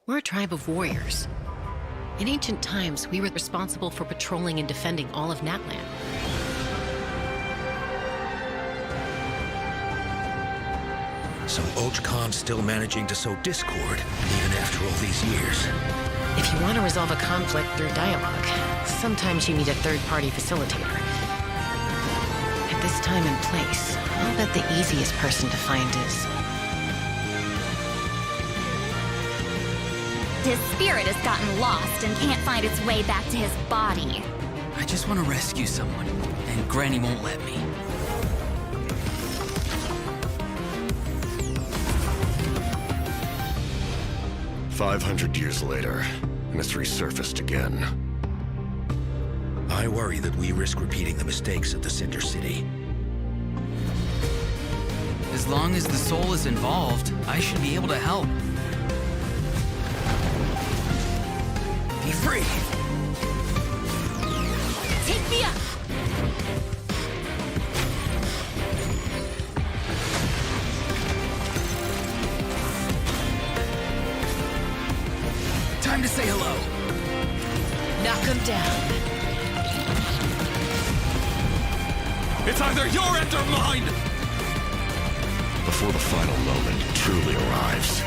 We're a tribe of warriors. In ancient times, we were responsible for patrolling and defending all of Natlan. So Khan's still managing to sow discord, even after all these years. If you want to resolve a conflict through dialogue, sometimes you need a third-party facilitator. At this time and place, I'll bet the easiest person to find is... His spirit has gotten lost and can't find its way back to his body. I just want to rescue someone, and Granny won't let me. "500 years later, and it's resurfaced again. I worry that we risk repeating the mistakes of the Cinder City. As long as the soul is involved, I should be able to help. Be free! Take me up! Time to say hello. Knock him down. It's either your end or mine! Before the final moment truly arrives,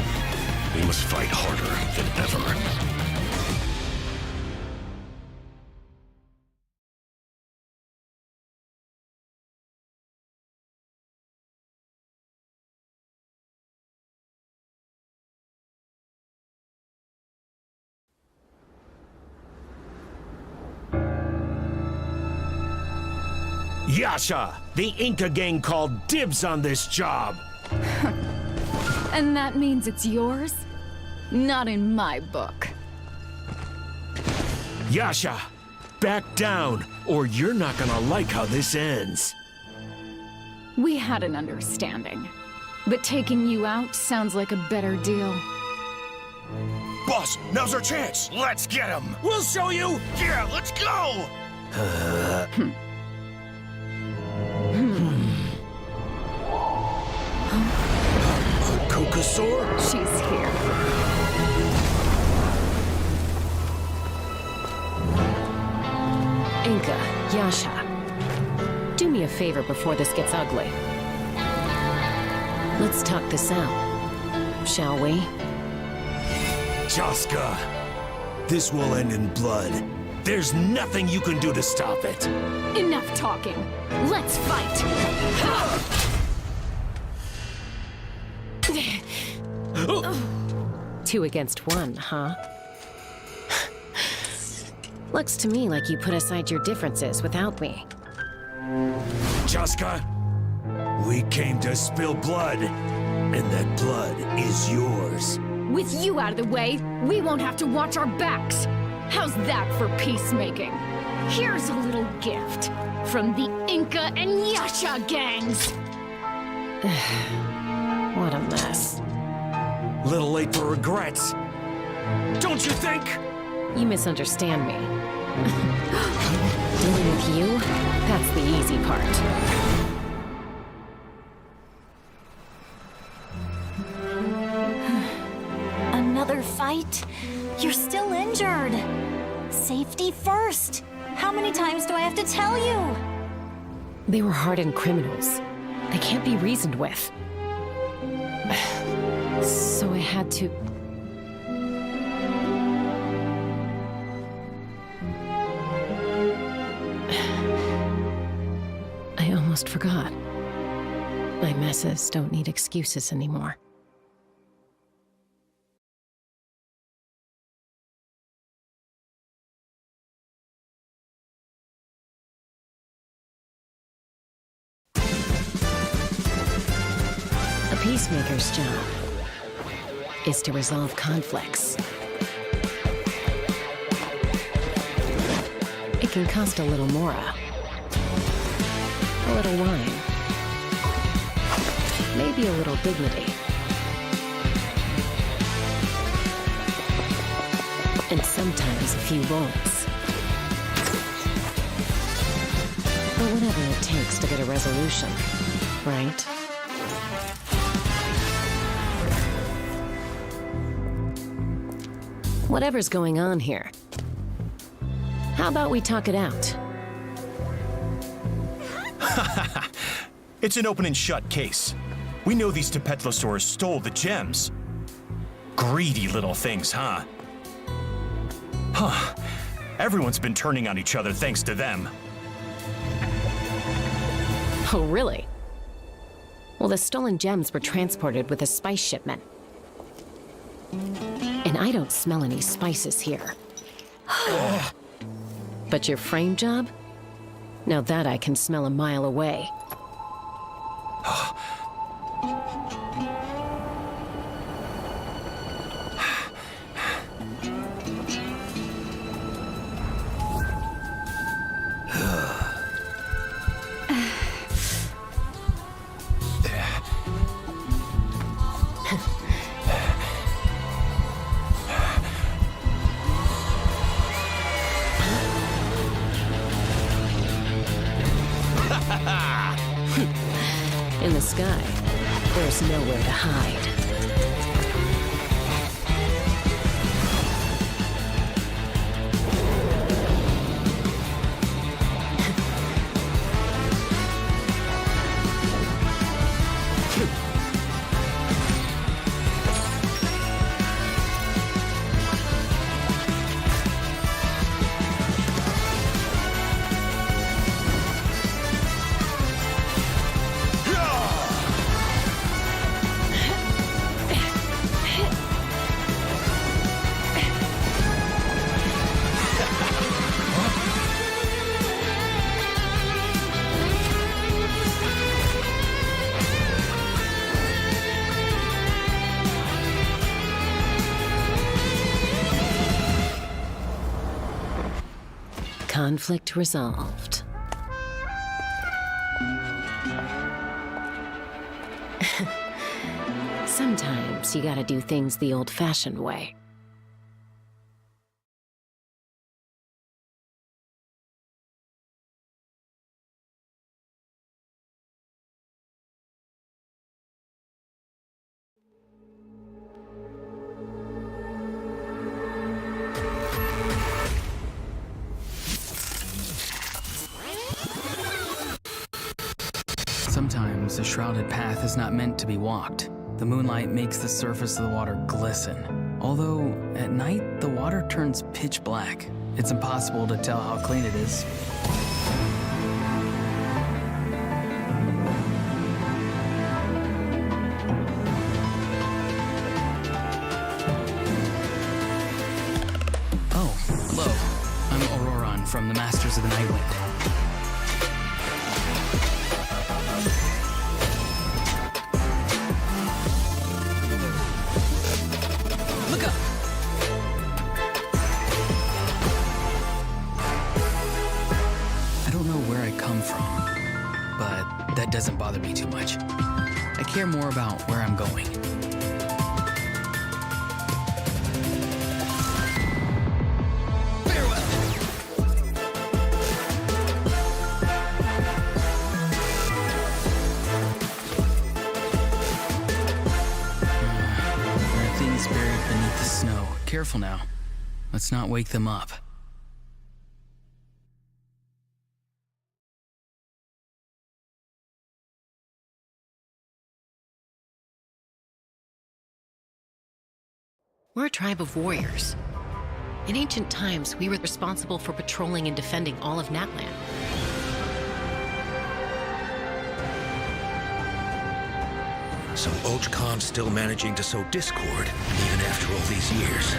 we must fight harder than ever. Yasha! The Inca gang called dibs on this job! And that means it's yours? Not in my book. Yasha, back down, or you're not gonna like how this ends. We had an understanding. But taking you out sounds like a better deal. Boss, now's our chance. Let's get him. We'll show you! Yeah, let's go. Kokosaur? She's here. Inca, Yasha, do me a favor before this gets ugly. Let's talk this out, shall we? Chasca, this will end in blood. There's nothing you can do to stop it. Enough talking. Let's fight! 2 against 1, huh? Looks to me like you put aside your differences without me. Chasca, we came to spill blood, and that blood is yours. With you out of the way, we won't have to watch our backs. How's that for peacemaking? Here's a little gift from the Inca and Yasha gangs. What a mess. Little late for regrets. Don't you think? You misunderstand me. Dealing with you, that's the easy part. Another fight? You're still injured. Safety first. How many times do I have to tell you? They were hardened criminals. They can't be reasoned with. So I had to... I almost forgot. My messes don't need excuses anymore. A peacemaker's job is to resolve conflicts. It can cost a little mora, a little wine, maybe a little dignity, and sometimes a few bullets. But whatever it takes to get a resolution, right? Whatever's going on here, how about we talk it out? It's an open and shut case. We know these Tepetlosaurs stole the gems. Greedy little things, huh? Huh. Everyone's been turning on each other thanks to them. Oh, really? Well, the stolen gems were transported with a spice shipment. And I don't smell any spices here. But your frame job? Now that I can smell a mile away. In the sky, there's nowhere to hide. Conflict resolved. Sometimes you gotta do things the old-fashioned way. Sometimes a shrouded path is not meant to be walked. The moonlight makes the surface of the water glisten. Although, at night, the water turns pitch black. It's impossible to tell how clean it is. Oh, hello. I'm Auroron from the Masters of the Nightwind. Look up! I don't know where I come from, but that doesn't bother me too much. I care more about where I'm going. Farewell! There are things buried beneath the snow. Careful now. Let's not wake them up. We're a tribe of warriors. In ancient times, we were responsible for patrolling and defending all of Natlan. So Khan's still managing to sow discord, even after all these years.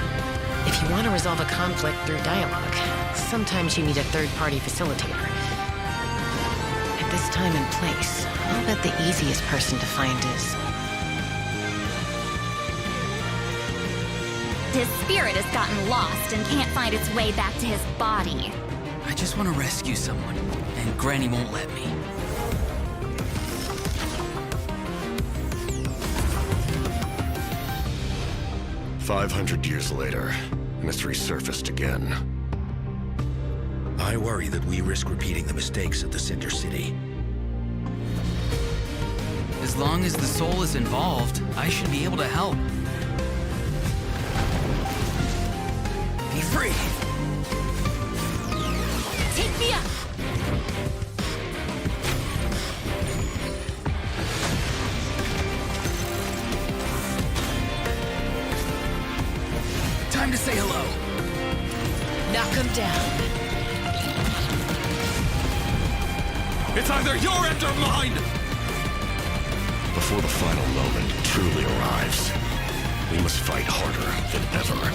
If you want to resolve a conflict through dialogue, sometimes you need a third-party facilitator. At this time and place, I'll bet the easiest person to find is... His spirit has gotten lost and can't find its way back to his body. I just want to rescue someone, and Granny won't let me. "500 years later, and it's resurfaced again. I worry that we risk repeating the mistakes of the Cinder City. As long as the soul is involved, I should be able to help. Be free! Take me up! Time to say hello. Knock him down. It's either your end or mine! Before the final moment truly arrives, we must fight harder than ever.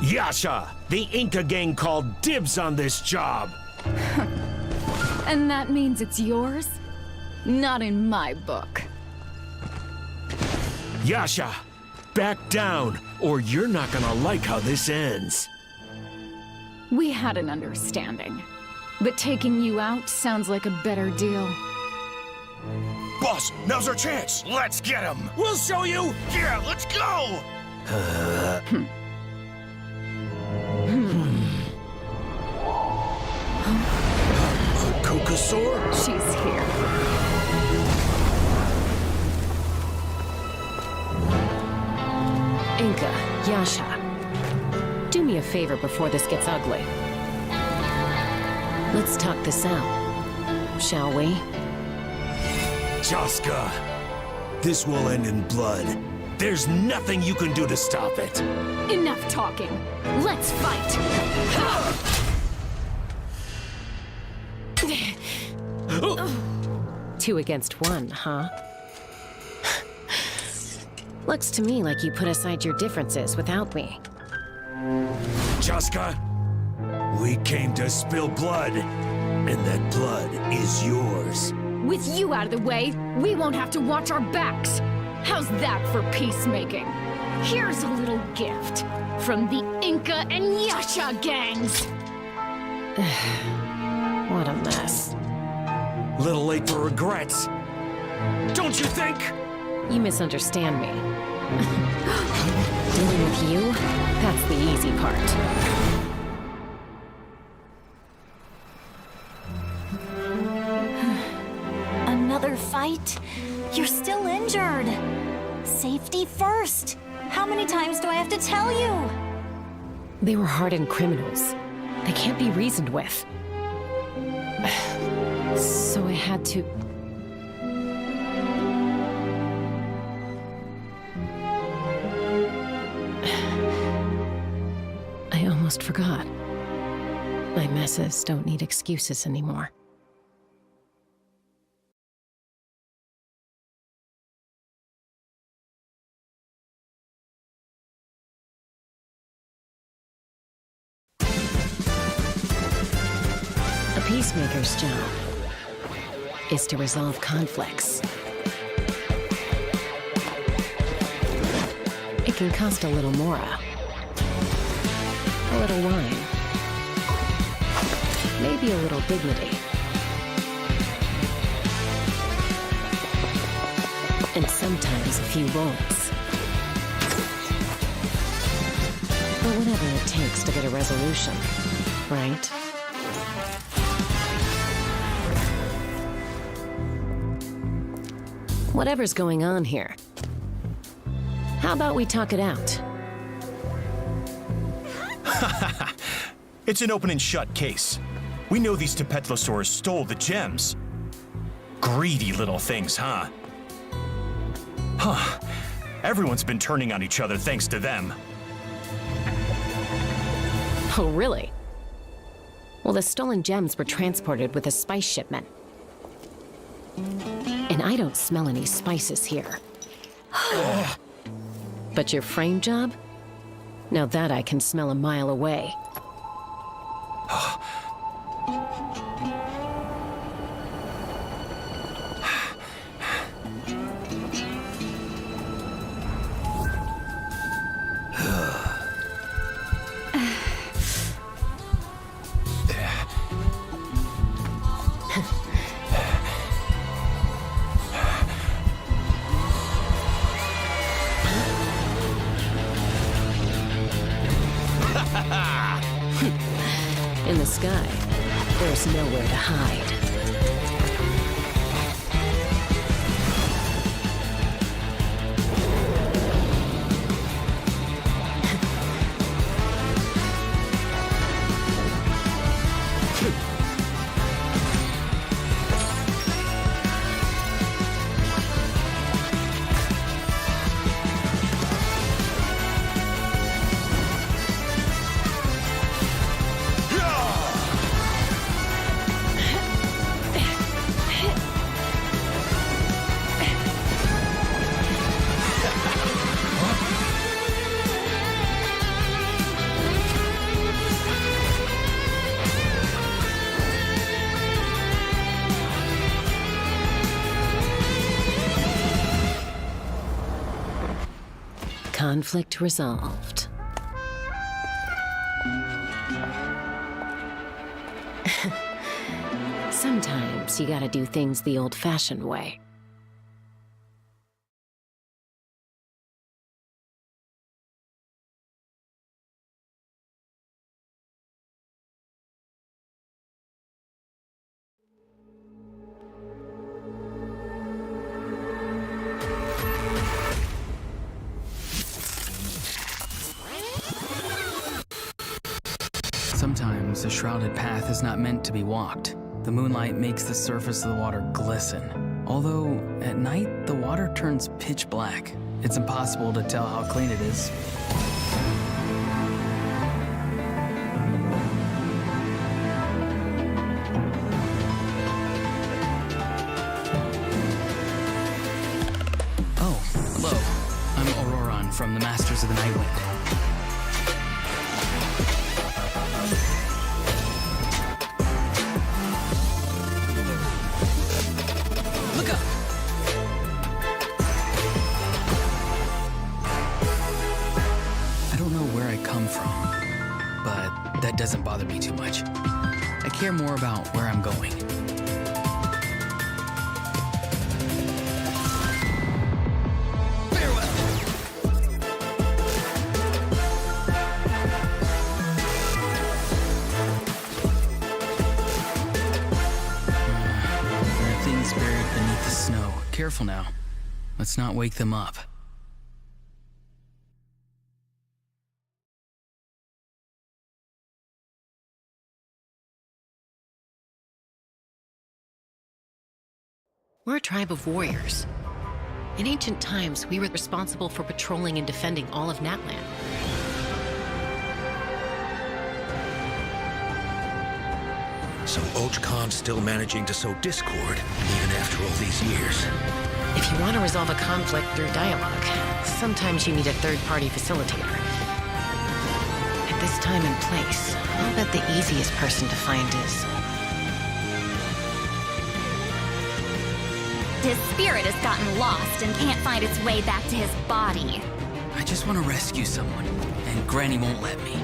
Yasha! The Inca gang called dibs on this job! And that means it's yours? Not in my book. Yasha! Back down, or you're not gonna like how this ends. We had an understanding. But taking you out sounds like a better deal. Boss, now's our chance! Let's get him! We'll show you! Yeah, let's go! Kokosaur? She's here. Inca, Yasha, do me a favor before this gets ugly. Let's talk this out, shall we? Chasca, this will end in blood. There's nothing you can do to stop it. Enough talking. Let's fight! 2 against 1, huh? Looks to me like you put aside your differences without me. Chasca, we came to spill blood, and that blood is yours. With you out of the way, we won't have to watch our backs. How's that for peacemaking? Here's a little gift from the Inca and Yasha gangs. What a mess. Little late for regrets. Don't you think? You misunderstand me. Dealing with you, that's the easy part. Another fight? You're still injured. Safety first. How many times do I have to tell you? They were hardened criminals. They can't be reasoned with. So I had to... I almost forgot. My messes don't need excuses anymore. A peacemaker's job is to resolve conflicts. It can cost a little mora, a little wine, maybe a little dignity, and sometimes a few bullets. But whatever it takes to get a resolution, right? Whatever's going on here, how about we talk it out? It's an open and shut case. We know these Tepetlosaurs stole the gems. Greedy little things, huh? Huh. Everyone's been turning on each other thanks to them. Oh, really? Well, the stolen gems were transported with a spice shipment. And I don't smell any spices here. But your frame job? Now that I can smell a mile away. In the sky, there's nowhere to hide. Conflict resolved. Sometimes you gotta do things the old-fashioned way. Sometimes a shrouded path is not meant to be walked. The moonlight makes the surface of the water glisten. Although, at night, the water turns pitch black. It's impossible to tell how clean it is. Oh, hello. I'm the night wind. Look up! I don't know where I come from, but that doesn't bother me too much. I care more about where I'm going. There are things buried beneath the snow. Careful now. Let's not wake them up. We're a tribe of warriors. In ancient times, we were responsible for patrolling and defending all of Natlan. So Khan's still managing to sow discord, even after all these years. If you want to resolve a conflict through dialogue, sometimes you need a third-party facilitator. At this time and place, I'll bet the easiest person to find is... His spirit has gotten lost and can't find its way back to his body. I just want to rescue someone, and Granny won't let me.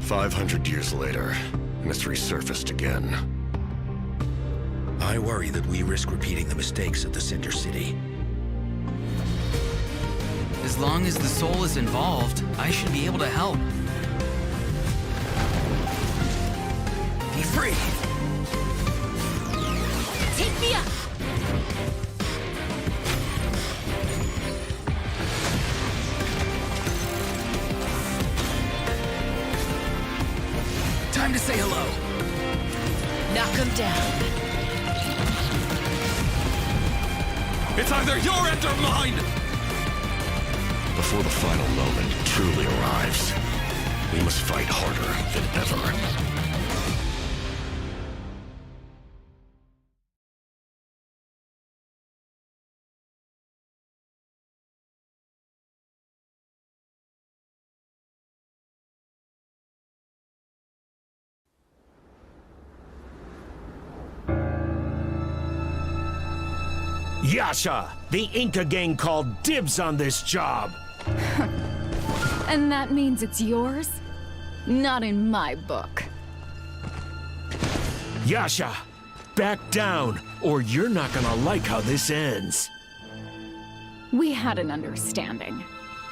"500 years later, and it's resurfaced again. I worry that we risk repeating the mistakes of the Cinder City. As long as the soul is involved, I should be able to help. Be free! Take me up! Time to say hello. Knock him down. It's either your end or mine! Before the final moment truly arrives, we must fight harder than ever. Yasha! The Inca gang called dibs on this job! And that means it's yours? Not in my book. Yasha! Back down, or you're not gonna like how this ends. We had an understanding.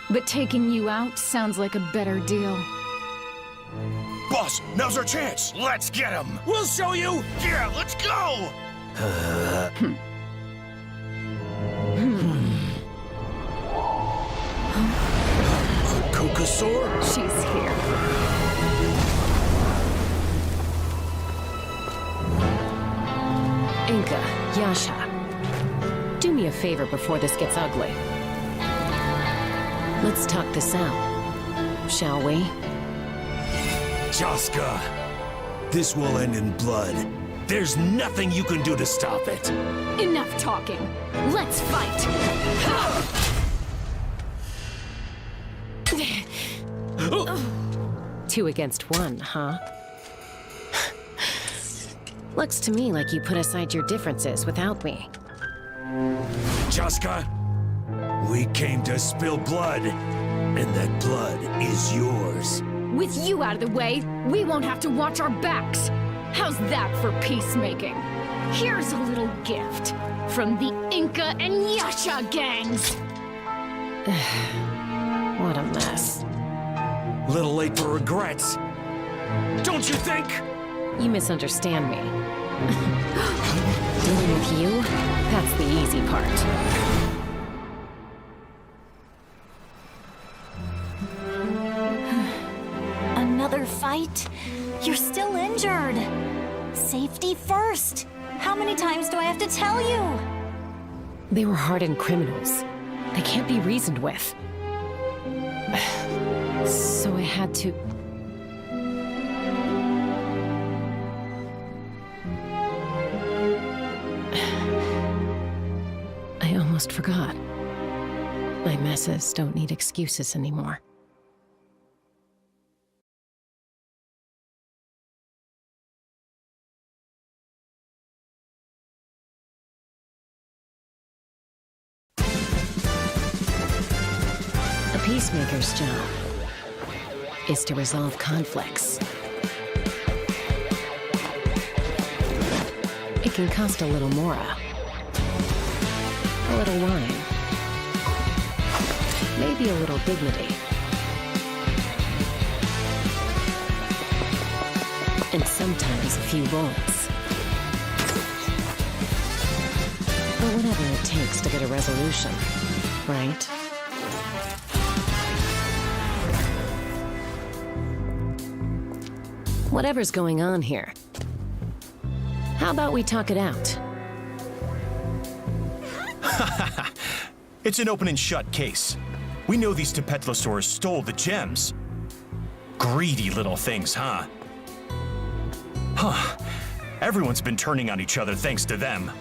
But taking you out sounds like a better deal. Boss, now's our chance! Let's get him! We'll show you! Yeah, let's go! Kokosaur? She's here. Inca, Yasha, do me a favor before this gets ugly. Let's talk this out, shall we? Chasca, this will end in blood. There's nothing you can do to stop it. Enough talking. Let's fight! 2 against 1, huh? Looks to me like you put aside your differences without me. Chasca, we came to spill blood, and that blood is yours. With you out of the way, we won't have to watch our backs. How's that for peacemaking? Here's a little gift from the Inca and Yasha gangs. What a mess. Little late for regrets. Don't you think? You misunderstand me. Dealing with you, that's the easy part. Another fight? You're still injured. Safety first. How many times do I have to tell you? They were hardened criminals. They can't be reasoned with. So I had to... almost forgot. My messes don't need excuses anymore. A peacemaker's job is to resolve conflicts. It can cost a little mora, a little wine, maybe a little dignity, and sometimes a few bullets. But whatever it takes to get a resolution, right? Whatever's going on here, how about we talk it out? It's an open and shut case. We know these Tepetlosaurs stole the gems. Greedy little things, huh? Huh. Everyone's been turning on each other thanks to them.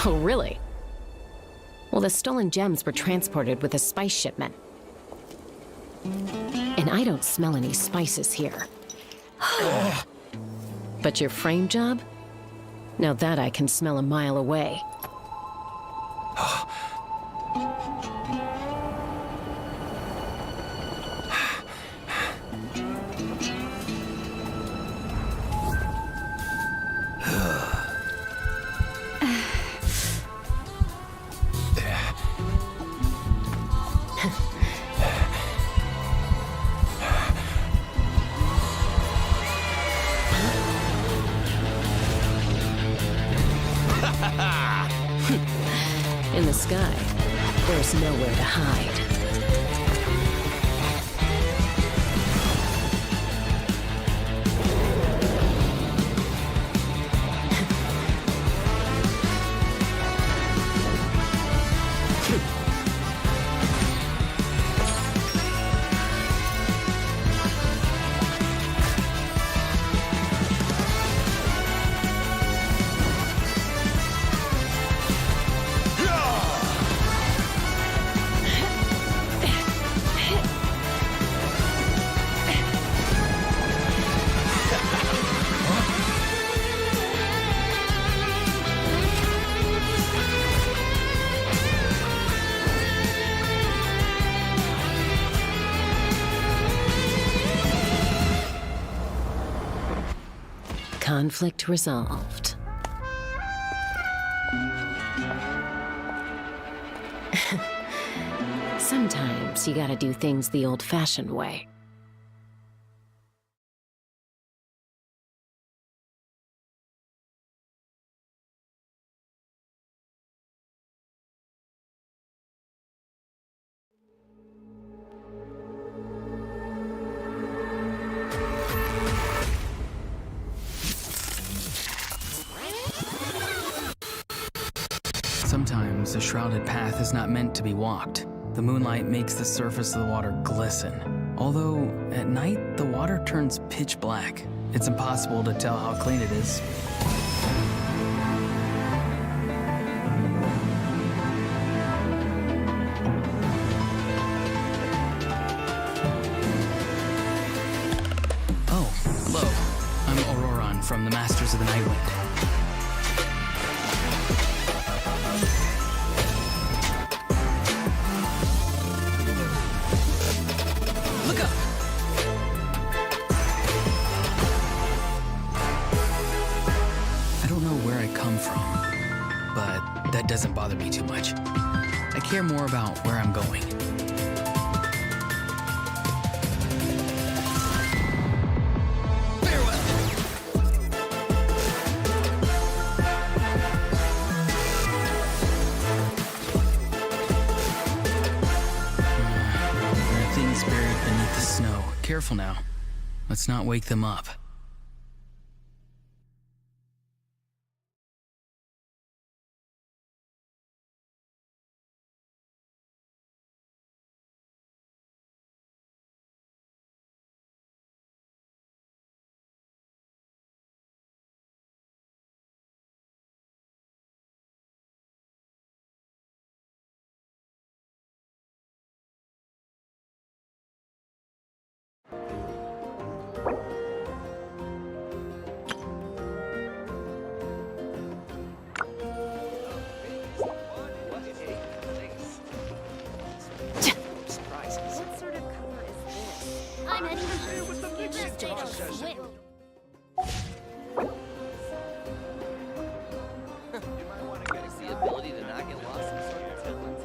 Oh, really? Well, the stolen gems were transported with a spice shipment. And I don't smell any spices here. But your frame job? Now that I can smell a mile away. In the sky, there's nowhere to hide. Conflict resolved. Sometimes you gotta do things the old-fashioned way. Sometimes a shrouded path is not meant to be walked. The moonlight makes the surface of the water glisten. Although, at night, the water turns pitch black. It's impossible to tell how clean it is. Oh, hello. I'm Auroron from the Masters of the Nightwind. That doesn't bother me too much. I care more about where I'm going. Farewell! There are things buried beneath the snow. Careful now. Let's not wake them up. I'm Eddie. Just take a swim. It's the ability to not get lost in certain turbulence.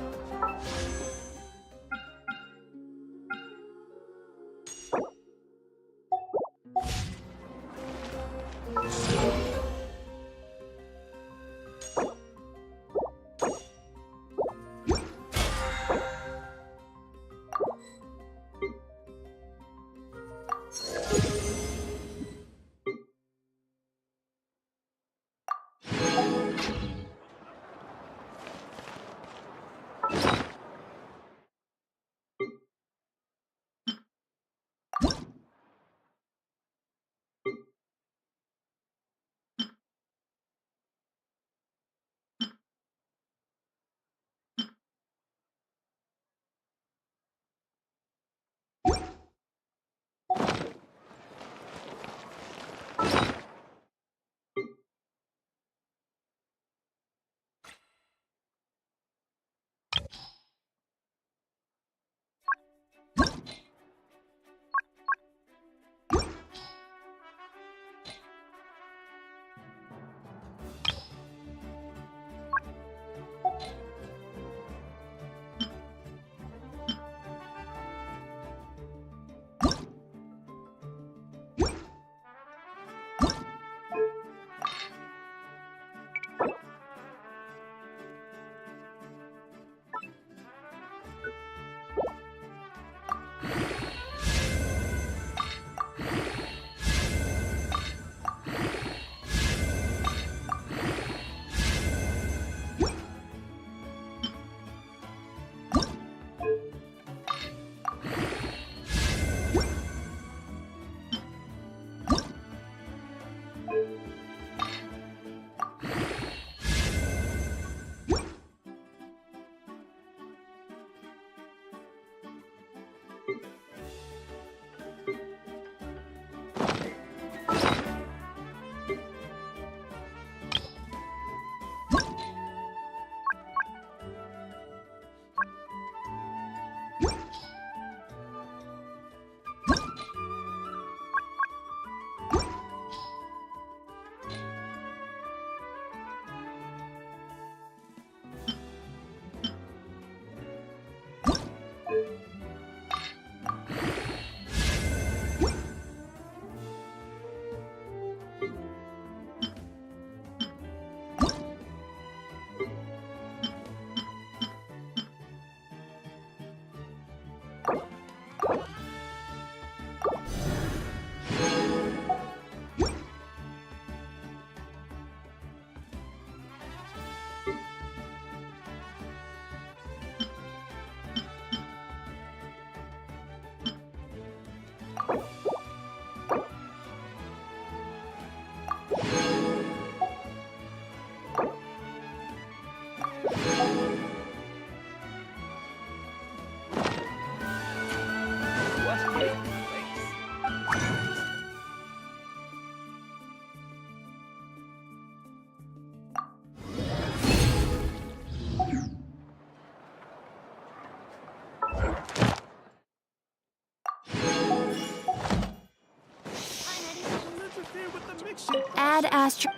Add Astro.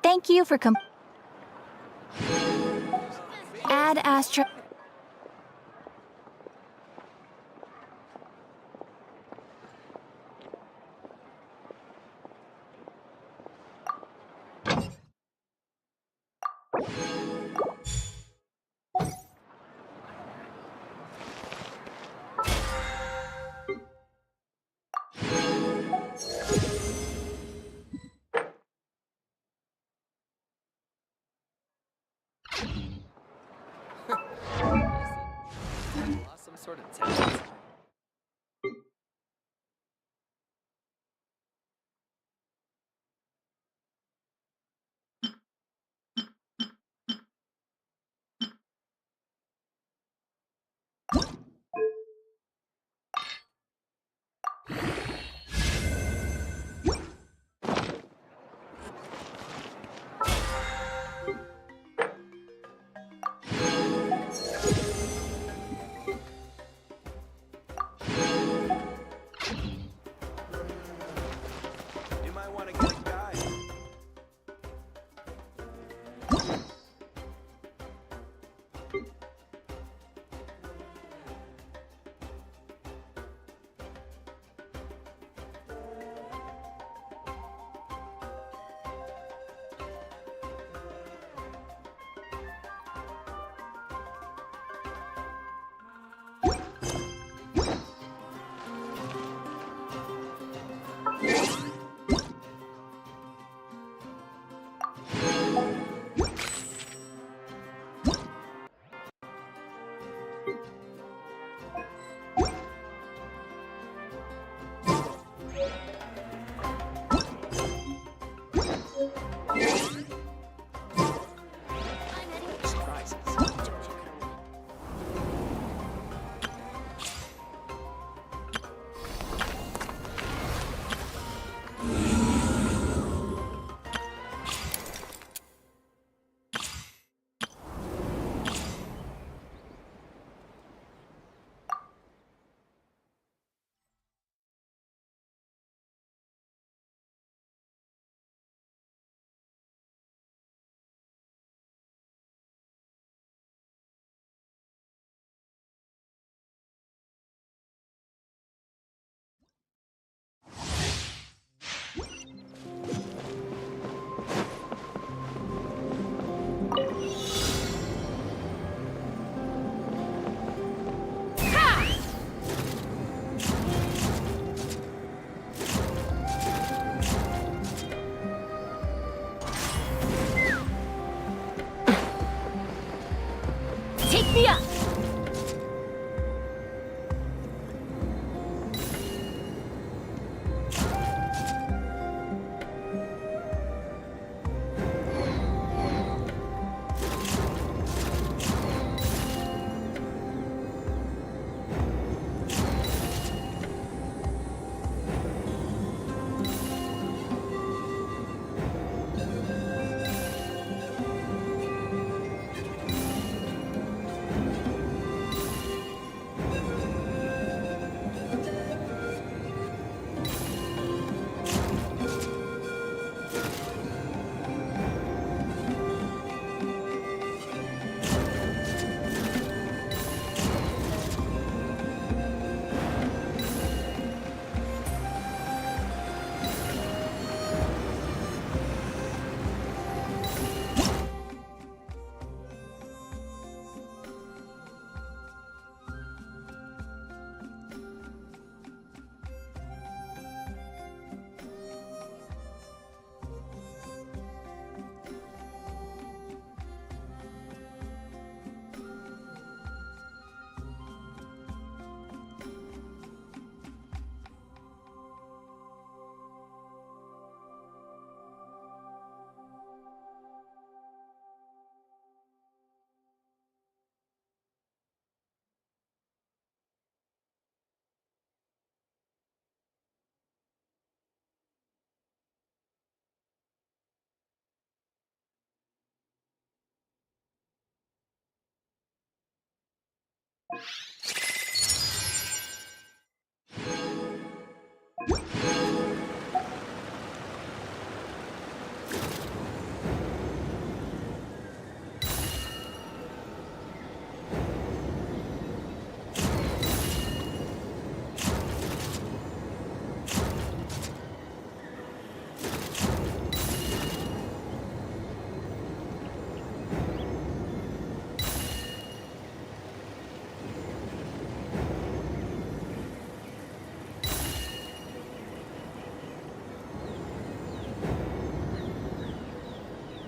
Thank you for Add Astro.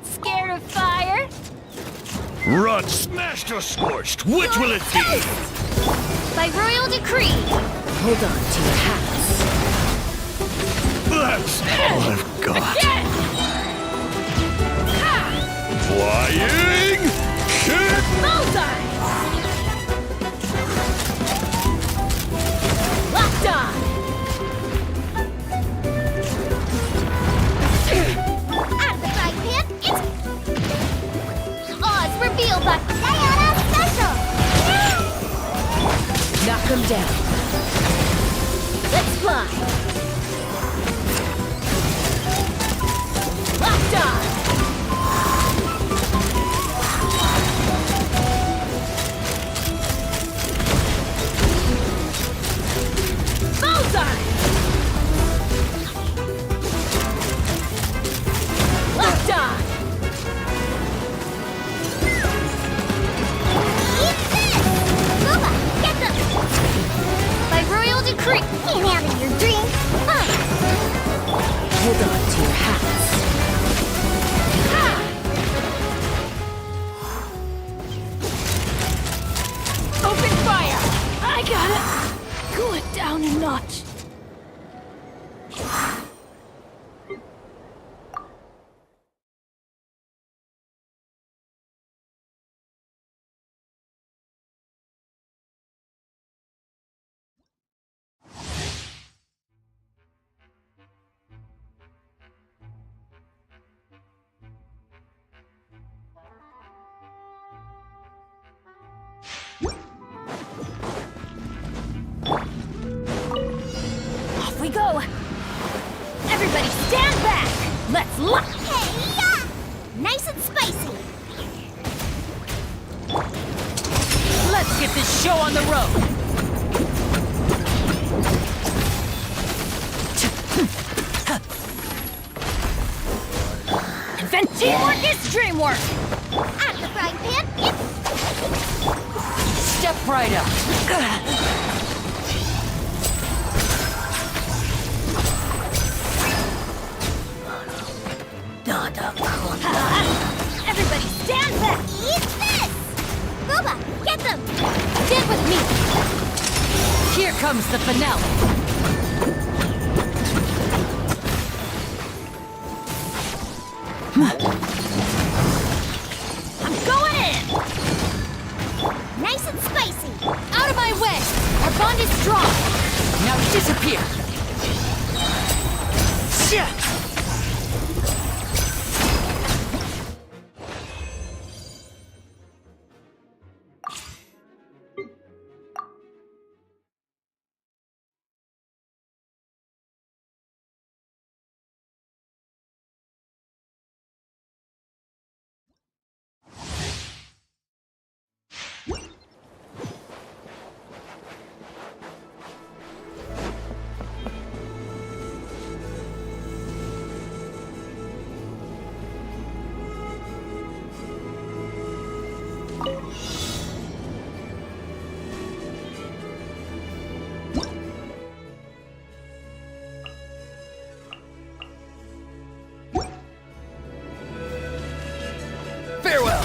Scared of fire? Run, smashed or scorched! Which will it be? By royal decree. Hold on to your hats. That's all I've got. Again! Flying kick! Bullseye! Locked on! Out of the frying pan, it's... Oz revealed by Diana Special! Knock them down. Let's fly! Locked on! Bullseye! Locked on! Eat this! Booba, get them! By royal decree. Can't have in your dream. Hold on to your hats. Open fire! I got it! Cool it down a notch. Off we go! Everybody stand back! Let's lock! Hey-ya! Nice and spicy! Let's get this show on the road. Then teamwork is dreamwork! Out of the frying pan, it's... Step right up. Everybody stand back! Eat this! Booba, get them! Get with me. Here comes the finale. I'm going in! Nice and spicy! Out of my way. Our bond is strong. Now disappear. Shit. Farewell!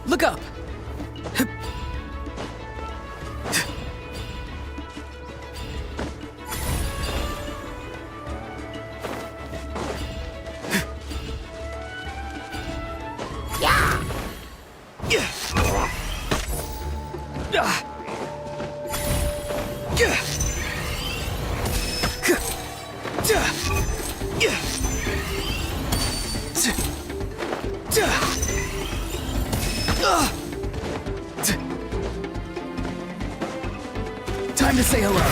Look up! Time to say hello.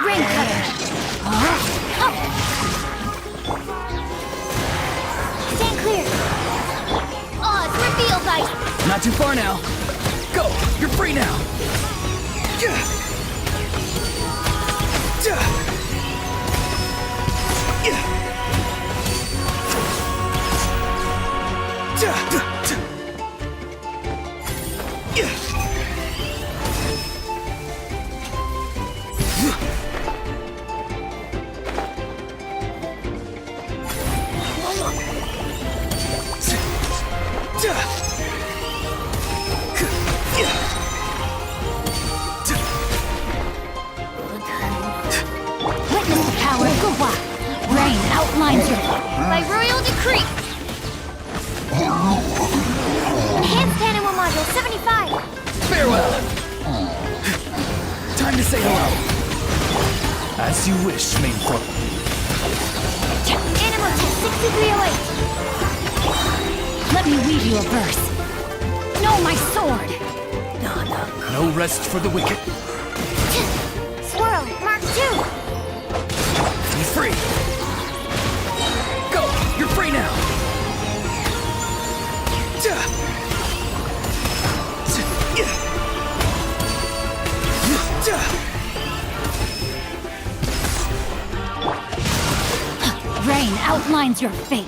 Rain cutter. Stand clear. Oz, reveal dice. Not too far now. Go! You're free now! Witness the power of Gwa. Rain outlines your... By royal decree. Enhanced cannon module 75. Farewell! Time to say hello. As you wish, main folk. Animal test 6308. Let me weave you a verse. Know my sword. No rest for the wicked. Swirl, Mark 2. Be free! Go! You're free now! Rain outlines your fate.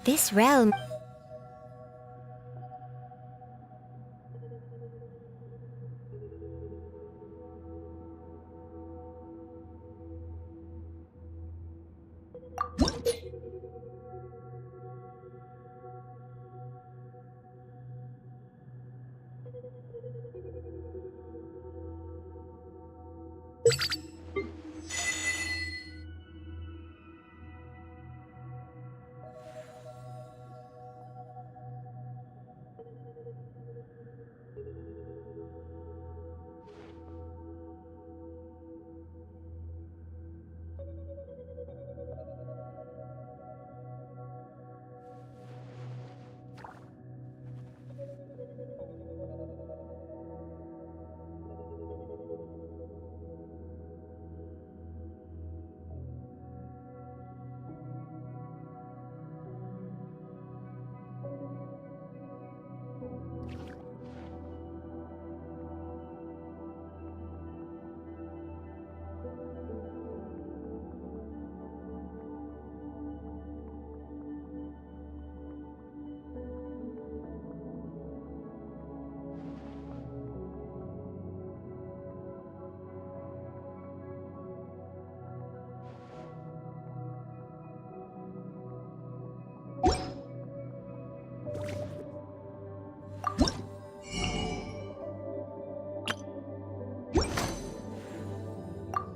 This realm...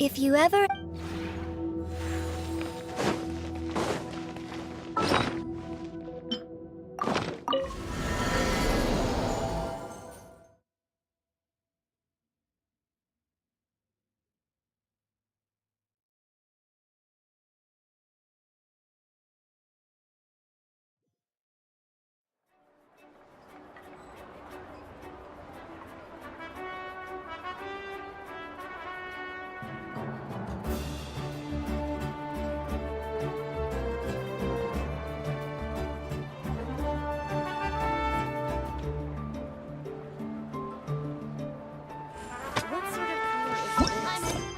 If you ever... What sort of color is this?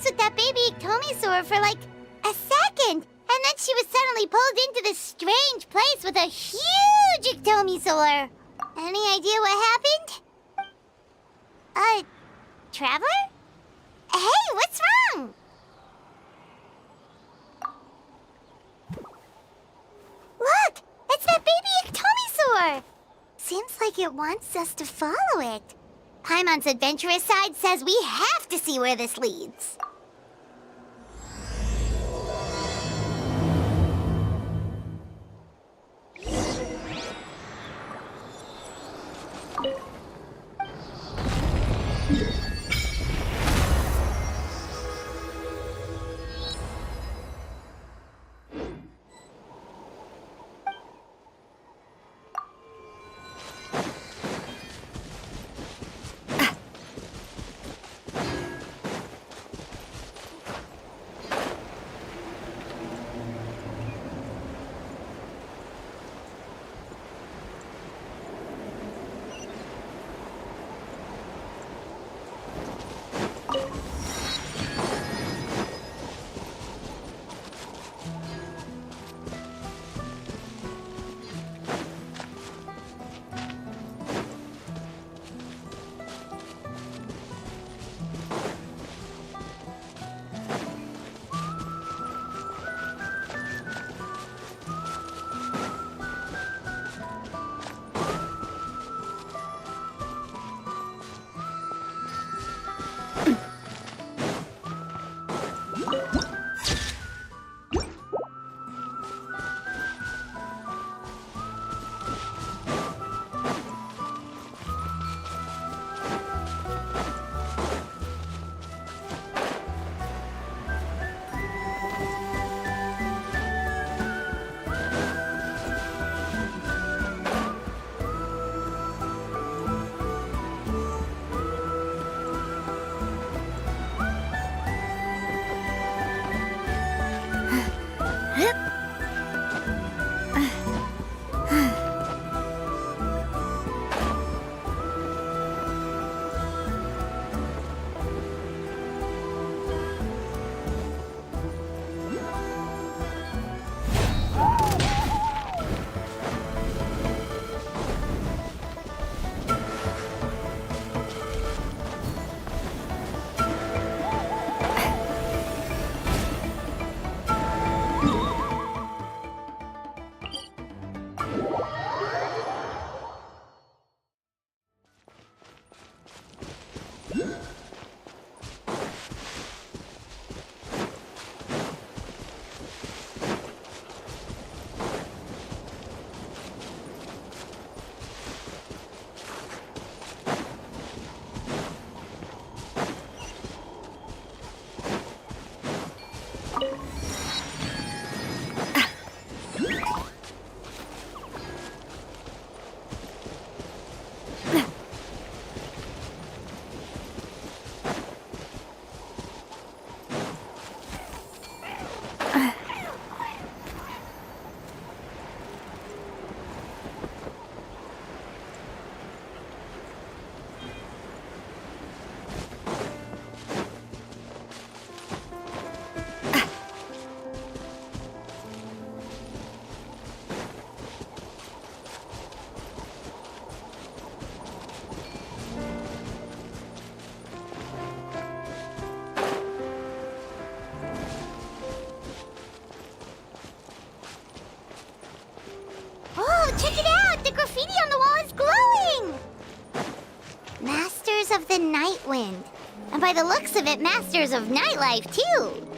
was with that baby Iktomisaur for like a second, and then she was suddenly pulled into this strange place with a huge Iktomisaur. Any idea what happened? Traveler? Hey, what's wrong? Look, it's that baby Iktomisaur. Seems like it wants us to follow it. Paimon's adventurous side says we have to see where this leads. Check it out! The graffiti on the wall is glowing! Masters of the Night Wind. And by the looks of it, Masters of Nightlife, too.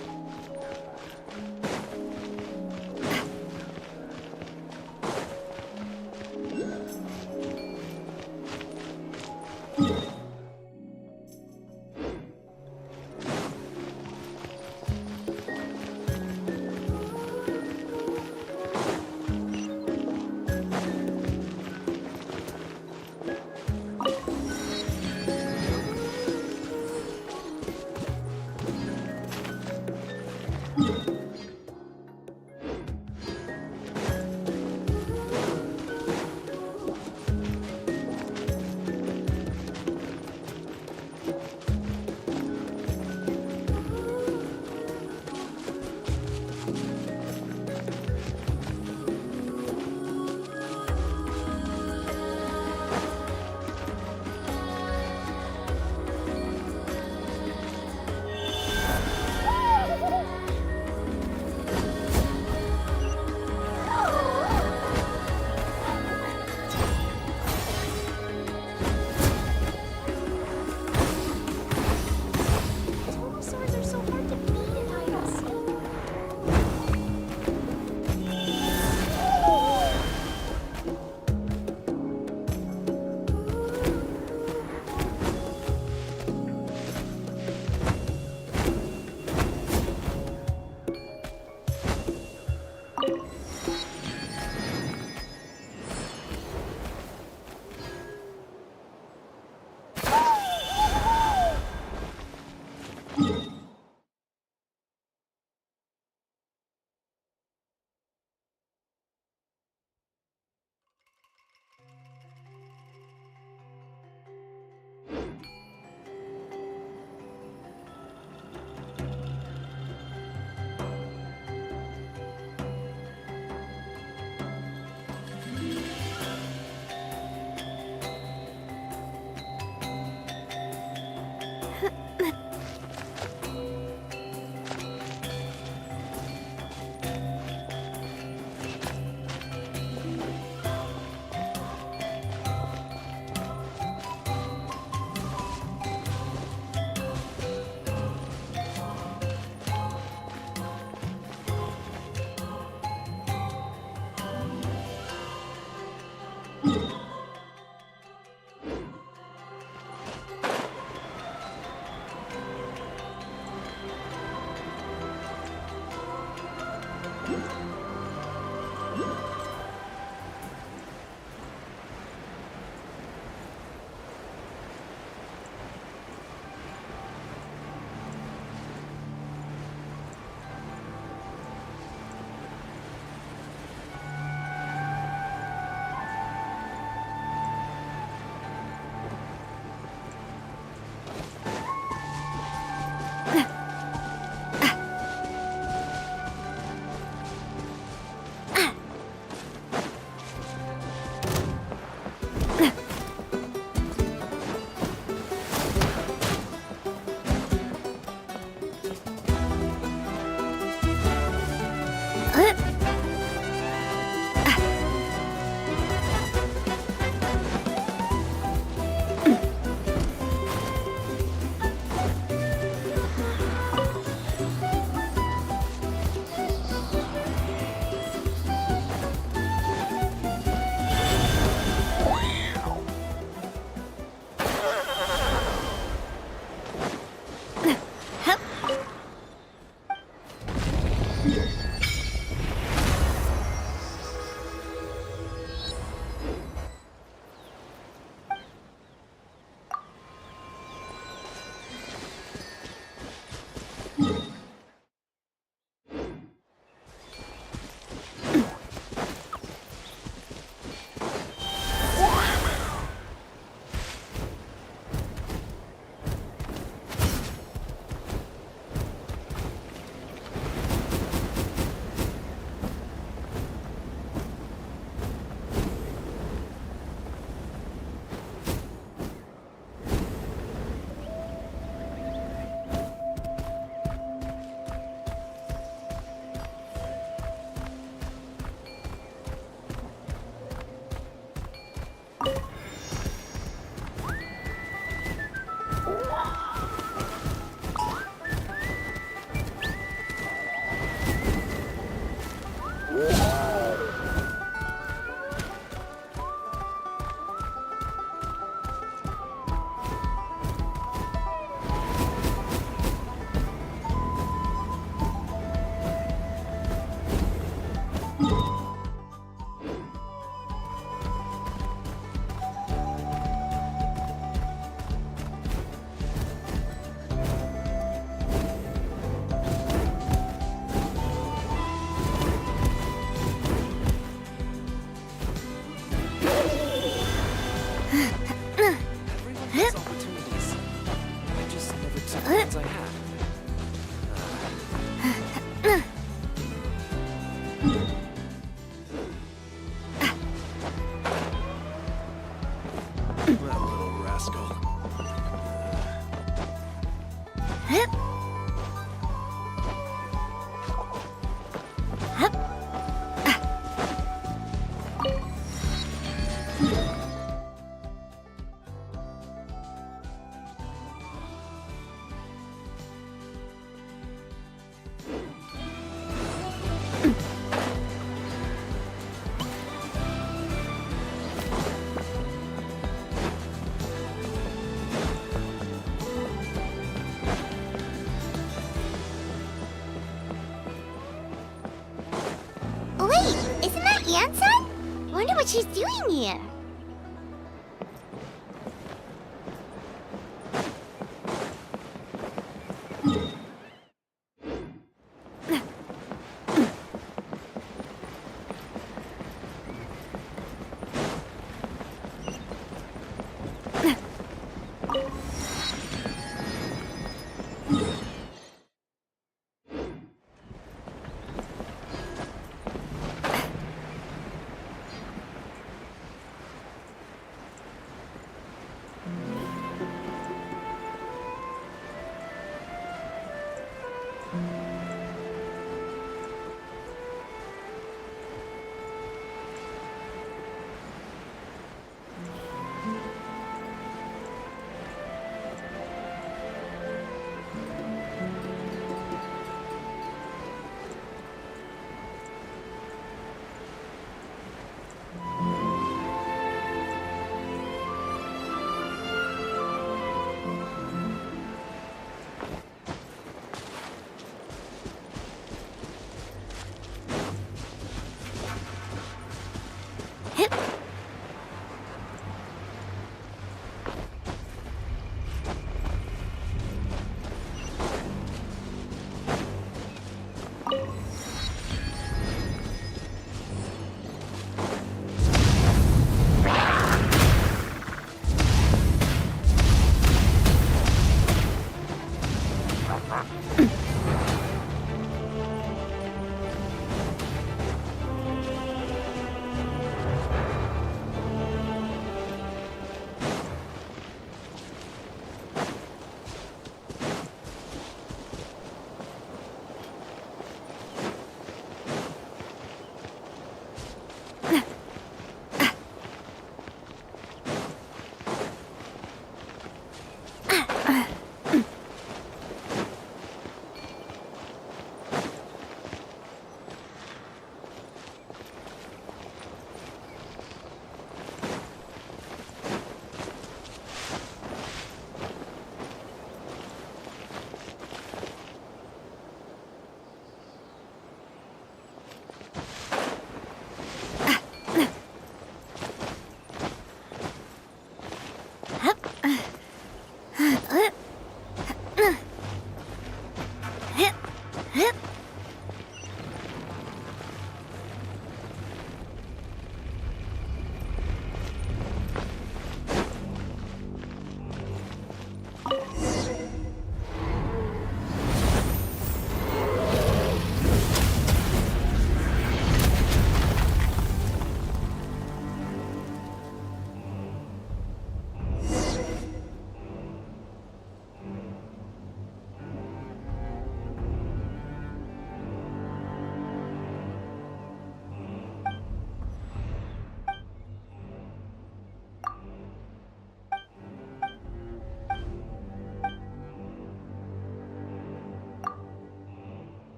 Anson? Wonder what she's doing here.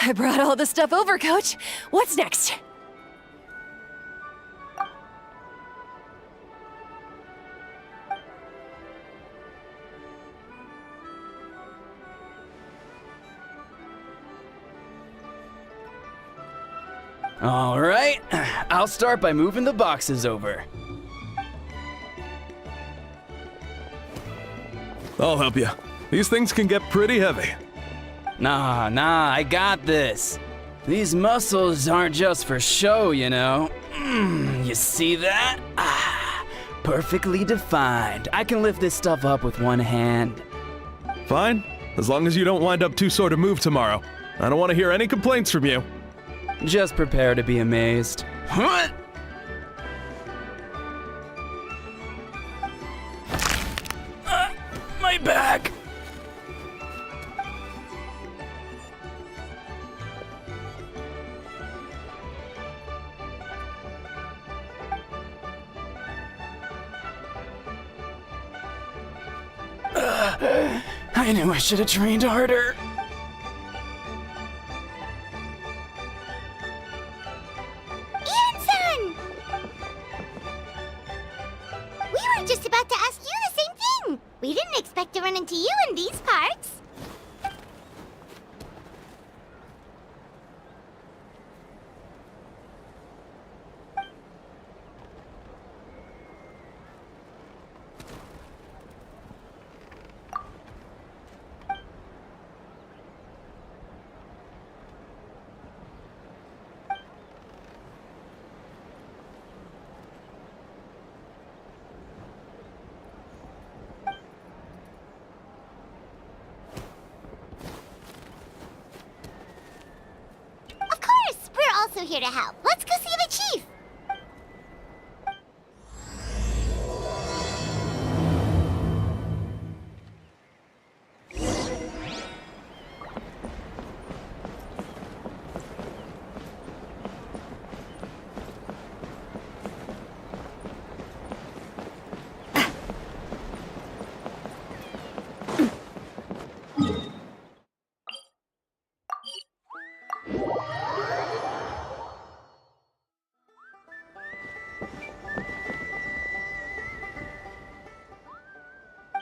I brought all the stuff over, Coach. What's next? All right, I'll start by moving the boxes over. I'll help you. These things can get pretty heavy. Nah, I got this. These muscles aren't just for show, you know. You see that? Perfectly defined. I can lift this stuff up with one hand. Fine, as long as you don't wind up too sore to move tomorrow. I don't want to hear any complaints from you. Just prepare to be amazed. What? My back! I knew I should have trained harder. Anson! We were just about to ask you the same thing. We didn't expect to run into you in these parts. Also here to help. Let's go see the chief.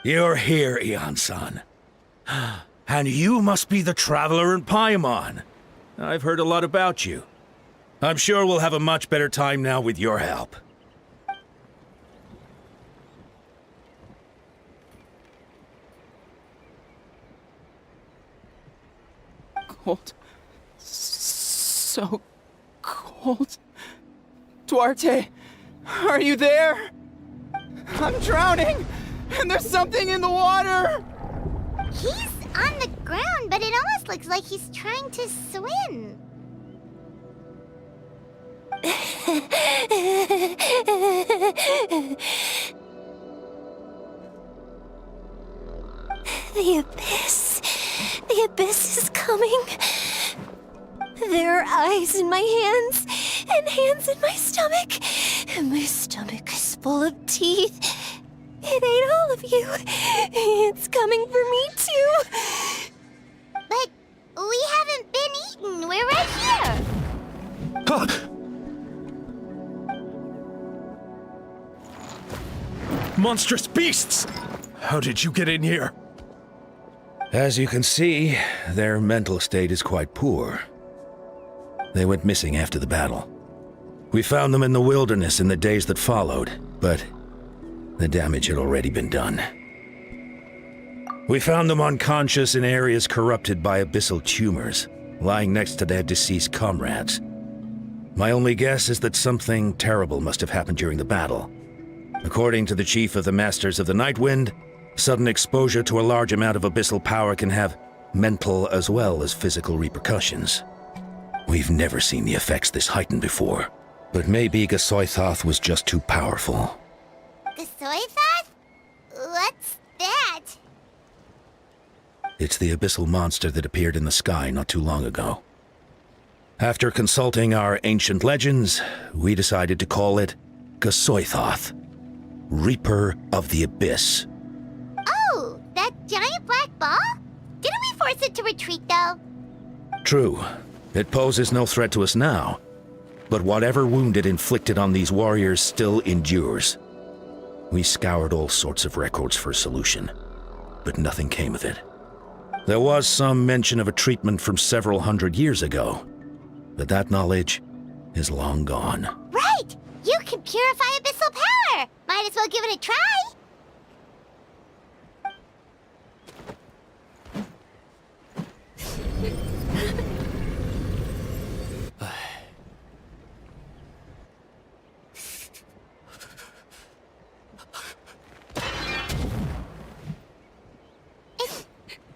You're here, Eon-san. And you must be the traveler in Paimon. I've heard a lot about you. I'm sure we'll have a much better time now with your help. Cold. So cold. Duarte, are you there? I'm drowning, and there's something in the water! He's on the ground, but it almost looks like he's trying to swim. The abyss. The abyss is coming. There are eyes in my hands, and hands in my stomach. And my stomach is full of teeth. It ate all of you. It's coming for me too. But we haven't been eaten. We're right here. Monstrous beasts! How did you get in here? As you can see, their mental state is quite poor. They went missing after the battle. We found them in the wilderness in the days that followed, but the damage had already been done. We found them unconscious in areas corrupted by abyssal tumors, lying next to their deceased comrades. My only guess is that something terrible must have happened during the battle. According to the chief of the Masters of the Nightwind, sudden exposure to a large amount of abyssal power can have mental as well as physical repercussions. We've never seen the effects this heightened before, but maybe Gasoithoth was just too powerful. Gasoithoth? What's that? It's the abyssal monster that appeared in the sky not too long ago. After consulting our ancient legends, we decided to call it Gasoithoth, Reaper of the Abyss. Oh, that giant black ball? Didn't we force it to retreat, though? True. It poses no threat to us now, but whatever wound it inflicted on these warriors still endures. We scoured all sorts of records for a solution, but nothing came of it. There was some mention of a treatment from several hundred years ago, but that knowledge is long gone. Right! You can purify abyssal power! Might as well give it a try!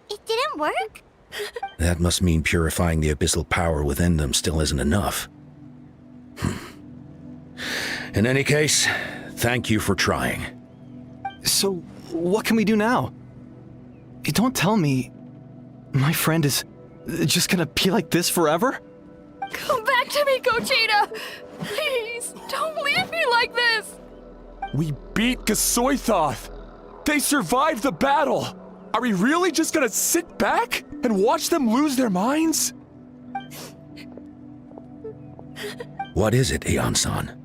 It didn't work? That must mean purifying the abyssal power within them still isn't enough. In any case, thank you for trying. So, what can we do now? Don't tell me my friend is just gonna be like this forever? Come back to me, Gogeta! Please, don't leave me like this! We beat Gasoithoth! They survived the battle! Are we really just gonna sit back and watch them lose their minds? What is it, Eon-san?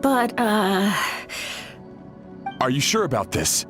But, Are you sure about this?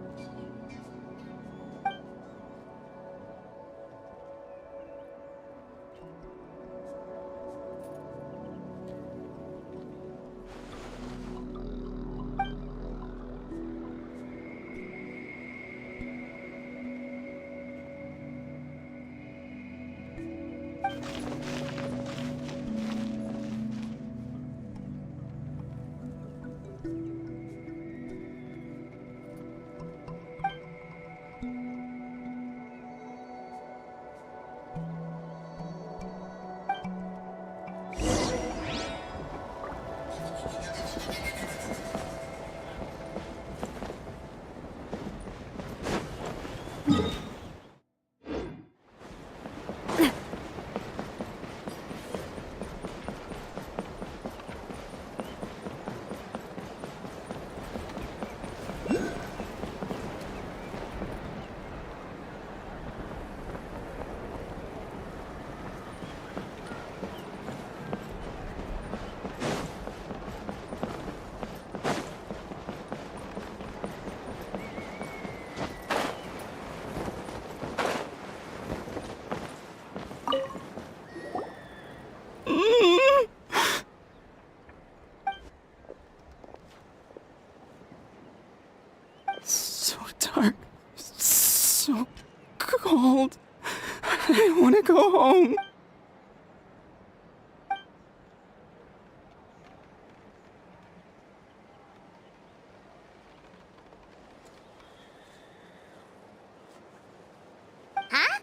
dark. So cold. I want to go home. Huh?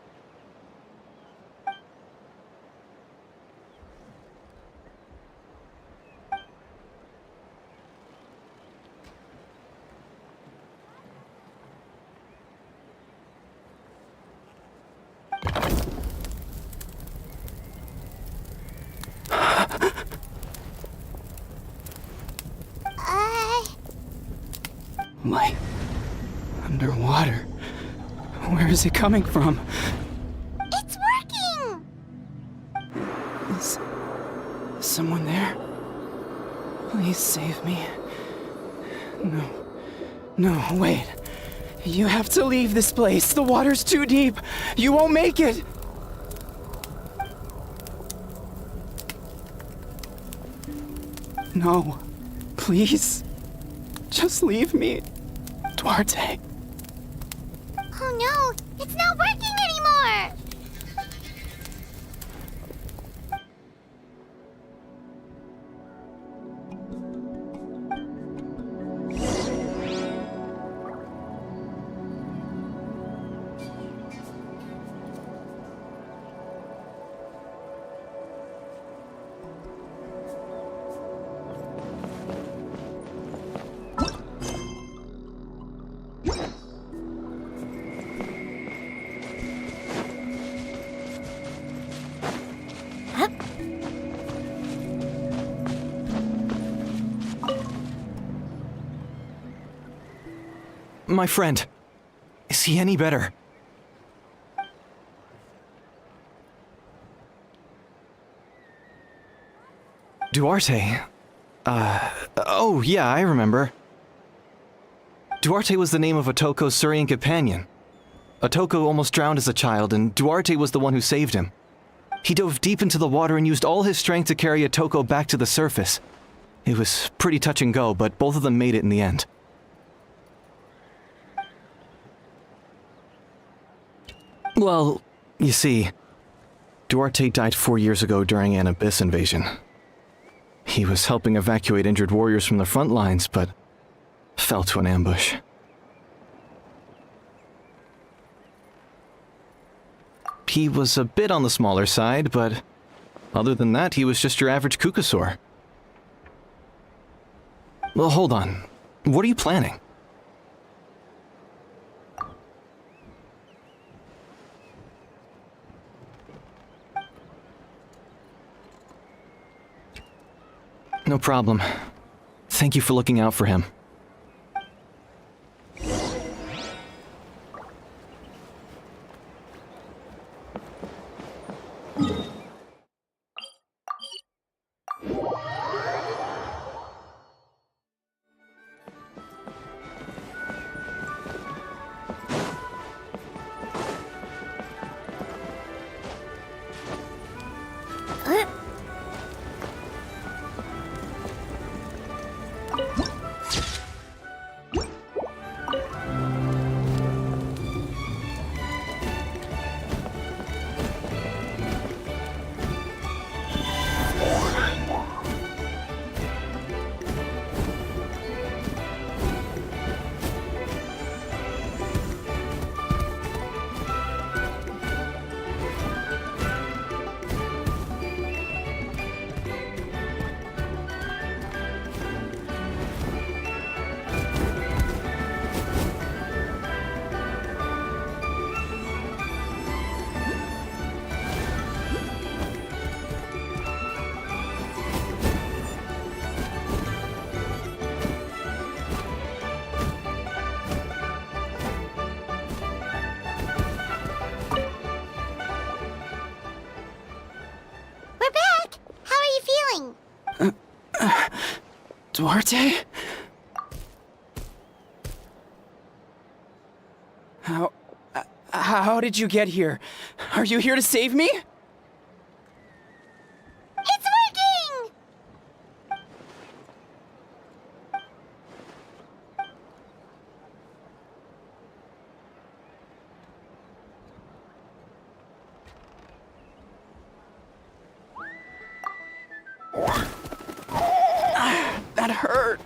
Light. Underwater. Where is it coming from? It's working! Is someone there? Please save me. No, wait. You have to leave this place. The water's too deep. You won't make it. No, please. Just leave me. Duarte. Oh no, it's not working anymore! My friend. Is he any better? Duarte? Oh yeah, I remember. Duarte was the name of Otoko's Surian companion. Otoko almost drowned as a child, and Duarte was the one who saved him. He dove deep into the water and used all his strength to carry Otoko back to the surface. It was pretty touch and go, but both of them made it in the end. Well, you see, Duarte died 4 years ago during an Abyss invasion. He was helping evacuate injured warriors from the front lines, but fell to an ambush. He was a bit on the smaller side, but other than that, he was just your average Kukasaur. Well, hold on. What are you planning? No problem. Thank you for looking out for him. Duarte? How did you get here? Are you here to save me? It's working! That hurt.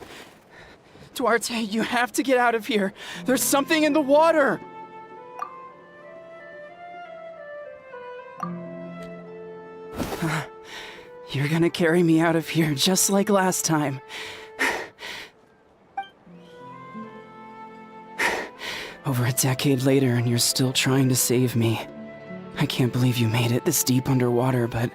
Duarte, you have to get out of here. There's something in the water. You're gonna carry me out of here just like last time. Over a decade later, and you're still trying to save me. I can't believe you made it this deep underwater, but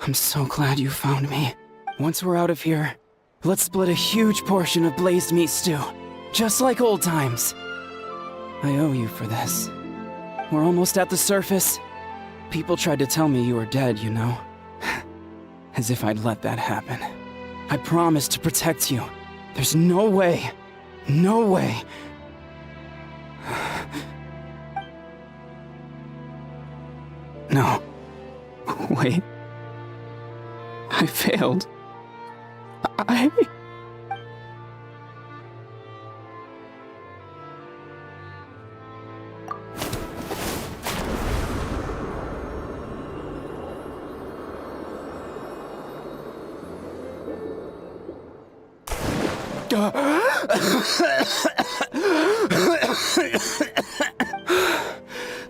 I'm so glad you found me. Once we're out of here, let's split a huge portion of blazed meat stew, just like old times. I owe you for this. We're almost at the surface. People tried to tell me you were dead, you know. As if I'd let that happen. I promised to protect you. There's no way. No way. No. Wait. I failed.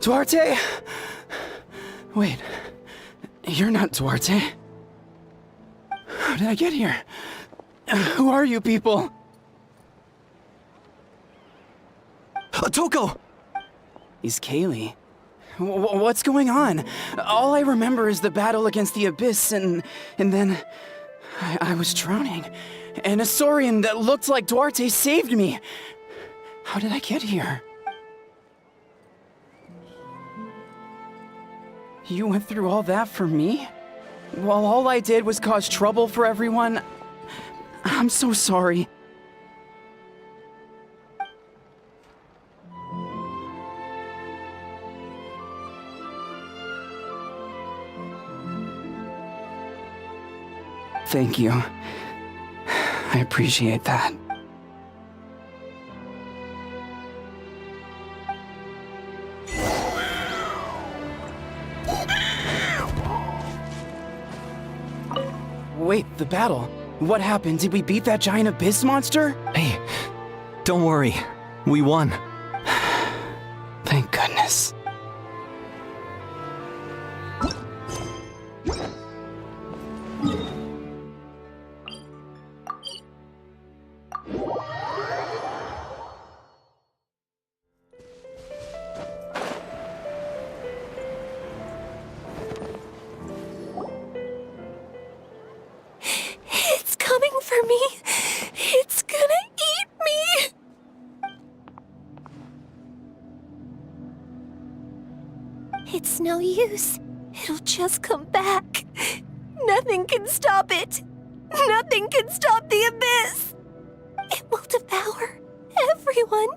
Duarte? Wait, you're not Duarte. How did I get here? Who are you people? Toko! He's Kaylee. What's going on? All I remember is the battle against the Abyss, and then I was drowning. And a Saurian that looked like Duarte saved me. How did I get here? You went through all that for me? While all I did was cause trouble for everyone? I'm so sorry. Thank you. I appreciate that. Wait, the battle. What happened? Did we beat that giant abyss monster? Hey, don't worry. We won. Thank goodness. It's coming for me. It's gonna eat me. It's no use. It'll just come back. Nothing can stop it. Nothing can stop the abyss. It will devour everyone.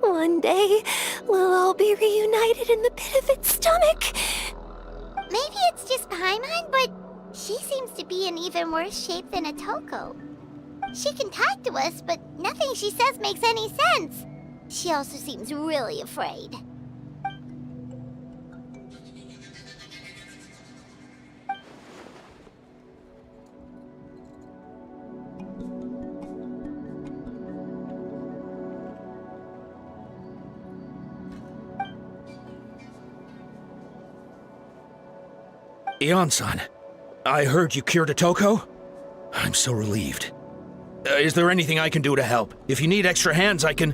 One day, we'll all be reunited in the pit of its stomach. Maybe it's just Paimon, but she seems to be in even worse shape than Atoko. She can talk to us, but nothing she says makes any sense. She also seems really afraid. Ion-san, I heard you cured Atoko? I'm so relieved. Is there anything I can do to help? If you need extra hands, I can...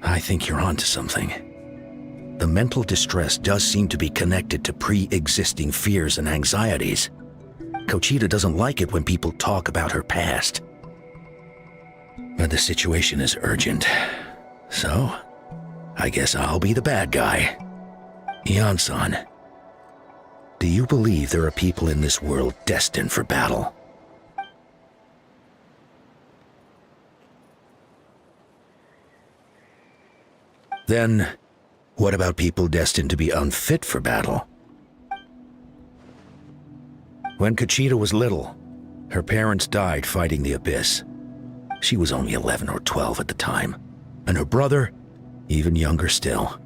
I think you're onto something. The mental distress does seem to be connected to pre-existing fears and anxieties. Kochita doesn't like it when people talk about her past. But the situation is urgent. So, I guess I'll be the bad guy. Ion-san, do you believe there are people in this world destined for battle? Then, what about people destined to be unfit for battle? When Kochita was little, her parents died fighting the Abyss. She was only 11 or 12 at the time, and her brother, even younger still.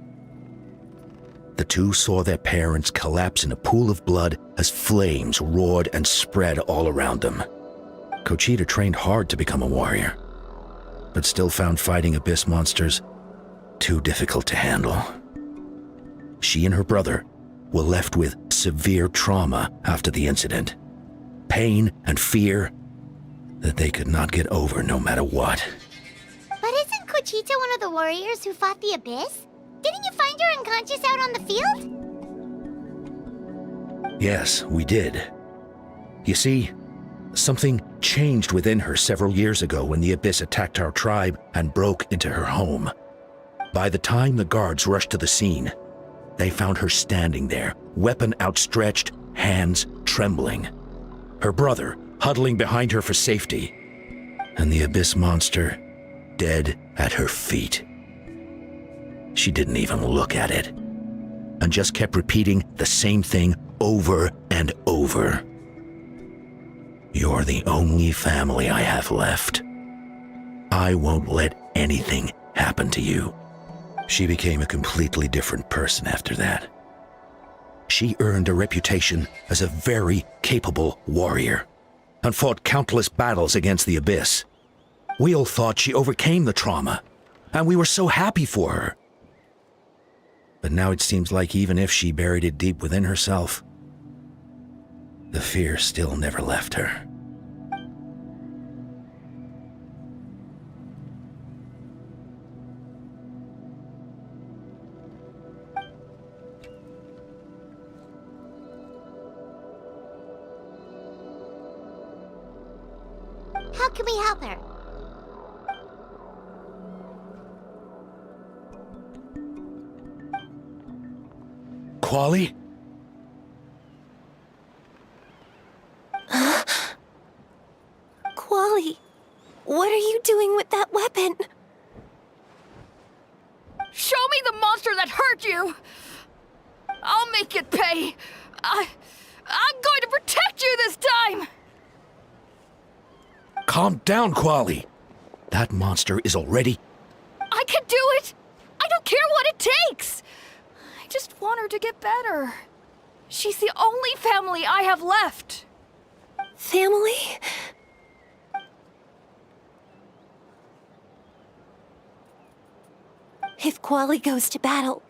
the two saw their parents collapse in a pool of blood as flames roared and spread all around them. Conchita trained hard to become a warrior, but still found fighting abyss monsters too difficult to handle. She and her brother were left with severe trauma after the incident, pain and fear that they could not get over no matter what. But isn't Conchita one of the warriors who fought the Abyss? Didn't you find her unconscious out on the field? Yes, we did. You see, something changed within her several years ago when the Abyss attacked our tribe and broke into her home. By the time the guards rushed to the scene, they found her standing there, weapon outstretched, hands trembling. Her brother huddling behind her for safety, and the Abyss monster dead at her feet. She didn't even look at it, and just kept repeating the same thing over and over. You're the only family I have left. I won't let anything happen to you. She became a completely different person after that. She earned a reputation as a very capable warrior and fought countless battles against the Abyss. We all thought she overcame the trauma, and we were so happy for her. But now it seems like even if she buried it deep within herself, the fear still never left her. How can we help her? Quali? Quali, what are you doing with that weapon? Show me the monster that hurt you! I'll make it pay! I'm going to protect you this time! Calm down, Quali. That monster is already... I can do it! I don't care what it takes! I just want her to get better. She's the only family I have left. Family? If Quali goes to battle,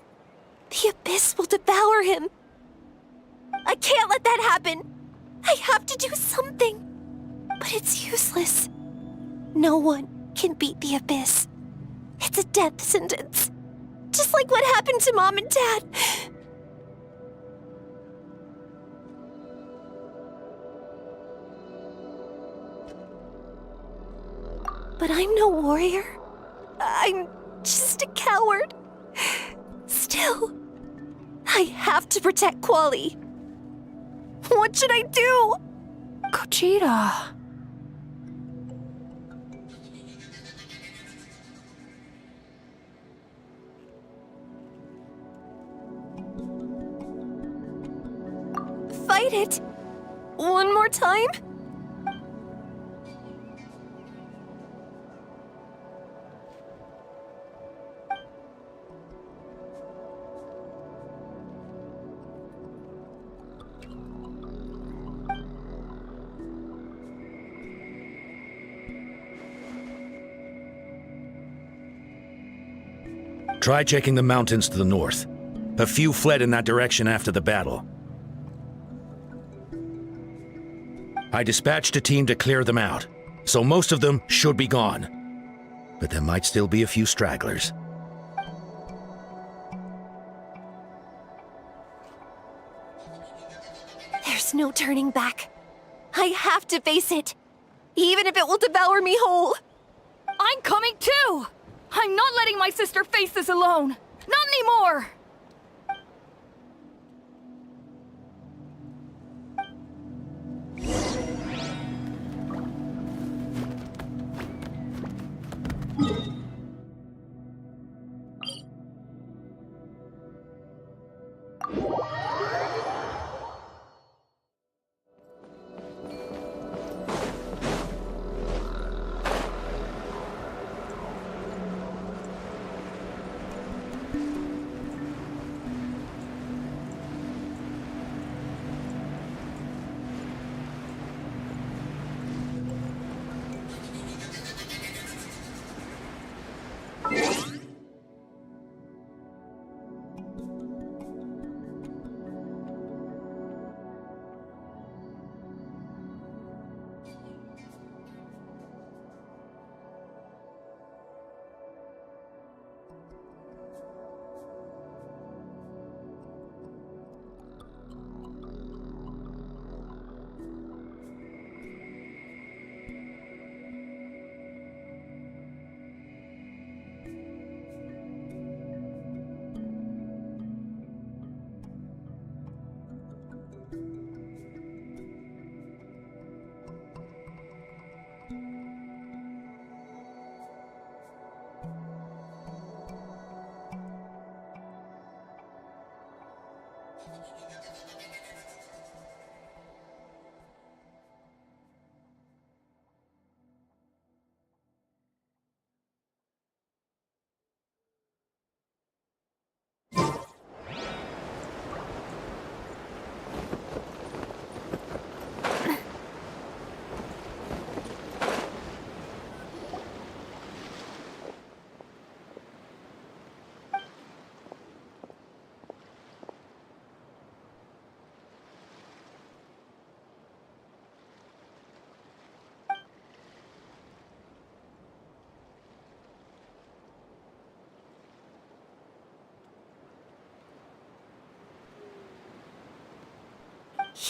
the Abyss will devour him. I can't let that happen. I have to do something. But it's useless. No one can beat the Abyss. It's a death sentence. Just like what happened to Mom and Dad. But I'm no warrior. I'm just a coward. Still, I have to protect Quali. What should I do? Conchita. Fight it. One more time? Try checking the mountains to the north. A few fled in that direction after the battle. I dispatched a team to clear them out, so most of them should be gone. But there might still be a few stragglers. There's no turning back. I have to face it, even if it will devour me whole. I'm coming too! I'm not letting my sister face this alone! Not anymore!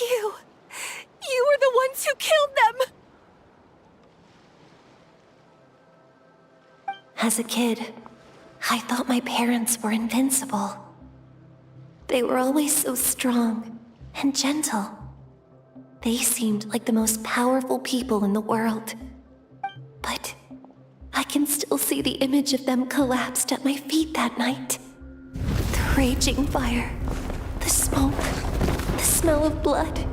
You were the ones who killed them! As a kid, I thought my parents were invincible. They were always so strong and gentle. They seemed like the most powerful people in the world. But I can still see the image of them collapsed at my feet that night. The raging fire, the smoke, the smell of blood,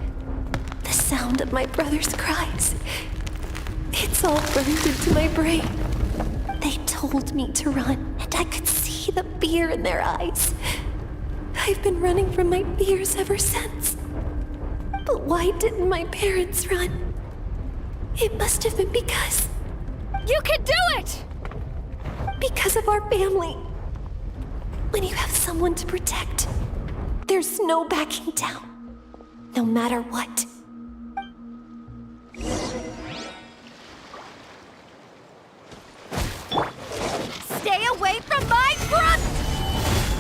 the sound of my brother's cries. It's all burned into my brain. They told me to run, and I could see the fear in their eyes. I've been running from my fears ever since. But why didn't my parents run? It must have been because... You can do it! Because of our family. When you have someone to protect, there's no backing down, no matter what. Stay away from my front!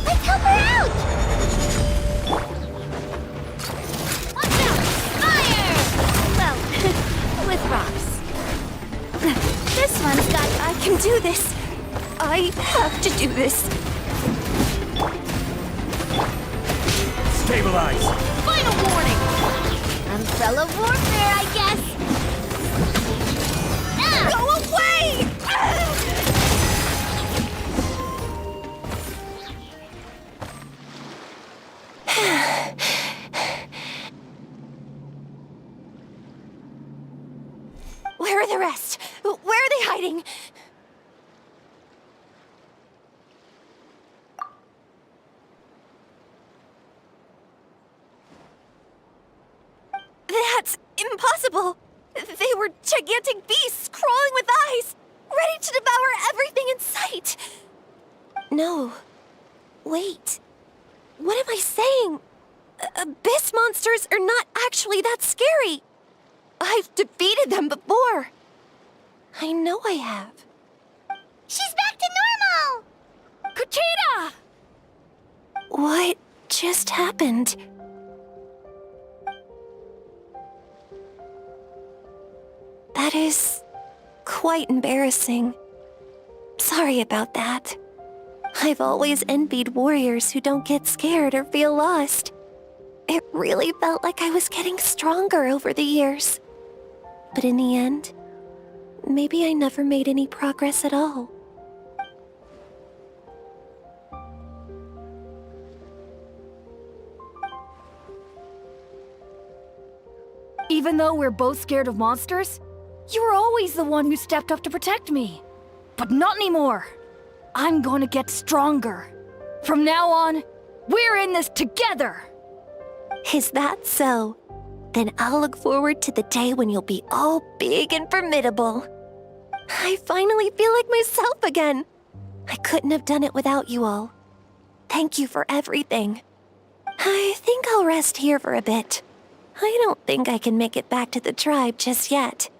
Let's help her out! Watch out! Fire! Well, with rocks. This one's got... I can do this. I have to do this. Stabilize! Final warning! Umbrella warfare, I guess! Go away! Where are the rest? Where are they hiding? That's impossible! They were gigantic beasts crawling with eyes, ready to devour everything in sight! No. Wait. What am I saying? Abyss monsters are not actually that scary. I've defeated them before. I know I have. She's back to normal! Kuchita! What just happened? That is quite embarrassing. Sorry about that. I've always envied warriors who don't get scared or feel lost. It really felt like I was getting stronger over the years. But in the end, maybe I never made any progress at all. Even though we're both scared of monsters, you were always the one who stepped up to protect me. But not anymore. I'm going to get stronger. From now on, we're in this together. Is that so? Then I'll look forward to the day when you'll be all big and formidable. I finally feel like myself again. I couldn't have done it without you all. Thank you for everything. I think I'll rest here for a bit. I don't think I can make it back to the tribe just yet.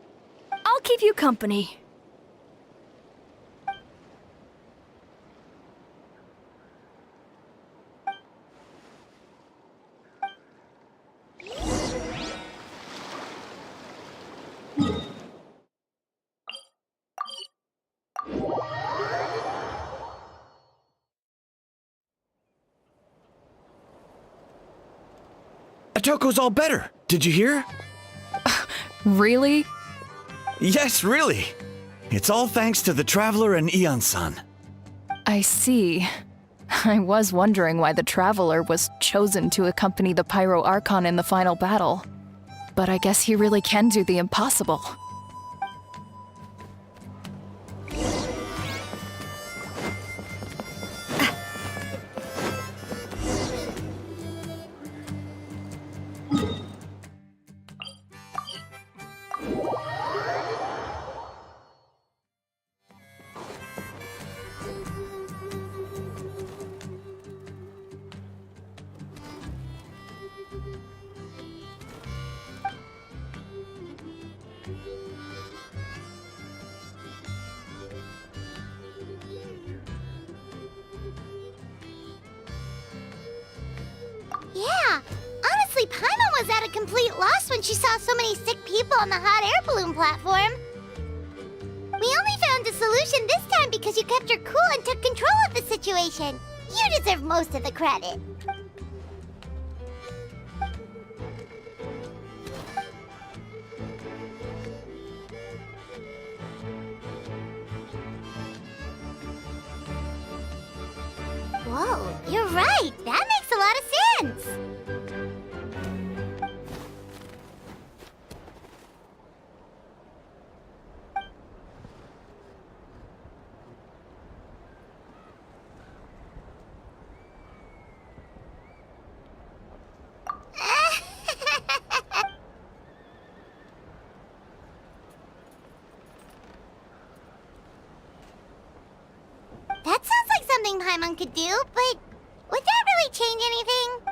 I'll keep you company. Atoko's all better. Did you hear? Really? Yes, really. It's all thanks to the Traveler and Eon-san. I see. I was wondering why the Traveler was chosen to accompany the 5.2 Archon in the final battle. But I guess he really can do the impossible. Yeah, honestly, Paimon was at a complete loss when she saw so many sick people on the hot air balloon platform. We only found a solution this time because you kept your cool and took control of the situation. You deserve most of the credit. Whoa, you're right. That makes a lot of sense. That sounds like something Paimon could do, but would that really change anything?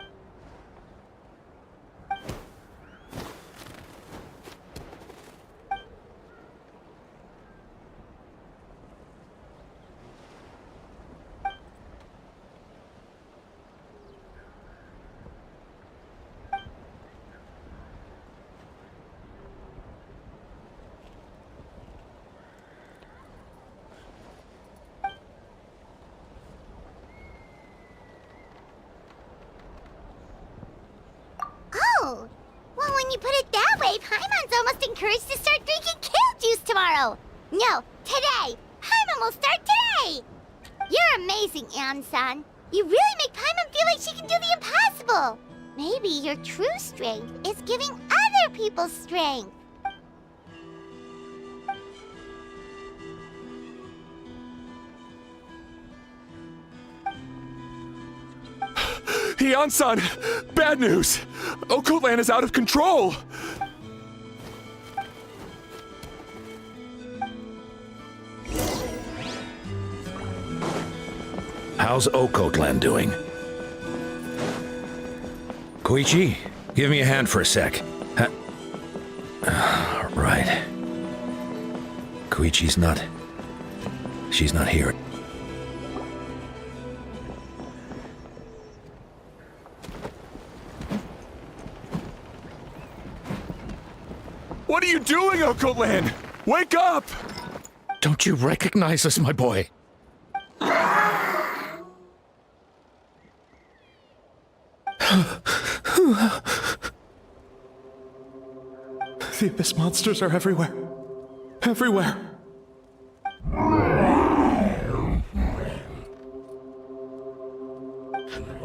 Oh, well, when you put it that way, Paimon's almost encouraged to start drinking kale juice tomorrow. No, today. Paimon will start today. You're amazing, Ann-san. You really make Paimon feel like she can do the impossible. Maybe your true strength is giving other people strength. Ian-san! Bad news! Okotland is out of control! How's Okotland doing? Koichi, give me a hand for a sec. Right. Koichi's not... She's not here. What are you doing, Okotland? Wake up! Don't you recognize us, my boy? The Abyss monsters are everywhere. Everywhere.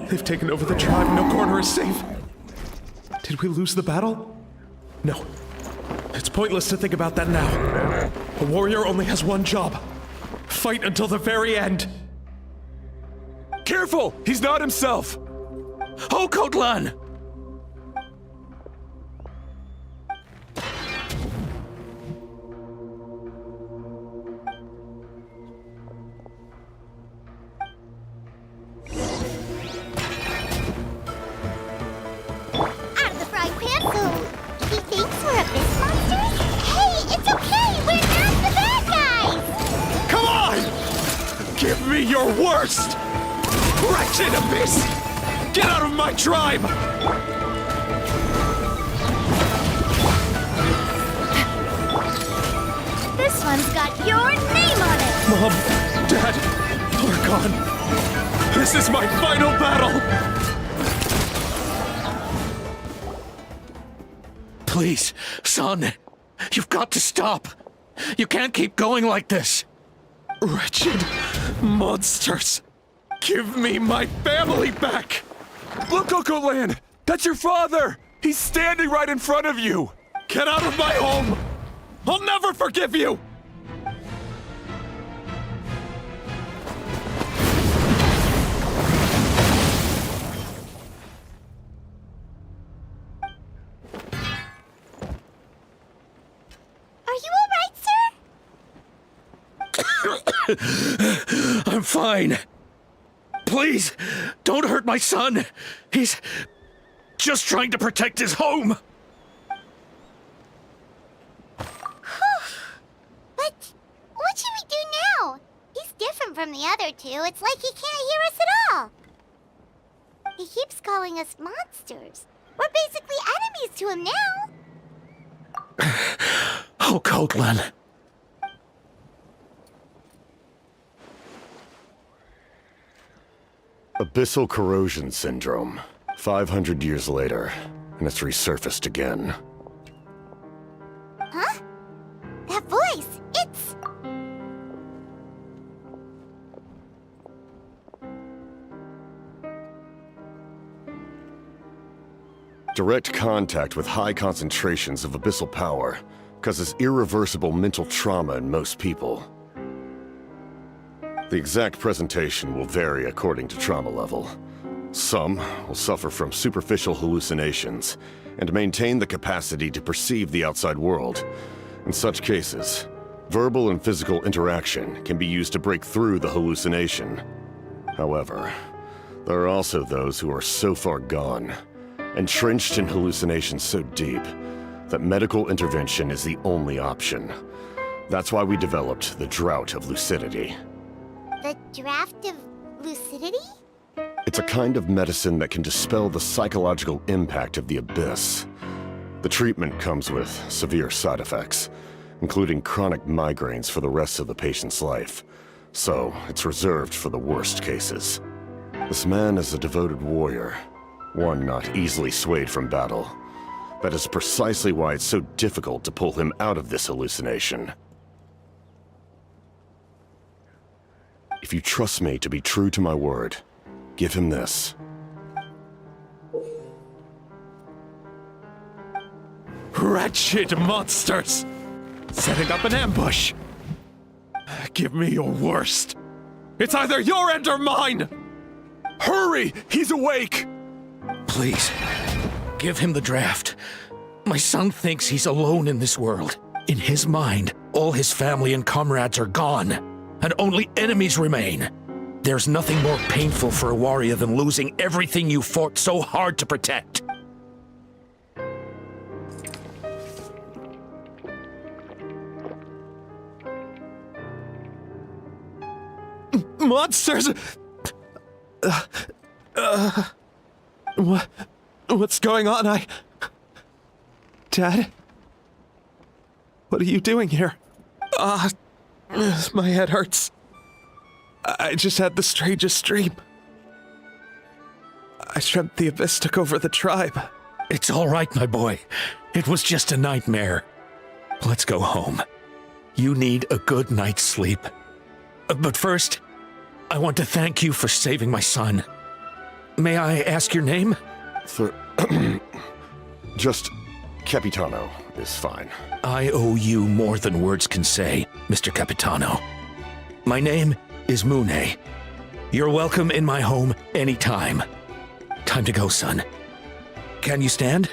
They've taken over the tribe. No corner is safe. Did we lose the battle? No. It's pointless to think about that now. A warrior only has one job. Fight until the very end. Careful! He's not himself! Okotland! Out of the frying pan, so he thinks we're Abyss monsters? Hey, it's okay! We're not the bad guys! Come on! Give me your worst! Wretched Abyss! Get out of my tribe! This one's got your name on it! Mom, Dad, Archon, this is my final battle! Please, son, you've got to stop. You can't keep going like this. Wretched monsters! Give me my family back! Look, Oko Land! That's your father! He's standing right in front of you! Get out of my home! I'll never forgive you! Are you alright, sir? I'm fine. Please, don't hurt my son. He's just trying to protect his home. But what should we do now? He's different from the other two. It's like he can't hear us at all. He keeps calling us monsters. We're basically enemies to him now. Oh, Coatlan. Abyssal corrosion syndrome. 500 years later, and it's resurfaced again. Huh? That voice, it's... Direct contact with high concentrations of abyssal power causes irreversible mental trauma in most people. The exact presentation will vary according to trauma level. Some will suffer from superficial hallucinations and maintain the capacity to perceive the outside world. In such cases, verbal and physical interaction can be used to break through the hallucination. However, there are also those who are so far gone, entrenched in hallucinations so deep, that medical intervention is the only option. That's why we developed the Drought of Lucidity. The draft of lucidity? It's a kind of medicine that can dispel the psychological impact of the abyss. The treatment comes with severe side effects, including chronic migraines for the rest of the patient's life. So, it's reserved for the worst cases. This man is a devoted warrior, one not easily swayed from battle. That is precisely why it's so difficult to pull him out of this hallucination. If you trust me to be true to my word, give him this. Wretched monsters! Setting up an ambush! Give me your worst. It's either your end or mine! Hurry! He's awake! Please, give him the draft. My son thinks he's alone in this world. In his mind, all his family and comrades are gone, and only enemies remain. There's nothing more painful for a warrior than losing everything you fought so hard to protect. Monsters! What's going on? Dad? What are you doing here? My head hurts. I just had the strangest dream. I dreamt the Abyss took over the tribe. It's all right, my boy. It was just a nightmare. Let's go home. You need a good night's sleep. But first, I want to thank you for saving my son. May I ask your name? Just Capitano is fine. I owe you more than words can say, Mr. Capitano. My name is Mune. You're welcome in my home anytime. Time to go, son. Can you stand?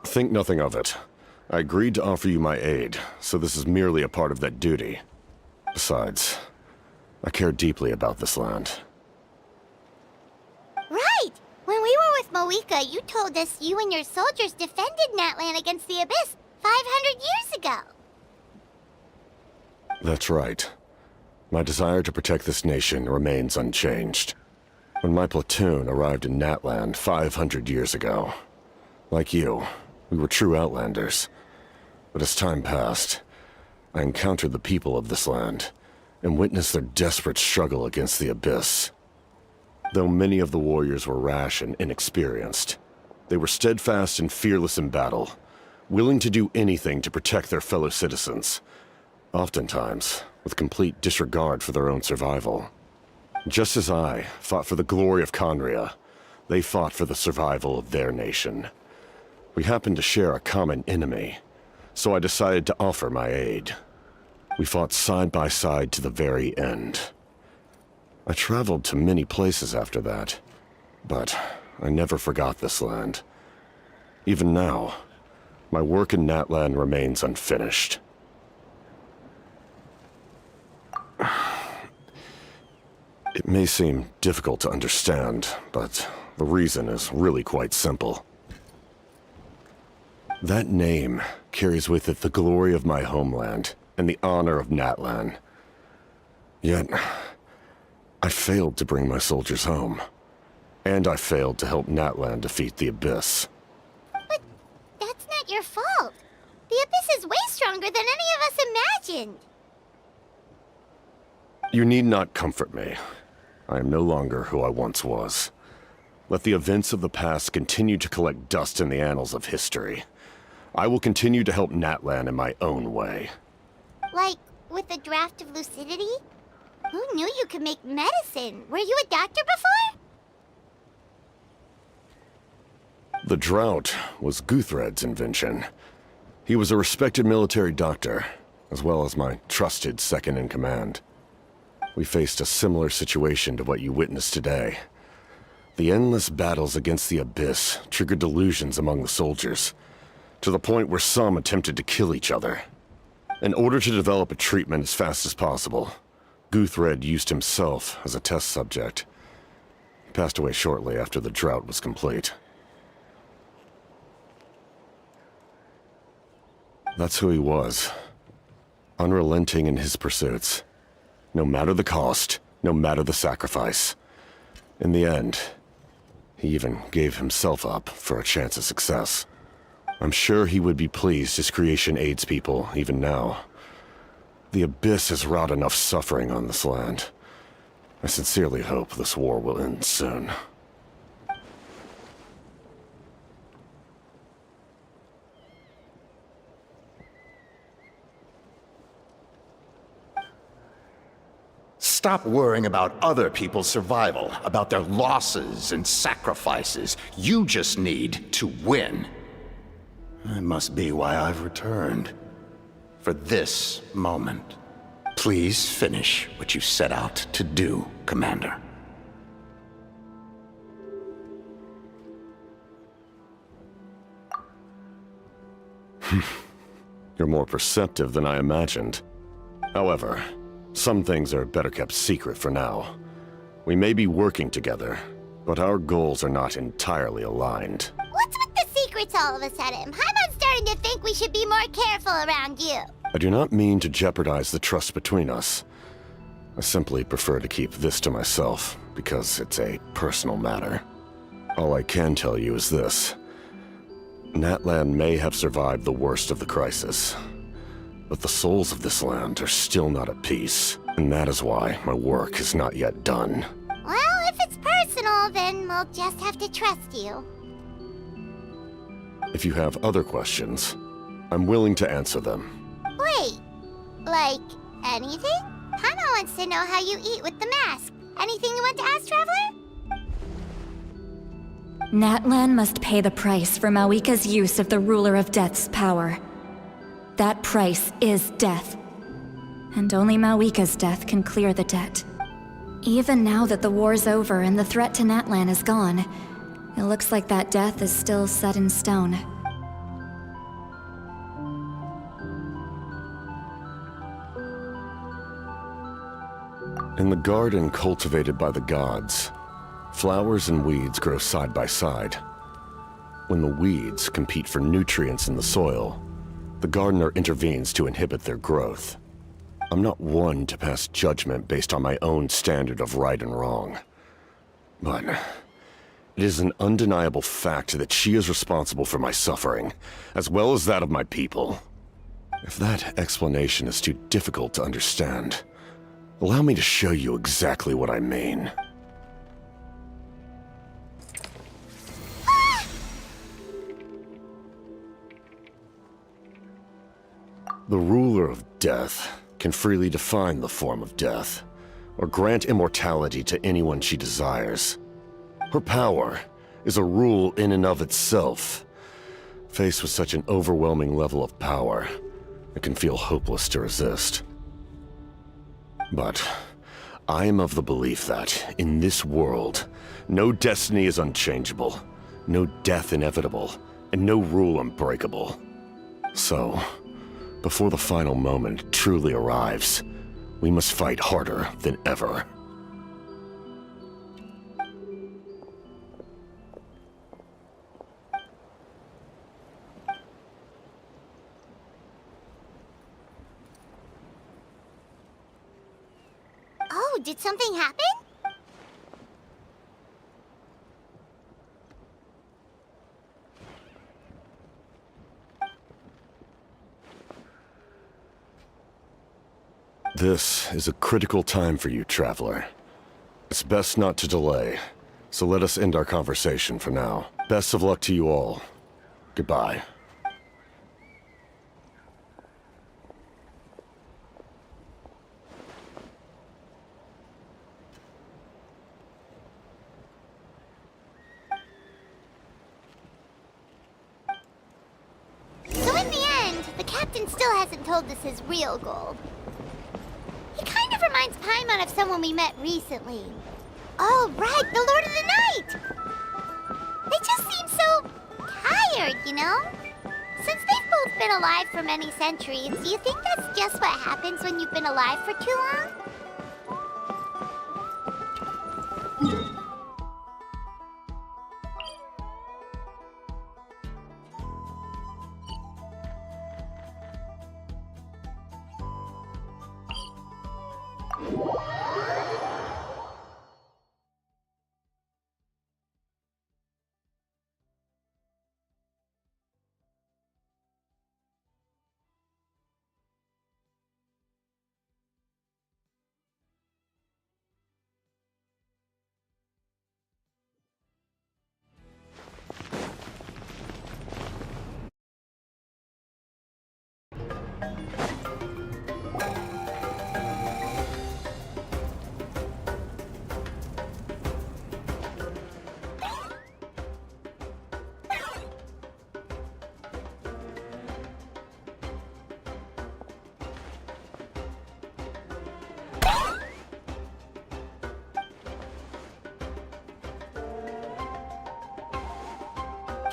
Think nothing of it. I agreed to offer you my aid, so this is merely a part of that duty. Besides, I care deeply about this land. Right! When we were with Moika, you told us you and your soldiers defended Natlan against the Abyss 500 years ago. That's right. My desire to protect this nation remains unchanged. When my platoon arrived in Natlan 500 years ago, Like you, we were true outlanders. But as time passed, I encountered the people of this land and witnessed their desperate struggle against the Abyss. Though many of the warriors were rash and inexperienced, they were steadfast and fearless in battle, willing to do anything to protect their fellow citizens, oftentimes with complete disregard for their own survival. Just as I fought for the glory of Conria, they fought for the survival of their nation. We happened to share a common enemy, so I decided to offer my aid. We fought side by side to the very end. I traveled to many places after that, but I never forgot this land. Even now, my work in Natlan remains unfinished. It may seem difficult to understand, but the reason is really quite simple. That name carries with it the glory of my homeland and the honor of Natlan. Yet, I failed to bring my soldiers home. And I failed to help Natlan defeat the Abyss. But that's not your fault. The Abyss is way stronger than any of us imagined. You need not comfort me. I am no longer who I once was. Let the events of the past continue to collect dust in the annals of history. I will continue to help Natlan in my own way. Like, with the draft of lucidity? Who knew you could make medicine? Were you a doctor before? The drought was Guthred's invention. He was a respected military doctor, as well as my trusted second-in-command. We faced a similar situation to what you witnessed today. The endless battles against the Abyss triggered delusions among the soldiers, to the point where some attempted to kill each other. In order to develop a treatment as fast as possible, Guthred used himself as a test subject. He passed away shortly after the drought was complete. That's who he was. Unrelenting in his pursuits. No matter the cost, no matter the sacrifice. In the end, he even gave himself up for a chance at success. I'm sure he would be pleased his creation aids people, even now. The Abyss has wrought enough suffering on this land. I sincerely hope this war will end soon. Stop worrying about other people's survival, about their losses and sacrifices. You just need to win. That must be why I've returned. For this moment. Please finish what you set out to do, Commander. You're more perceptive than I imagined. However, some things are better kept secret for now. We may be working together, but our goals are not entirely aligned. What's with the secrets all of a sudden? I'm starting to think we should be more careful around you. I do not mean to jeopardize the trust between us. I simply prefer to keep this to myself, because it's a personal matter. All I can tell you is this. Natlan may have survived the worst of the crisis, but the souls of this land are still not at peace, and that is why my work is not yet done. Well, if it's personal, then we'll just have to trust you. If you have other questions, I'm willing to answer them. Wait, like anything? Hana wants to know how you eat with the mask. Anything you want to ask, Traveler? Natlan must pay the price for Mawika's use of the Ruler of Death's power. That price is death. And only Mawika's death can clear the debt. Even now that the war's over and the threat to Natlan is gone, it looks like that death is still set in stone. In the garden cultivated by the gods, flowers and weeds grow side by side. When the weeds compete for nutrients in the soil, the gardener intervenes to inhibit their growth. I'm not one to pass judgment based on my own standard of right and wrong. But It is an undeniable fact that she is responsible for my suffering, as well as that of my people. If that explanation is too difficult to understand, allow me to show you exactly what I mean. The ruler of death can freely define the form of death, or grant immortality to anyone she desires. Her power is a rule in and of itself. Faced with such an overwhelming level of power, it can feel hopeless to resist. But I am of the belief that, in this world, no destiny is unchangeable, no death inevitable, and no rule unbreakable. So, before the final moment truly arrives, we must fight harder than ever. Oh, did something happen? This is a critical time for you, Traveler. It's best not to delay, so let us end our conversation for now. Best of luck to you all. Goodbye. So in the end, the captain still hasn't told us his real goal. He kind of reminds Paimon of someone we met recently. Oh, right, the Lord of the Night! They just seem so tired, you know? Since they've both been alive for many centuries, do you think that's just what happens when you've been alive for too long?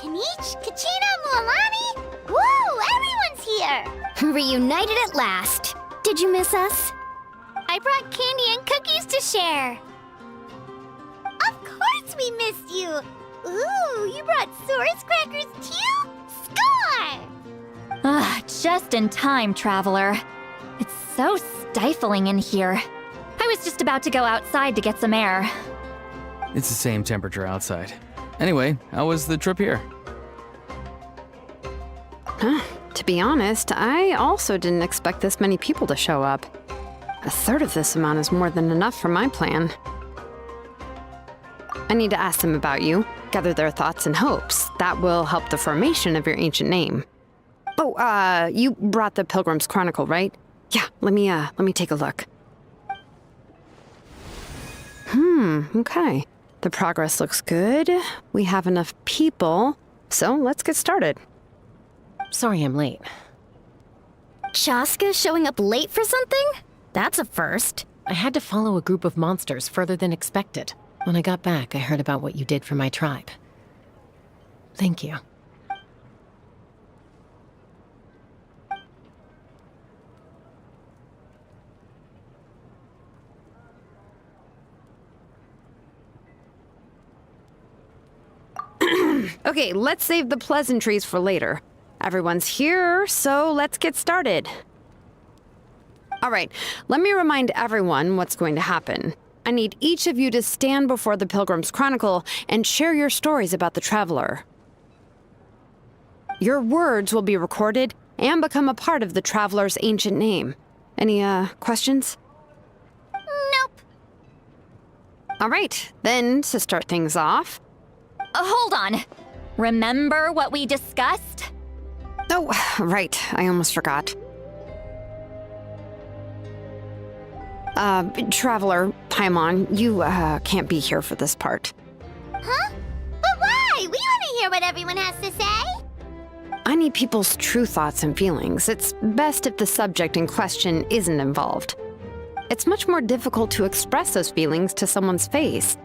Kanich, Kachina, Mualani? Woo, everyone's here! Reunited at last. Did you miss us? I brought candy and cookies to share. Of course we missed you. Ooh, you brought Saurus crackers too? Score! Ah, just in time, Traveler. It's so stifling in here. I was just about to go outside to get some air. It's the same temperature outside. Anyway, how was the trip here? To be honest, I also didn't expect this many people to show up. A third of this amount is more than enough for my plan. I need to ask them about you, gather their thoughts and hopes. That will help the formation of your ancient name. Oh, you brought the Pilgrim's Chronicle, right? Yeah, let me take a look. Okay. The progress looks good. We have enough people, so let's get started. Sorry I'm late. Chasca showing up late for something? That's a first. I had to follow a group of monsters further than expected. When I got back, I heard about what you did for my tribe. Thank you. Okay, let's save the pleasantries for later. Everyone's here, so let's get started. All right, let me remind everyone what's going to happen. I need each of you to stand before the Pilgrim's Chronicle and share your stories about the Traveler. Your words will be recorded and become a part of the Traveler's ancient name. Any, questions? Nope. All right, then, to start things off... Hold on. Remember what we discussed? Oh, right, I almost forgot. Traveler, Paimon, you, can't be here for this part. Huh? But why? We want to hear what everyone has to say. I need people's true thoughts and feelings. It's best if the subject in question isn't involved. It's much more difficult to express those feelings to someone's face.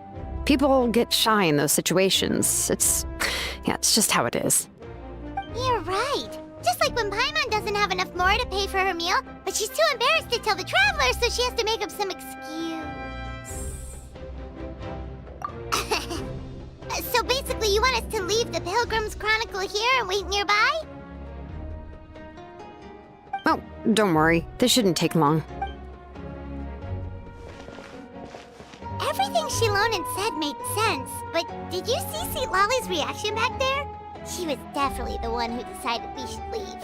People get shy in those situations. It's just how it is. You're right. Just like when Paimon doesn't have enough more to pay for her meal, but she's too embarrassed to tell the Traveler, so she has to make up some excuse. So basically, you want us to leave the Pilgrim's Chronicle here and wait nearby? Oh, don't worry. This shouldn't take long. Everything Shilonen said made sense, but did you see St. Lolly's reaction back there? She was definitely the one who decided we should leave.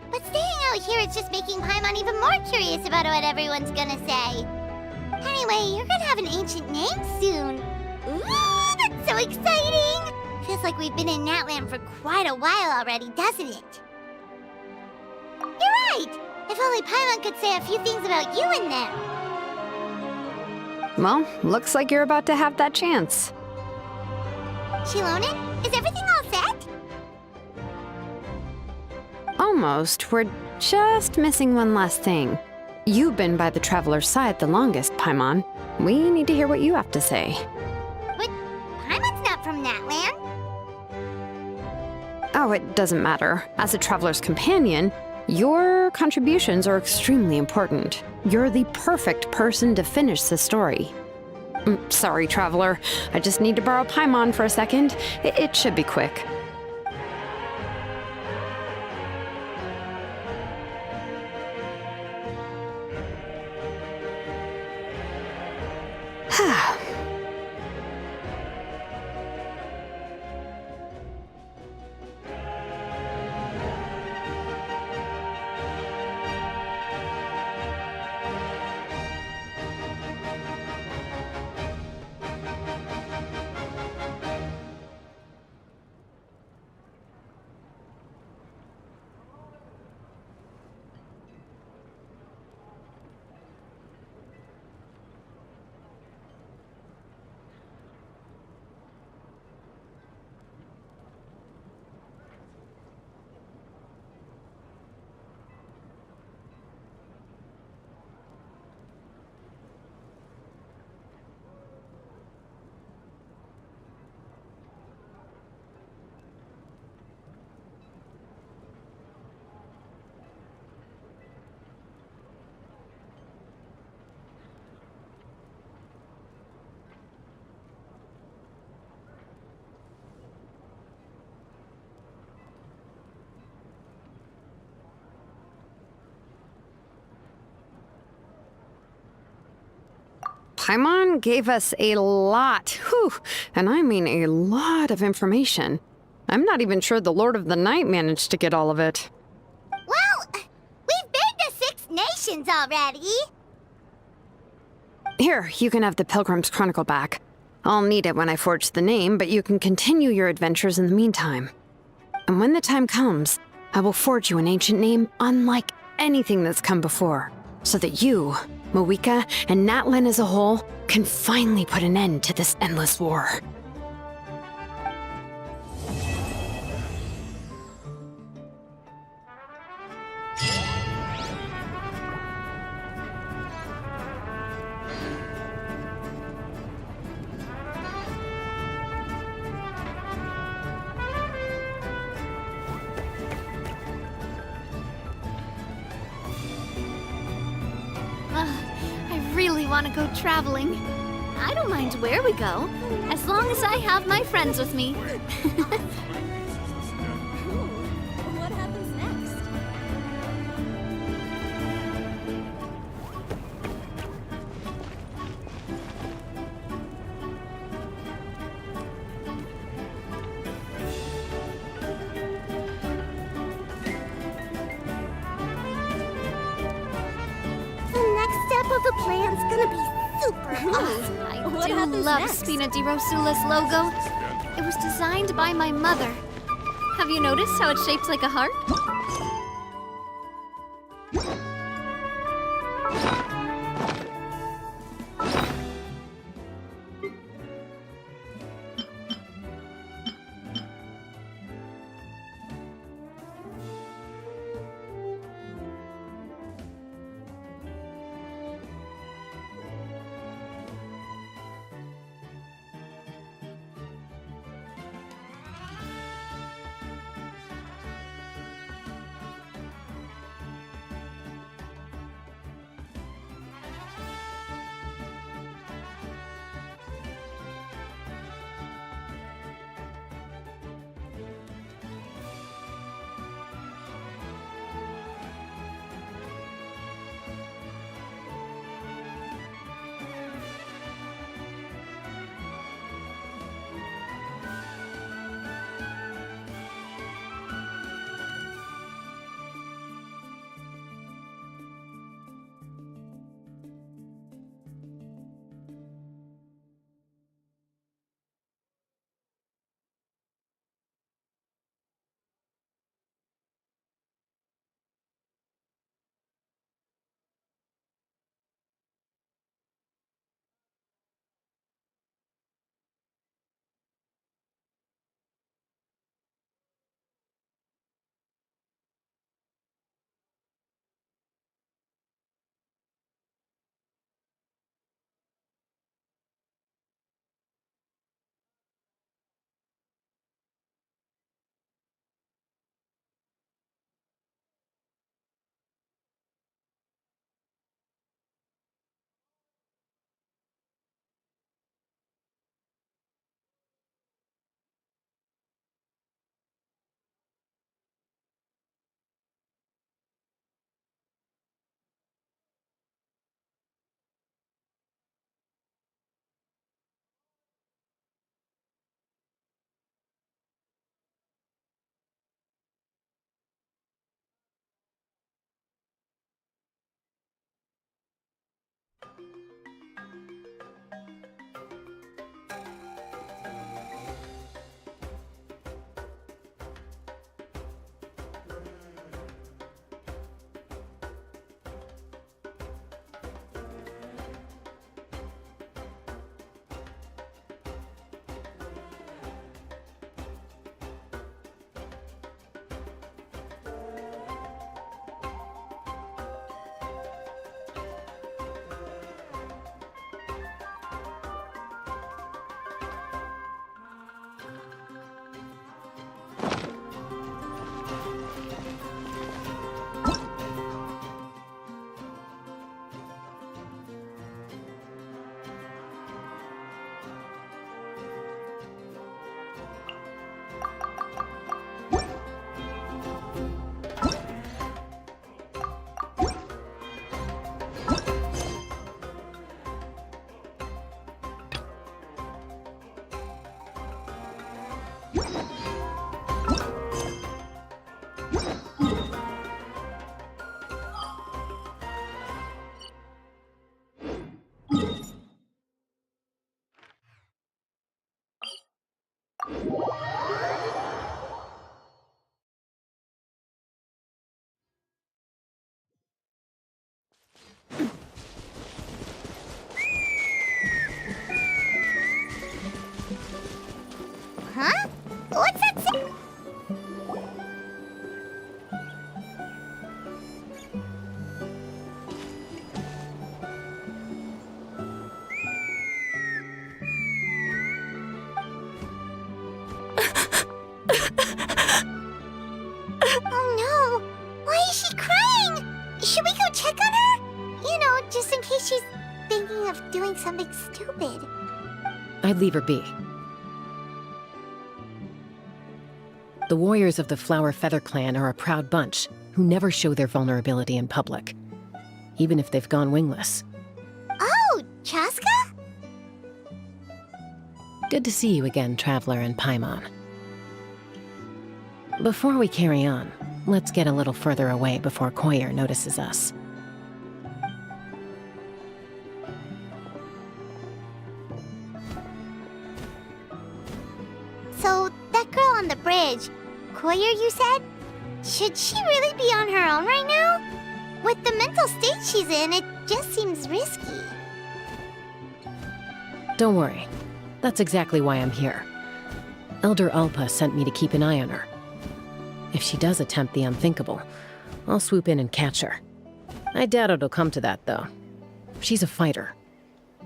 But staying out here is just making Paimon even more curious about what everyone's gonna say. Anyway, you're gonna have an ancient name soon. Ooh, that's so exciting! Feels like we've been in Natland for quite a while already, doesn't it? You're right! If only Paimon could say a few things about you in there. Well, looks like you're about to have that chance. Shilonen, is everything all set? Almost. We're just missing one last thing. You've been by the Traveler's side the longest, Paimon. We need to hear what you have to say. But Paimon's not from Natland. Oh, it doesn't matter. As a Traveler's companion, your contributions are extremely important. You're the perfect person to finish the story. Sorry, Traveler. I just need to borrow Paimon for a second. It should be quick. Paimon gave us a lot, and I mean a lot of information. I'm not even sure the Lord of the Night managed to get all of it. Well, we've been to 6 nations already. Here, you can have the Pilgrim's Chronicle back. I'll need it when I forge the name, but you can continue your adventures in the meantime. And when the time comes, I will forge you an ancient name unlike anything that's come before, so that you, Moeka, and Natlan as a whole can finally put an end to this endless war. I really want to go traveling. I don't mind where we go, as long as I have my friends with me. What happens next? gonna be super awesome. I What do happens love next? Spina di Rosula's logo. It was designed by my mother. Have you noticed how it's shaped like a heart? Huh? What's that? Oh no! Why is she crying? Should we go check on her? You know, just in case she's thinking of doing something stupid. I'd leave her be. The warriors of the Flower Feather clan are a proud bunch who never show their vulnerability in public, even if they've gone wingless. Oh, Chasca? Good to see you again, Traveler and Paimon. Before we carry on, let's get a little further away before Koyer notices us. bridge. Koyer, you said? Should she really be on her own right now? With the mental state she's in, it just seems risky. Don't worry. That's exactly why I'm here. Elder Alpa sent me to keep an eye on her. If she does attempt the unthinkable, I'll swoop in and catch her. I doubt it'll come to that, though. She's a fighter.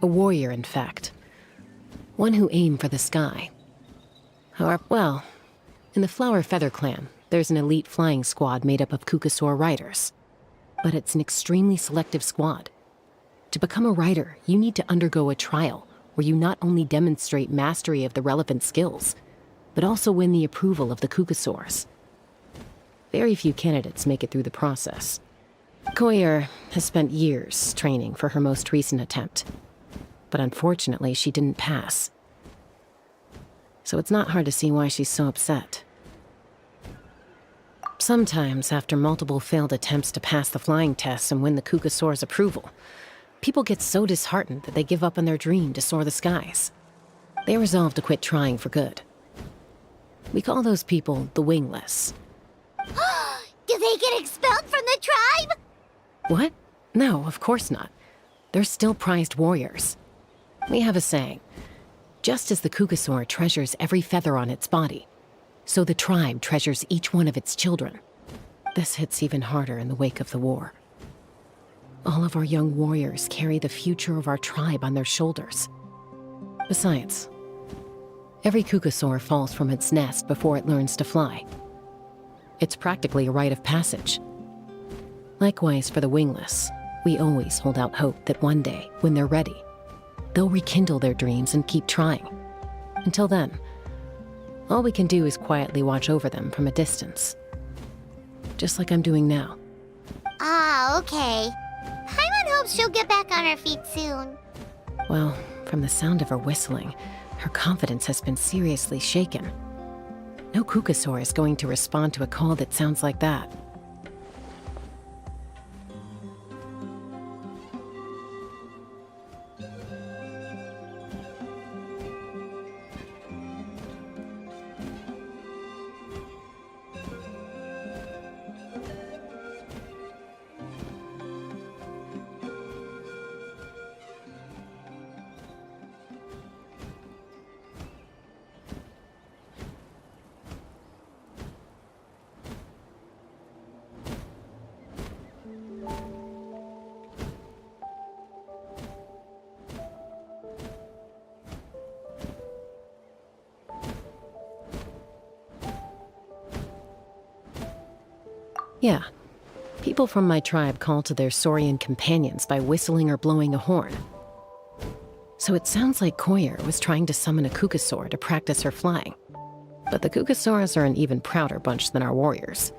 A warrior, in fact. One who aimed for the sky. However, well, in the Flower Feather clan, there's an elite flying squad made up of Kukasaur riders. But it's an extremely selective squad. To become a rider, you need to undergo a trial where you not only demonstrate mastery of the relevant skills, but also win the approval of the Kukasaurs. Very few candidates make it through the process. Koyer has spent years training for her most recent attempt, but unfortunately she didn't pass. So it's not hard to see why she's so upset. Sometimes, after multiple failed attempts to pass the flying test and win the Kukasaur's approval, people get so disheartened that they give up on their dream to soar the skies. They resolve to quit trying for good. We call those people the wingless. Do they get expelled from the tribe? What? No, of course not. They're still prized warriors. We have a saying, just as the Kukasaur treasures every feather on its body, so the tribe treasures each one of its children. This hits even harder in the wake of the war. All of our young warriors carry the future of our tribe on their shoulders. Besides, every Kukasaur falls from its nest before it learns to fly. It's practically a rite of passage. Likewise for the wingless, we always hold out hope that one day, when they're ready, they'll rekindle their dreams and keep trying. Until then, all we can do is quietly watch over them from a distance. Just like I'm doing now. Ah, okay. Paimon hopes she'll get back on her feet soon. Well, from the sound of her whistling, her confidence has been seriously shaken. No Kukasaur is going to respond to a call that sounds like that. Yeah. People from my tribe call to their Saurian companions by whistling or blowing a horn. So it sounds like Koyer was trying to summon a Kukasaur to practice her flying. But the Kukasaurs are an even prouder bunch than our warriors.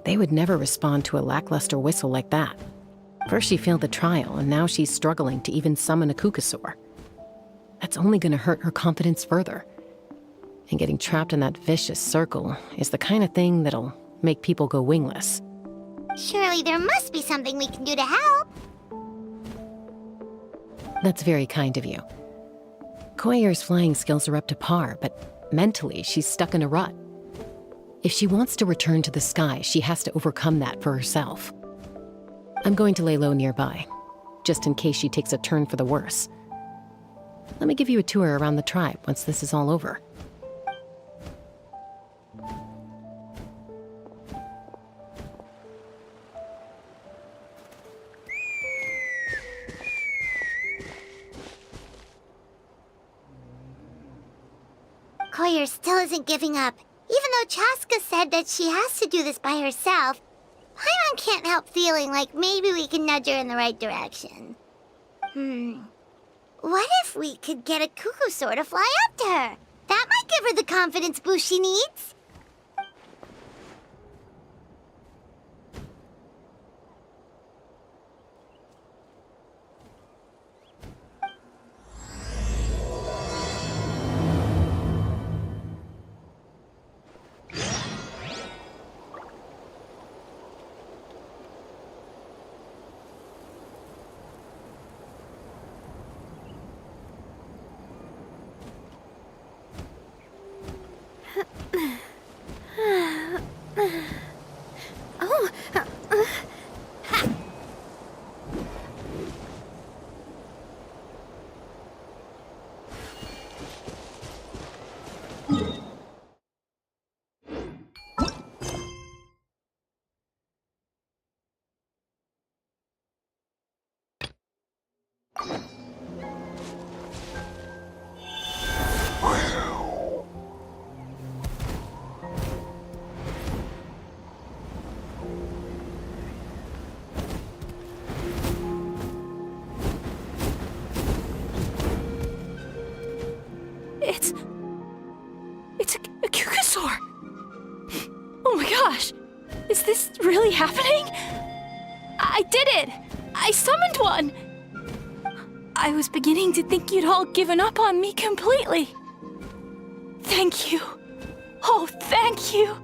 They would never respond to a lackluster whistle like that. First she failed the trial, and now she's struggling to even summon a Kukasaur. That's only gonna hurt her confidence further. And getting trapped in that vicious circle is the kind of thing that'll make people go wingless. Surely there must be something we can do to help. That's very kind of you. Koyer's flying skills are up to par, but mentally she's stuck in a rut. If she wants to return to the sky, she has to overcome that for herself. I'm going to lay low nearby, just in case she takes a turn for the worse. Let me give you a tour around the tribe once this is all over. Koyer still isn't giving up. Even though Chasca said that she has to do this by herself, Paimon can't help feeling like maybe we can nudge her in the right direction. What if we could get a Kukasaur to fly up to her? That might give her the confidence boost she needs. It's a Kukasaur! Oh my gosh! Is this really happening? I did it! I summoned one! I was beginning to think you'd all given up on me completely. Thank you. Oh, thank you.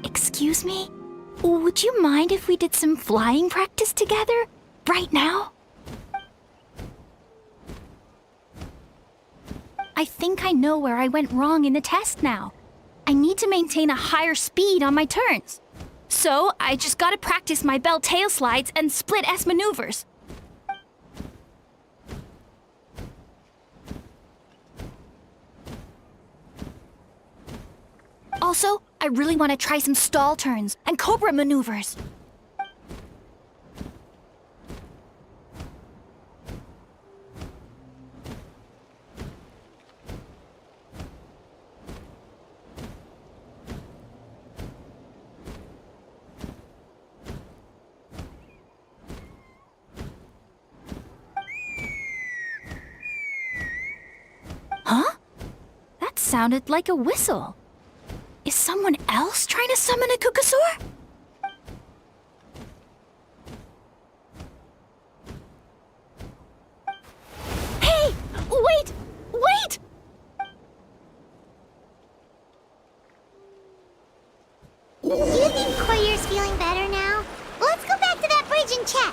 Excuse me? Would you mind if we did some flying practice together? Right now? I think I know where I went wrong in the test now. I need to maintain a higher speed on my turns. So, I just gotta practice my bell tail slides and split S maneuvers. Also, I really want to try some stall turns and cobra maneuvers. Huh? That sounded like a whistle. Is someone else trying to summon a Kukasaur? Hey! Wait! Wait! Do you think Koyer's feeling better now? Let's go back to that bridge and check.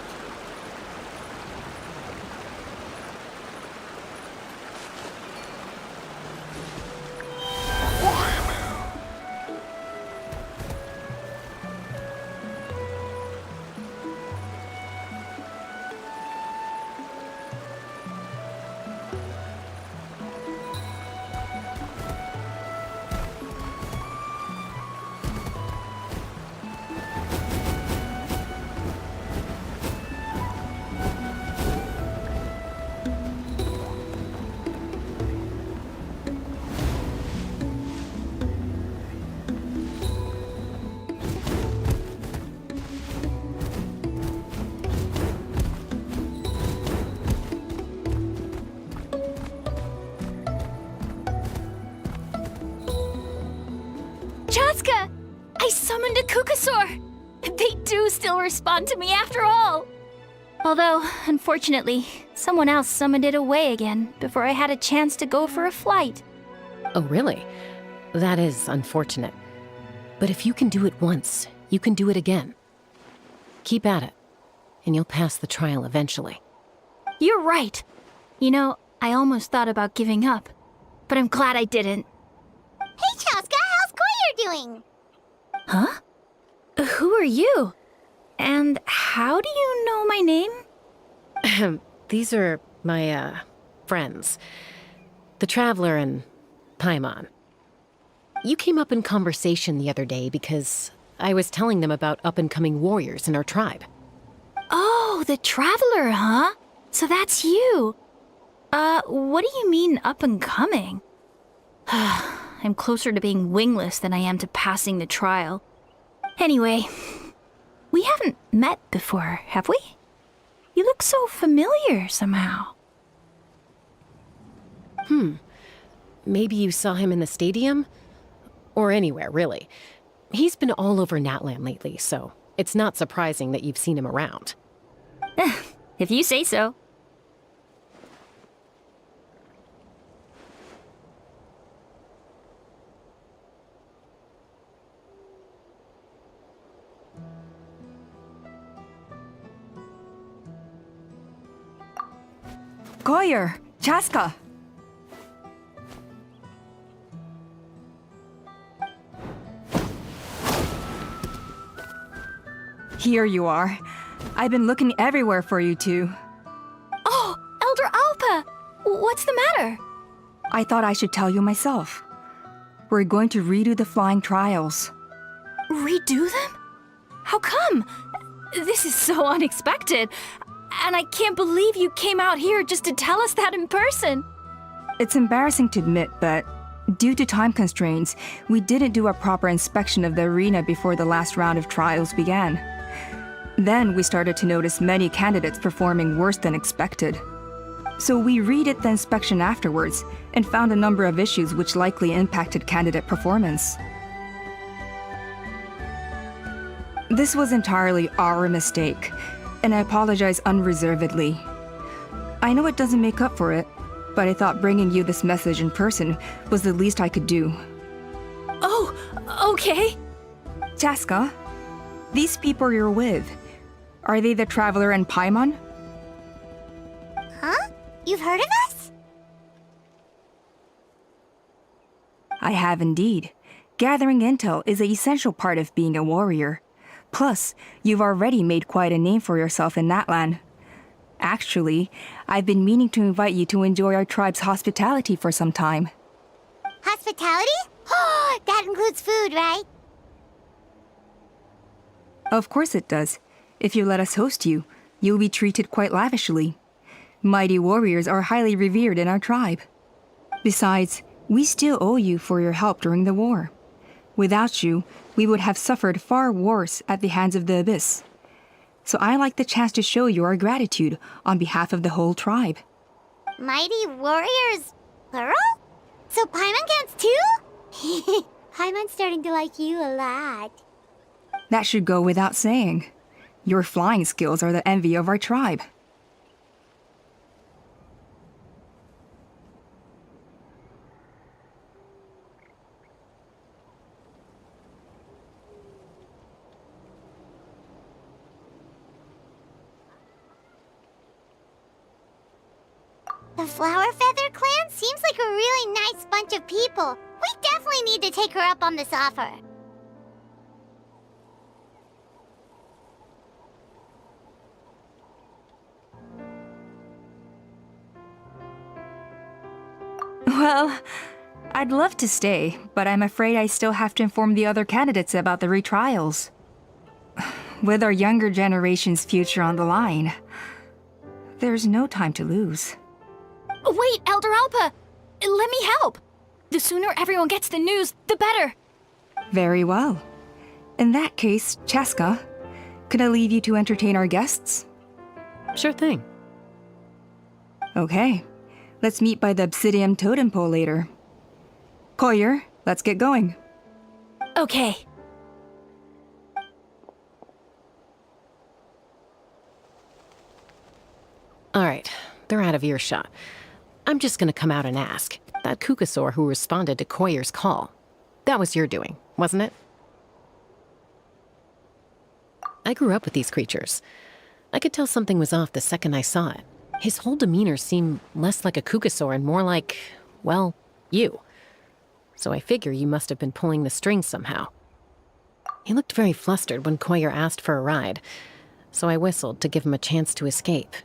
Chasca! I summoned a Kukasaur! They do still respond to me after all! Although, unfortunately, someone else summoned it away again before I had a chance to go for a flight. Oh, really? That is unfortunate. But if you can do it once, you can do it again. Keep at it, and you'll pass the trial eventually. You're right. You know, I almost thought about giving up, but I'm glad I didn't. Hey, Chasca, how's Koyer doing? Huh? Who are you? And how do you know my name? These are my, friends. The Traveler and Paimon. You came up in conversation the other day because I was telling them about up-and-coming warriors in our tribe. Oh, the Traveler, huh? So that's you. What do you mean up-and-coming? I'm closer to being wingless than I am to passing the trial. Anyway, we haven't met before, have we? You look so familiar somehow. Maybe you saw him in the stadium? Or anywhere, really. He's been all over Natlan lately, so it's not surprising that you've seen him around. If you say so. Koyer, Chasca. Here you are. I've been looking everywhere for you two. Oh, Elder Alpa! What's the matter? I thought I should tell you myself. We're going to redo the flying trials. Redo them? How come? This is so unexpected. And I can't believe you came out here just to tell us that in person. It's embarrassing to admit, but due to time constraints, we didn't do a proper inspection of the arena before the last round of trials began. Then we started to notice many candidates performing worse than expected. So we redid the inspection afterwards and found a number of issues which likely impacted candidate performance. This was entirely our mistake, and I apologize unreservedly. I know it doesn't make up for it, but I thought bringing you this message in person was the least I could do. Oh, okay. Chasca, these people you're with, are they the Traveler and Paimon? Huh? You've heard of us? I have indeed. Gathering intel is an essential part of being a warrior. Plus, you've already made quite a name for yourself in that land. Actually, I've been meaning to invite you to enjoy our tribe's hospitality for some time. Hospitality? Oh, that includes food, right? Of course it does. If you let us host you, you'll be treated quite lavishly. Mighty warriors are highly revered in our tribe. Besides, we still owe you for your help during the war. Without you, we would have suffered far worse at the hands of the Abyss. So I like the chance to show you our gratitude on behalf of the whole tribe. Mighty warriors, plural? So Paimon counts too? Paimon's starting to like you a lot. That should go without saying. Your flying skills are the envy of our tribe. The Flower Feather clan seems like a really nice bunch of people. We definitely need to take her up on this offer. Well, I'd love to stay, but I'm afraid I still have to inform the other candidates about the retrials. With our younger generation's future on the line, there's no time to lose. Wait, Elder Alpa! Let me help! The sooner everyone gets the news, the better! Very well. In that case, Chasca, could I leave you to entertain our guests? Sure thing. Okay. Let's meet by the Obsidian Totem Pole later. Koyer, let's get going. Okay. All right, they're out of earshot. I'm just gonna come out and ask. That Kukasaur who responded to Koyer's call. That was your doing, wasn't it? I grew up with these creatures. I could tell something was off the second I saw it. His whole demeanor seemed less like a Kukasaur and more like, well, you. So I figure you must have been pulling the strings somehow. He looked very flustered when Koyer asked for a ride, so I whistled to give him a chance to escape.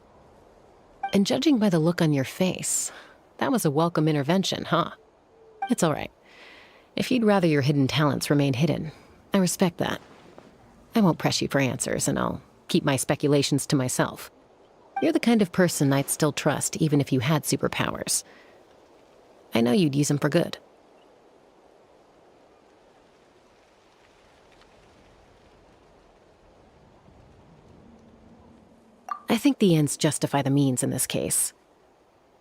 And judging by the look on your face, that was a welcome intervention, huh? It's all right. If you'd rather your hidden talents remain hidden, I respect that. I won't press you for answers, and I'll keep my speculations to myself. You're the kind of person I'd still trust even if you had superpowers. I know you'd use them for good. I think the ends justify the means in this case.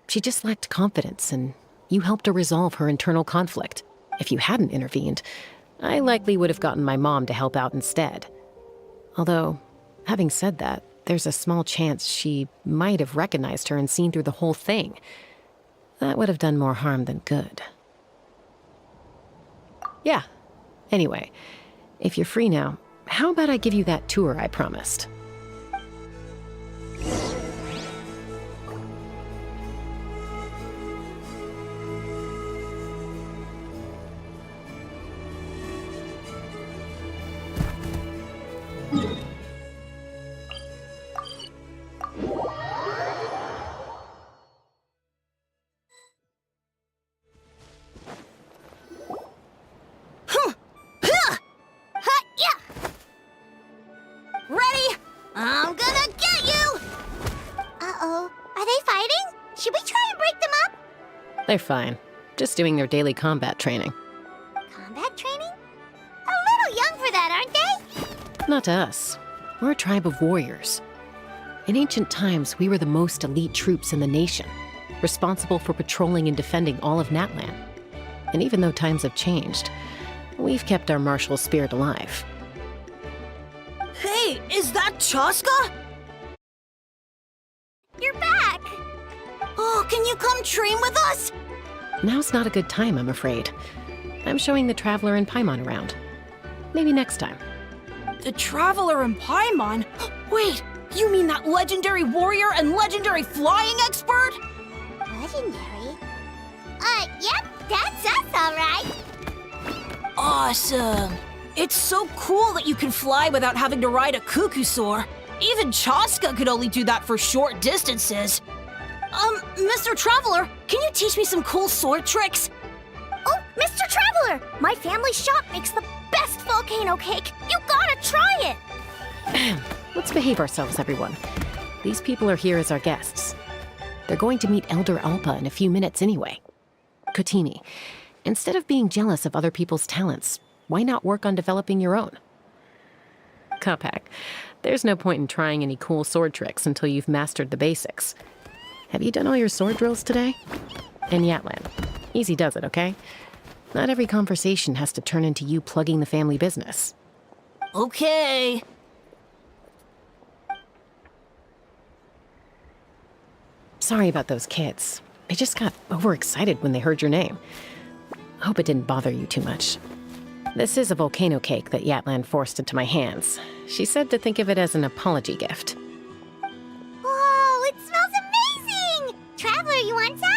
She just lacked confidence, and you helped her resolve her internal conflict. If you hadn't intervened, I likely would have gotten my mom to help out instead. Although, having said that, there's a small chance she might have recognized her and seen through the whole thing. That would have done more harm than good. Yeah. Anyway, if you're free now, how about I give you that tour I promised? Ready? I'm gonna get you! Uh-oh. Are they fighting? Should we try and break them up? They're fine. Just doing their daily combat training. Combat training? A little young for that, aren't they? Not to us. We're a tribe of warriors. In ancient times, we were the most elite troops in the nation, responsible for patrolling and defending all of Natlan. And even though times have changed, we've kept our martial spirit alive. Hey, is that Chasca? You're back! Oh, can you come train with us? Now's not a good time, I'm afraid. I'm showing the Traveler and Paimon around. Maybe next time. The Traveler and Paimon? Wait, you mean that legendary warrior and legendary flying expert? Legendary? Yep, that's us, alright. Awesome. It's so cool that you can fly without having to ride a cuckoo-soar. Even Chasca could only do that for short distances. Mr. Traveler, can you teach me some cool sword tricks? Oh, Mr. Traveler! My family shop makes the best volcano cake. You gotta try it! Let's behave ourselves, everyone. These people are here as our guests. They're going to meet Elder Alpa in a few minutes anyway. Kotini, instead of being jealous of other people's talents, why not work on developing your own? Kapak, there's no point in trying any cool sword tricks until you've mastered the basics. Have you done all your sword drills today? And Yatlan, easy does it, okay? Not every conversation has to turn into you plugging the family business. Okay. Sorry about those kids. They just got overexcited when they heard your name. Hope it didn't bother you too much. This is a volcano cake that Yatlan forced into my hands. She said to think of it as an apology gift. Whoa, it smells amazing! Traveler, you want some?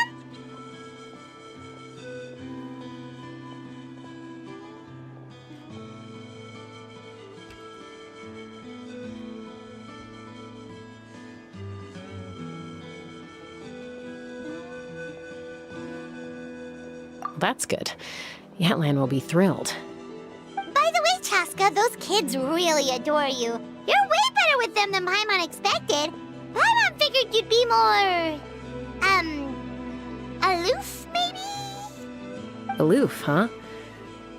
That's good. Yatlan will be thrilled. By the way, Chasca, those kids really adore you. You're way better with them than Paimon expected. Paimon figured you'd be more... aloof, maybe? Aloof, huh?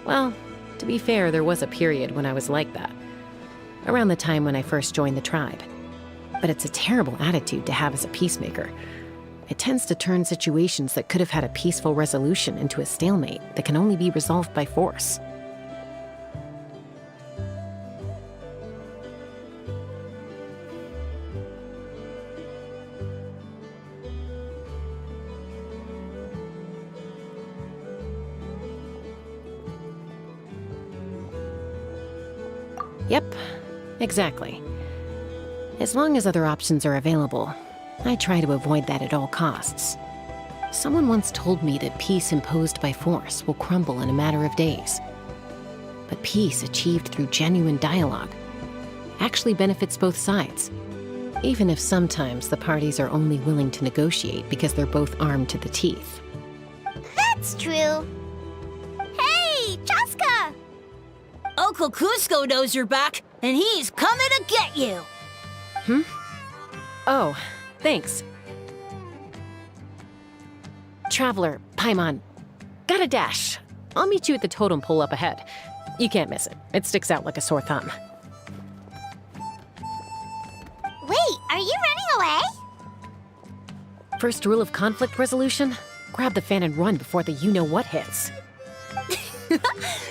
Well, to be fair, there was a period when I was like that. Around the time when I first joined the tribe. But it's a terrible attitude to have as a peacemaker. It tends to turn situations that could have had a peaceful resolution into a stalemate that can only be resolved by force. Yep, exactly. As long as other options are available, I try to avoid that at all costs. Someone once told me that peace imposed by force will crumble in a matter of days. But peace achieved through genuine dialogue actually benefits both sides, even if sometimes the parties are only willing to negotiate because they're both armed to the teeth. That's true. Hey, Chasca! Uncle Cusco knows you're back, and he's coming to get you. Oh, thanks. Traveler, Paimon, gotta dash. I'll meet you at the totem pole up ahead. You can't miss it. It sticks out like a sore thumb. Wait, are you running away? First rule of conflict resolution? Grab the fan and run before the you-know-what hits.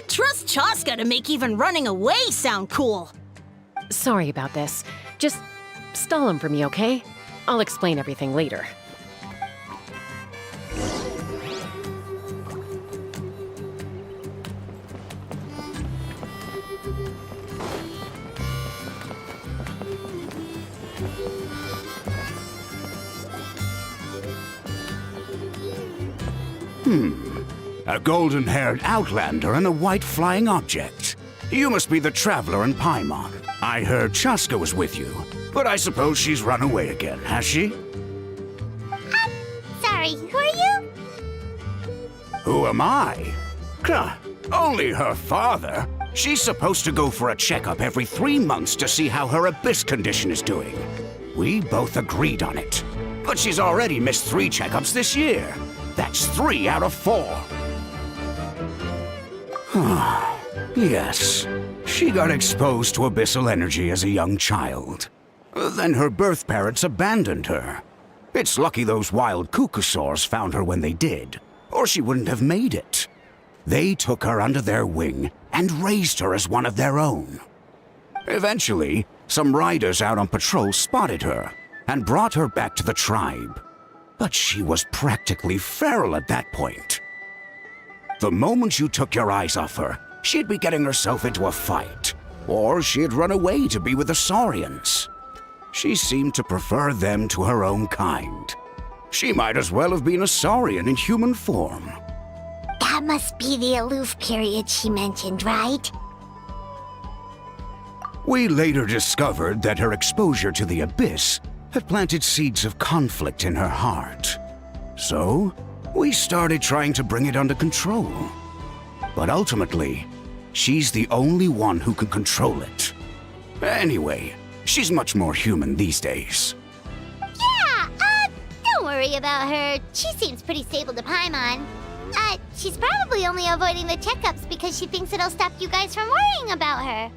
Trust Chasca to make even running away sound cool. Sorry about this. Just stall him for me, okay? I'll explain everything later. A golden-haired outlander and a white flying object. You must be the traveler in Paimon. I heard Chasca was with you, but I suppose she's run away again, has she? Sorry, who are you? Who am I? Only her father. She's supposed to go for a checkup every 3 months to see how her abyss condition is doing. We both agreed on it. But she's already missed 3 checkups this year. That's 3 out of 4. Yes, she got exposed to abyssal energy as a young child. Then her birth parents abandoned her. It's lucky those wild cuckosaurs found her when they did, or she wouldn't have made it. They took her under their wing and raised her as one of their own. Eventually, some riders out on patrol spotted her and brought her back to the tribe. But she was practically feral at that point. The moment you took your eyes off her, she'd be getting herself into a fight, or she'd run away to be with the Saurians. She seemed to prefer them to her own kind. She might as well have been a Saurian in human form. That must be the aloof period she mentioned, right? We later discovered that her exposure to the abyss had planted seeds of conflict in her heart. So, we started trying to bring it under control. But ultimately, she's the only one who can control it. Anyway, she's much more human these days. Yeah, don't worry about her. She seems pretty stable to Paimon. She's probably only avoiding the checkups because she thinks it'll stop you guys from worrying about her.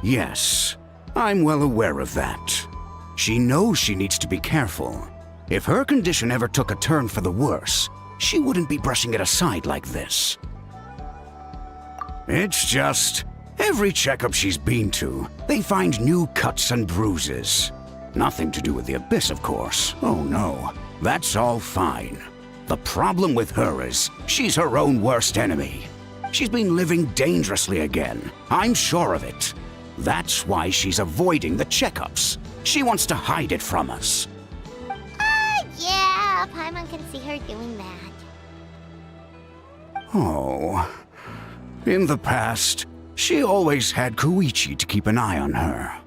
Yes, I'm well aware of that. She knows she needs to be careful. If her condition ever took a turn for the worse, she wouldn't be brushing it aside like this. It's just, every checkup she's been to, they find new cuts and bruises. Nothing to do with the abyss, of course. Oh no, that's all fine. The problem with her is, she's her own worst enemy. She's been living dangerously again. I'm sure of it. That's why she's avoiding the checkups. She wants to hide it from us. Yeah, Paimon can see her doing that. Oh. In the past, she always had Koichi to keep an eye on her.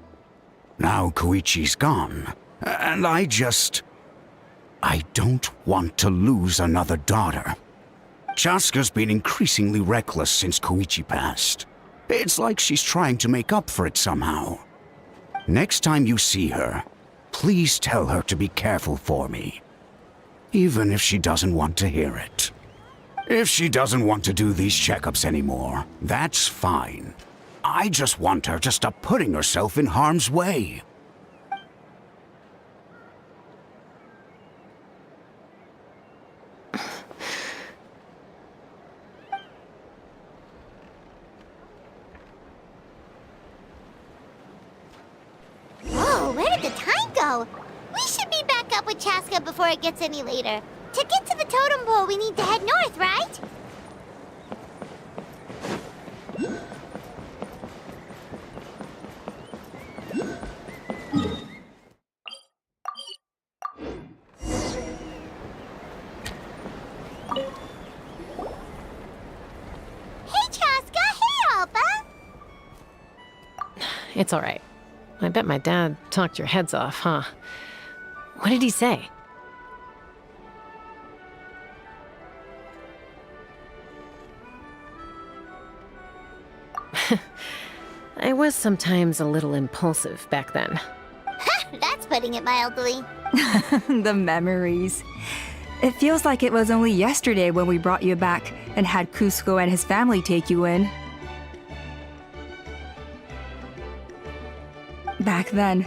Now Koichi's gone, and I don't want to lose another daughter. Chasca's been increasingly reckless since Koichi passed. It's like she's trying to make up for it somehow. Next time you see her, please tell her to be careful for me. Even if she doesn't want to hear it. If she doesn't want to do these checkups anymore, that's fine. I just want her to stop putting herself in harm's way. Whoa, where did the time go? We should be back up with Chasca before it gets any later. To get to the totem pole, we need to head north, right? Hey, Chasca! Hey, Alba! It's all right. I bet my dad talked your heads off, huh? What did he say? I was sometimes a little impulsive back then. That's putting it mildly. The memories. It feels like it was only yesterday when we brought you back and had Cusco and his family take you in. Back then,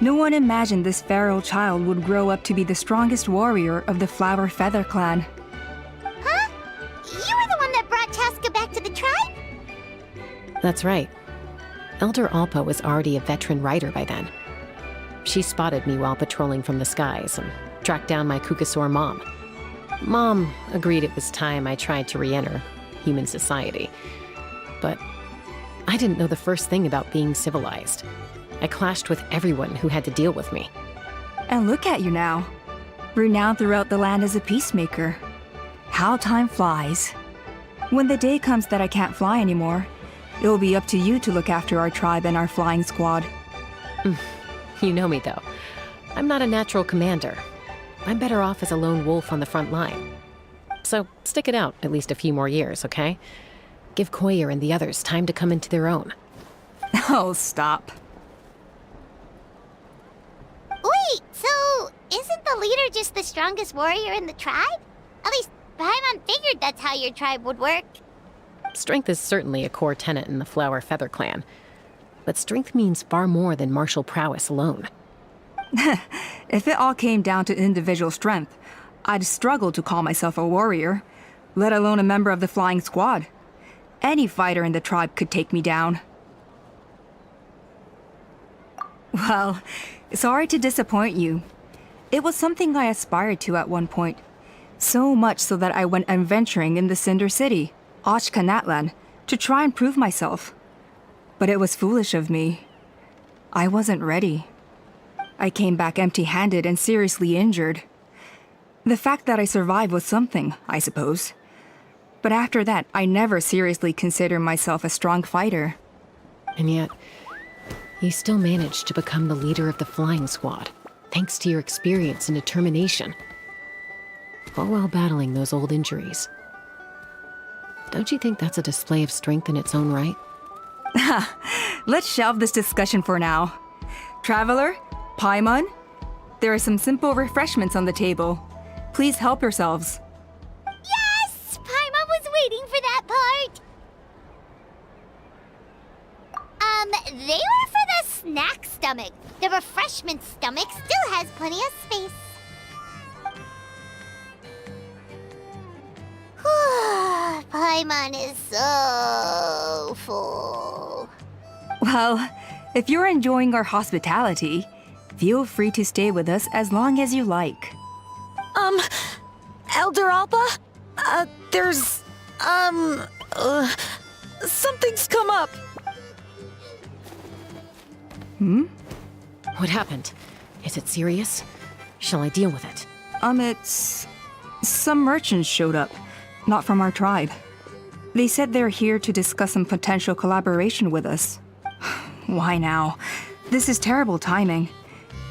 no one imagined this feral child would grow up to be the strongest warrior of the Flower Feather clan. Huh? You were the one that brought Chasca back to the tribe? That's right. Elder Alpa was already a veteran rider by then. She spotted me while patrolling from the skies and tracked down my Cucasaur mom. Mom agreed it was time I tried to re-enter human society. But I didn't know the first thing about being civilized. I clashed with everyone who had to deal with me. And look at you now, renowned throughout the land as a peacemaker. How time flies. When the day comes that I can't fly anymore, It will be up to you to look after our tribe and our flying squad. You know me, though. I'm not a natural commander. I'm better off as a lone wolf on the front line. So stick it out at least a few more years, okay? Give Koyer and the others time to come into their own. Oh, stop. Wait, so isn't the leader just the strongest warrior in the tribe? At least Paimon figured that's how your tribe would work. Strength is certainly a core tenet in the Flower Feather clan. But strength means far more than martial prowess alone. If it all came down to individual strength, I'd struggle to call myself a warrior, let alone a member of the flying squad. Any fighter in the tribe could take me down. Well, sorry to disappoint you. It was something I aspired to at one point. So much so that I went adventuring in the Cinder City, Ochkanatlan, to try and prove myself. But it was foolish of me. I wasn't ready. I came back empty-handed and seriously injured. The fact that I survived was something, I suppose. But after that, I never seriously considered myself a strong fighter. And yet, you still managed to become the leader of the flying squad, thanks to your experience and determination. All while battling those old injuries. Don't you think that's a display of strength in its own right? Let's shelve this discussion for now. Traveler, Paimon, there are some simple refreshments on the table. Please help yourselves. Yes! Paimon was waiting for that part! They were for the snack stomach. The refreshment stomach still has plenty of space. Paimon is so full. Well, if you're enjoying our hospitality, feel free to stay with us as long as you like. Elder Alpa? Something's come up. What happened? Is it serious? Shall I deal with it? It's... Some merchants showed up, not from our tribe. They said they're here to discuss some potential collaboration with us. Why now? This is terrible timing.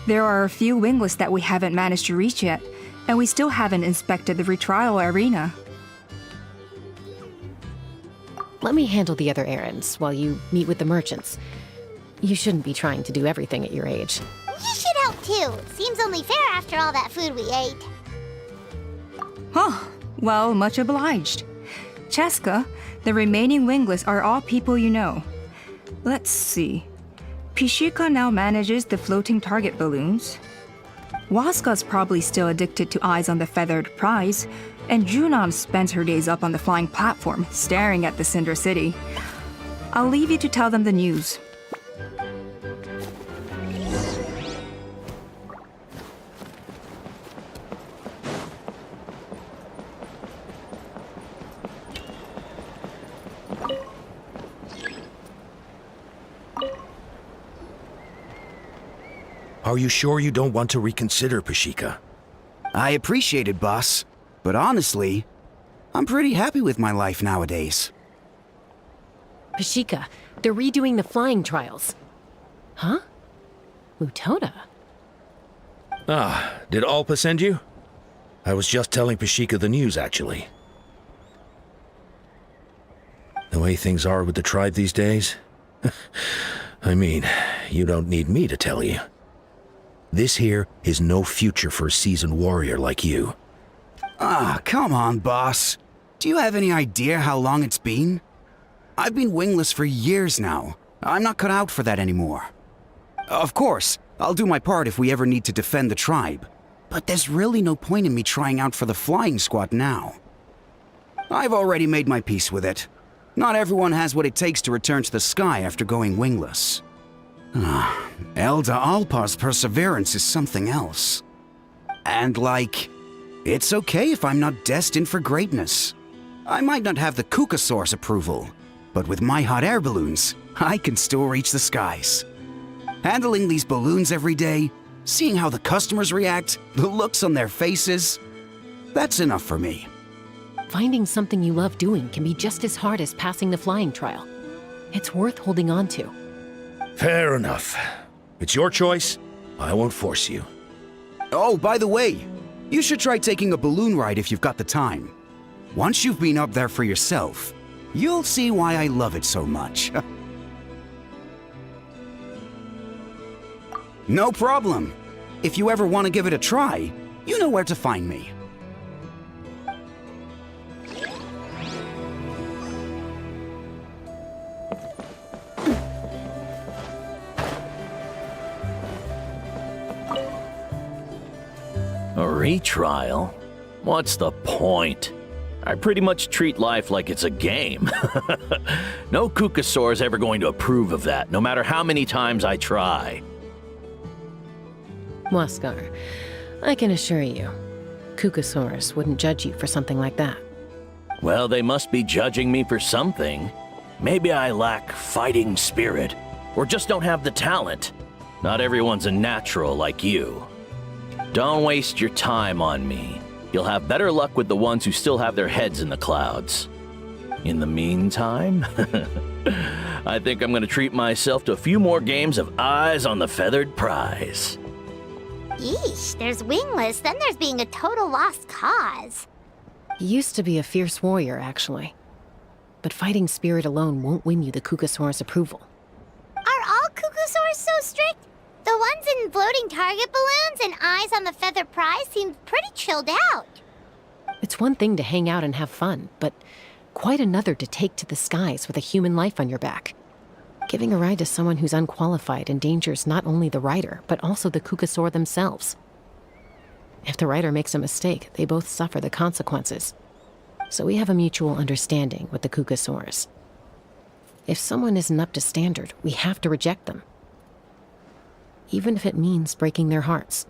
There are a few wingless that we haven't managed to reach yet, and we still haven't inspected the retrial arena. Let me handle the other errands while you meet with the merchants. You shouldn't be trying to do everything at your age. You should help too. Seems only fair after all that food we ate. Huh. Well, much obliged. Chasca, the remaining wingless are all people you know. Let's see. Pishika now manages the floating target balloons. Waska's probably still addicted to eyes on the feathered prize, and Junon spends her days up on the flying platform, staring at the Cinder City. I'll leave you to tell them the news. Are you sure you don't want to reconsider, Pashika? I appreciate it, boss. But honestly, I'm pretty happy with my life nowadays. Pashika, they're redoing the flying trials. Huh? Mutona? Ah, did Alpa send you? I was just telling Pashika the news, actually. The way things are with the tribe these days? I mean, you don't need me to tell you. This here is no future for a seasoned warrior like you. Ah, come on, boss. Do you have any idea how long it's been? I've been wingless for years now. I'm not cut out for that anymore. Of course, I'll do my part if we ever need to defend the tribe. But there's really no point in me trying out for the flying squad now. I've already made my peace with it. Not everyone has what it takes to return to the sky after going wingless. Elder Alpa's perseverance is something else. And it's okay if I'm not destined for greatness. I might not have the Kukasaur's approval, but with my hot air balloons, I can still reach the skies. Handling these balloons every day, seeing how the customers react, the looks on their faces, that's enough for me. Finding something you love doing can be just as hard as passing the flying trial. It's worth holding on to. Fair enough. It's your choice. I won't force you. Oh, by the way, you should try taking a balloon ride if you've got the time. Once you've been up there for yourself, you'll see why I love it so much. No problem. If you ever want to give it a try, you know where to find me. A retrial? What's the point? I pretty much treat life like it's a game. No Kukasaur is ever going to approve of that, no matter how many times I try. Huascar, I can assure you, Kukasaurs wouldn't judge you for something like that. Well, they must be judging me for something. Maybe I lack fighting spirit, or just don't have the talent. Not everyone's a natural like you. Don't waste your time on me. You'll have better luck with the ones who still have their heads in the clouds. In the meantime, I think I'm gonna treat myself to a few more games of Eyes on the Feathered Prize. Yeesh, there's wingless, then there's being a total lost cause. He used to be a fierce warrior, actually. But fighting spirit alone won't win you the Kukasaur's approval. Are all Kukasaurs so strict? The ones in floating target balloons and Eyes on the Feathered Prize seemed pretty chilled out. It's one thing to hang out and have fun, but quite another to take to the skies with a human life on your back. Giving a ride to someone who's unqualified endangers not only the rider, but also the Kukasaur themselves. If the rider makes a mistake, they both suffer the consequences. So we have a mutual understanding with the Kukasaurs. If someone isn't up to standard, we have to reject them. Even if it means breaking their hearts.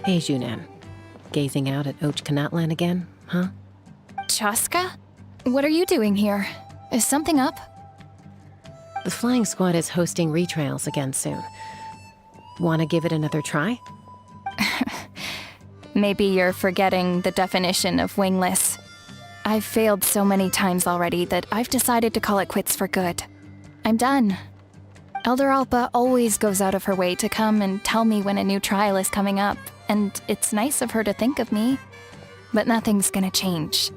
Hey, Junan. Gazing out at Ochkanatlan again, huh? Chasca? What are you doing here? Is something up? The flying squad is hosting retrials again soon. Wanna give it another try? Maybe you're forgetting the definition of wingless. I've failed so many times already that I've decided to call it quits for good. I'm done. Elder Alpa always goes out of her way to come and tell me when a new trial is coming up, and it's nice of her to think of me. But nothing's gonna change.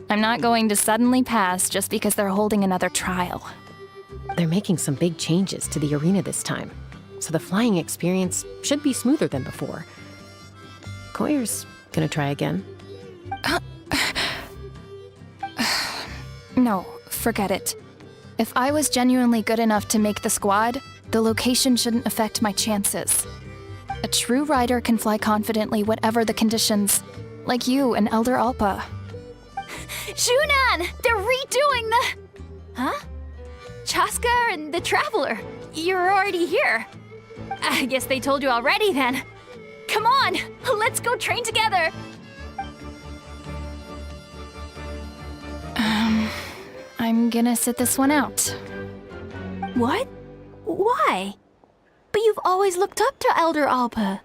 I'm not going to suddenly pass just because they're holding another trial. They're making some big changes to the arena this time, so the flying experience should be smoother than before. Koyer's gonna try again. No, forget it. If I was genuinely good enough to make the squad, the location shouldn't affect my chances. A true rider can fly confidently whatever the conditions, like you and Elder Alpa. Junan! They're redoing the... Huh? Chasca and the Traveler. You're already here. I guess they told you already then. Come on, let's go train together. I'm gonna sit this one out. What? Why? But you've always looked up to Elder Alpa.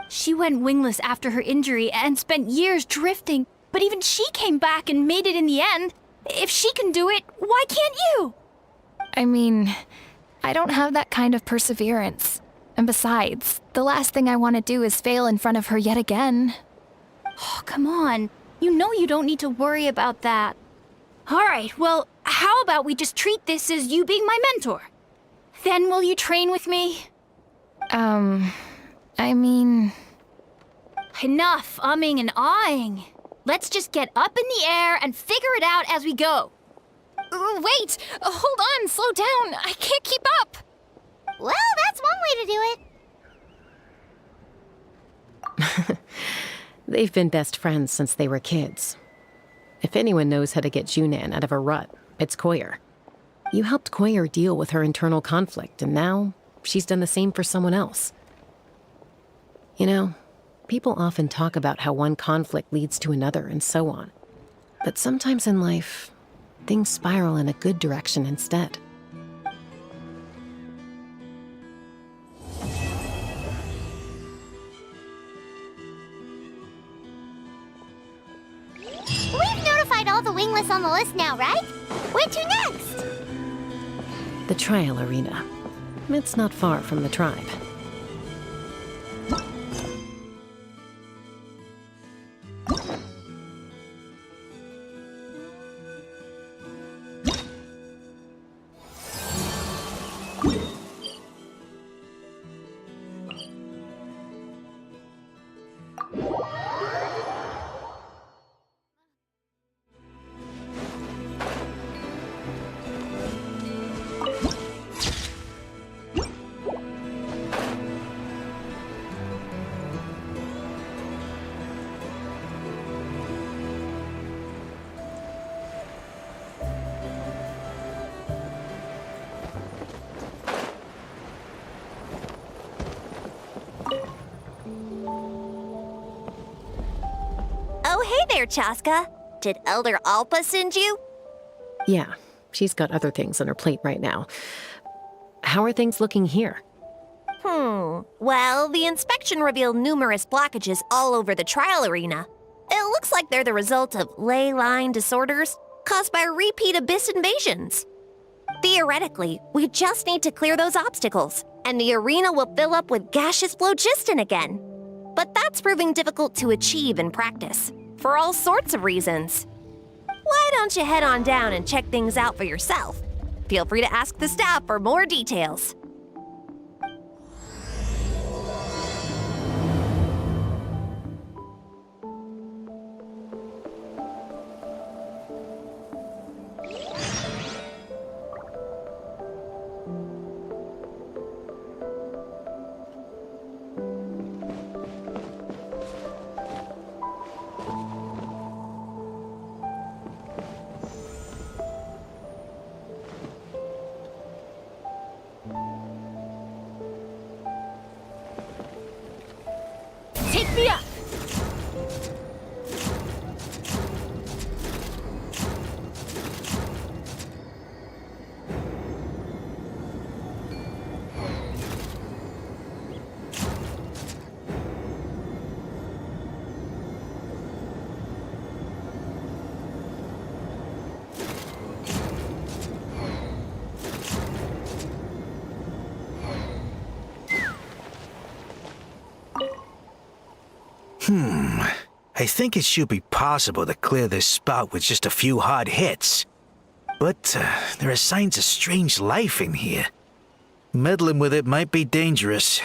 She went wingless after her injury and spent years drifting, but even she came back and made it in the end. If she can do it, why can't you? I mean, I don't have that kind of perseverance. And besides, the last thing I want to do is fail in front of her yet again. Oh, come on. You know you don't need to worry about that. All right, well, how about we just treat this as you being my mentor? Then will you train with me? I mean... Enough umming and ahhing. Let's just get up in the air and figure it out as we go. Wait! Hold on, slow down. I can't keep up. Well, that's one way to do it. They've been best friends since they were kids. If anyone knows how to get Junan out of a rut, it's Koyer. You helped Koyer deal with her internal conflict, and now she's done the same for someone else. You know, people often talk about how one conflict leads to another and so on. But sometimes in life, things spiral in a good direction instead. We've notified all the wingless on the list now, right? Where to next? The trial arena. It's not far from the tribe. Oh, hey there, Chasca. Did Elder Alpa send you? Yeah, she's got other things on her plate right now. How are things looking here? Well, the inspection revealed numerous blockages all over the trial arena. It looks like they're the result of ley line disorders caused by repeat abyss invasions. Theoretically, we just need to clear those obstacles, and the arena will fill up with gaseous phlogiston again. But that's proving difficult to achieve in practice, for all sorts of reasons. Why don't you head on down and check things out for yourself? Feel free to ask the staff for more details. Take me up! I think it should be possible to clear this spot with just a few hard hits. But there are signs of strange life in here. Meddling with it might be dangerous.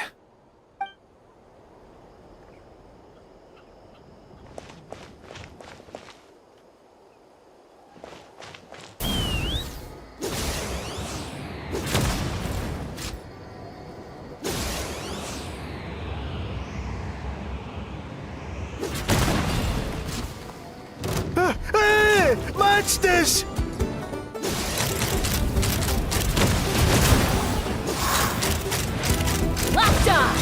Monsters! Locked on!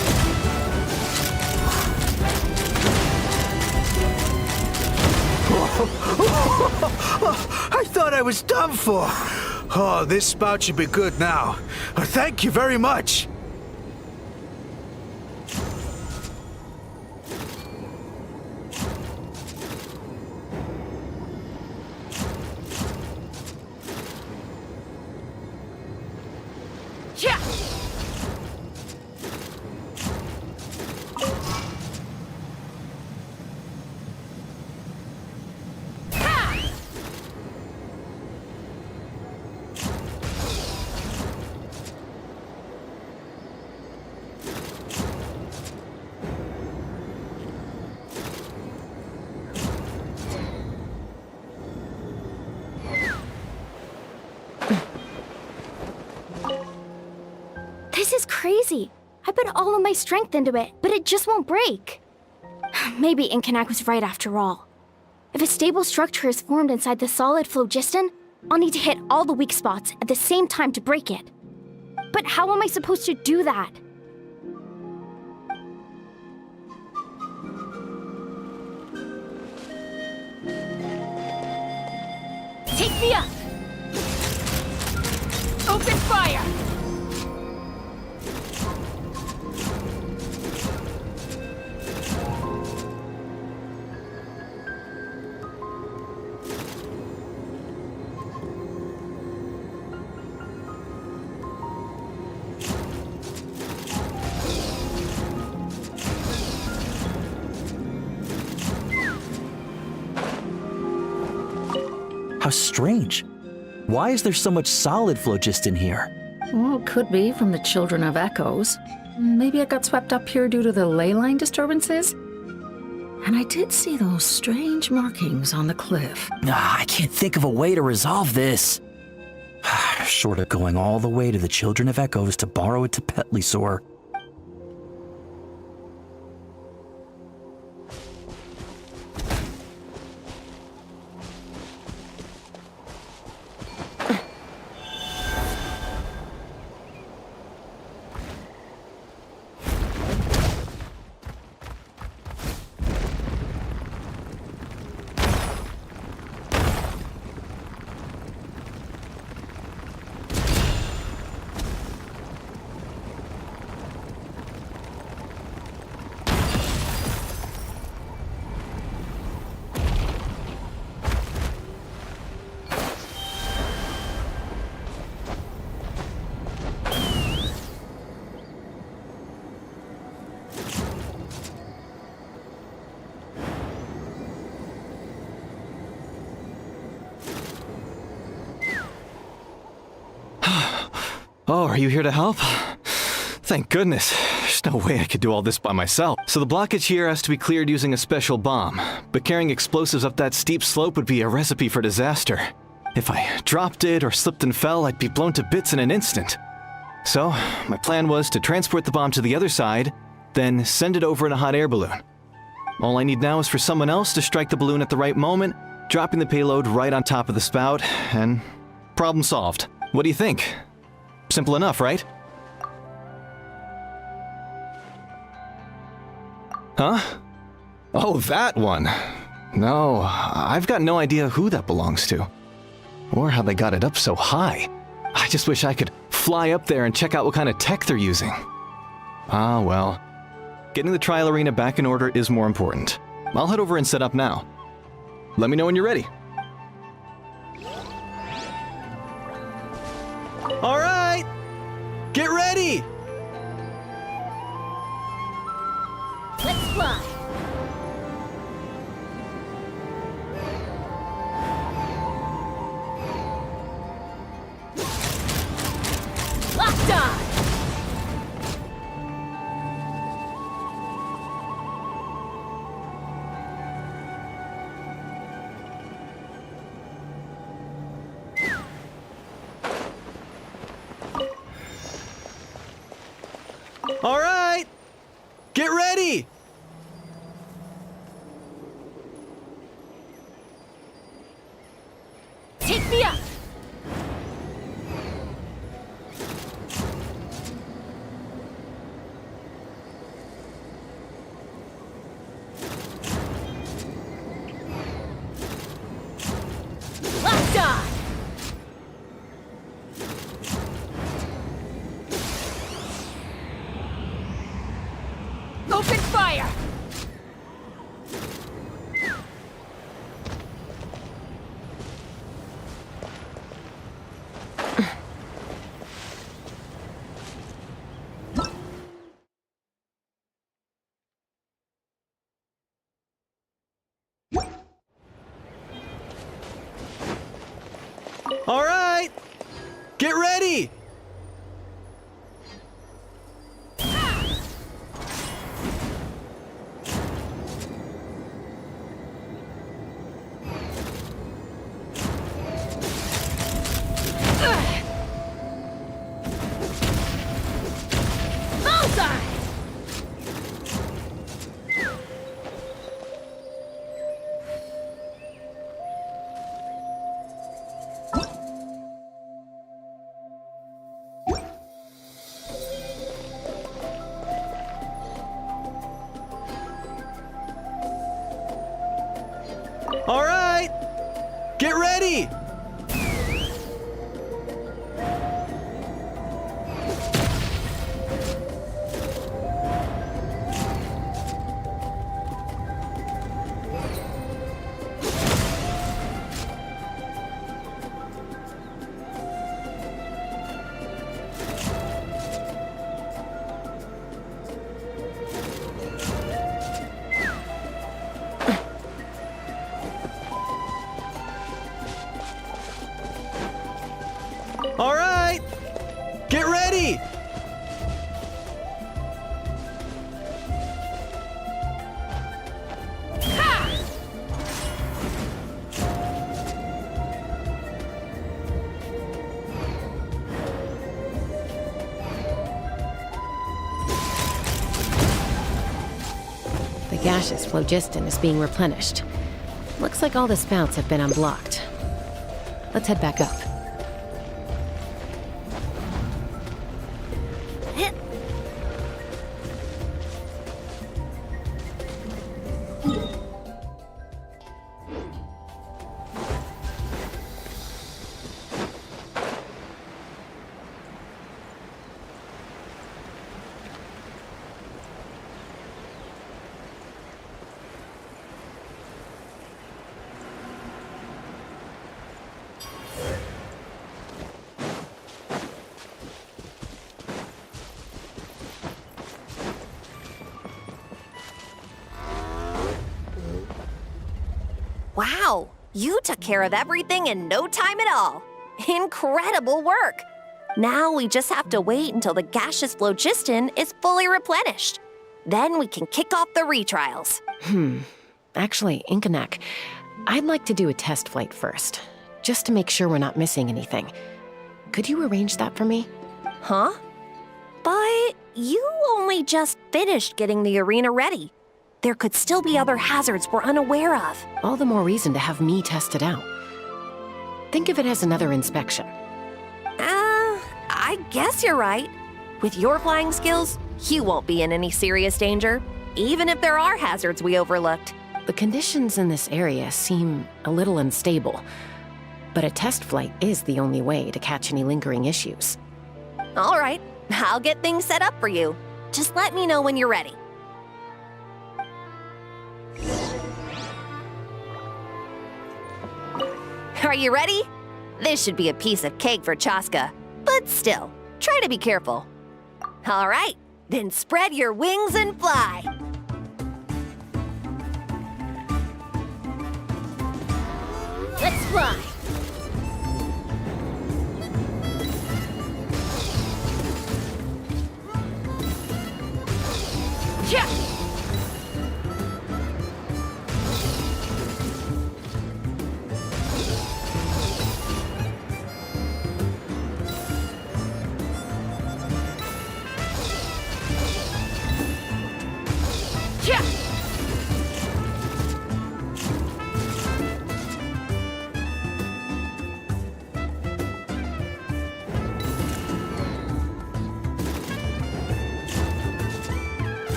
I thought I was done for. Oh, this spout should be good now. Thank you very much. Yeah! This is crazy. I put all of my strength into it, but it just won't break. Maybe Inkanak was right after all. If a stable structure is formed inside the solid phlogiston, I'll need to hit all the weak spots at the same time to break it. But how am I supposed to do that? Take me up! Open fire! How strange. Why is there so much solid phlogiston here? Well, could be from the Children of Echoes. Maybe it got swept up here due to the ley line disturbances? And I did see those strange markings on the cliff. I can't think of a way to resolve this. Short of going all the way to the Children of Echoes to borrow a Tapetlisaur. Oh, are you here to help? Thank goodness. There's no way I could do all this by myself. So the blockage here has to be cleared using a special bomb, but carrying explosives up that steep slope would be a recipe for disaster. If I dropped it or slipped and fell, I'd be blown to bits in an instant. So, my plan was to transport the bomb to the other side, then send it over in a hot air balloon. All I need now is for someone else to strike the balloon at the right moment, dropping the payload right on top of the spout, and problem solved. What do you think? Simple enough, right? Huh? Oh, that one. No, I've got no idea who that belongs to. Or how they got it up so high. I just wish I could fly up there and check out what kind of tech they're using. Ah, well. Getting the trial arena back in order is more important. I'll head over and set up now. Let me know when you're ready. All right! Get ready! Let's fly! Locked on! All right! Get ready! Take me up! Locked on! Open fire! All right! Get ready! All right! Get ready! The gaseous phlogiston is being replenished. Looks like all the spouts have been unblocked. Let's head back up. Wow, you took care of everything in no time at all. Incredible work. Now we just have to wait until the gaseous phlogiston is fully replenished. Then we can kick off the retrials. Actually, Inkanak, I'd like to do a test flight first, just to make sure we're not missing anything. Could you arrange that for me? Huh? But you only just finished getting the arena ready. There could still be other hazards we're unaware of. All the more reason to have me test it out. Think of it as another inspection. I guess you're right. With your flying skills, you won't be in any serious danger, even if there are hazards we overlooked. The conditions in this area seem a little unstable, but a test flight is the only way to catch any lingering issues. All right, I'll get things set up for you. Just let me know when you're ready. Are you ready? This should be a piece of cake for Chasca, but still, try to be careful. All right, then spread your wings and fly. Let's fly. Yeah.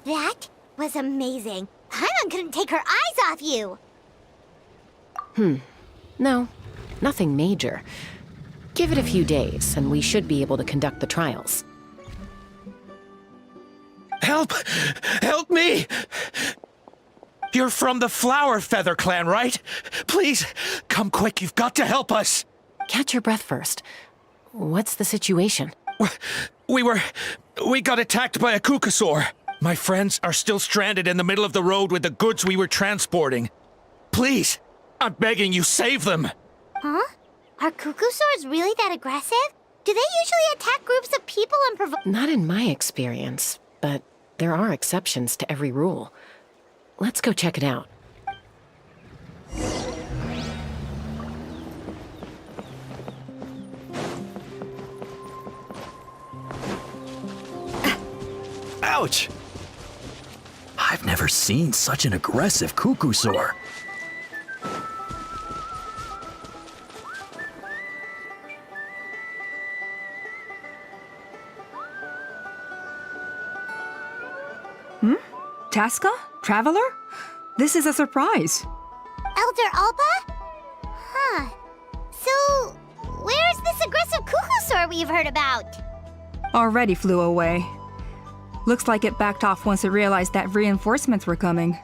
That was amazing. Paimon couldn't take her eyes off you. No, nothing major. Give it a few days, and we should be able to conduct the trials. Help! Help me! You're from the Flower Feather clan, right? Please, come quick, you've got to help us! Catch your breath first. What's the situation? We got attacked by a Kukasaur. My friends are still stranded in the middle of the road with the goods we were transporting. Please, I'm begging you, save them! Huh? Are Kukusaurs really that aggressive? Do they usually attack groups of people and provoke— Not in my experience, but there are exceptions to every rule. Let's go check it out. Ouch! I've never seen such an aggressive Kukusaur. Chasca? Traveler? This is a surprise. Elder Alpa? Huh. So, where's this aggressive cuckoosaur we've heard about? Already flew away. Looks like it backed off once it realized that reinforcements were coming.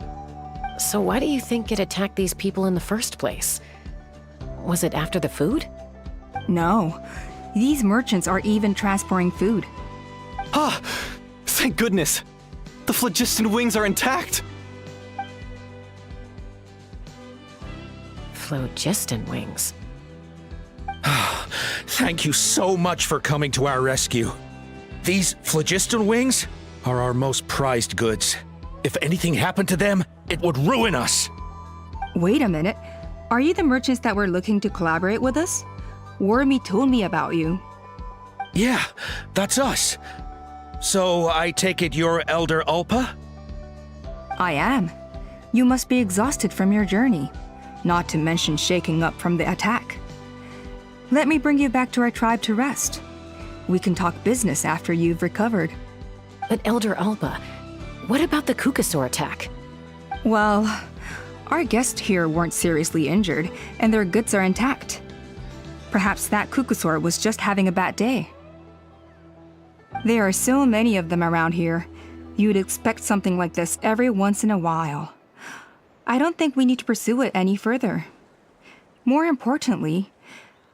So why do you think it attacked these people in the first place? Was it after the food? No. These merchants are even transporting food. Ah! Thank goodness! The phlogiston wings are intact! Phlogiston wings. Thank you so much for coming to our rescue. These phlogiston wings are our most prized goods. If anything happened to them, it would ruin us. Wait a minute. Are you the merchants that were looking to collaborate with us? Wormy told me about you. Yeah, that's us. So I take it you're Elder Ulpa? I am. You must be exhausted from your journey, not to mention shaking up from the attack. Let me bring you back to our tribe to rest. We can talk business after you've recovered. But Elder Ulpa, what about the cuckoosaur attack? Well, our guests here weren't seriously injured, and their goods are intact. Perhaps that cuckoosaur was just having a bad day. There are so many of them around here. You'd expect something like this every once in a while. I don't think we need to pursue it any further. More importantly,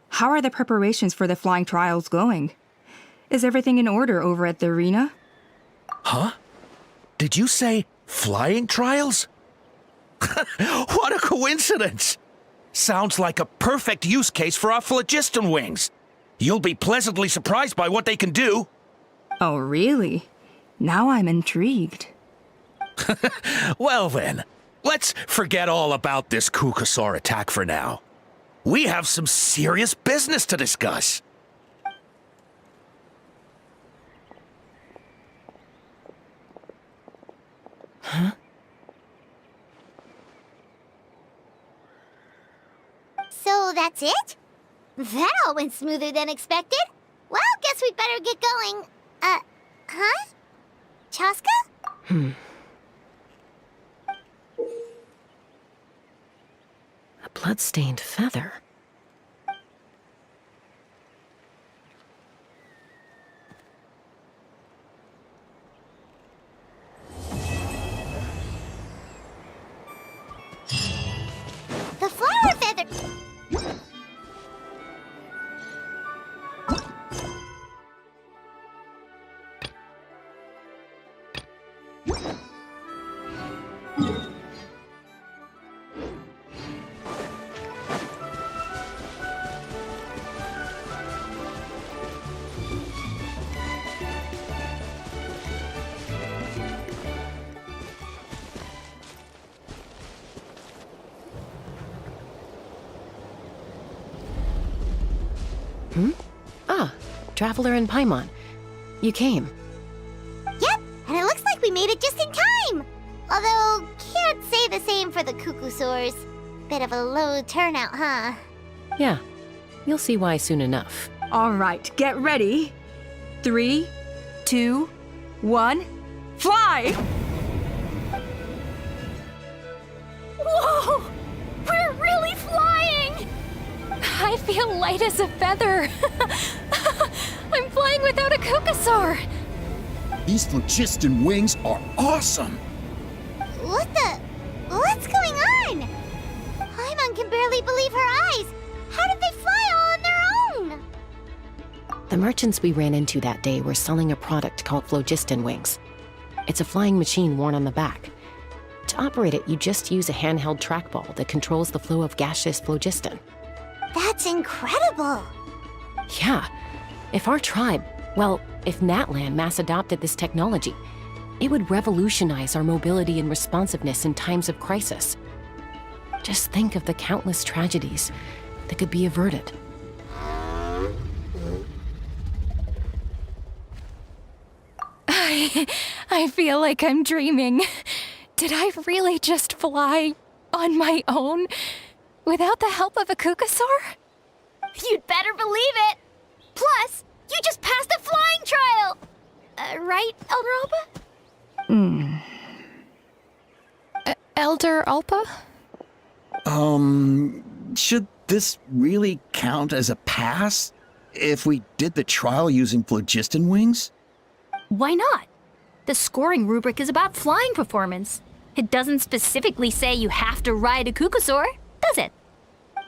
how are the preparations for the flying trials going? Is everything in order over at the arena? Huh? Did you say flying trials? What a coincidence! Sounds like a perfect use case for our phlogiston wings. You'll be pleasantly surprised by what they can do. Oh, really? Now I'm intrigued. Well then, let's forget all about this cuckoosaur attack for now. We have some serious business to discuss. Huh? So that's it? That all went smoother than expected. Well, guess we'd better get going. Huh? Chasca? A blood-stained feather. The flower feather! Ah, Traveler and Paimon. You came. Yep, and it looks like we made it just in time! Although, can't say the same for the cuckoosaurs. Bit of a low turnout, huh? Yeah, you'll see why soon enough. All right, get ready. 3, 2, 1, fly! Whoa! We're really flying! I feel light as a feather. I'm flying without a cuckoosaur. These phlogiston wings are awesome! What's going on? Paimon can barely believe her eyes. How did they fly all on their own? The merchants we ran into that day were selling a product called phlogiston wings. It's a flying machine worn on the back. To operate it, you just use a handheld trackball that controls the flow of gaseous phlogiston. That's incredible! Yeah, if our tribe, well, if Natlan mass adopted this technology, it would revolutionize our mobility and responsiveness in times of crisis. Just think of the countless tragedies that could be averted. I feel like I'm dreaming. Did I really just fly on my own without the help of a cuckoosaur? You'd better believe it! Plus, you just passed a flying trial! Right, Elder Ulpa? Elder Ulpa? Should this really count as a pass if we did the trial using phlogiston wings? Why not? The scoring rubric is about flying performance. It doesn't specifically say you have to ride a Kukusaur, does it?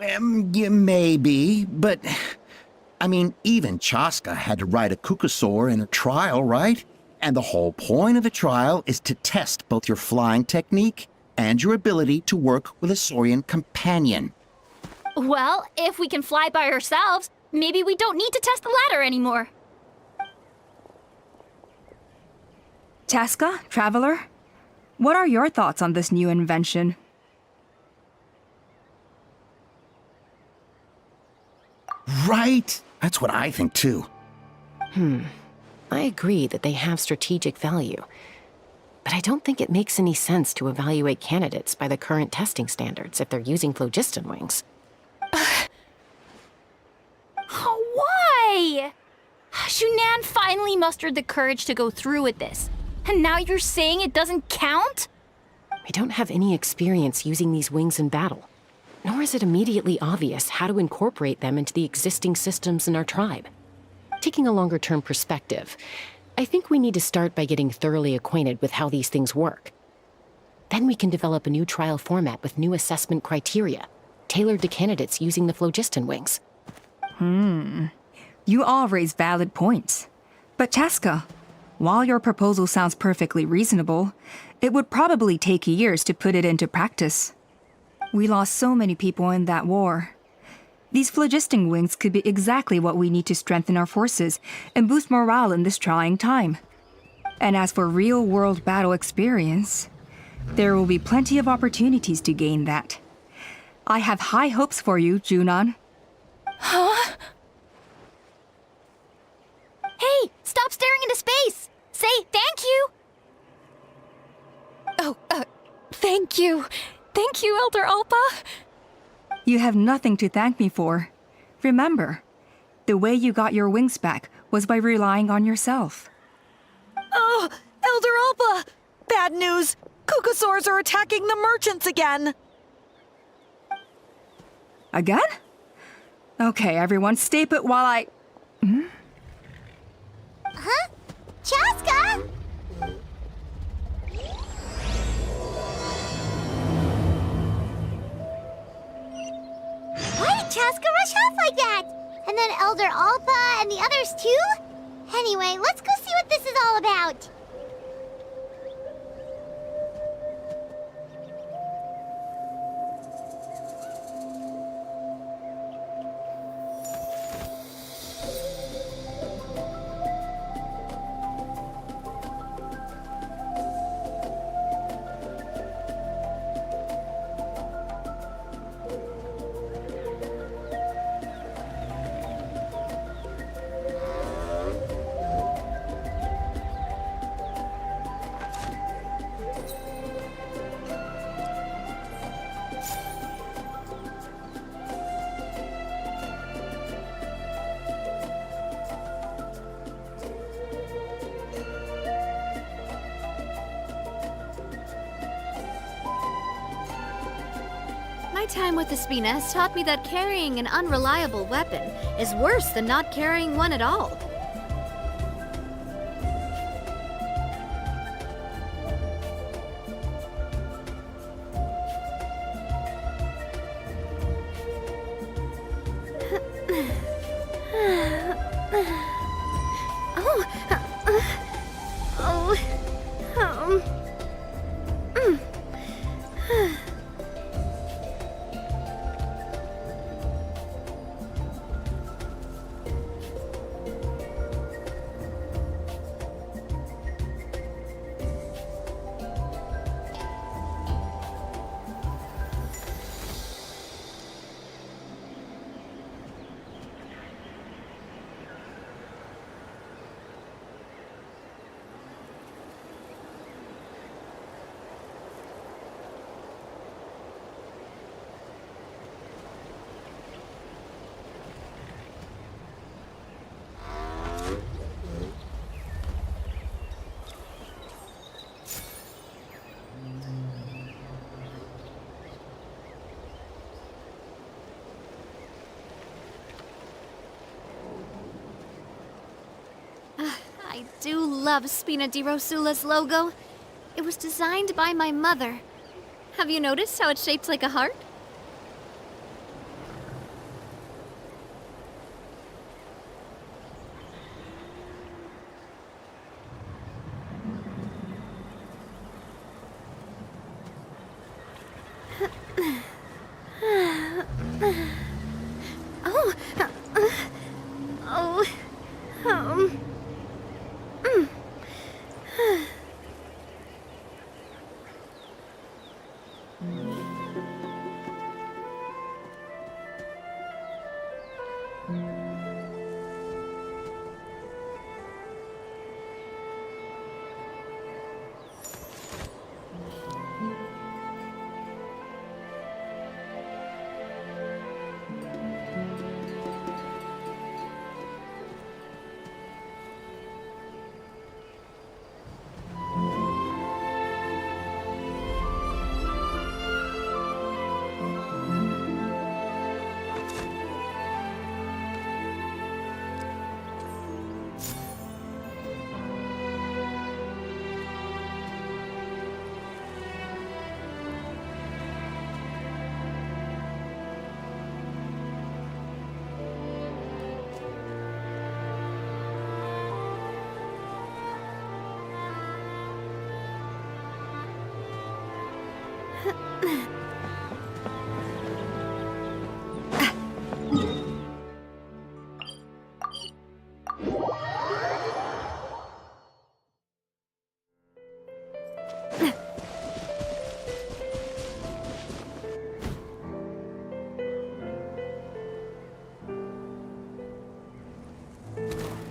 Yeah, maybe, but I mean, even Chasca had to ride a Kukusaur in a trial, right? And the whole point of the trial is to test both your flying technique and your ability to work with a Saurian companion. Well, if we can fly by ourselves, maybe we don't need to test the ladder anymore. Chasca, Traveler, what are your thoughts on this new invention? Right? That's what I think too. I agree that they have strategic value, but I don't think it makes any sense to evaluate candidates by the current testing standards if they're using phlogiston wings. Why? Shunan finally mustered the courage to go through with this, and now you're saying it doesn't count? We don't have any experience using these wings in battle, nor is it immediately obvious how to incorporate them into the existing systems in our tribe. Taking a longer-term perspective, I think we need to start by getting thoroughly acquainted with how these things work. Then we can develop a new trial format with new assessment criteria, tailored to candidates using the phlogiston wings. You all raise valid points. But Chasca, while your proposal sounds perfectly reasonable, it would probably take years to put it into practice. We lost so many people in that war. These phlogiston wings could be exactly what we need to strengthen our forces and boost morale in this trying time. And as for real-world battle experience, there will be plenty of opportunities to gain that. I have high hopes for you, Junon. Huh? Hey, stop staring into space! Say thank you! Thank you. Thank you, Elder Alpa. You have nothing to thank me for. Remember, the way you got your wings back was by relying on yourself. Oh, Elder Alpa! Bad news! Kukusaurs are attacking the merchants again! Again? Okay, everyone, stay put while I... Huh? Chasca? Why did Chasca rush off like that? And then Elder Alpa and the others too? Anyway, let's go see what this is all about. My time with the Spina has taught me that carrying an unreliable weapon is worse than not carrying one at all. I do love Spina di Rosula's logo. It was designed by my mother. Have you noticed how it's shaped like a heart?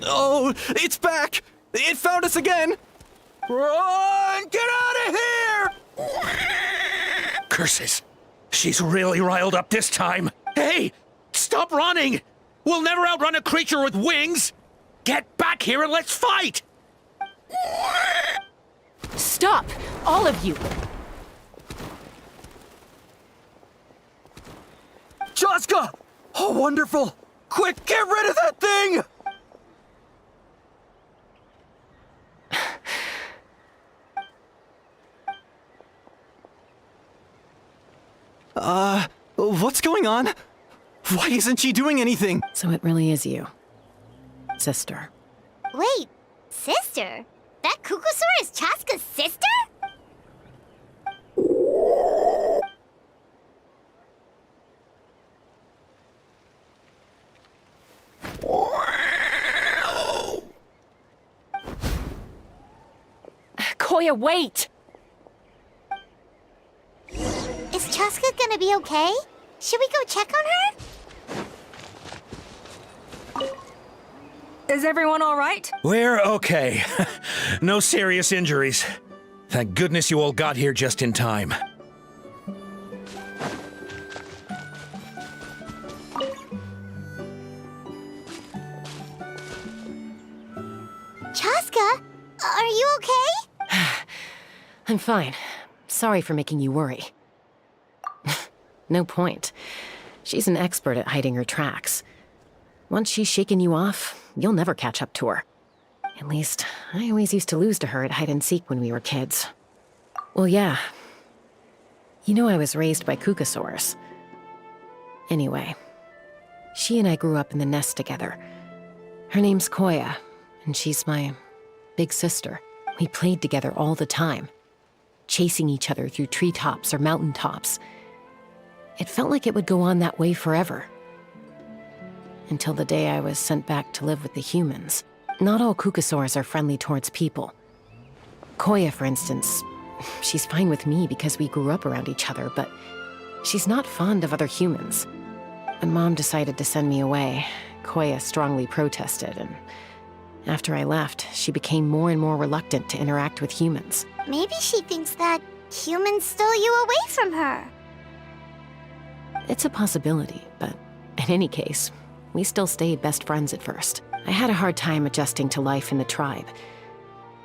Oh, it's back! It found us again! Run! Get out of here! Curses! She's really riled up this time. Hey! Stop running! We'll never outrun a creature with wings! Get back here and let's fight! Stop! All of you! Chasca! Oh, wonderful! Quick, get rid of that thing! What's going on? Why isn't she doing anything? So it really is you, sister. Wait, sister? That Kukusaur is Chasca's sister? Koya, wait! Is Chasca gonna be okay? Should we go check on her? Is everyone all right? We're okay. No serious injuries. Thank goodness you all got here just in time. Chasca, are you okay? I'm fine. Sorry for making you worry. No point. She's an expert at hiding her tracks. Once she's shaken you off, you'll never catch up to her. At least, I always used to lose to her at hide-and-seek when we were kids. Well, yeah. You know I was raised by Kukusaurs. Anyway, she and I grew up in the nest together. Her name's Koya, and she's my big sister. We played together all the time, chasing each other through treetops or mountaintops. It felt like it would go on that way forever. Until the day I was sent back to live with the humans. Not all Kukusaurs are friendly towards people. Koya, for instance, she's fine with me because we grew up around each other, but she's not fond of other humans. When Mom decided to send me away, Koya strongly protested, and after I left, she became more and more reluctant to interact with humans. Maybe she thinks that humans stole you away from her. It's a possibility, but in any case, we still stayed best friends at first. I had a hard time adjusting to life in the tribe.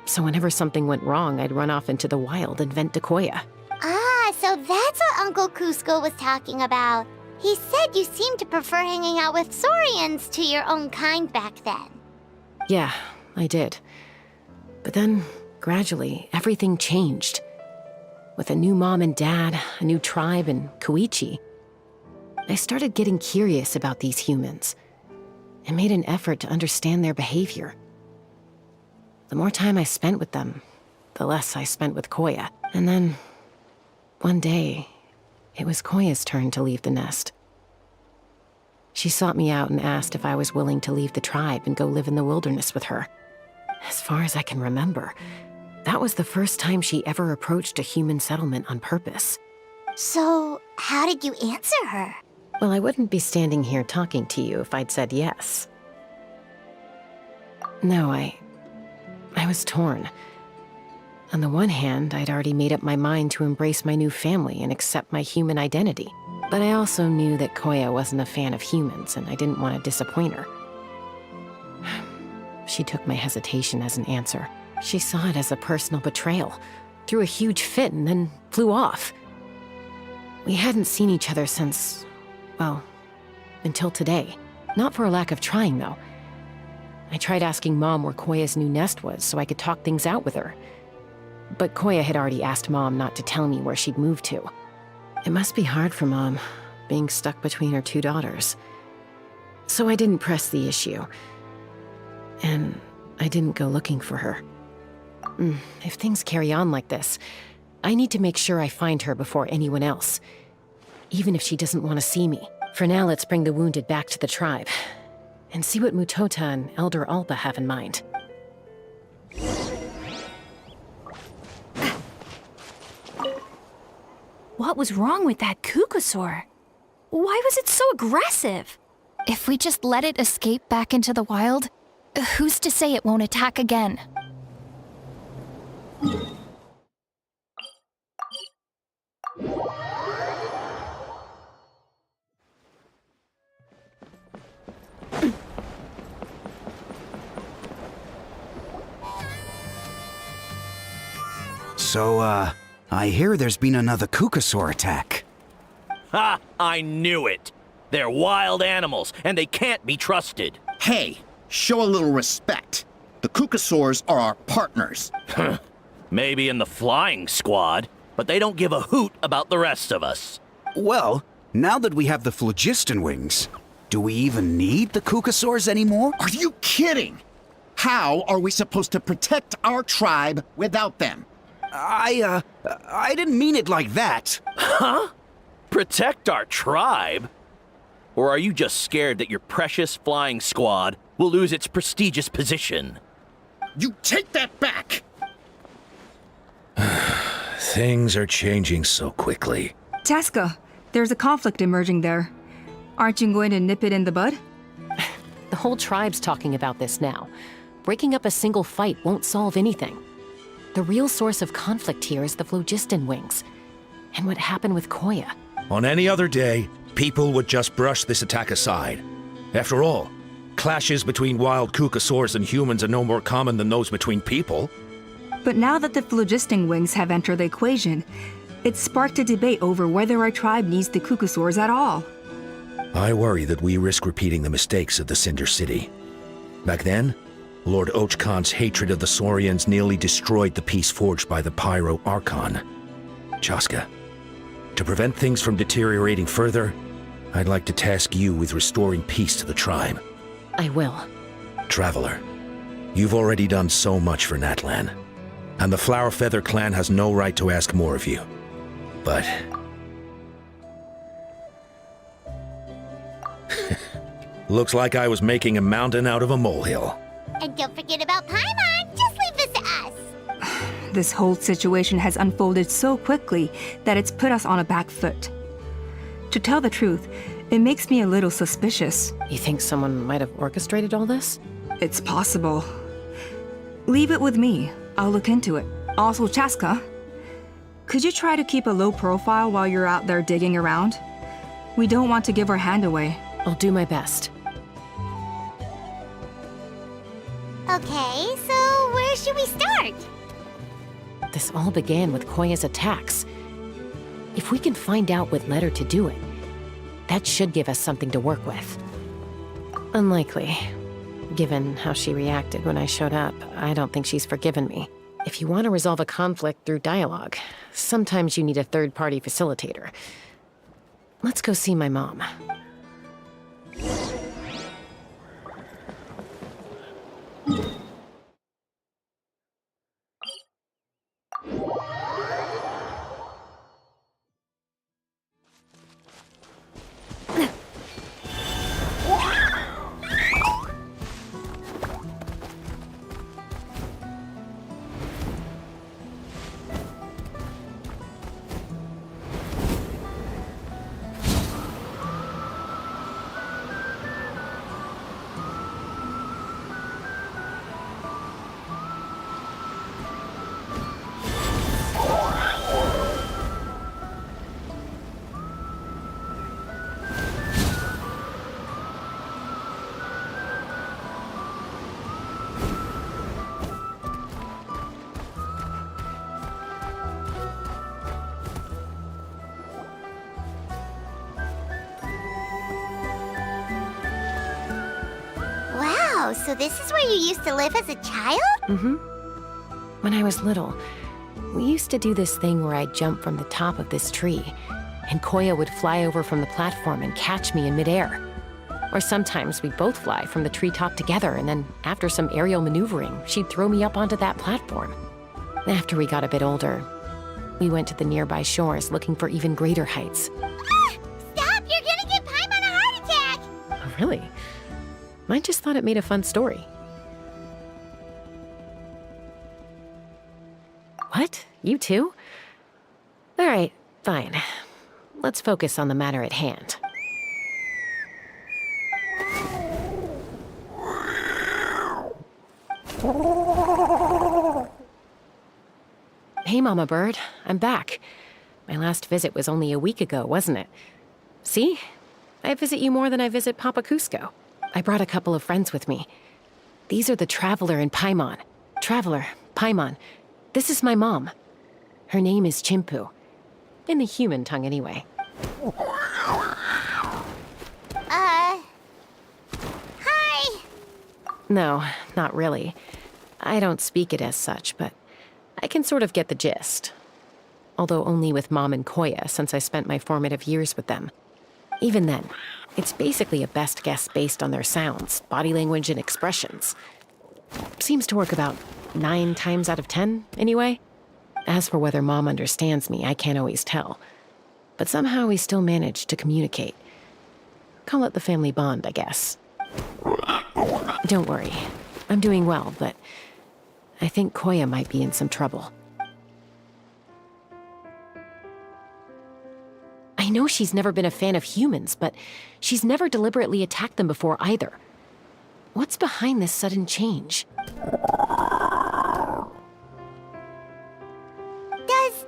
So whenever something went wrong, I'd run off into the wild and vent to Koya. Ah, so that's what Uncle Cusco was talking about. He said you seemed to prefer hanging out with Saurians to your own kind back then. Yeah, I did. But then, gradually, everything changed. With a new mom and dad, a new tribe, and Koichi, I started getting curious about these humans and made an effort to understand their behavior. The more time I spent with them, the less I spent with Koya. And then, one day, it was Koya's turn to leave the nest. She sought me out and asked if I was willing to leave the tribe and go live in the wilderness with her. As far as I can remember, that was the first time she ever approached a human settlement on purpose. So, how did you answer her? Well, I wouldn't be standing here talking to you if I'd said yes. No, I was torn. On the one hand, I'd already made up my mind to embrace my new family and accept my human identity. But I also knew that Koya wasn't a fan of humans, and I didn't want to disappoint her. She took my hesitation as an answer. She saw it as a personal betrayal, threw a huge fit, and then flew off. We hadn't seen each other since, well, until today. Not for a lack of trying, though. I tried asking Mom where Koya's new nest was so I could talk things out with her. But Koya had already asked Mom not to tell me where she'd moved to. It must be hard for Mom, being stuck between her two daughters. So I didn't press the issue. And I didn't go looking for her. If things carry on like this, I need to make sure I find her before anyone else. Even if she doesn't want to see me. For now, let's bring the wounded back to the tribe. And see what Mutota and Elder Alpa have in mind. What was wrong with that Kukusaur? Why was it so aggressive? If we just let it escape back into the wild, who's to say it won't attack again? So, I hear there's been another Kukusaur attack. Ha! I knew it! They're wild animals, and they can't be trusted. Hey, show a little respect. The Kukusaurs are our partners. Maybe in the flying squad, but they don't give a hoot about the rest of us. Well, now that we have the phlogiston wings, do we even need the Kukusaurs anymore? Are you kidding? How are we supposed to protect our tribe without them? I didn't mean it like that. Huh? Protect our tribe? Or are you just scared that your precious flying squad will lose its prestigious position? You take that back! Things are changing so quickly. Chasca, there's a conflict emerging there. Aren't you going to nip it in the bud? The whole tribe's talking about this now. Breaking up a single fight won't solve anything. The real source of conflict here is the phlogiston wings. And what happened with Koya. On any other day, people would just brush this attack aside. After all, clashes between wild Kukusaurs and humans are no more common than those between people. But now that the phlogiston wings have entered the equation, it's sparked a debate over whether our tribe needs the Kukusaurs at all. I worry that we risk repeating the mistakes of the Cinder City. Back then, Lord Ochkon's hatred of the Saurians nearly destroyed the peace forged by the 5.2 Archon. Chasca, to prevent things from deteriorating further, I'd like to task you with restoring peace to the tribe. I will. Traveler, you've already done so much for Natlan, and the Flower Feather clan has no right to ask more of you. But... looks like I was making a mountain out of a molehill. And don't forget about Paimon! Just leave this to us! This whole situation has unfolded so quickly that it's put us on a back foot. To tell the truth, it makes me a little suspicious. You think someone might have orchestrated all this? It's possible. Leave it with me. I'll look into it. Also, Chasca, could you try to keep a low profile while you're out there digging around? We don't want to give our hand away. I'll do my best. Okay, so where should we start? This all began with Koya's attacks. If we can find out what led her to do it, that should give us something to work with. Unlikely. Given how she reacted when I showed up, I don't think she's forgiven me. If you want to resolve a conflict through dialogue, sometimes you need a third-party facilitator. Let's go see my mom. Wow, so this is where you used to live as a child? Mm-hmm. When I was little, we used to do this thing where I'd jump from the top of this tree, and Koya would fly over from the platform and catch me in midair. Or sometimes we'd both fly from the treetop together, and then after some aerial maneuvering, she'd throw me up onto that platform. After we got a bit older, we went to the nearby shores looking for even greater heights. Stop! You're gonna give Paimon a heart attack! Oh, really? I just thought it made a fun story. What? You too? All right, fine. Let's focus on the matter at hand. Hey, Mama Bird. I'm back. My last visit was only a week ago, wasn't it? See? I visit you more than I visit Papa Cusco. I brought a couple of friends with me. These are the Traveler and Paimon. Traveler, Paimon. This is my mom. Her name is Chimpu. In the human tongue, anyway. Hi! No, not really. I don't speak it as such, but I can sort of get the gist. Although only with Mom and Koya, since I spent my formative years with them. Even then, it's basically a best guess based on their sounds, body language, and expressions. Seems to work about 9 times out of 10, anyway. As for whether Mom understands me, I can't always tell. But somehow we still manage to communicate. Call it the family bond, I guess. Don't worry. I'm doing well, but I think Koya might be in some trouble. I know she's never been a fan of humans, but she's never deliberately attacked them before either. What's behind this sudden change? Does,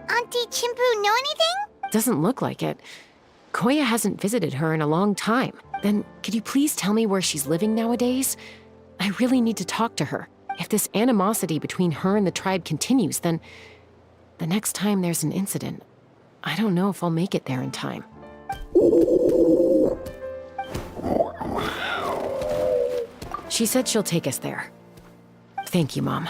Auntie Chimpu know anything? Doesn't look like it. Koya hasn't visited her in a long time. Then, could you please tell me where she's living nowadays? I really need to talk to her. If this animosity between her and the tribe continues, then the next time there's an incident, I don't know if I'll make it there in time. She said she'll take us there. Thank you, Mom.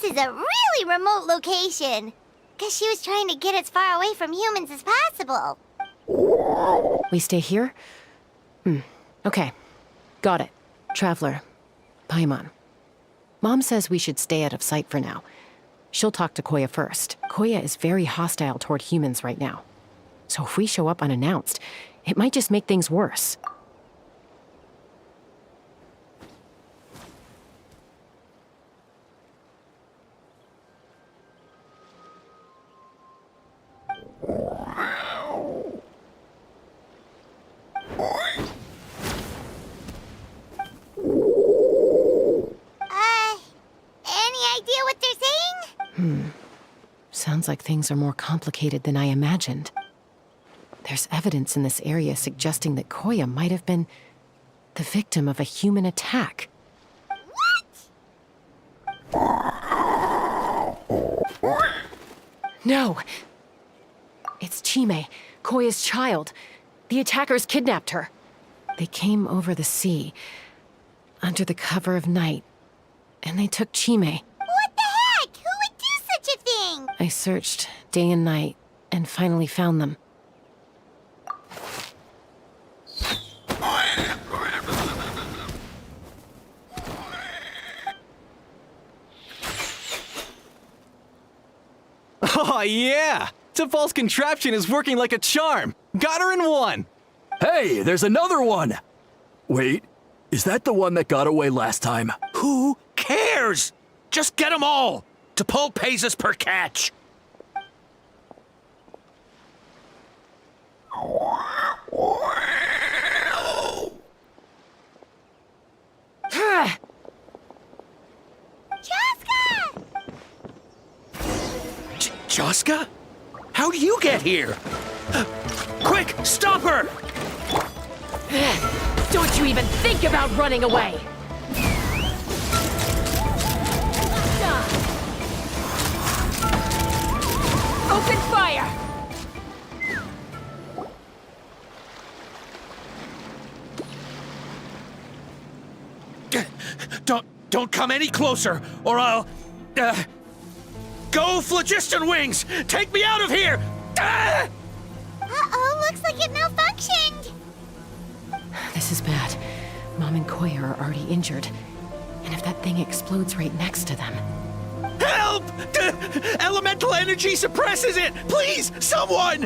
This is a really remote location. Guess she was trying to get as far away from humans as possible. We stay here? Okay. Got it. Traveler. Paimon. Mom says we should stay out of sight for now. She'll talk to Koya first. Koya is very hostile toward humans right now. So if we show up unannounced, it might just make things worse. Any idea what they're saying? Sounds like things are more complicated than I imagined. There's evidence in this area suggesting that Koya might have been the victim of a human attack. No! It's Chime, Koya's child. The attackers kidnapped her. They came over the sea, under the cover of night, and they took Chime. What the heck? Who would do such a thing? I searched day and night, and finally found them. Oh, yeah! T'Pol's contraption is working like a charm! Got her in one! Hey, there's another one! Wait, is that the one that got away last time? Who cares? Just get them all! T'Pol pays us per catch. Chasca? How'd you get here? Quick, stop her! Don't you even think about running away! Open fire! Don't come any closer, or I'll... Go, Phlogiston Wings! Take me out of here! Uh-oh, looks like it malfunctioned! This is bad. Mom and Koya are already injured. And if that thing explodes right next to them... Help! Elemental energy suppresses it! Please, someone!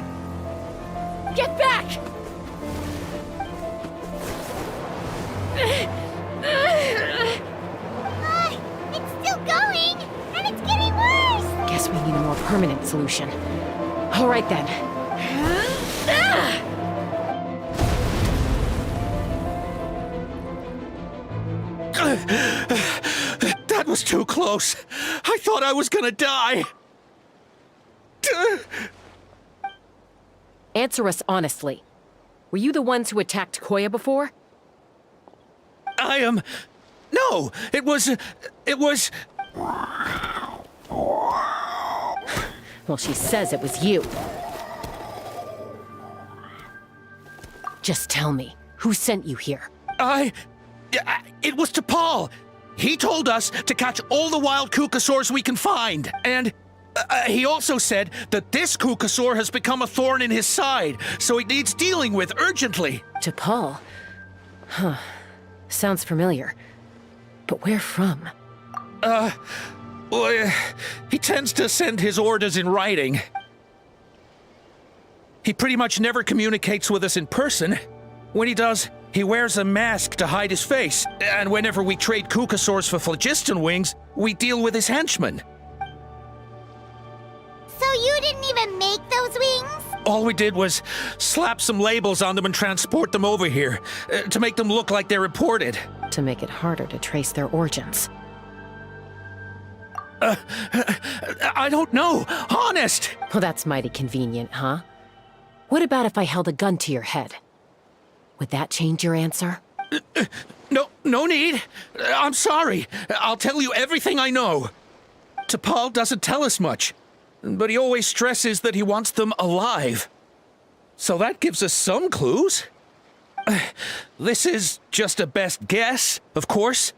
Get back! It's still going, and it's getting worse! Guess we need a more permanent solution. All right then. That was too close. I thought I was gonna die. Answer us honestly. Were you the ones who attacked Koya before? I am... No, it was... Well, she says it was you. Just tell me, who sent you here? It was T'Pol. He told us to catch all the wild Kukasaurs we can find. And he also said that this Kukasaur has become a thorn in his side, so it needs dealing with urgently. T'Pol? Huh. Sounds familiar. But where from? Well, he tends to send his orders in writing. He pretty much never communicates with us in person. When he does, he wears a mask to hide his face. And whenever we trade Kukasaurs for Phlogiston Wings, we deal with his henchmen. So you didn't even make those wings? All we did was slap some labels on them and transport them over here, to make them look like they're imported. To make it harder to trace their origins. I don't know, honest! Well, that's mighty convenient, huh? What about if I held a gun to your head? Would that change your answer? No need. I'm sorry. I'll tell you everything I know. T'Pol doesn't tell us much, but he always stresses that he wants them alive. So that gives us some clues. This is just a best guess, of course,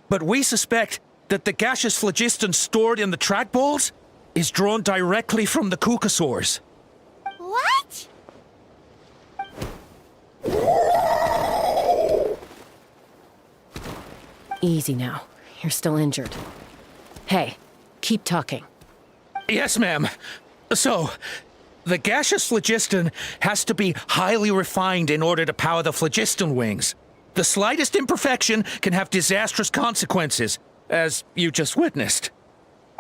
but we suspect that the gaseous phlogiston stored in the track balls is drawn directly from the Kukasaurs. What? Easy now. You're still injured. Hey, keep talking. Yes, ma'am. So, the gaseous phlogiston has to be highly refined in order to power the phlogiston wings. The slightest imperfection can have disastrous consequences, as you just witnessed.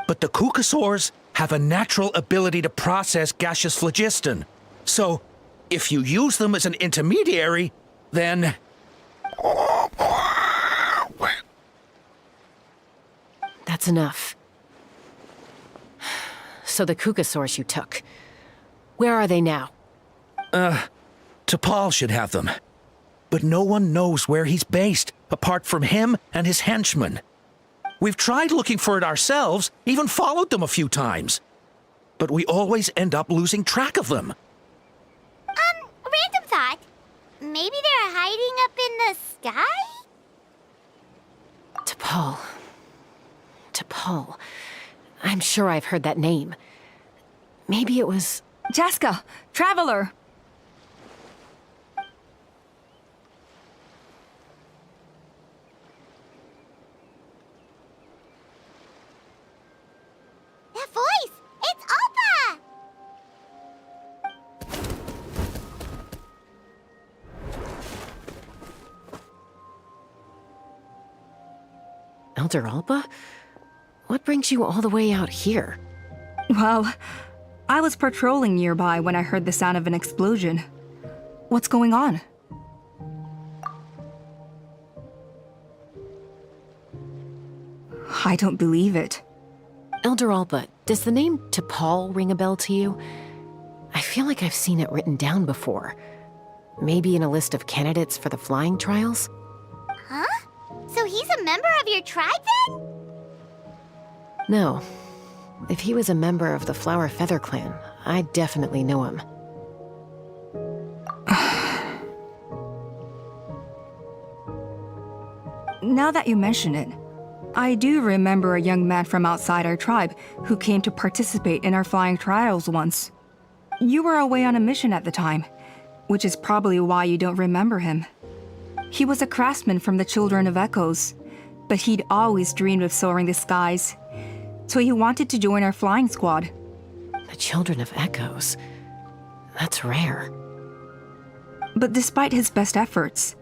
But the Kukasaurs have a natural ability to process gaseous phlogiston. So, if you use them as an intermediary, then... That's enough. So the Kukasaurs you took, where are they now? T'Pol should have them. But no one knows where he's based, apart from him and his henchmen. We've tried looking for it ourselves, even followed them a few times. But we always end up losing track of them. Random thought. Maybe they're hiding up in the sky? T'Pol. T'Pol. I'm sure I've heard that name. Maybe it was... Chasca! Traveler! That voice! It's Alpa! Elder Alpa? What brings you all the way out here? Well, I was patrolling nearby when I heard the sound of an explosion. What's going on? I don't believe it. Elder Alpa, does the name T'Pol ring a bell to you? I feel like I've seen it written down before. Maybe in a list of candidates for the flying trials? Huh? So he's a member of your tribe then? No. If he was a member of the Flower Feather clan, I'd definitely know him. Now that you mention it, I do remember a young man from outside our tribe who came to participate in our flying trials once. You were away on a mission at the time, which is probably why you don't remember him. He was a craftsman from the Children of Echoes, but he'd always dreamed of soaring the skies, so he wanted to join our flying squad. The Children of Echoes? That's rare. But despite his best efforts,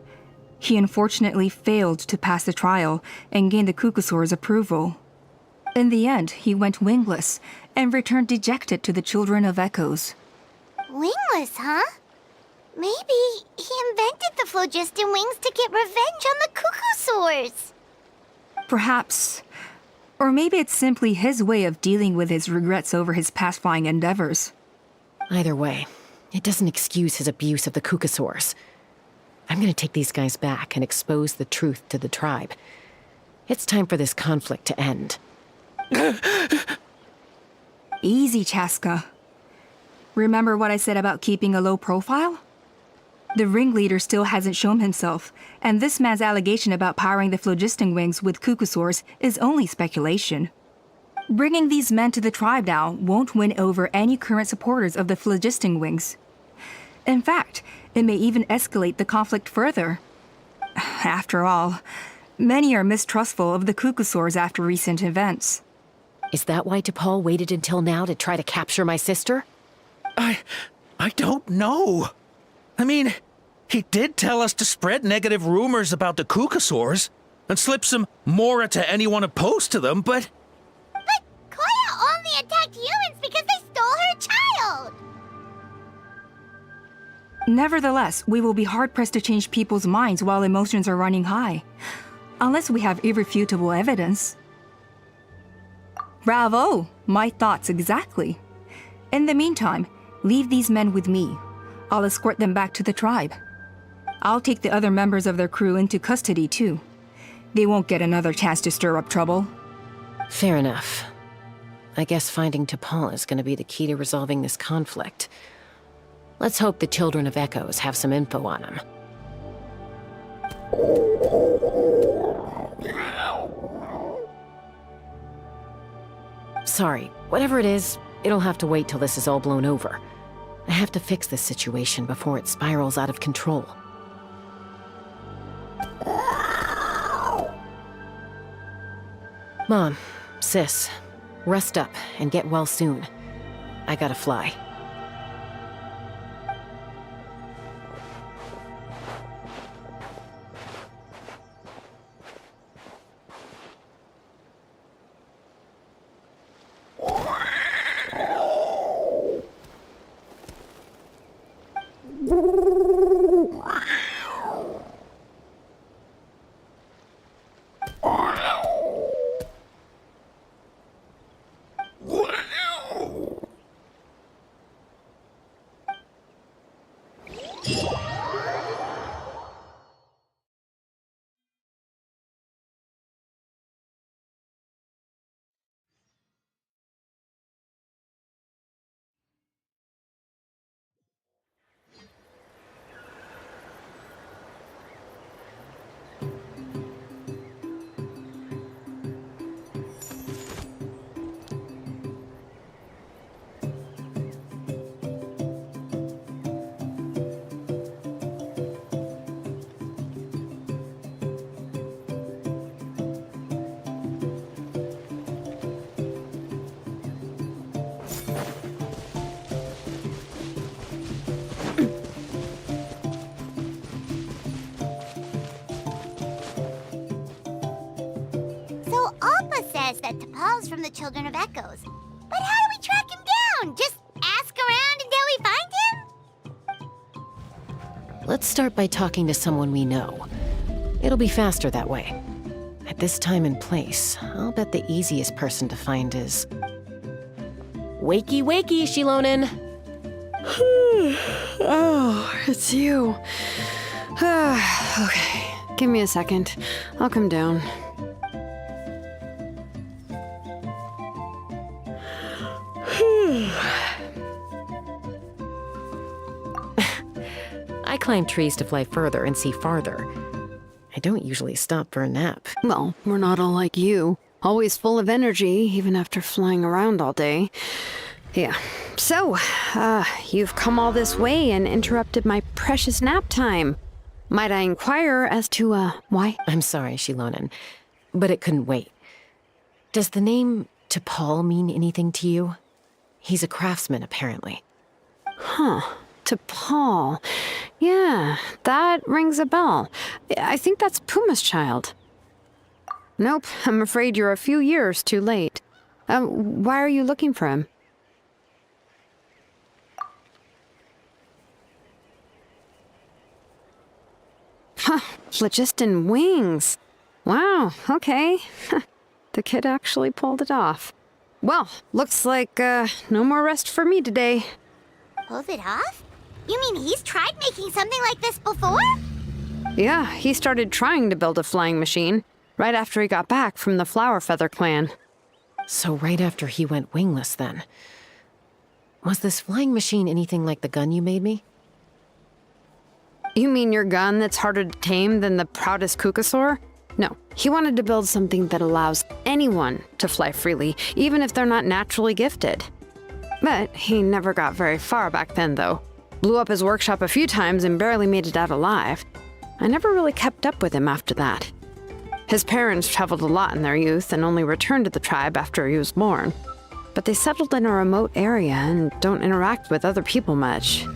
he unfortunately failed to pass the trial and gain the Kukasaur's approval. In the end, he went wingless and returned dejected to the Children of Echoes. Wingless, huh? Maybe he invented the phlogiston wings to get revenge on the Kukasaurs. Perhaps. Or maybe it's simply his way of dealing with his regrets over his past flying endeavors. Either way, it doesn't excuse his abuse of the Kukasaurs. I'm gonna take these guys back and expose the truth to the tribe. It's time for this conflict to end. Easy, Chasca. Remember what I said about keeping a low profile? The ringleader still hasn't shown himself, and this man's allegation about powering the phlogiston wings with Kukasaurs is only speculation. Bringing these men to the tribe now won't win over any current supporters of the phlogiston wings. In fact, it may even escalate the conflict further. After all, many are mistrustful of the Kukasaurs after recent events. Is that why T'Pol waited until now to try to capture my sister? I don't know. I mean, he did tell us to spread negative rumors about the Kukasaurs and slip some mora to anyone opposed to them, but... But Koya only attacked humans because they stole her child! Nevertheless, we will be hard-pressed to change people's minds while emotions are running high. Unless we have irrefutable evidence. Bravo! My thoughts exactly. In the meantime, leave these men with me. I'll escort them back to the tribe. I'll take the other members of their crew into custody, too. They won't get another chance to stir up trouble. Fair enough. I guess finding T'Pol is going to be the key to resolving this conflict. Let's hope the Children of Echoes have some info on him. Sorry. Whatever it is, it'll have to wait till this is all blown over. I have to fix this situation before it spirals out of control. Mom, sis, rest up and get well soon. I gotta fly. So Alpa says that T'Pol's from the Children of Echoes. But how do we track him down? Just ask around until we find him? Let's start by talking to someone we know. It'll be faster that way. At this time and place, I'll bet the easiest person to find is... Wakey, wakey, Shilonen! Oh, it's you. Okay, give me a second. I'll come down. I climb trees to fly further and see farther. I don't usually stop for a nap. Well, we're not all like you. Always full of energy, even after flying around all day. Yeah. So, you've come all this way and interrupted my precious nap time. Might I inquire as to, why? I'm sorry, Shilonen, but it couldn't wait. Does the name T'Pol mean anything to you? He's a craftsman, apparently. Huh. T'Pol. Yeah, that rings a bell. I think that's Puma's child. Nope, I'm afraid you're a few years too late. Why are you looking for him? Huh, phlogiston wings. Wow, okay. The kid actually pulled it off. Well, looks like, no more rest for me today. Pulled it off? You mean he's tried making something like this before? Yeah, he started trying to build a flying machine right after he got back from the Flower Feather clan. So right after he went wingless, then. Was this flying machine anything like the gun you made me? You mean your gun that's harder to tame than the proudest Kukasaur? No, he wanted to build something that allows anyone to fly freely, even if they're not naturally gifted. But he never got very far back then, though. Blew up his workshop a few times and barely made it out alive. I never really kept up with him after that. His parents traveled a lot in their youth and only returned to the tribe after he was born. But they settled in a remote area and don't interact with other people much.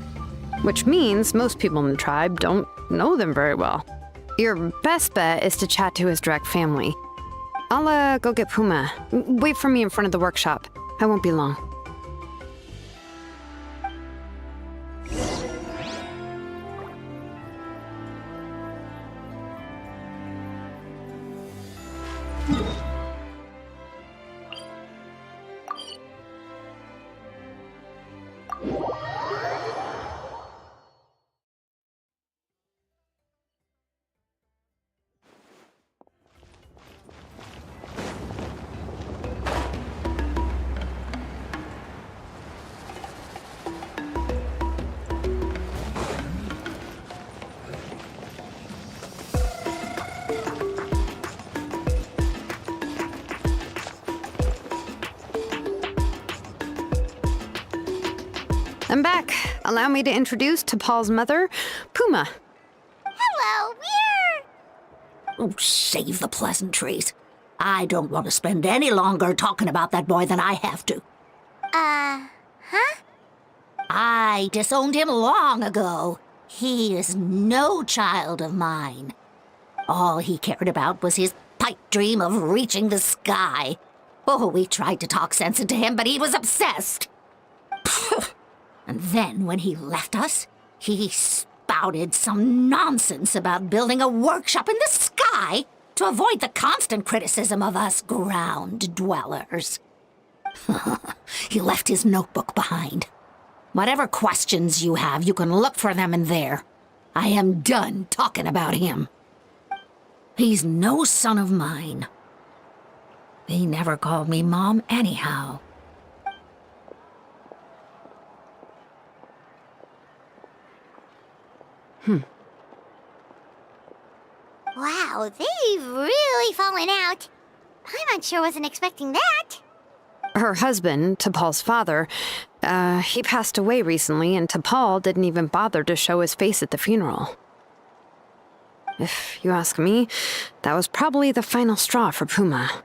Which means most people in the tribe don't know them very well. Your best bet is to chat to his direct family. I'll go get Puma. Wait for me in front of the workshop. I won't be long. I'm back. Allow me to introduce T'Pol's mother, Puma. Hello, Oh, save the pleasantries. I don't want to spend any longer talking about that boy than I have to. huh? I disowned him long ago. He is no child of mine. All he cared about was his pipe dream of reaching the sky. Oh, we tried to talk sense into him, but he was obsessed. And then when he left us, he spouted some nonsense about building a workshop in the sky to avoid the constant criticism of us ground dwellers. He left his notebook behind. Whatever questions you have, you can look for them in there. I am done talking about him. He's no son of mine. He never called me Mom anyhow. Wow, they've really fallen out. Paimon sure wasn't expecting that. Her husband, T'Pol's father, he passed away recently, and T'Pol didn't even bother to show his face at the funeral. If you ask me, that was probably the final straw for Puma.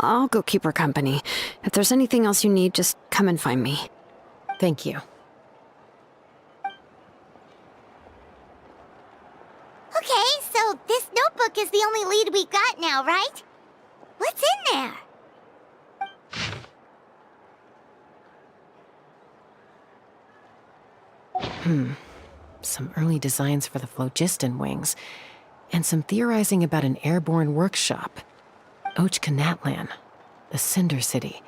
I'll go keep her company. If there's anything else you need, just come and find me. Thank you. Okay, so this notebook is the only lead we got now, right? What's in there? Some early designs for the phlogiston wings, and some theorizing about an airborne workshop. Ochkanatlan, the Cinder City.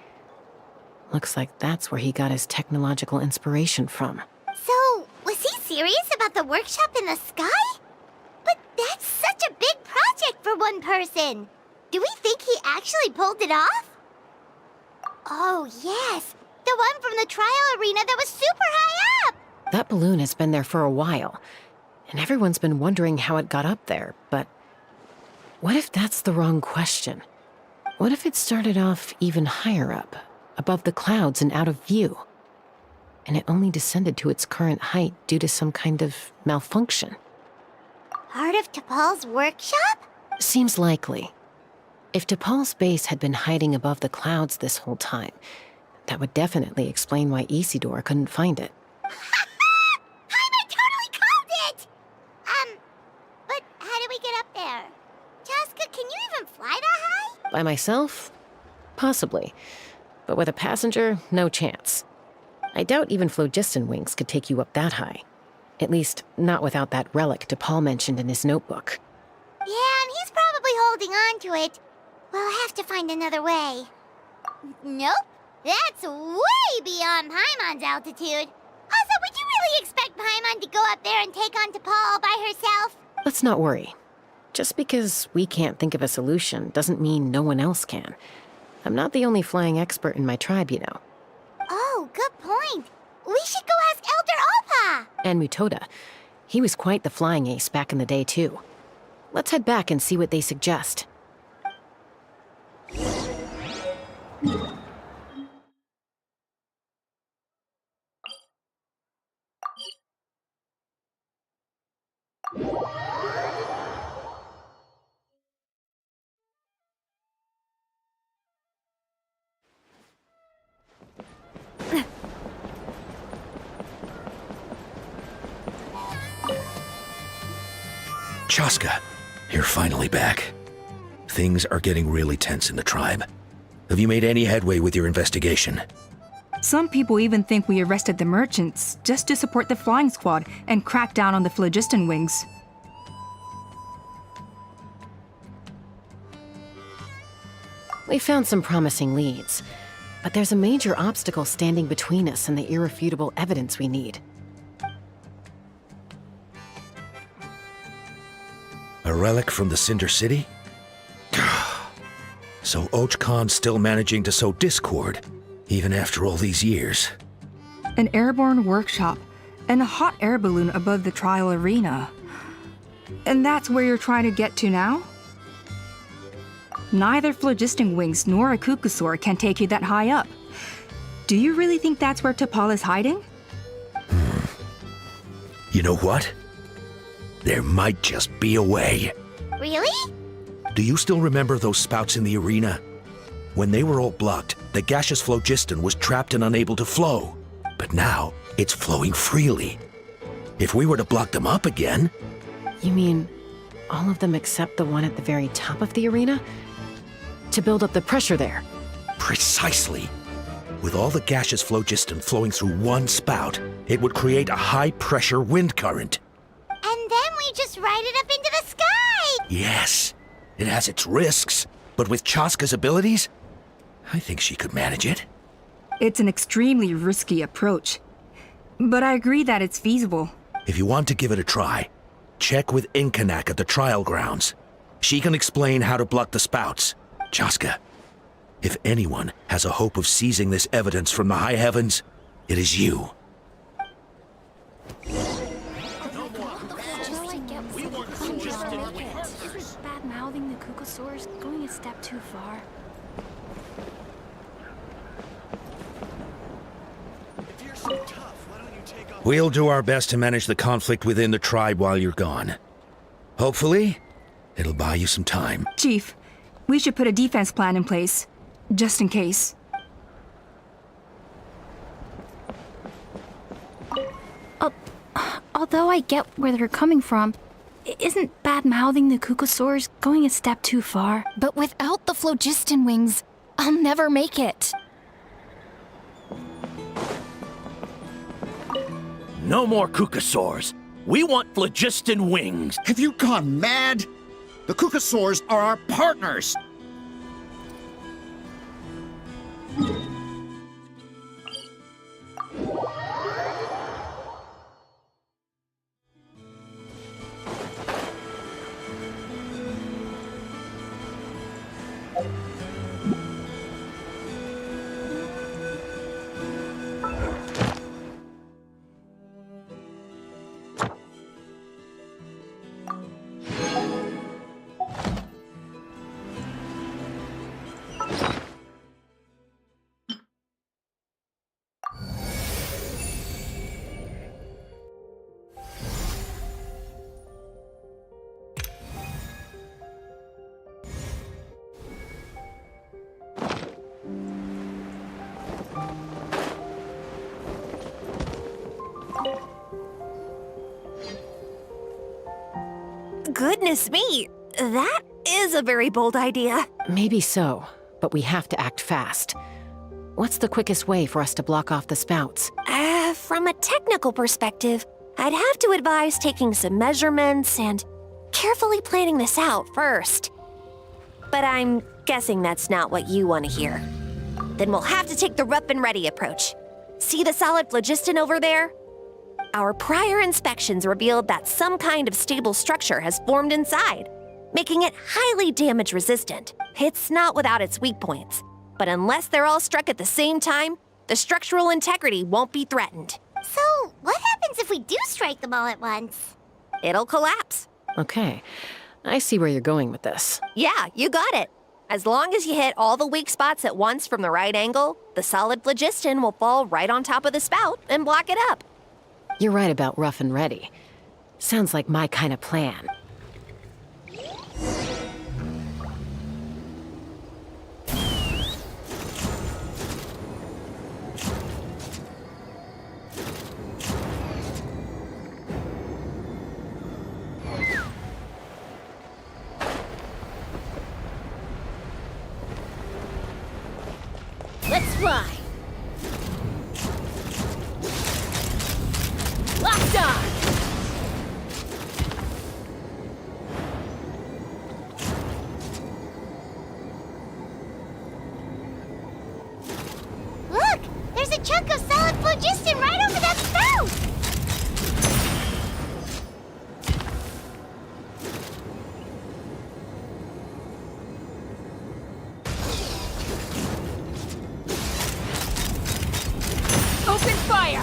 Looks like that's where he got his technological inspiration from. So, was he serious about the workshop in the sky? But that's such a big project for one person. Do we think he actually pulled it off? Oh, yes. The one from the trial arena that was super high up. That balloon has been there for a while, and everyone's been wondering how it got up there, but what if that's the wrong question? What if it started off even higher up, above the clouds and out of view, and it only descended to its current height due to some kind of malfunction? Part of T'Pol's workshop? Seems likely. If T'Pol's base had been hiding above the clouds this whole time, that would definitely explain why Isidore couldn't find it. I totally called it! But how do we get up there? Chasca, can you even fly that high? By myself? Possibly. But with a passenger, no chance. I doubt even phlogiston wings could take you up that high. At least, not without that relic T'Pol mentioned in his notebook. Yeah, and he's probably holding on to it. We'll have to find another way. Nope. That's way beyond Paimon's altitude. Also, would you really expect Paimon to go up there and take on T'Pol all by herself? Let's not worry. Just because we can't think of a solution doesn't mean no one else can. I'm not the only flying expert in my tribe, you know. Oh, good point. We should go ask Elder Alpa! And Mutoda. He was quite the flying ace back in the day, too. Let's head back and see what they suggest. Chasca, you're finally back. Things are getting really tense in the tribe. Have you made any headway with your investigation? Some people even think we arrested the merchants just to support the flying squad and crack down on the phlogiston wings. We found some promising leads, but there's a major obstacle standing between us and the irrefutable evidence we need. A relic from the Cinder City? So Ochkon's still managing to sow discord, even after all these years. An airborne workshop and a hot air balloon above the trial arena. And that's where you're trying to get to now? Neither phlogiston wings nor a Kukusaur can take you that high up. Do you really think that's where T'Pol is hiding? You know what? There might just be a way. Really? Do you still remember those spouts in the arena? When they were all blocked, the gaseous phlogiston was trapped and unable to flow. But now, it's flowing freely. If we were to block them up again... You mean all of them except the one at the very top of the arena? To build up the pressure there? Precisely. With all the gaseous phlogiston flowing through one spout, it would create a high-pressure wind current. And then we just ride it up into the sky! Yes, it has its risks, but with Chasca's abilities, I think she could manage it. It's an extremely risky approach. But I agree that it's feasible. If you want to give it a try, check with Inkanak at the trial grounds. She can explain how to block the spouts. Chasca, if anyone has a hope of seizing this evidence from the high heavens, it is you. Bad-mouthing the Kukosaurs going a step too far. We'll do our best to manage the conflict within the tribe while you're gone. Hopefully, it'll buy you some time. Chief, we should put a defense plan in place, just in case. Although I get where they're coming from, isn't bad-mouthing the Kukosaurs going a step too far? But without the phlogiston wings, I'll never make it. No more Kukosaurs. We want phlogiston wings. Have you gone mad? The Kukosaurs are our partners. Goodness me, that is a very bold idea. Maybe so, but we have to act fast. What's the quickest way for us to block off the spouts? From a technical perspective, I'd have to advise taking some measurements and carefully planning this out first. But I'm guessing that's not what you want to hear. Then we'll have to take the rough and ready approach. See the solid phlogiston over there? Our prior inspections revealed that some kind of stable structure has formed inside, making it highly damage resistant. It's not without its weak points, but unless they're all struck at the same time, the structural integrity won't be threatened. So, what happens if we do strike them all at once? It'll collapse. Okay, I see where you're going with this. Yeah, you got it. As long as you hit all the weak spots at once from the right angle, the solid phlogiston will fall right on top of the spout and block it up. You're right about rough and ready. Sounds like my kind of plan. Let's fly! Locked on! Look! There's a chunk of solid phlogiston right over that spout! Open fire!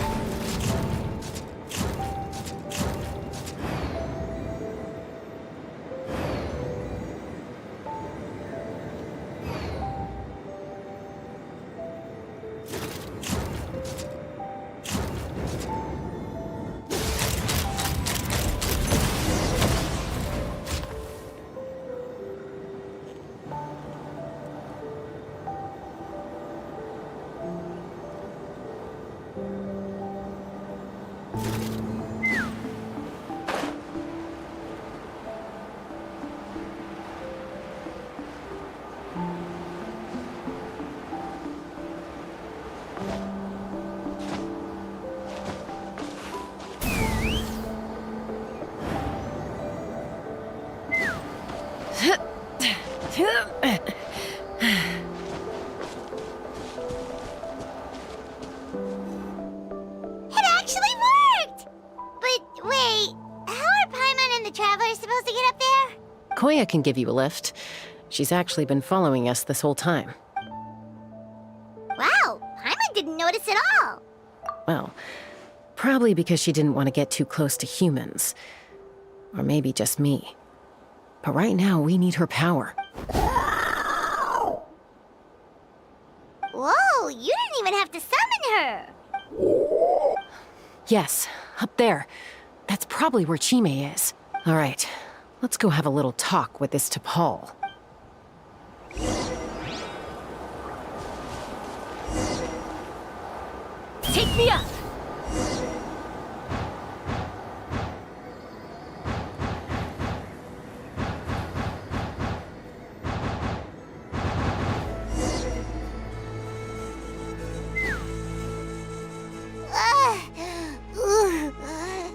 supposed to get up there? Koya can give you a lift. She's actually been following us this whole time. Wow, Paimon didn't notice at all. Well, probably because she didn't want to get too close to humans. Or maybe just me. But right now, we need her power. Whoa, you didn't even have to summon her. Yes, up there. That's probably where Chime is. All right, let's go have a little talk with this T'Pol. Take me up!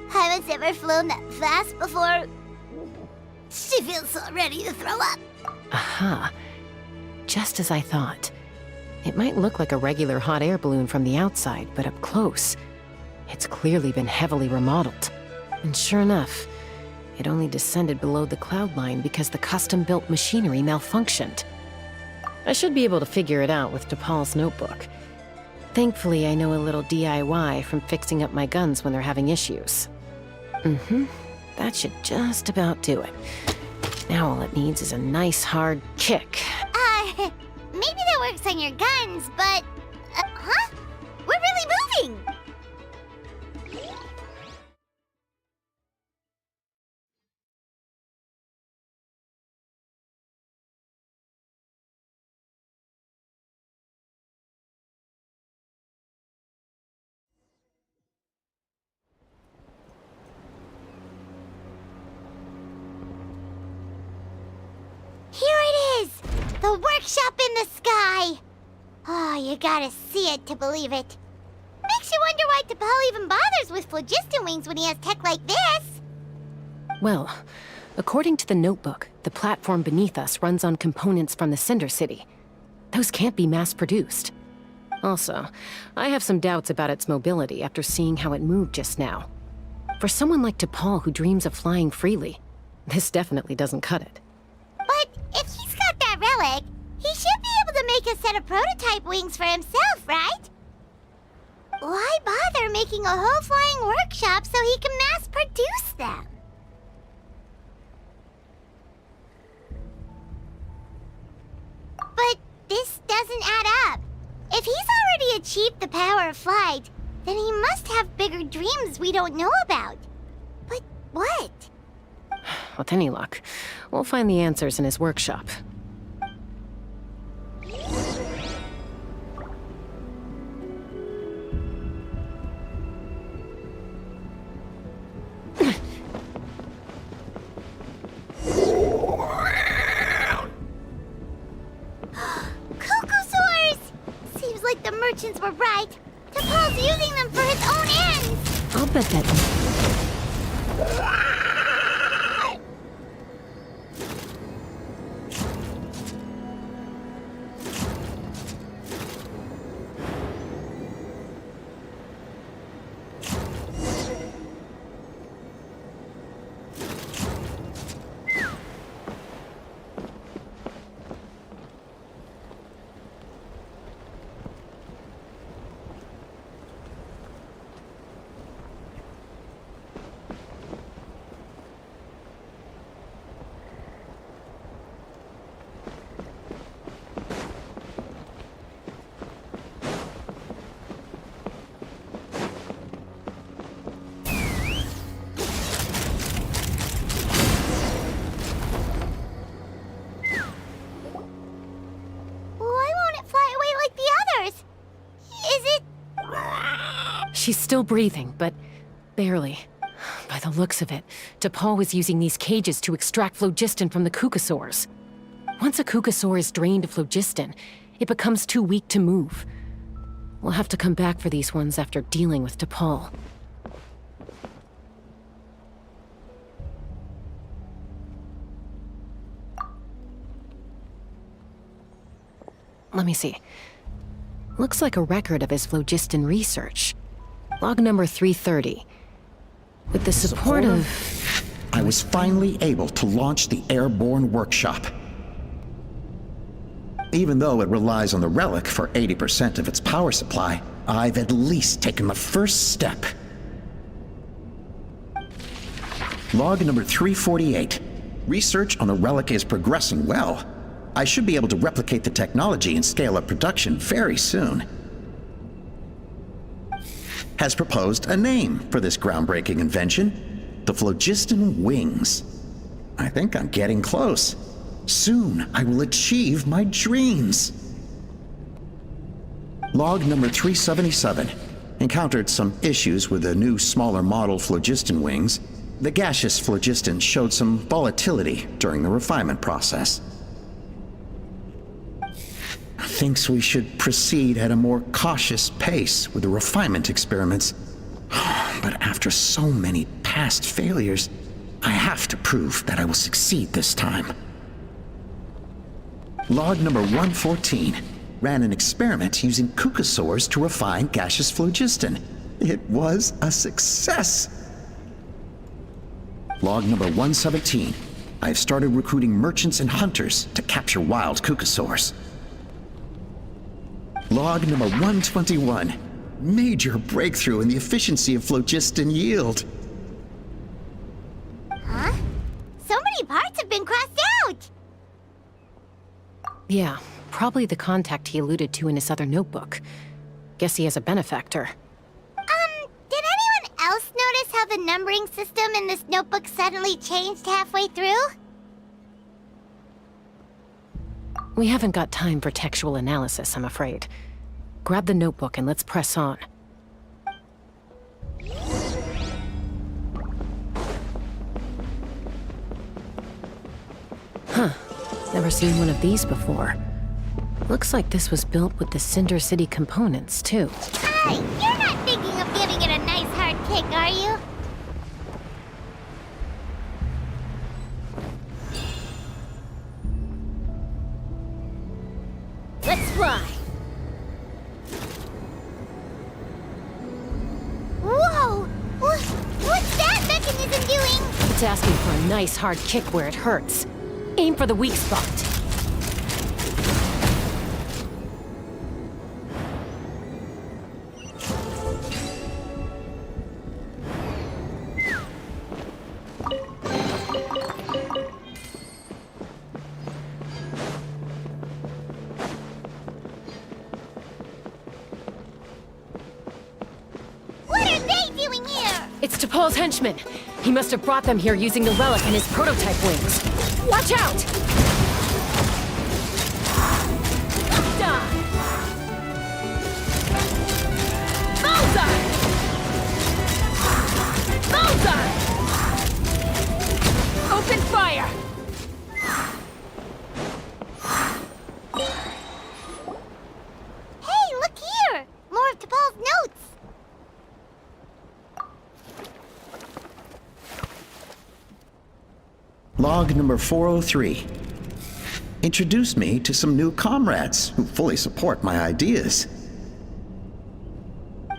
Haven't ever flown that fast before. She feels so ready to throw up. Aha. Just as I thought. It might look like a regular hot air balloon from the outside, but up close, it's clearly been heavily remodeled. And sure enough, it only descended below the cloud line because the custom-built machinery malfunctioned. I should be able to figure it out with T'Pol's notebook. Thankfully, I know a little DIY from fixing up my guns when they're having issues. That should just about do it. Now all it needs is a nice hard kick. Maybe that works on your guns, but... huh? We're really moving! Here it is! The workshop in the sky! Oh, you gotta see it to believe it. Makes you wonder why T'Pol even bothers with phlogiston wings when he has tech like this. Well, according to the notebook, the platform beneath us runs on components from the Cinder City. Those can't be mass-produced. Also, I have some doubts about its mobility after seeing how it moved just now. For someone like T'Pol who dreams of flying freely, this definitely doesn't cut it. But if he's got that relic, he should be able to make a set of prototype wings for himself, right? Why bother making a whole flying workshop so he can mass-produce them? But this doesn't add up. If he's already achieved the power of flight, then he must have bigger dreams we don't know about. But what? With any luck, we'll find the answers in his workshop. Cuckoosaurs! Seems like the merchants were right. T'Pol's using them for his own ends! I'll bet that... She's still breathing, but barely. By the looks of it, T'Pol was using these cages to extract phlogiston from the Cuckosaurs. Once a Cuckosaur is drained of phlogiston, it becomes too weak to move. We'll have to come back for these ones after dealing with T'Pol. Let me see. Looks like a record of his phlogiston research. Log number 330. With the support of... I was finally able to launch the airborne workshop. Even though it relies on the relic for 80% of its power supply, I've at least taken the first step. Log number 348. Research on the relic is progressing well. I should be able to replicate the technology and scale up production very soon. Has proposed a name for this groundbreaking invention: the phlogiston wings. I think I'm getting close. Soon I will achieve my dreams. Log number 377. Encountered some issues with the new smaller model phlogiston wings. The gaseous phlogiston showed some volatility during the refinement process. Thinks we should proceed at a more cautious pace with the refinement experiments. But after so many past failures, I have to prove that I will succeed this time. Log number 114. Ran an experiment using cucosaurs to refine gaseous phlogiston. It was a success. Log number 117. I have started recruiting merchants and hunters to capture wild cucosaurs. Log number 121. Major breakthrough in the efficiency of phlogiston yield. Huh? So many parts have been crossed out! Yeah, probably the contact he alluded to in his other notebook. Guess he has a benefactor. Did anyone else notice how the numbering system in this notebook suddenly changed halfway through? We haven't got time for textual analysis, I'm afraid. Grab the notebook and let's press on. Huh. Never seen one of these before. Looks like this was built with the Cinder City components, too. You're not thinking of giving it a nice hard kick, are you? Let's fly! Whoa! What's that mechanism doing? It's asking for a nice hard kick where it hurts. Aim for the weak spot. What are they doing here? It's T'Pol's henchmen. He must have brought them here using the relic and his prototype wings. Watch out! Die! Bullseye! Bullseye! Open fire! Hey, look here! More of T'Pol's notes! Log number 403. Introduced me to some new comrades who fully support my ideas.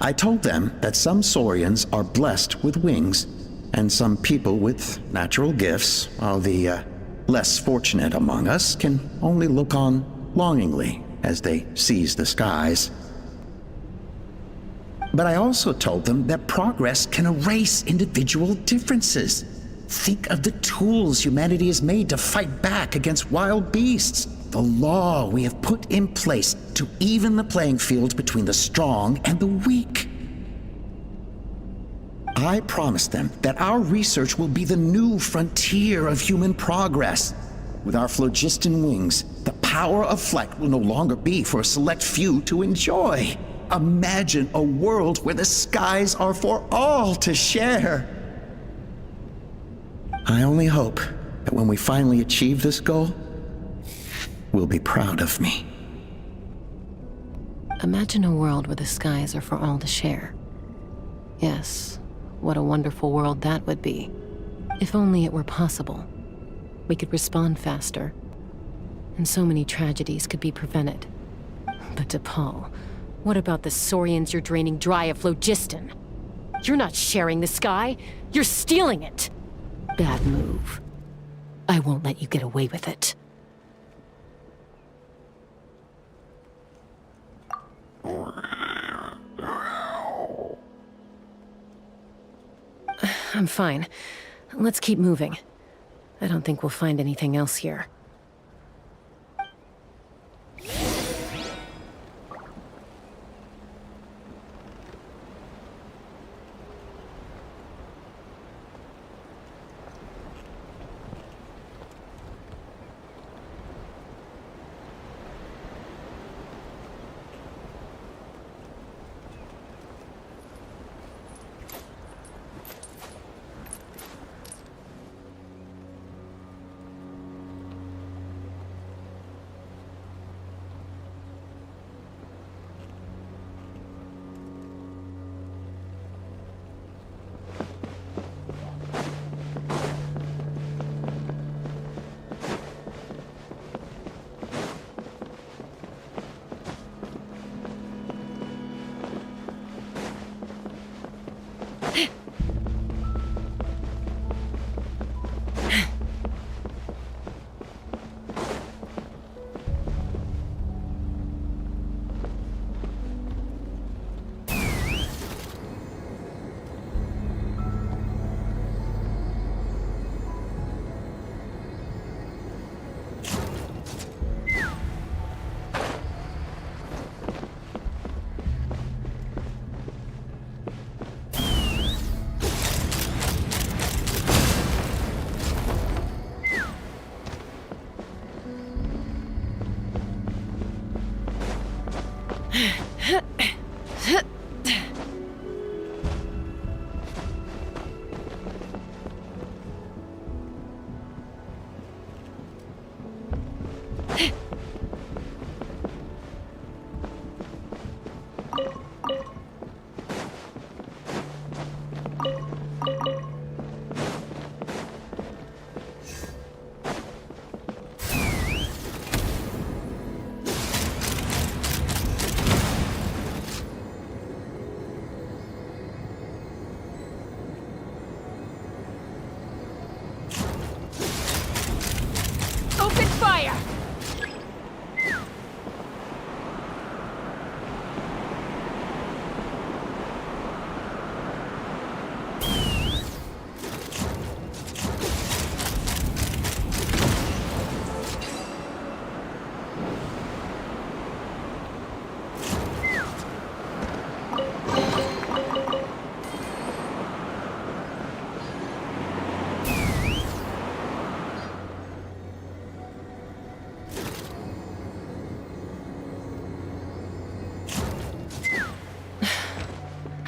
I told them that some Saurians are blessed with wings, and some people with natural gifts, while the less fortunate among us can only look on longingly as they seize the skies. But I also told them that progress can erase individual differences. Think of the tools humanity has made to fight back against wild beasts. The law we have put in place to even the playing field between the strong and the weak. I promised them that our research will be the new frontier of human progress. With our phlogiston wings, the power of flight will no longer be for a select few to enjoy. Imagine a world where the skies are for all to share. I only hope that when we finally achieve this goal, we'll be proud of me. Imagine a world where the skies are for all to share. Yes, what a wonderful world that would be. If only it were possible. We could respond faster, and so many tragedies could be prevented. But T'Pol, what about the Saurians you're draining dry of phlogiston? You're not sharing the sky, you're stealing it! Bad move. I won't let you get away with it. I'm fine. Let's keep moving. I don't think we'll find anything else here.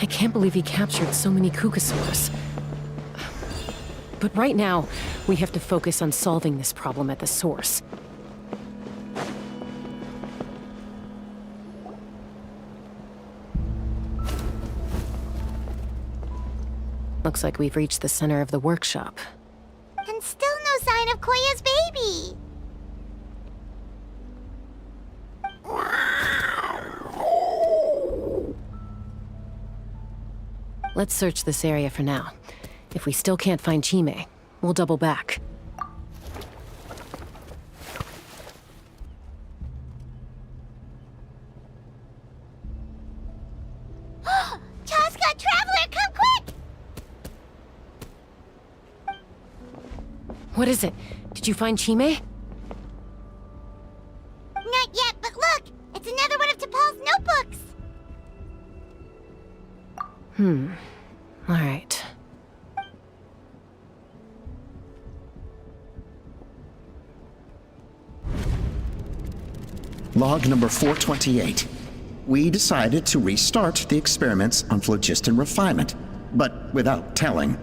I can't believe he captured so many Kukasaurs. But right now, we have to focus on solving this problem at the source. Looks like we've reached the center of the workshop. And still no sign of Koya's baby. Let's search this area for now. If we still can't find Chime, we'll double back. Chasca, Traveler, come quick! What is it? Did you find Chime? Not yet, but look! It's another one of T'Pol's notebooks! All right. Log number 428. We decided to restart the experiments on phlogiston refinement, but without telling.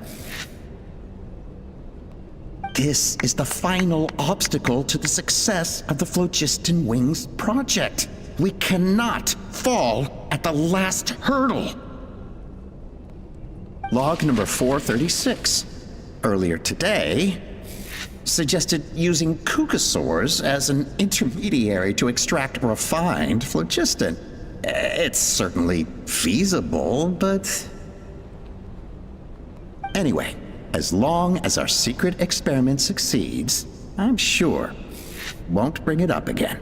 This is the final obstacle to the success of the Phlogiston Wings project. We cannot fall at the last hurdle. Log number 436. Earlier today, suggested using Kukasaurs as an intermediary to extract refined phlogiston. It's certainly feasible, but... Anyway, as long as our secret experiment succeeds, I'm sure won't bring it up again.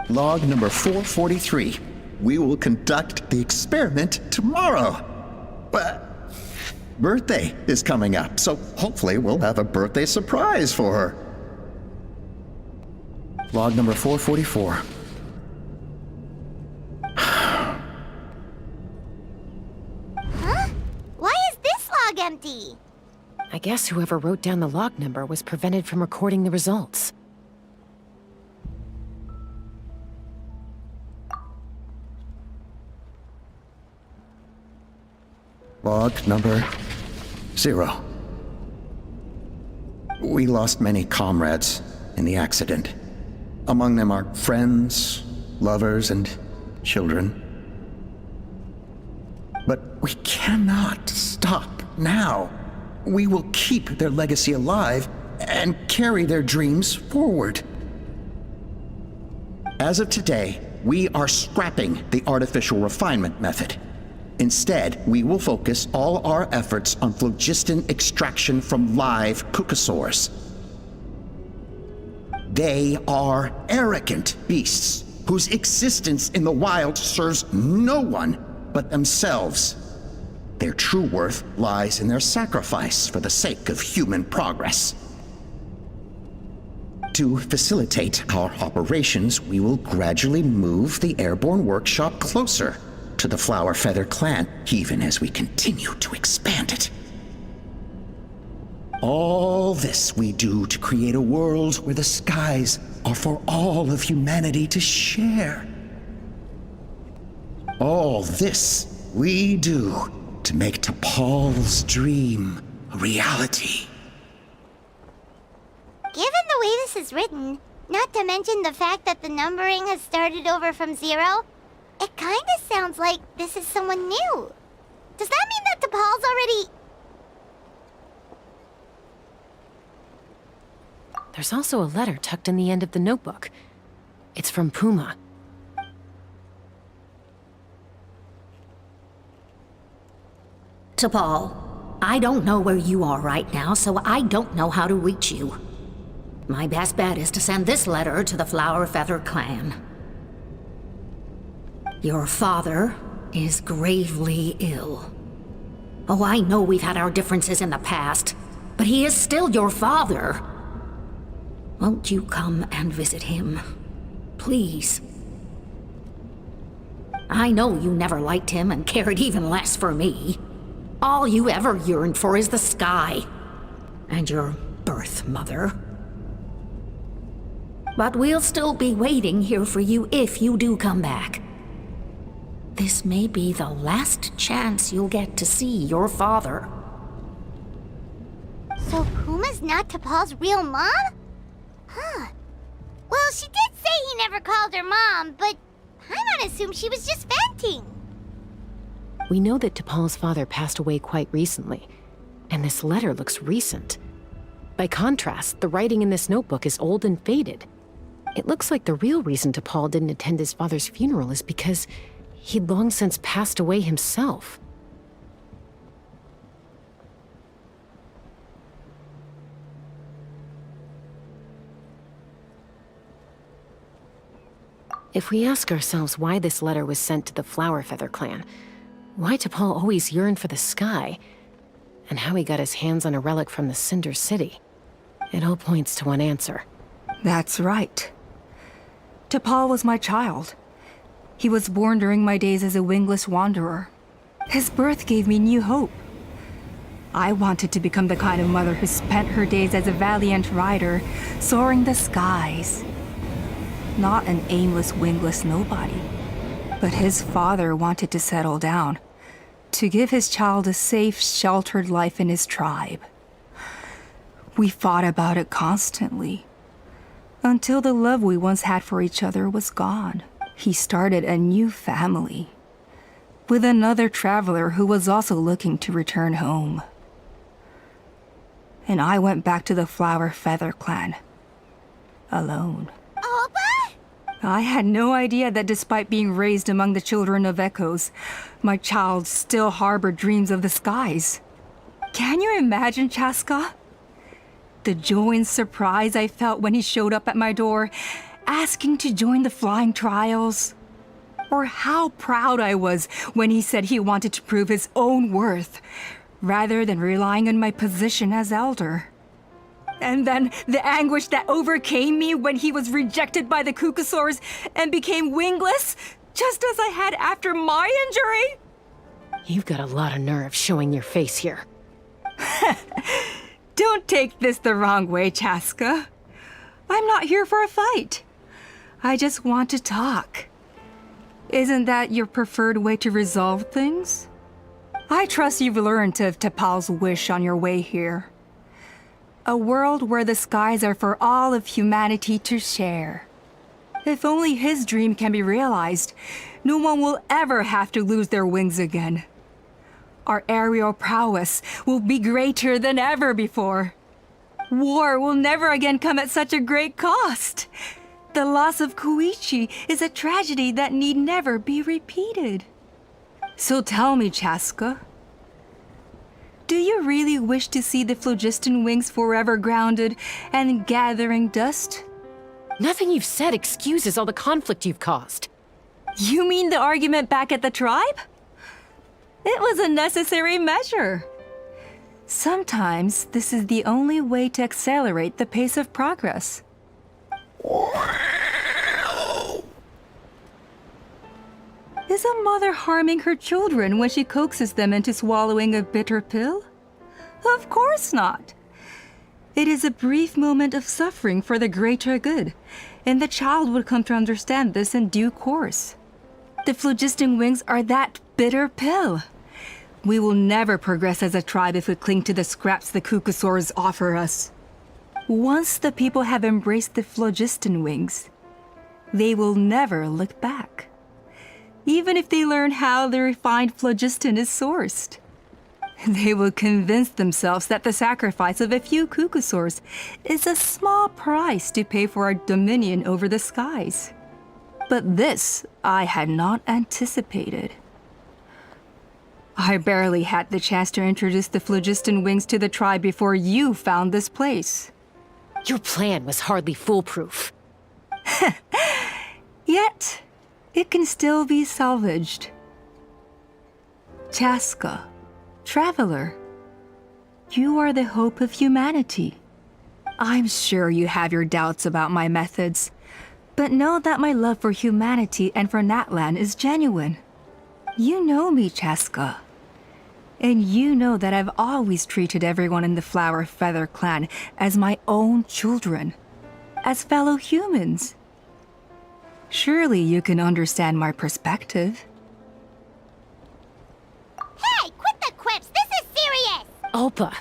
Log number 443. We will conduct the experiment tomorrow. But birthday is coming up, so hopefully we'll have a birthday surprise for her. Log number 444. Huh? Why is this log empty? I guess whoever wrote down the log number was prevented from recording the results. Log number 0. We lost many comrades in the accident. Among them are friends, lovers, and children. But we cannot stop now. We will keep their legacy alive and carry their dreams forward. As of today, we are scrapping the artificial refinement method. Instead, we will focus all our efforts on phlogiston extraction from live kukasaurs. They are arrogant beasts whose existence in the wild serves no one but themselves. Their true worth lies in their sacrifice for the sake of human progress. To facilitate our operations, we will gradually move the airborne workshop closer to the Flower Feather clan, even as we continue to expand it. All this we do to create a world where the skies are for all of humanity to share. All this we do to make T'Pol's dream a reality. Given the way this is written, not to mention the fact that the numbering has started over from 0, it kinda sounds like this is someone new. Does that mean that T'Pol's already... There's also a letter tucked in the end of the notebook. It's from Puma. T'Pol, I don't know where you are right now, so I don't know how to reach you. My best bet is to send this letter to the Flower Feather clan. Your father is gravely ill. Oh, I know we've had our differences in the past, but he is still your father. Won't you come and visit him? Please. I know you never liked him and cared even less for me. All you ever yearned for is the sky. And your birth mother. But we'll still be waiting here for you if you do come back. This may be the last chance you'll get to see your father. So Puma's not T'Pol's real mom? Huh. Well, she did say he never called her mom, but I'm gonna assume she was just venting. We know that T'Pol's father passed away quite recently, and this letter looks recent. By contrast, the writing in this notebook is old and faded. It looks like the real reason T'Pol didn't attend his father's funeral is because he'd long since passed away himself. If we ask ourselves why this letter was sent to the Flower Feather clan, why T'Pol always yearned for the sky, and how he got his hands on a relic from the Cinder City, it all points to one answer. That's right. T'Pol was my child. He was born during my days as a wingless wanderer. His birth gave me new hope. I wanted to become the kind of mother who spent her days as a valiant rider, soaring the skies. Not an aimless, wingless nobody. But his father wanted to settle down, to give his child a safe, sheltered life in his tribe. We fought about it constantly, until the love we once had for each other was gone. He started a new family, with another traveler who was also looking to return home. And I went back to the Flower Feather clan, alone. I had no idea that despite being raised among the children of echoes, my child still harbored dreams of the skies. Can you imagine, Chasca? The joy and surprise I felt when he showed up at my door, asking to join the flying trials. Or how proud I was when he said he wanted to prove his own worth, rather than relying on my position as elder. And then the anguish that overcame me when he was rejected by the Kukusaurs and became wingless, just as I had after my injury. You've got a lot of nerve showing your face here. Don't take this the wrong way, Chasca. I'm not here for a fight. I just want to talk. Isn't that your preferred way to resolve things? I trust you've learned of T'Pol's wish on your way here. A world where the skies are for all of humanity to share. If only his dream can be realized, no one will ever have to lose their wings again. Our aerial prowess will be greater than ever before. War will never again come at such a great cost. The loss of Koichi is a tragedy that need never be repeated. So tell me, Chasca, do you really wish to see the phlogiston wings forever grounded and gathering dust? Nothing you've said excuses all the conflict you've caused. You mean the argument back at the tribe? It was a necessary measure. Sometimes this is the only way to accelerate the pace of progress. Is a mother harming her children when she coaxes them into swallowing a bitter pill? Of course not. It is a brief moment of suffering for the greater good, and the child would come to understand this in due course. The phlogiston wings are that bitter pill. We will never progress as a tribe if we cling to the scraps the Kukusaurs offer us. Once the people have embraced the phlogiston wings, they will never look back. Even if they learn how the refined phlogiston is sourced. They will convince themselves that the sacrifice of a few Kukusaurs is a small price to pay for our dominion over the skies. But this I had not anticipated. I barely had the chance to introduce the phlogiston wings to the tribe before you found this place. Your plan was hardly foolproof. Yet, it can still be salvaged. Chasca, traveler, you are the hope of humanity. I'm sure you have your doubts about my methods, but know that my love for humanity and for Natlan is genuine. You know me, Chasca. And you know that I've always treated everyone in the Flower Feather clan as my own children, as fellow humans. Surely you can understand my perspective. Hey, quit the quips! This is serious! Alpa,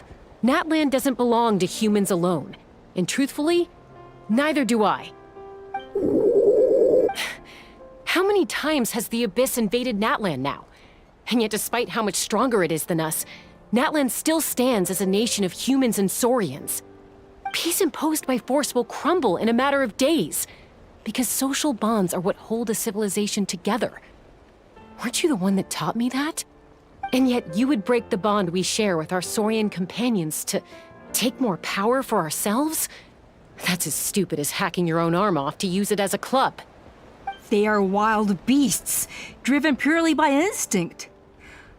Natlan doesn't belong to humans alone. And truthfully, neither do I. How many times has the Abyss invaded Natlan now? And yet despite how much stronger it is than us, Natlan still stands as a nation of humans and Saurians. Peace imposed by force will crumble in a matter of days, because social bonds are what hold a civilization together. Weren't you the one that taught me that? And yet you would break the bond we share with our Saurian companions to take more power for ourselves? That's as stupid as hacking your own arm off to use it as a club. They are wild beasts, driven purely by instinct.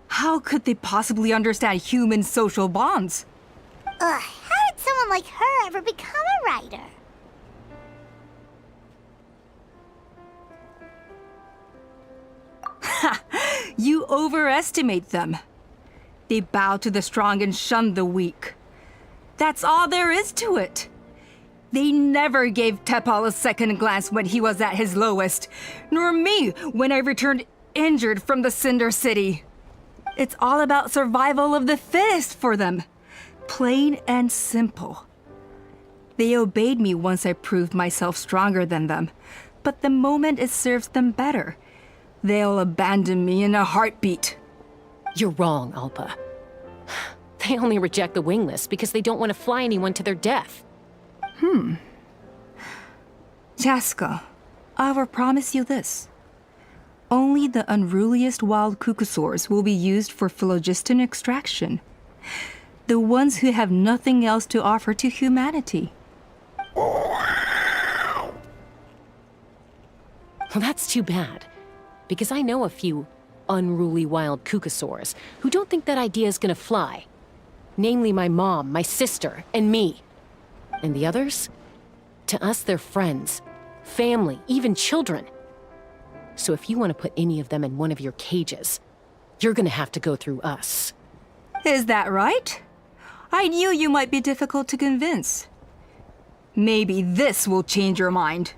How could they possibly understand human social bonds? Ugh, how did someone like her ever become a writer? You overestimate them. They bow to the strong and shun the weak. That's all there is to it. They never gave T'Pol a second glance when he was at his lowest, nor me when I returned injured from the Cinder City. It's all about survival of the fittest for them. Plain and simple. They obeyed me once I proved myself stronger than them, but the moment it serves them better, they'll abandon me in a heartbeat. You're wrong, Alpa. They only reject the wingless because they don't want to fly anyone to their death. Chasca, I will promise you this. Only the unruliest wild Kukusaurs will be used for phlogiston extraction. The ones who have nothing else to offer to humanity. Well, that's too bad. Because I know a few unruly wild Kukasaurs who don't think that idea is gonna fly. Namely my mom, my sister, and me. And the others? To us, they're friends, family, even children. So if you want to put any of them in one of your cages, you're gonna have to go through us. Is that right? I knew you might be difficult to convince. Maybe this will change your mind.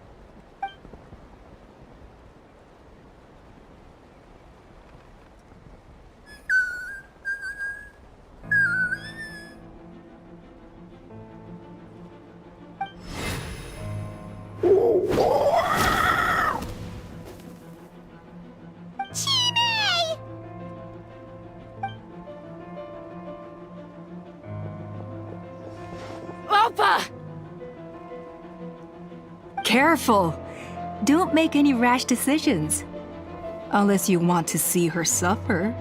Alpa! Careful! Don't make any rash decisions. Unless you want to see her suffer.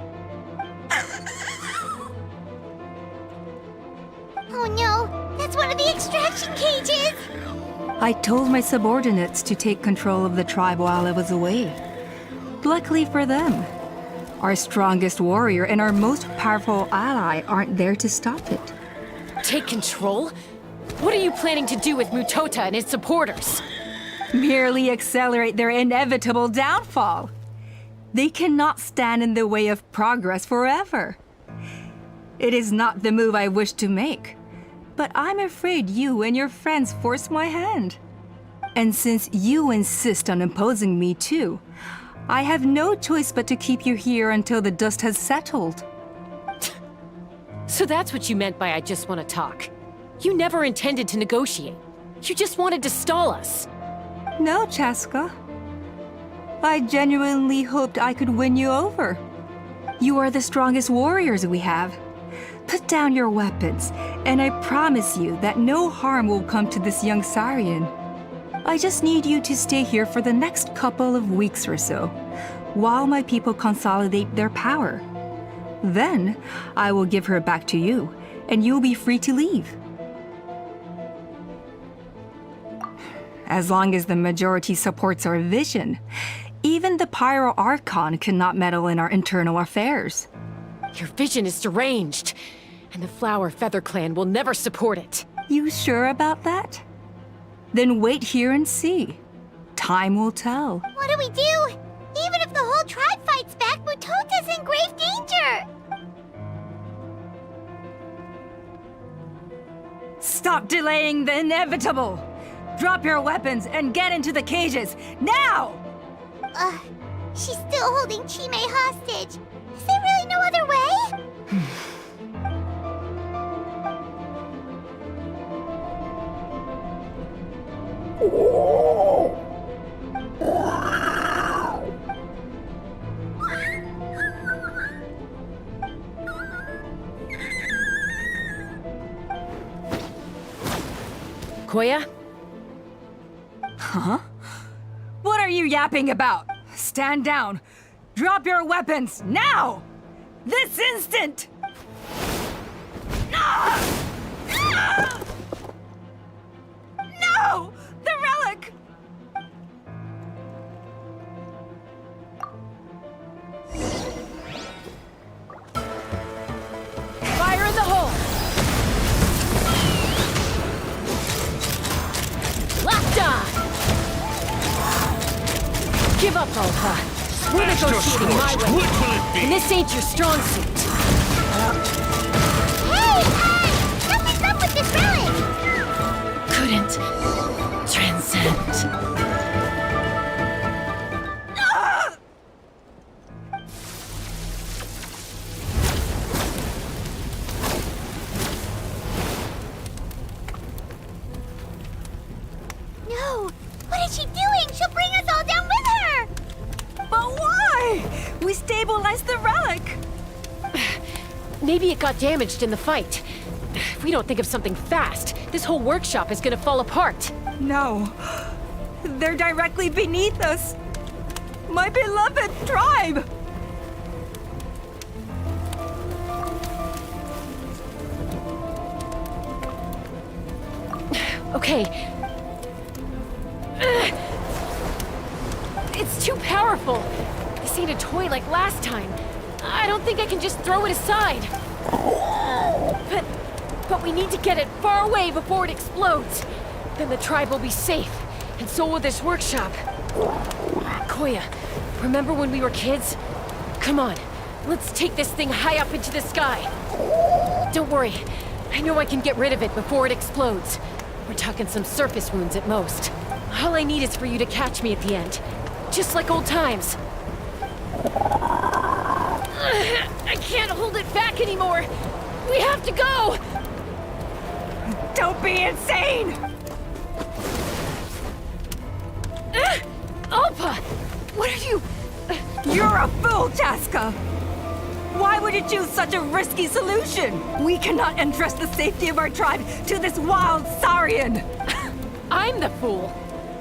Oh no, that's one of the extraction cages! I told my subordinates to take control of the tribe while I was away. Luckily for them, our strongest warrior and our most powerful ally aren't there to stop it. Take control? What are you planning to do with Mutota and his supporters? Merely accelerate their inevitable downfall. They cannot stand in the way of progress forever. It is not the move I wish to make, but I'm afraid you and your friends force my hand. And since you insist on imposing me too, I have no choice but to keep you here until the dust has settled. So that's what you meant by I just want to talk. You never intended to negotiate. You just wanted to stall us. No, Chasca. I genuinely hoped I could win you over. You are the strongest warriors we have. Put down your weapons, and I promise you that no harm will come to this young Saurian. I just need you to stay here for the next couple of weeks or so, while my people consolidate their power. Then, I will give her back to you, and you'll be free to leave. As long as the majority supports our vision, even the 5.2 Archon cannot meddle in our internal affairs. Your vision is deranged, and the Flower Feather Clan will never support it. You sure about that? Then wait here and see. Time will tell. What do we do? Even if the whole tribe fights back, Mutota's in grave danger! Stop delaying the inevitable! Drop your weapons and get into the cages, now! She's still holding Chime hostage. Is there really no other way? Koya? Huh? What are you yapping about? Stand down. Drop your weapons, now! This instant! No! The relic! Fire in the hole! Locked on! Give up, Alpa. We're negotiating my way, and this ain't your strong suit. Hey! Something's up with this relic! Couldn't transcend. No! What is she doing? She'll bring us all down with her! But why? We stabilized the relic! Maybe it got damaged in the fight. If we don't think of something fast, this whole workshop is gonna fall apart. No. They're directly beneath us. My beloved tribe! Okay. It's too powerful. This ain't a toy like last time. I don't think I can just throw it aside. But we need to get it far away before it explodes. Then the tribe will be safe, and so will this workshop. Koya, remember when we were kids? Come on, let's take this thing high up into the sky. Don't worry, I know I can get rid of it before it explodes. We're talking some surface wounds at most. All I need is for you to catch me at the end. Just like old times. I can't hold it back anymore. We have to go! Don't be insane! Alpa! What are you... You're a fool, Chasca! Why would you choose such a risky solution? We cannot entrust the safety of our tribe to this wild Saurian! I'm the fool!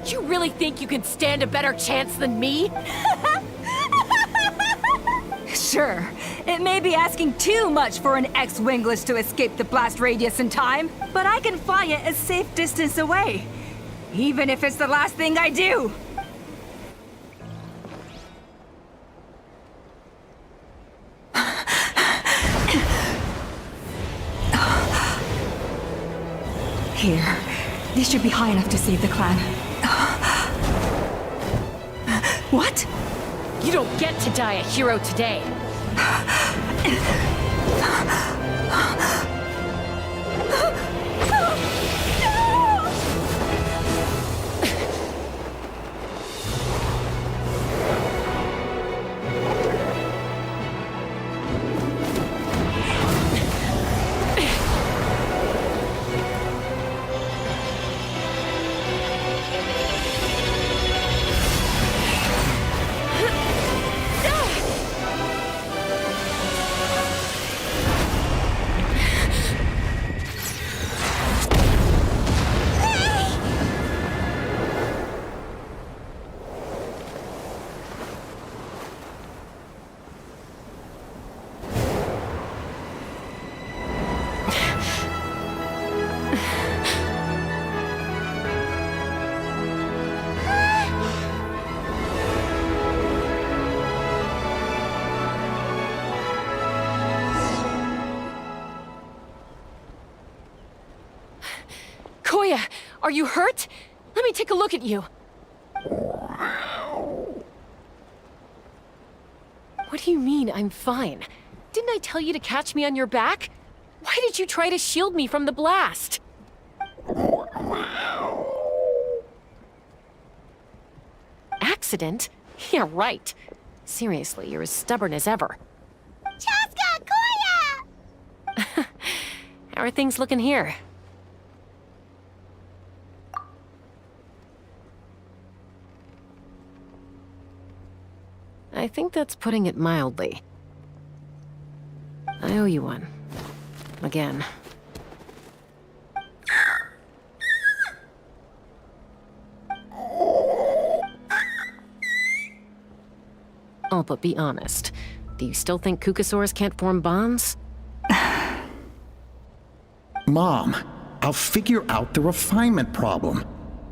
You really think you can stand a better chance than me? Sure, it may be asking too much for an ex-wingless to escape the blast radius in time, but I can fly it a safe distance away, even if it's the last thing I do. Here, this should be high enough to save the clan. What? You don't get to die a hero today. Koya, are you hurt? Let me take a look at you. What do you mean, I'm fine? Didn't I tell you to catch me on your back? Why did you try to shield me from the blast? Accident? Yeah, right. Seriously, you're as stubborn as ever. Chasca! Koya! How are things looking here? I think that's putting it mildly. I owe you one. Again. Oh, but be honest. Do you still think Kukasaurs can't form bonds? Mom, I'll figure out the refinement problem.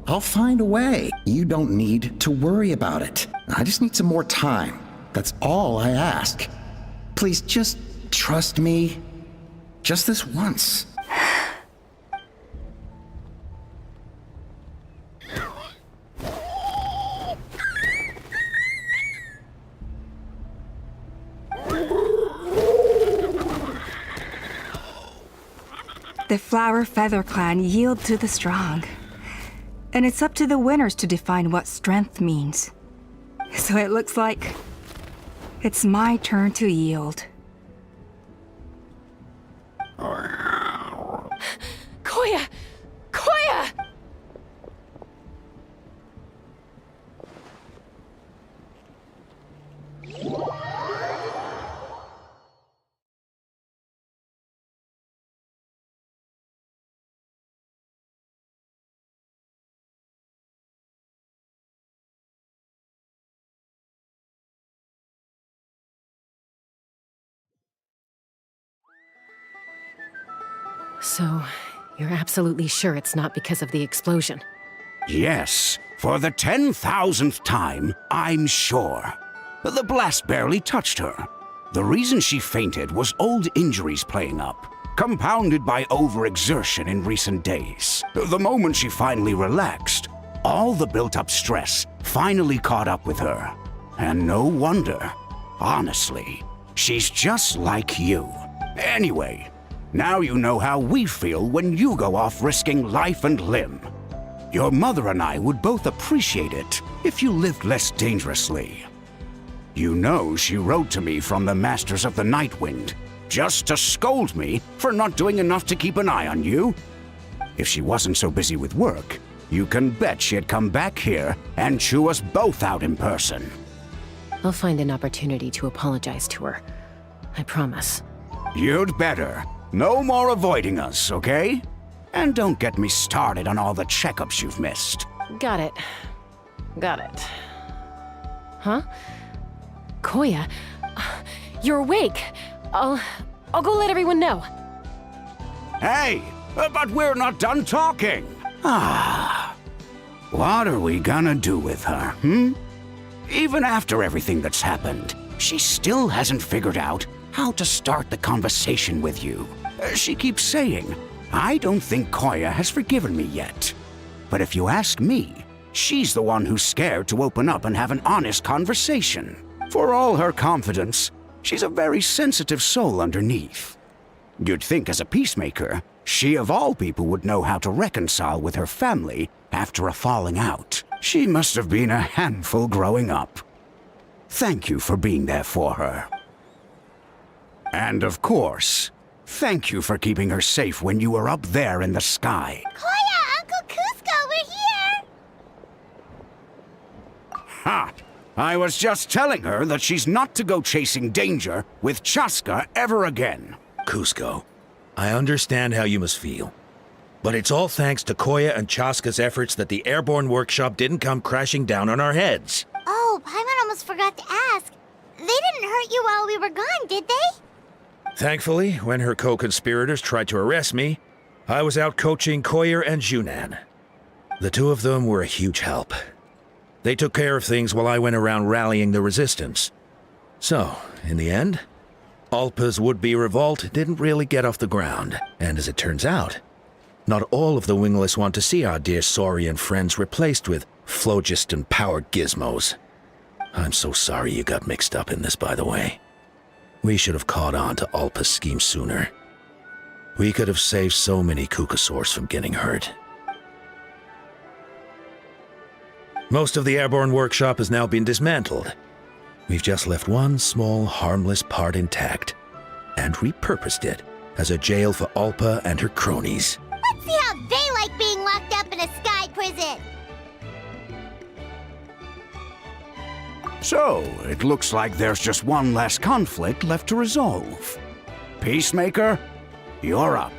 I'll find a way. You don't need to worry about it. I just need some more time. That's all I ask. Please just trust me. Just this once. The Flower Feather Clan yield to the strong. And it's up to the winners to define what strength means. So it looks like it's my turn to yield. Koya! Koya! So, You're absolutely sure it's not because of the explosion? Yes, for the 10,000th time, I'm sure. The blast barely touched her. The reason she fainted was old injuries playing up, compounded by overexertion in recent days. The moment she finally relaxed, all the built-up stress finally caught up with her. And no wonder. Honestly, she's just like you. Anyway, now you know how we feel when you go off risking life and limb. Your mother and I would both appreciate it if you lived less dangerously. You know she wrote to me from the Masters of the Nightwind, just to scold me for not doing enough to keep an eye on you. If she wasn't so busy with work, you can bet she'd come back here and chew us both out in person. I'll find an opportunity to apologize to her. I promise. You'd better. No more avoiding us, okay? And don't get me started on all the checkups you've missed. Got it. Got it. Huh? Koya, you're awake. I'll go let everyone know. Hey, but we're not done talking. What are we gonna do with her, Even after everything that's happened, she still hasn't figured out how to start the conversation with you. She keeps saying, I don't think Koya has forgiven me yet. But if you ask me, she's the one who's scared to open up and have an honest conversation. For all her confidence, she's a very sensitive soul underneath. You'd think as a peacemaker, she of all people would know how to reconcile with her family after a falling out. She must have been a handful growing up. Thank you for being there for her. And of course, thank you for keeping her safe when you were up there in the sky. Koya, Uncle Cusco, we're here! Ha! I was just telling her that she's not to go chasing danger with Chasca ever again. Cusco, I understand how you must feel. But it's all thanks to Koya and Chasca's efforts that the airborne workshop didn't come crashing down on our heads. Oh, Paimon almost forgot to ask. They didn't hurt you while we were gone, did they? Thankfully, when her co-conspirators tried to arrest me, I was out coaching Koya and Junan. The two of them were a huge help. They took care of things while I went around rallying the resistance. So, in the end, Alpa's would-be revolt didn't really get off the ground. And as it turns out, not all of the wingless want to see our dear Saurian friends replaced with phlogiston-powered gizmos. I'm so sorry you got mixed up in this, by the way. We should have caught on to Alpa's scheme sooner. We could have saved so many Kukasaurs from getting hurt. Most of the airborne workshop has now been dismantled. We've just left one small, harmless part intact, and repurposed it as a jail for Alpa and her cronies. Let's see how they like being locked up in a sky prison! So, it looks like there's just one last conflict left to resolve. Peacemaker, you're up.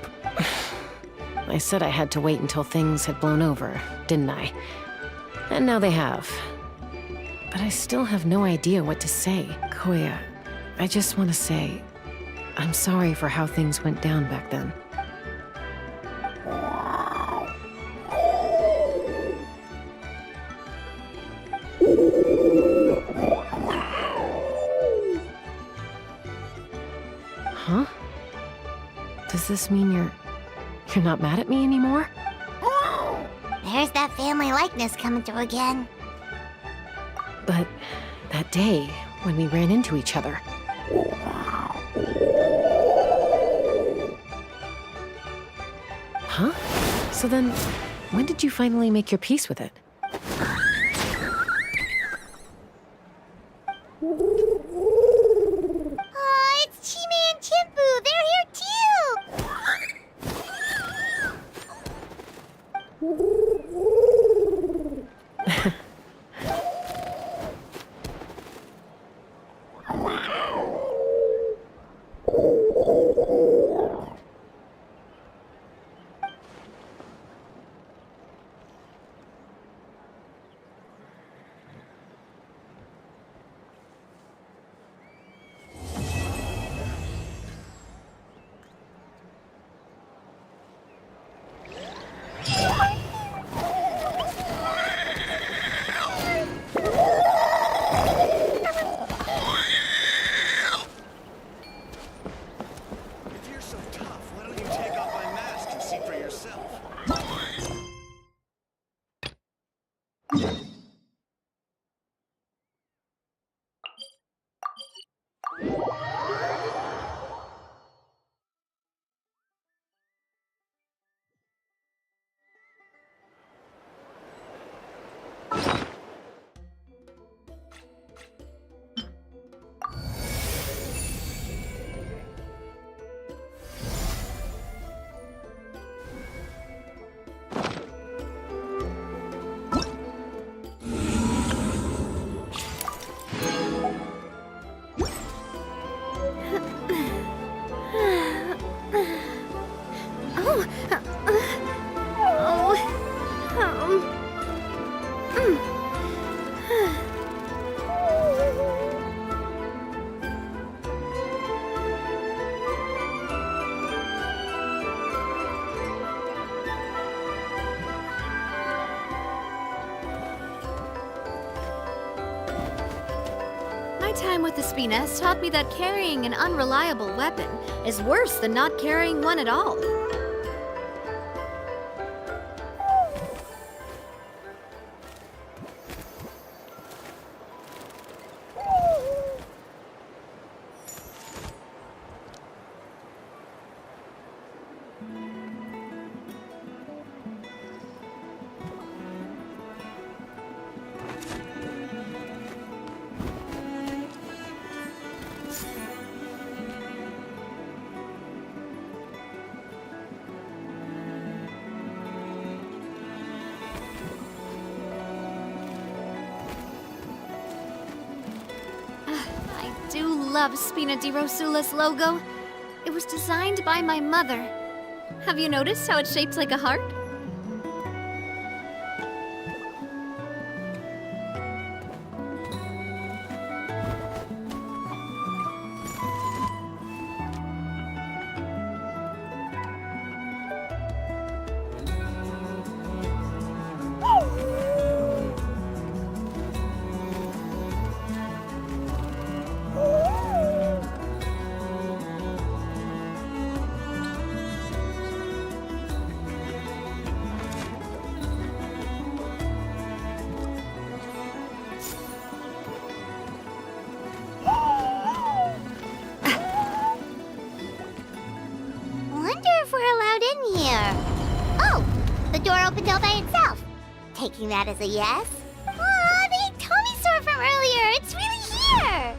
I said I had to wait until things had blown over, didn't I? And now they have. But I still have no idea what to say. Koya, I just want to say, I'm sorry for how things went down back then. Huh? Does this mean you're not mad at me anymore? There's that family likeness coming through again. But that day, when we ran into each other... Huh? So then, when did you finally make your peace with it? Oh, it's Chime and Chimpu! They're here too! My time with the Spina has taught me that carrying an unreliable weapon is worse than not carrying one at all. I do love Spina di Rosula's logo. It was designed by my mother. Have you noticed how it's shaped like a heart? Wonder if we're allowed in here. Oh, the door opened all by itself. Taking that as a yes. Aw, the Tommy store from earlier. It's really here.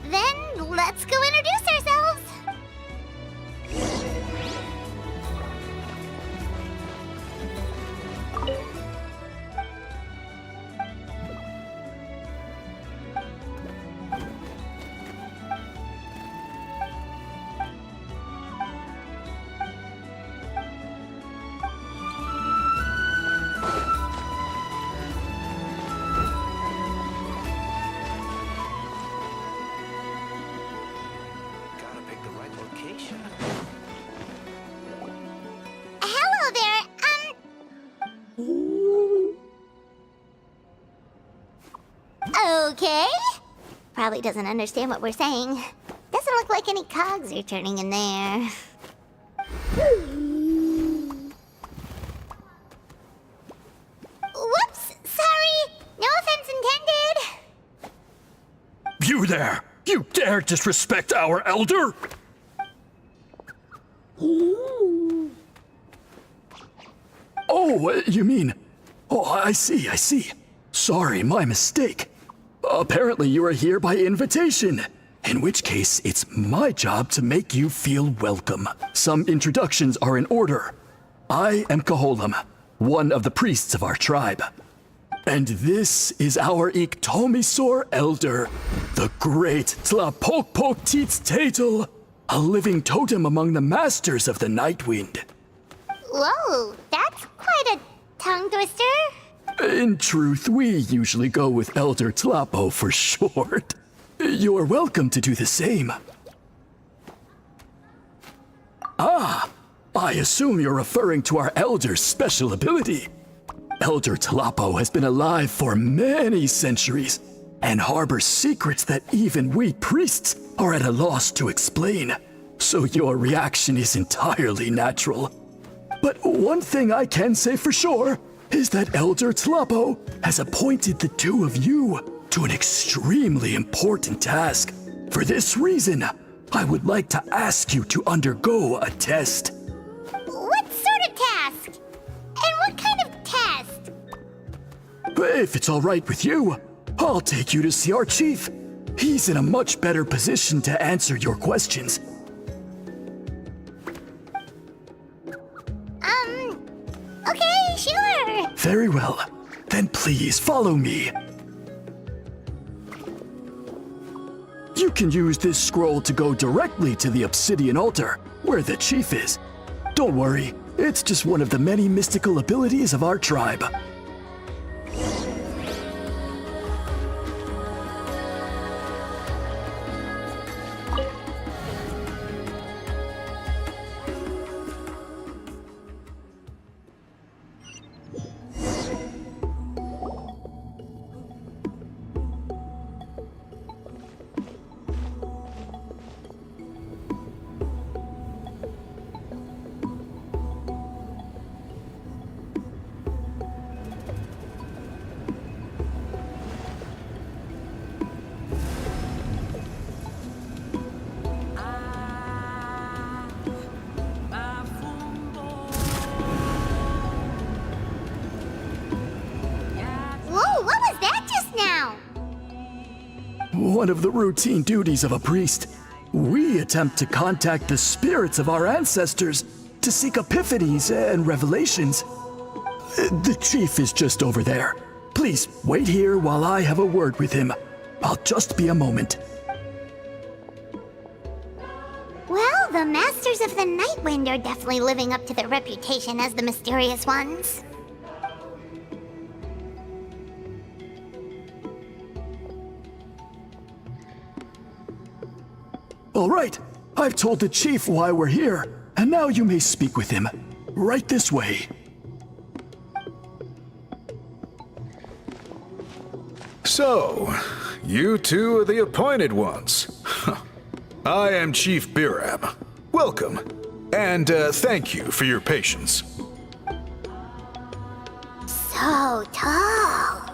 Then let's go introduce ourselves. Gotta pick the right location. Hello there. Okay. Probably doesn't understand what we're saying. Doesn't look like any cogs are turning in there. Whoops, sorry. No offense intended. You there! You dare disrespect our elder? Oh, you mean... Oh, I see. Sorry, my mistake. Apparently you are here by invitation. In which case, it's my job to make you feel welcome. Some introductions are in order. I am Kaholam, one of the priests of our tribe. And this is our Iktomisor elder, the great Tlapokpok-Tits-Tatel, a living totem among the masters of the Nightwind. Whoa, that's quite a tongue twister. In truth, we usually go with Elder Tlapo for short. You're welcome to do the same. Ah, I assume you're referring to our elder's special ability. Elder Tlapo has been alive for many centuries and harbors secrets that even we priests are at a loss to explain. So your reaction is entirely natural. But one thing I can say for sure, is that Elder Tlapo has appointed the two of you to an extremely important task. For this reason, I would like to ask you to undergo a test. What sort of task? And what kind of test? If it's all right with you, I'll take you to see our chief. He's in a much better position to answer your questions. Okay, sure. Very well. Then please follow me. You can use this scroll to go directly to the obsidian altar, where the chief is. Don't worry, it's just one of the many mystical abilities of our tribe. One of the routine duties of a priest. We attempt to contact the spirits of our ancestors to seek epiphanies and revelations. The chief is just over there. Please wait here while I have a word with him. I'll just be a moment. Well, the Masters of the Night Wind are definitely living up to their reputation as the mysterious ones. All right, I've told the chief why we're here, and now you may speak with him. Right this way. So, you two are the appointed ones. I am Chief Biram. Welcome, and thank you for your patience. So tall.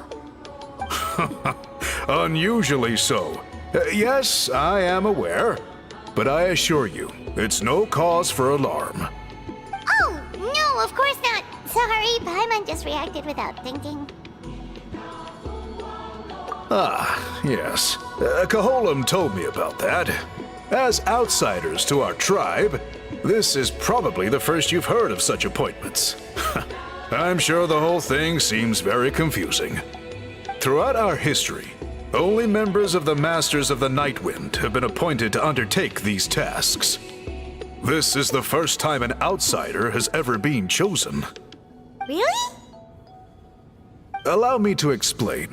Unusually so. Yes, I am aware, but I assure you, it's no cause for alarm. Oh, no, of course not. Sorry, Paimon just reacted without thinking. Ah, yes. Kaholam told me about that. As outsiders to our tribe, this is probably the first you've heard of such appointments. I'm sure the whole thing seems very confusing. Throughout our history, only members of the Masters of the Night Wind have been appointed to undertake these tasks. This is the first time an outsider has ever been chosen. Really? Allow me to explain.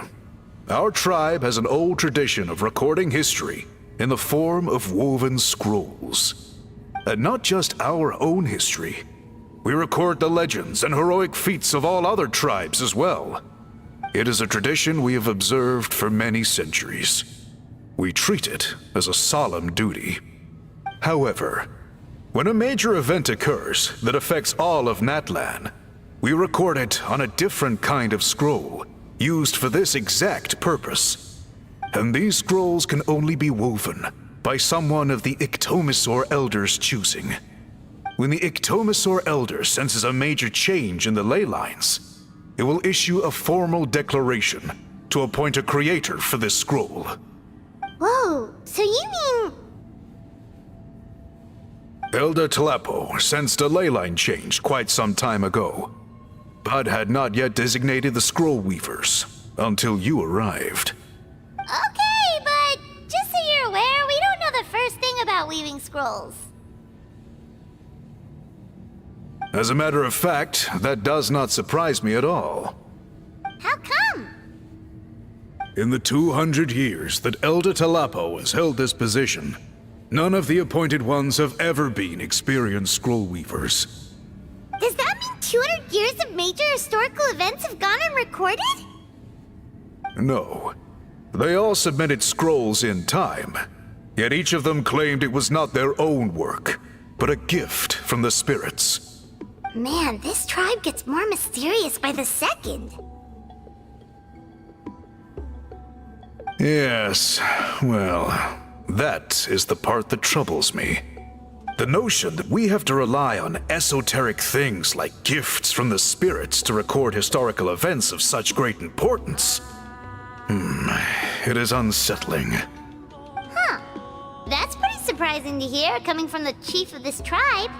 Our tribe has an old tradition of recording history in the form of woven scrolls. And not just our own history. We record the legends and heroic feats of all other tribes as well. It is a tradition we have observed for many centuries. We treat it as a solemn duty. However, when a major event occurs that affects all of Natlan, we record it on a different kind of scroll, used for this exact purpose. And these scrolls can only be woven by someone of the Iktomisor Elder's choosing. When the Iktomisor Elder senses a major change in the ley lines, it will issue a formal declaration to appoint a creator for this scroll. Whoa, so you mean... Elder Tlapo sensed a ley line change quite some time ago, but had not yet designated the scroll weavers until you arrived. Okay, but just so you're aware, we don't know the first thing about weaving scrolls. As a matter of fact, that does not surprise me at all. How come? In the 200 years that Elder Tlapo has held this position, none of the appointed ones have ever been experienced scroll weavers. Does that mean 200 years of major historical events have gone unrecorded? No. They all submitted scrolls in time, yet each of them claimed it was not their own work, but a gift from the spirits. Man, this tribe gets more mysterious by the second. Yes, well, that is the part that troubles me. The notion that we have to rely on esoteric things like gifts from the spirits to record historical events of such great importance. It is unsettling. Huh. That's pretty surprising to hear, coming from the chief of this tribe.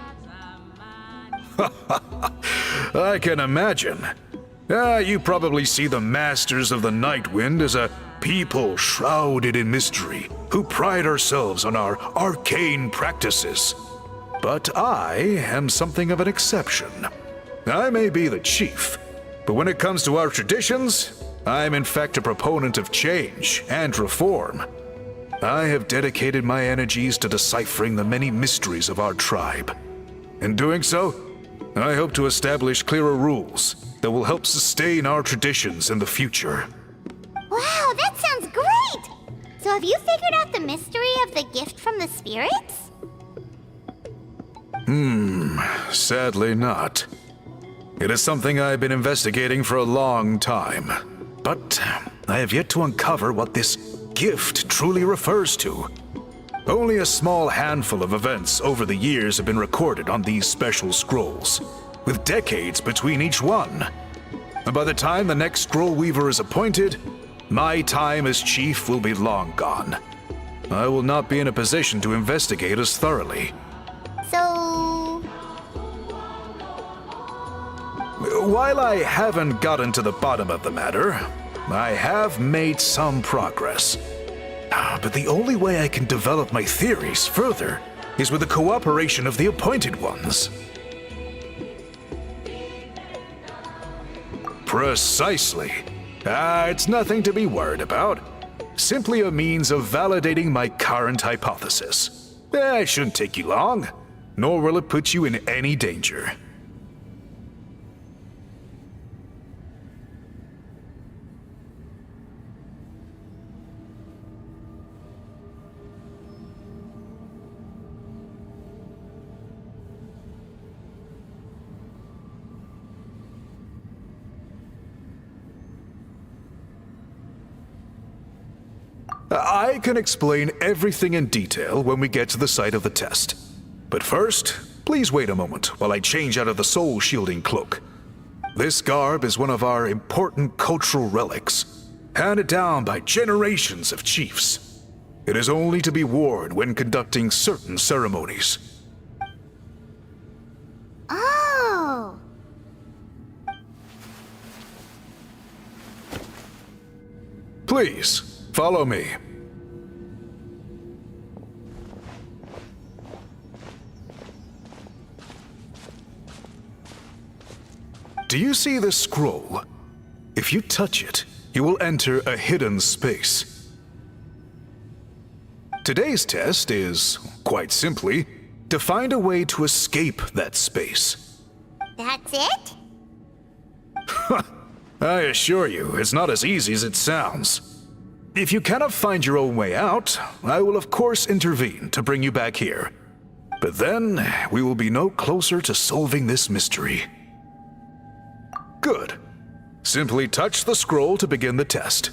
I can imagine. You probably see the Masters of the Night Wind as a people shrouded in mystery, who pride ourselves on our arcane practices. But I am something of an exception. I may be the chief, but when it comes to our traditions, I'm in fact a proponent of change and reform. I have dedicated my energies to deciphering the many mysteries of our tribe. In doing so, I hope to establish clearer rules that will help sustain our traditions in the future. Wow, that sounds great! So have you figured out the mystery of the gift from the spirits? Sadly not. It is something I've been investigating for a long time, but I have yet to uncover what this gift truly refers to. Only a small handful of events over the years have been recorded on these special scrolls, with decades between each one. And by the time the next scroll weaver is appointed, my time as chief will be long gone. I will not be in a position to investigate as thoroughly. So... While I haven't gotten to the bottom of the matter, I have made some progress. But the only way I can develop my theories further is with the cooperation of the appointed ones. Precisely. It's nothing to be worried about. Simply a means of validating my current hypothesis. It shouldn't take you long, nor will it put you in any danger. I can explain everything in detail when we get to the site of the test. But first, please wait a moment while I change out of the soul-shielding cloak. This garb is one of our important cultural relics, handed down by generations of chiefs. It is only to be worn when conducting certain ceremonies. Oh! Please, follow me. Do you see this scroll? If you touch it, you will enter a hidden space. Today's test is, quite simply, to find a way to escape that space. That's it? I assure you, it's not as easy as it sounds. If you cannot find your own way out, I will of course intervene to bring you back here. But then, we will be no closer to solving this mystery. Good. Simply touch the scroll to begin the test.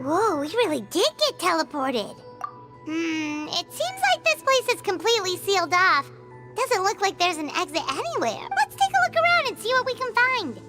Whoa, we really did get teleported. It seems like this place is completely sealed off. Doesn't look like there's an exit anywhere. Let's take a look around and see what we can find.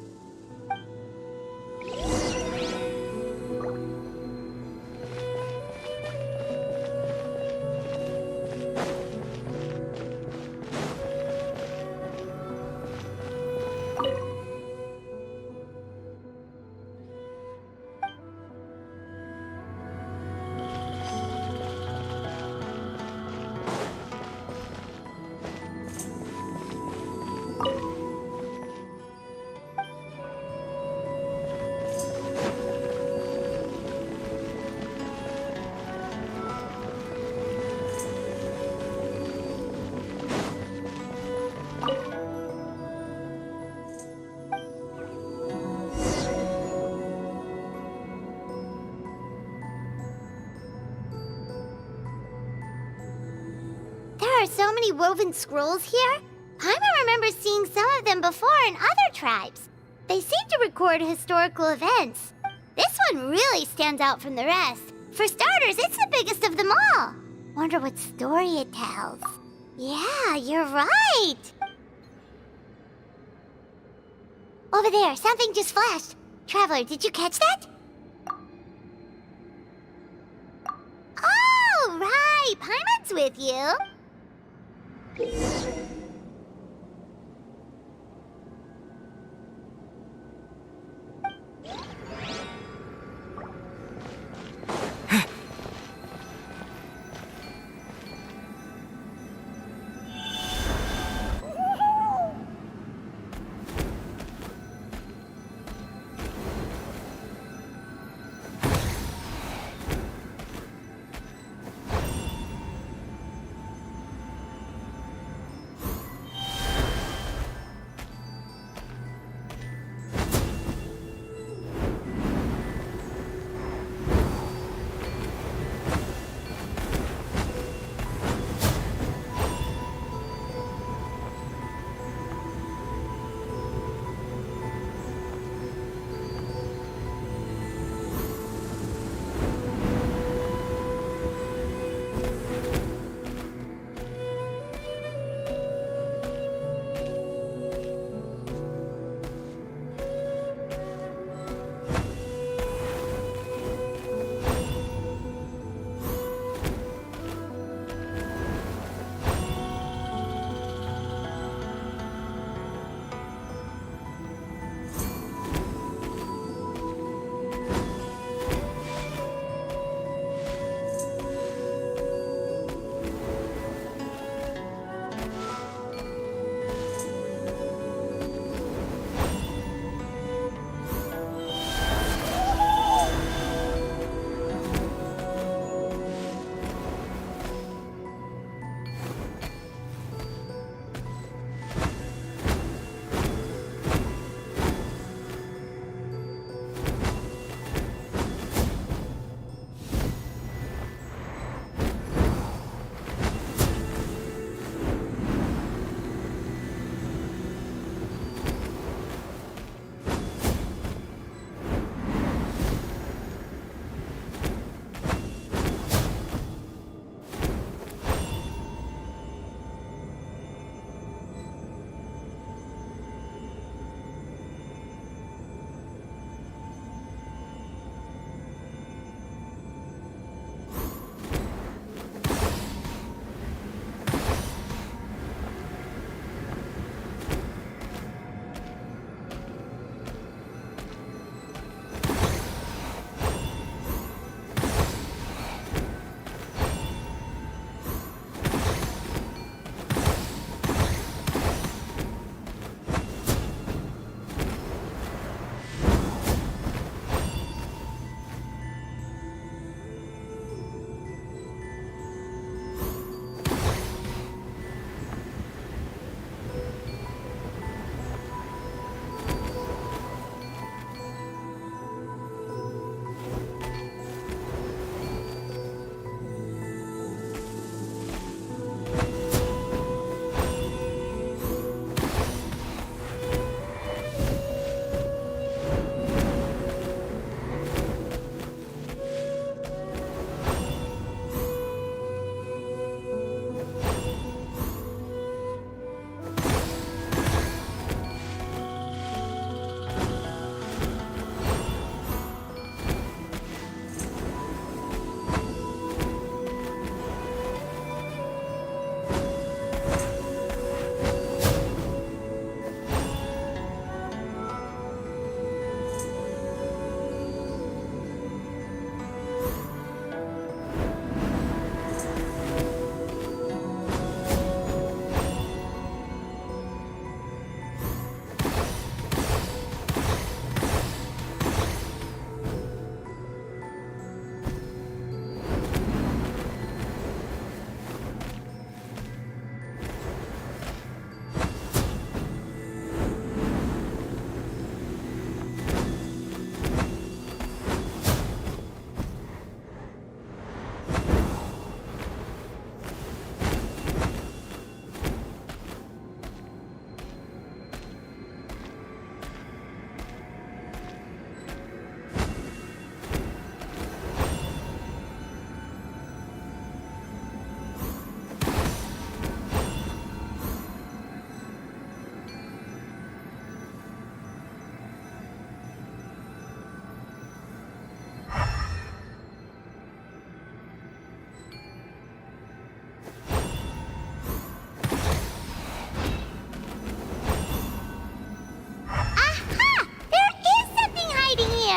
so many woven scrolls here? Paimon remembers seeing some of them before in other tribes. They seem to record historical events. This one really stands out from the rest. For starters, it's the biggest of them all. Wonder what story it tells. Yeah, you're right. Over there, something just flashed. Traveler, did you catch that? Oh, right. Paimon's with you.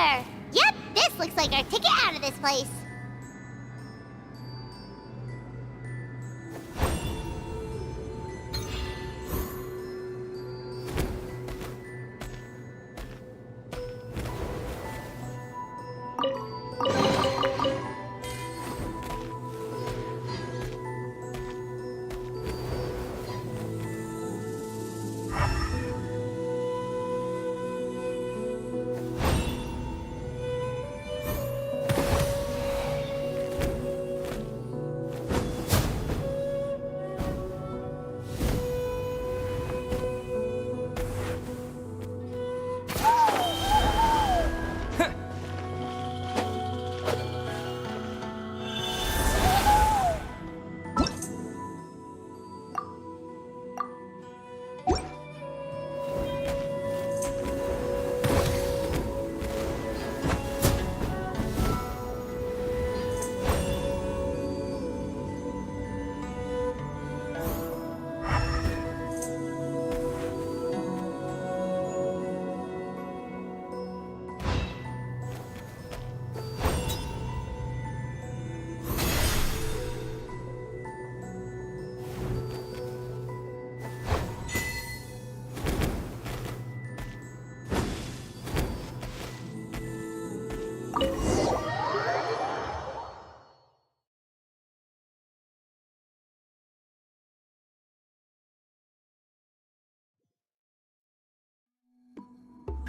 here! Yep, this looks like our ticket out of this place.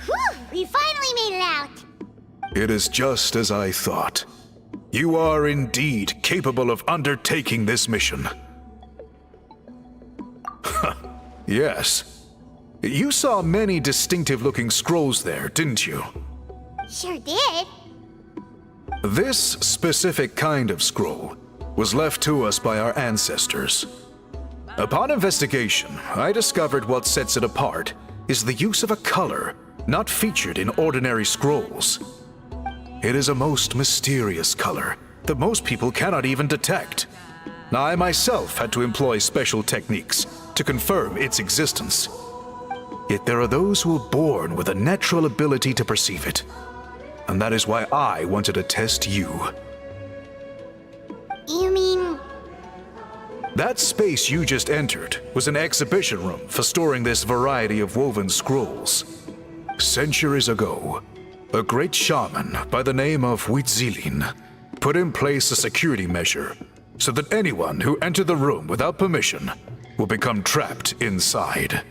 Whew! We finally made it out! It is just as I thought. You are indeed capable of undertaking this mission. Yes. You saw many distinctive-looking scrolls there, didn't you? Sure did. This specific kind of scroll was left to us by our ancestors. Upon investigation, I discovered what sets it apart is the use of a color not featured in ordinary scrolls. It is a most mysterious color that most people cannot even detect. I myself had to employ special techniques to confirm its existence. Yet there are those who are born with a natural ability to perceive it. And that is why I wanted to test you. You mean... That space you just entered was an exhibition room for storing this variety of woven scrolls. Centuries ago, a great shaman by the name of Huitzilin put in place a security measure so that anyone who entered the room without permission will become trapped inside.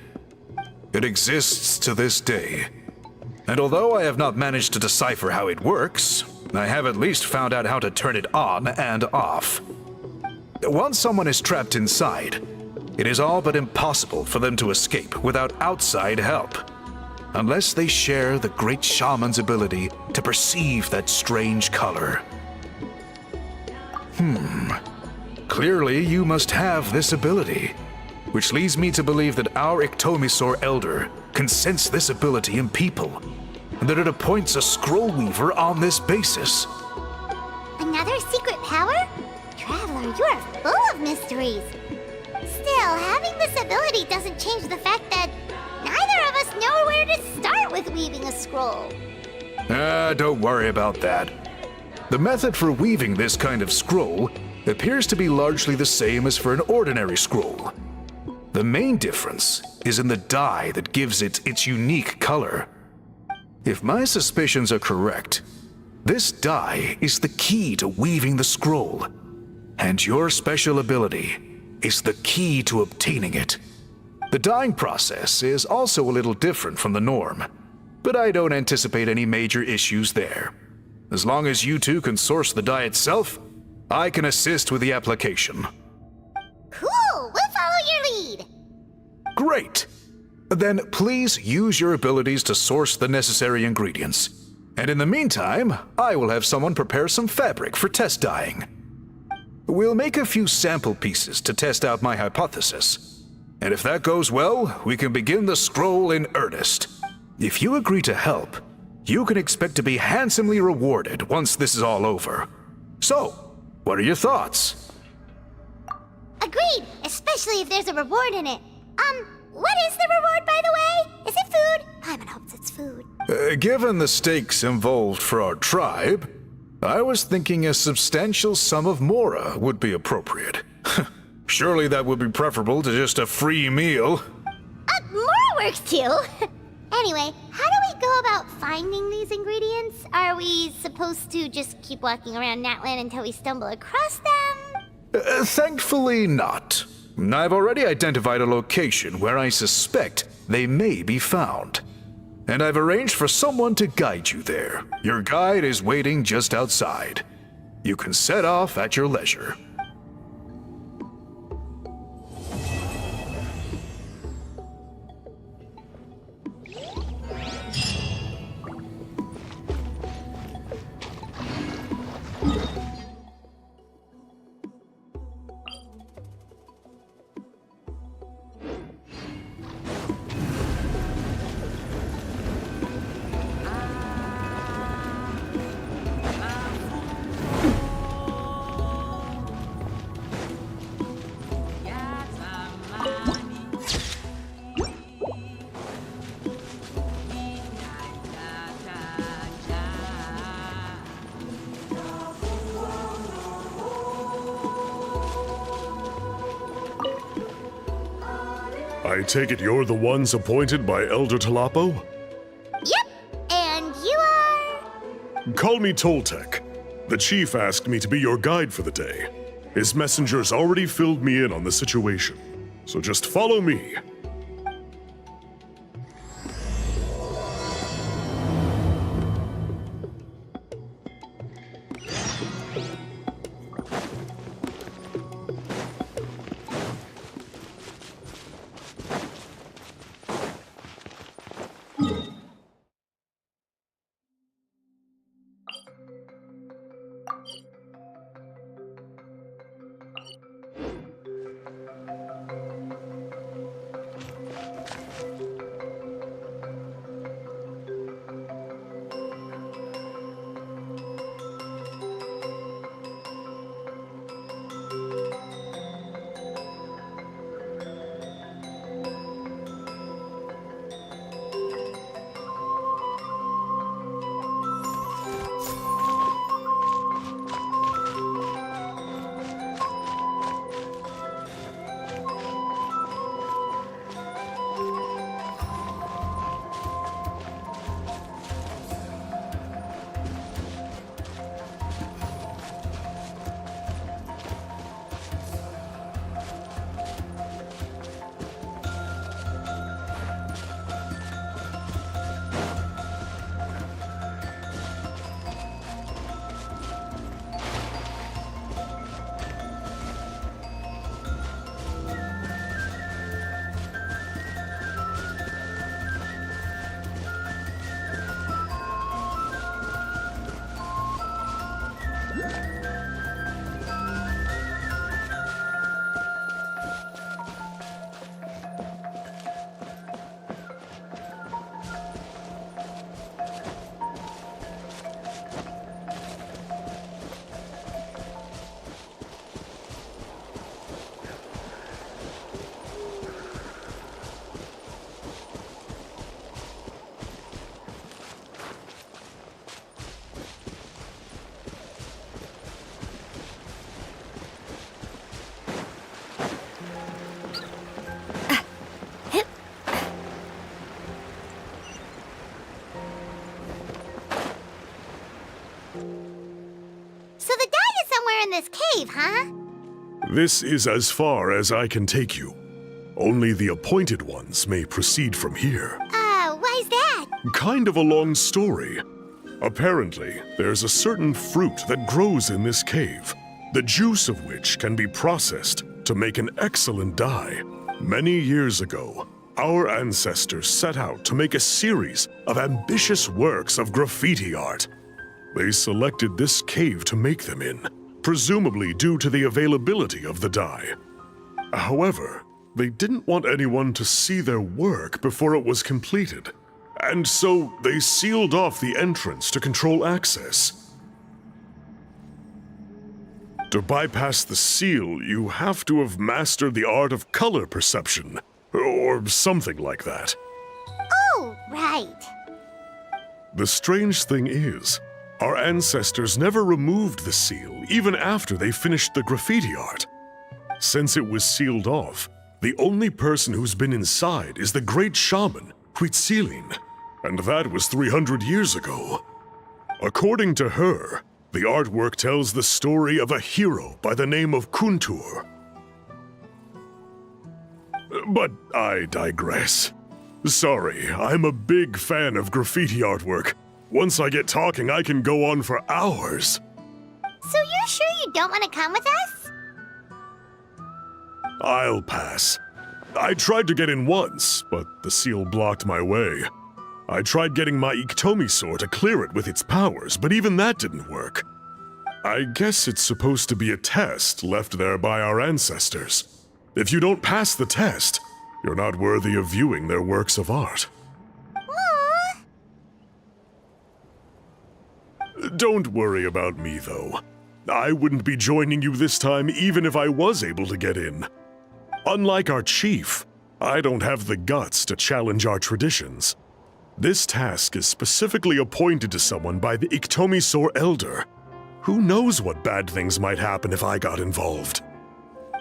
It exists to this day, and although I have not managed to decipher how it works, I have at least found out how to turn it on and off. Once someone is trapped inside, it is all but impossible for them to escape without outside help, unless they share the great shaman's ability to perceive that strange color. Clearly you must have this ability, which leads me to believe that our Ictomisaur Elder can sense this ability in people, and that it appoints a scroll weaver on this basis. Another secret power? Traveler, you are full of mysteries. Still, having this ability doesn't change the fact that neither of us know where to start with weaving a scroll. Don't worry about that. The method for weaving this kind of scroll appears to be largely the same as for an ordinary scroll. The main difference is in the dye that gives it its unique color. If my suspicions are correct, this dye is the key to weaving the scroll, and your special ability is the key to obtaining it. The dyeing process is also a little different from the norm, but I don't anticipate any major issues there. As long as you two can source the dye itself, I can assist with the application. Cool! We'll follow your lead! Great! Then please use your abilities to source the necessary ingredients. And in the meantime, I will have someone prepare some fabric for test dyeing. We'll make a few sample pieces to test out my hypothesis. And if that goes well, we can begin the scroll in earnest. If you agree to help, you can expect to be handsomely rewarded once this is all over. So, what are your thoughts? Agreed, especially if there's a reward in it. What is the reward, by the way? Is it food? Paimon hopes it's food. Given the stakes involved for our tribe, I was thinking a substantial sum of mora would be appropriate. Surely that would be preferable to just a free meal. Mora works too. Anyway, how do we go about finding these ingredients? Are we supposed to just keep walking around Natlan until we stumble across them? Thankfully not. I've already identified a location where I suspect they may be found. And I've arranged for someone to guide you there. Your guide is waiting just outside. You can set off at your leisure. I take it you're the ones appointed by Elder Talapo? Yep, and you are... Call me Toltec. The chief asked me to be your guide for the day. His messengers already filled me in on the situation. So just follow me. So the dye is somewhere in this cave, huh? This is as far as I can take you. Only the appointed ones may proceed from here. Why's that? Kind of a long story. Apparently, there's a certain fruit that grows in this cave, the juice of which can be processed to make an excellent dye. Many years ago, our ancestors set out to make a series of ambitious works of graffiti art. They selected this cave to make them in, presumably due to the availability of the dye. However, they didn't want anyone to see their work before it was completed, and so they sealed off the entrance to control access. To bypass the seal, you have to have mastered the art of color perception, or something like that. Oh, right. The strange thing is, our ancestors never removed the seal even after they finished the graffiti art. Since it was sealed off, the only person who's been inside is the great shaman, Huitzilin, and that was 300 years ago. According to her, the artwork tells the story of a hero by the name of Kuntur. But I digress. Sorry, I'm a big fan of graffiti artwork. Once I get talking, I can go on for hours. So you're sure you don't want to come with us? I'll pass. I tried to get in once, but the seal blocked my way. I tried getting my Iktomi to clear it with its powers, but even that didn't work. I guess it's supposed to be a test left there by our ancestors. If you don't pass the test, you're not worthy of viewing their works of art. Don't worry about me, though. I wouldn't be joining you this time even if I was able to get in. Unlike our chief, I don't have the guts to challenge our traditions. This task is specifically appointed to someone by the Iktomi Elder. Who knows what bad things might happen if I got involved?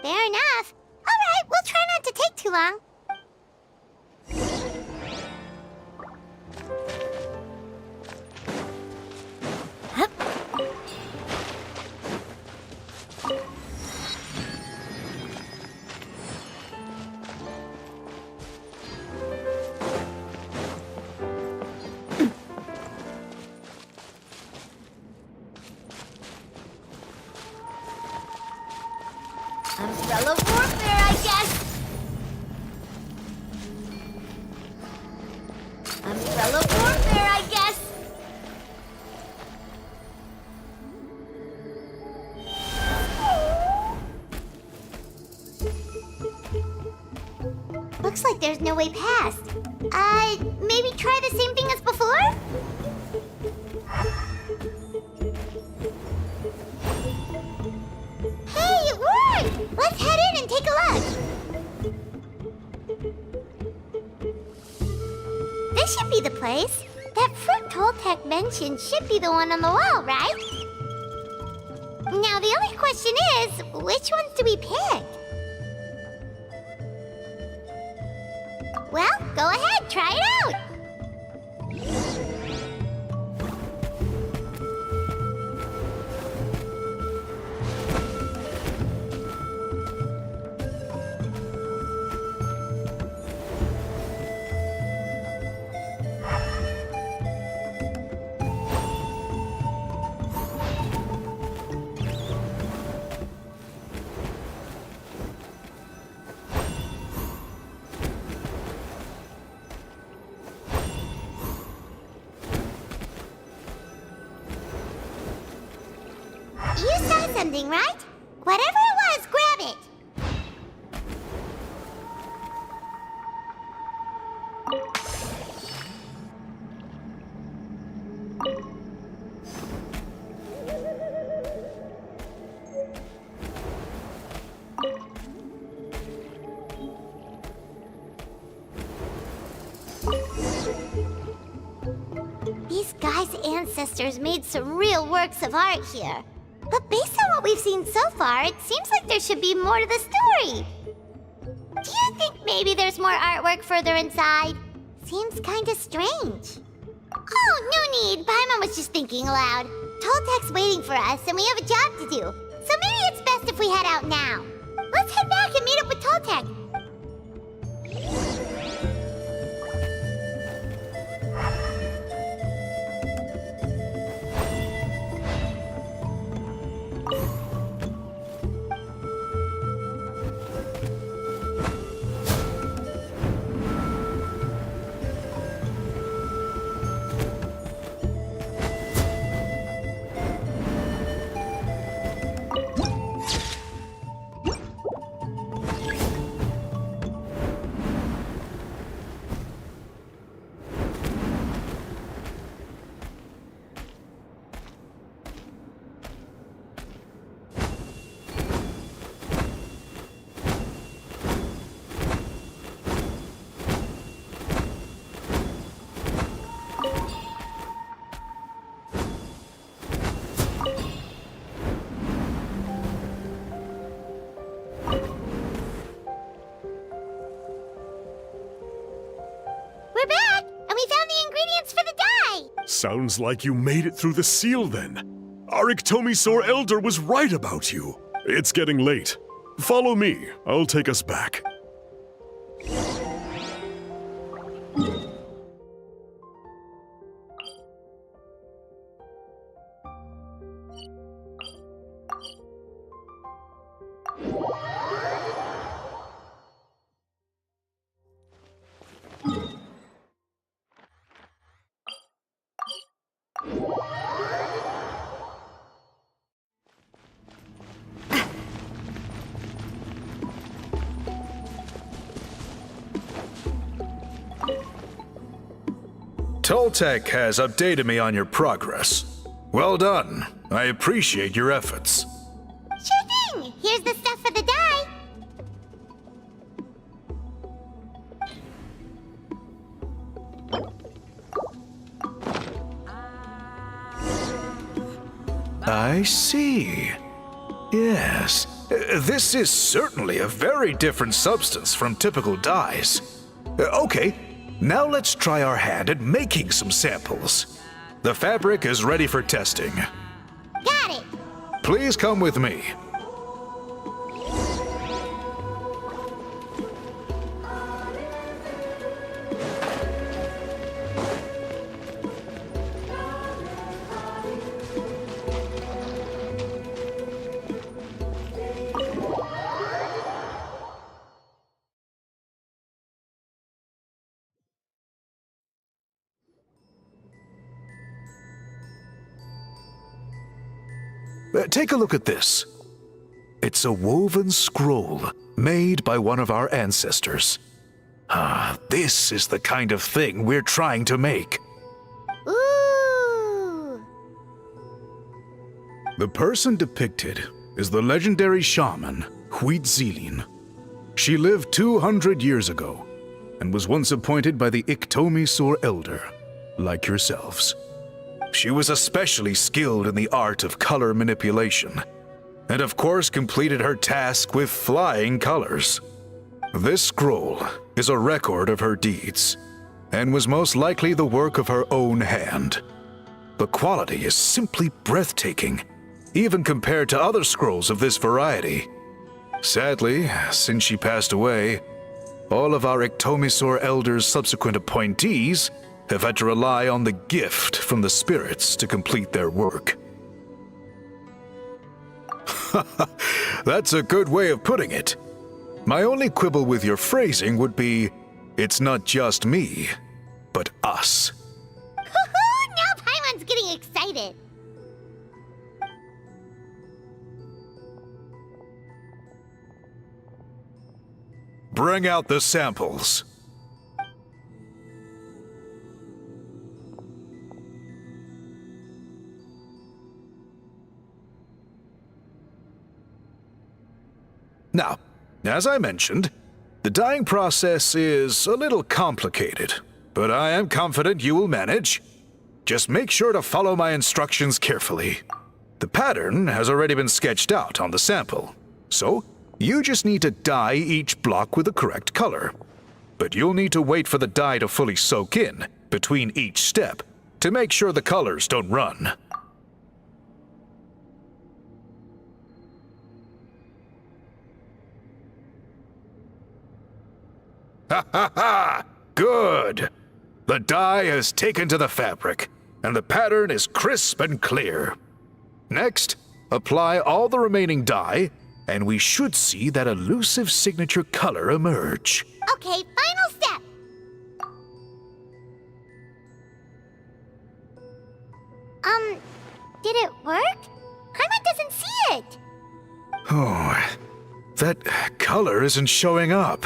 Fair enough. All right, we'll try not to take too long. Umbrella warfare, I guess. Umbrella warfare, I guess. Looks like there's no way past. Maybe try the same thing as before? Hey, it worked! Let's head in and take a look. This should be the place. That fruit Toltec mentioned should be the one on the wall, right? Now the only question is, which ones do we pick? Well, go ahead, try it out! You saw something, right? Whatever it was, grab it! These guys' ancestors made some real works of art here. But based on what we've seen so far, it seems like there should be more to the story. Do you think maybe there's more artwork further inside? Seems kinda strange. Oh, no need. Paimon was just thinking aloud. Toltec's waiting for us, and we have a job to do. So maybe it's best if we head out now. Let's head back and meet up with Toltec. Sounds like you made it through the seal then. Our Iktomisaur Elder was right about you. It's getting late. Follow me. I'll take us back. Toltec has updated me on your progress. Well done. I appreciate your efforts. Sure thing! Here's the stuff for the dye. I see. Yes. This is certainly a very different substance from typical dyes. Okay, now let's try our hand at making some samples. The fabric is ready for testing. Got it! Please come with me. Take a look at this. It's a woven scroll made by one of our ancestors. This is the kind of thing we're trying to make. Ooh! The person depicted is the legendary shaman, Huitzilin. She lived 200 years ago and was once appointed by the Iktomisaur Elder, like yourselves. She was especially skilled in the art of color manipulation, and of course completed her task with flying colors. This scroll is a record of her deeds, and was most likely the work of her own hand. The quality is simply breathtaking, even compared to other scrolls of this variety. Sadly, since she passed away, all of our Iktomisaur Elder's subsequent appointees have had to rely on the gift from the spirits to complete their work. That's a good way of putting it. My only quibble with your phrasing would be, it's not just me, but us. Now Paimon's getting excited. Bring out the samples. Now, as I mentioned, the dyeing process is a little complicated, but I am confident you will manage. Just make sure to follow my instructions carefully. The pattern has already been sketched out on the sample, so you just need to dye each block with the correct color. But you'll need to wait for the dye to fully soak in between each step to make sure the colors don't run. Ha ha ha! Good! The dye has taken to the fabric, and the pattern is crisp and clear. Next, apply all the remaining dye, and we should see that elusive signature color emerge. Okay, final step. Did it work? Paimon doesn't see it. Oh, that color isn't showing up.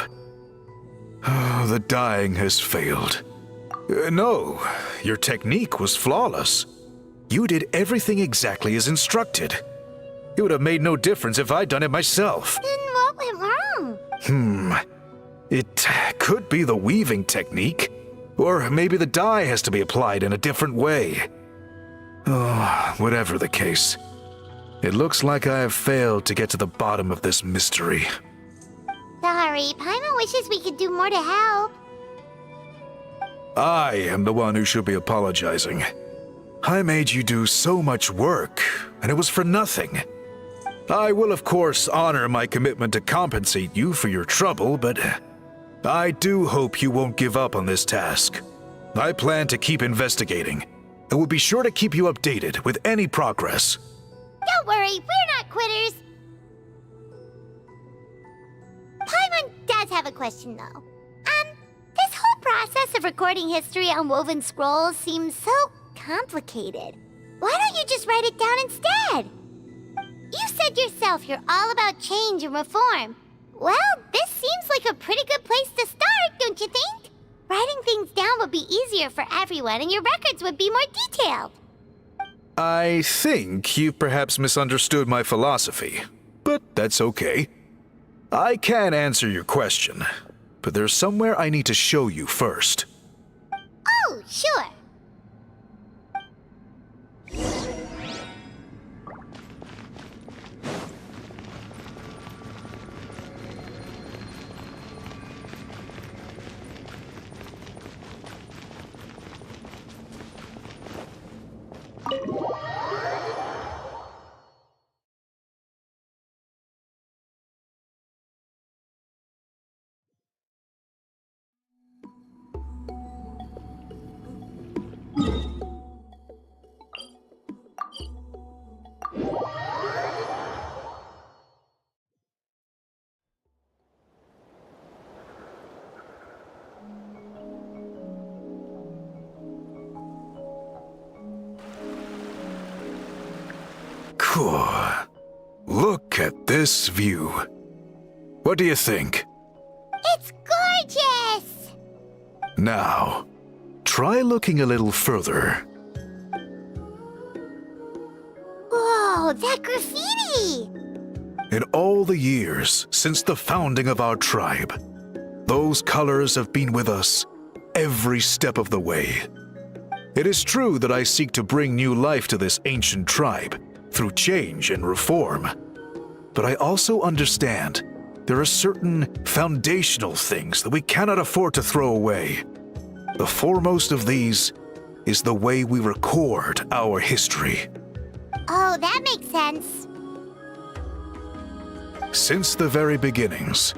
Oh, the dyeing has failed. No, your technique was flawless. You did everything exactly as instructed. It would have made no difference if I'd done it myself. Then what went wrong? It could be the weaving technique, or maybe the dye has to be applied in a different way. Oh, whatever the case, it looks like I have failed to get to the bottom of this mystery. Sorry, Paimon wishes we could do more to help. I am the one who should be apologizing. I made you do so much work, and it was for nothing. I will, of course, honor my commitment to compensate you for your trouble, but I do hope you won't give up on this task. I plan to keep investigating, and will be sure to keep you updated with any progress. Don't worry, we're not quitters. Paimon does have a question, though. This whole process of recording history on woven scrolls seems so complicated. Why don't you just write it down instead? You said yourself you're all about change and reform. Well, this seems like a pretty good place to start, don't you think? Writing things down would be easier for everyone, and your records would be more detailed. I think you perhaps misunderstood my philosophy, but that's okay. I can answer your question, but there's somewhere I need to show you first. Oh, sure. Cool. Look at this view. What do you think? It's gorgeous! Now, try looking a little further. Whoa, that graffiti! In all the years since the founding of our tribe, those colors have been with us every step of the way. It is true that I seek to bring new life to this ancient tribe through change and reform, but I also understand there are certain foundational things that we cannot afford to throw away. The foremost of these is the way we record our history. Oh, that makes sense. Since the very beginnings,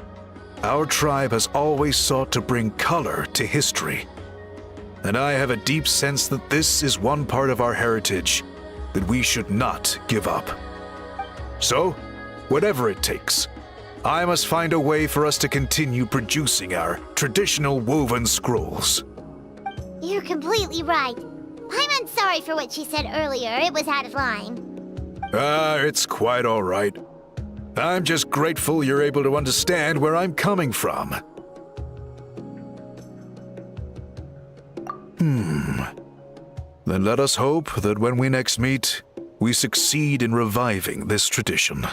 our tribe has always sought to bring color to history. And I have a deep sense that this is one part of our heritage that we should not give up. So, whatever it takes, I must find a way for us to continue producing our traditional woven scrolls. You're completely right. I'm sorry for what she said earlier. It was out of line. It's quite all right. I'm just grateful you're able to understand where I'm coming from. Then let us hope that when we next meet, we succeed in reviving this tradition.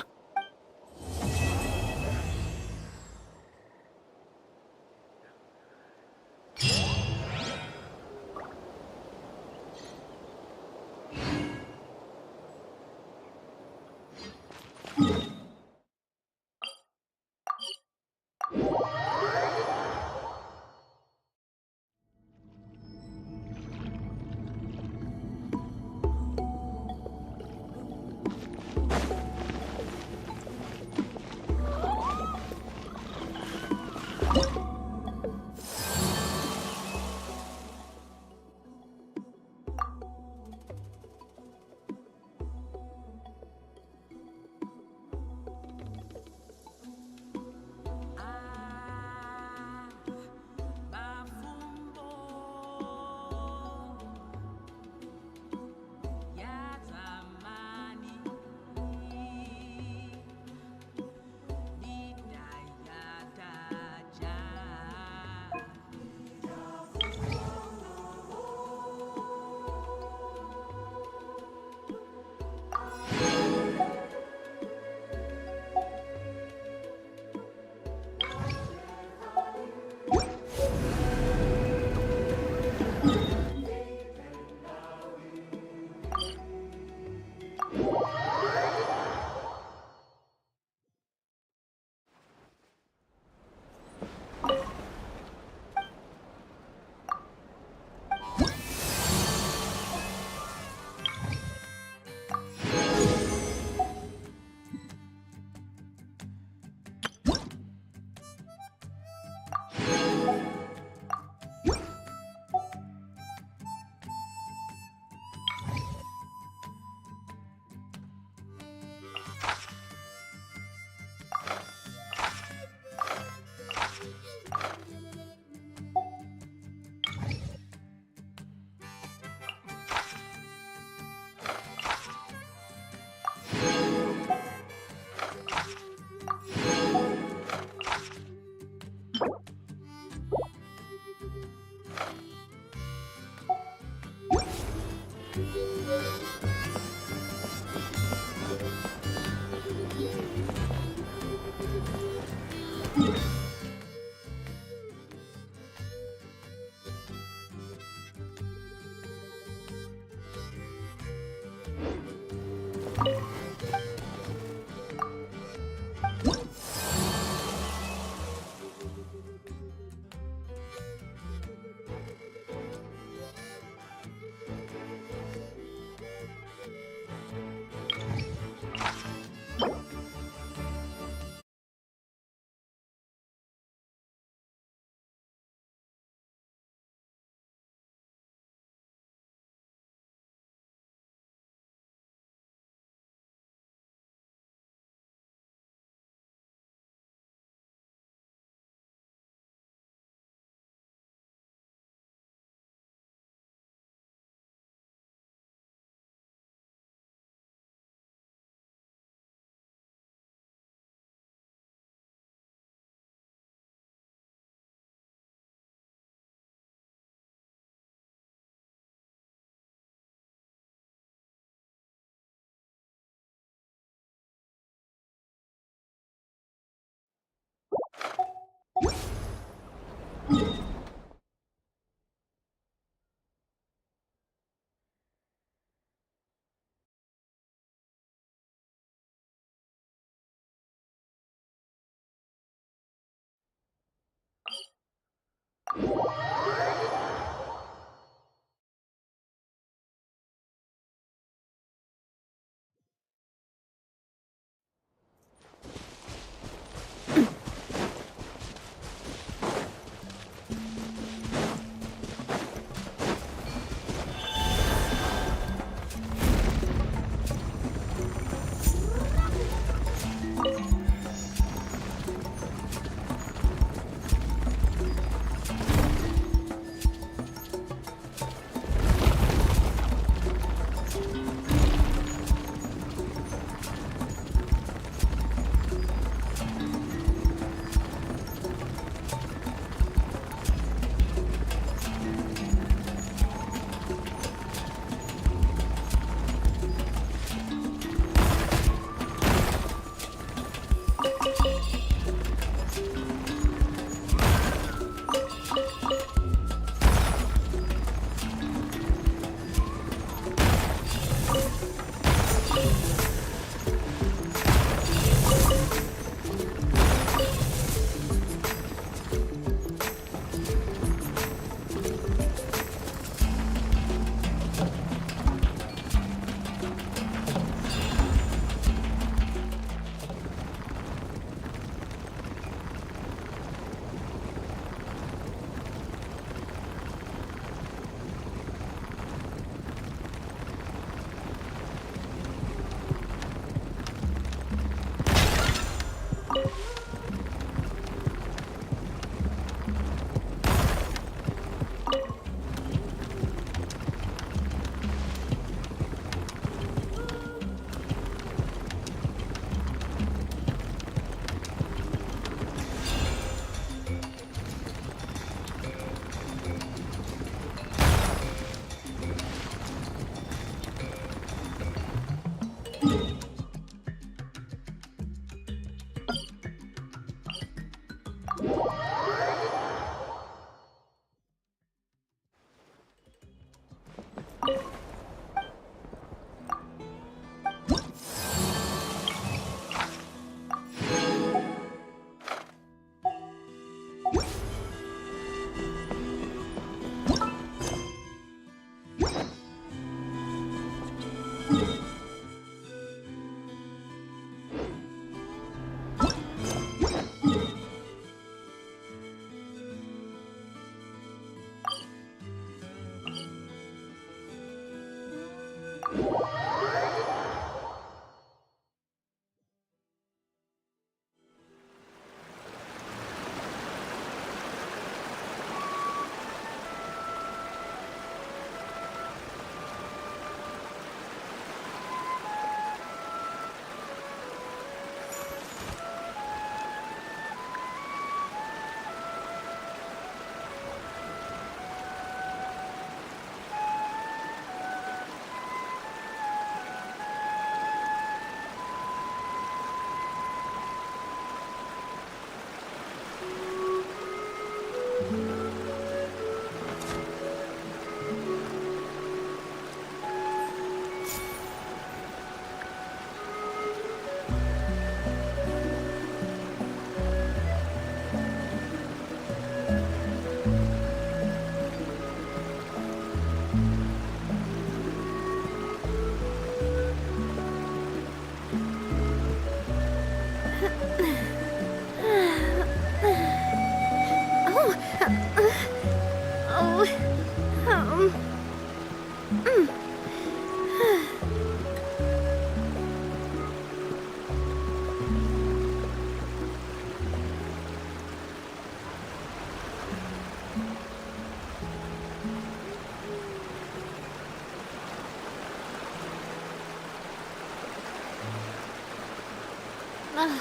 I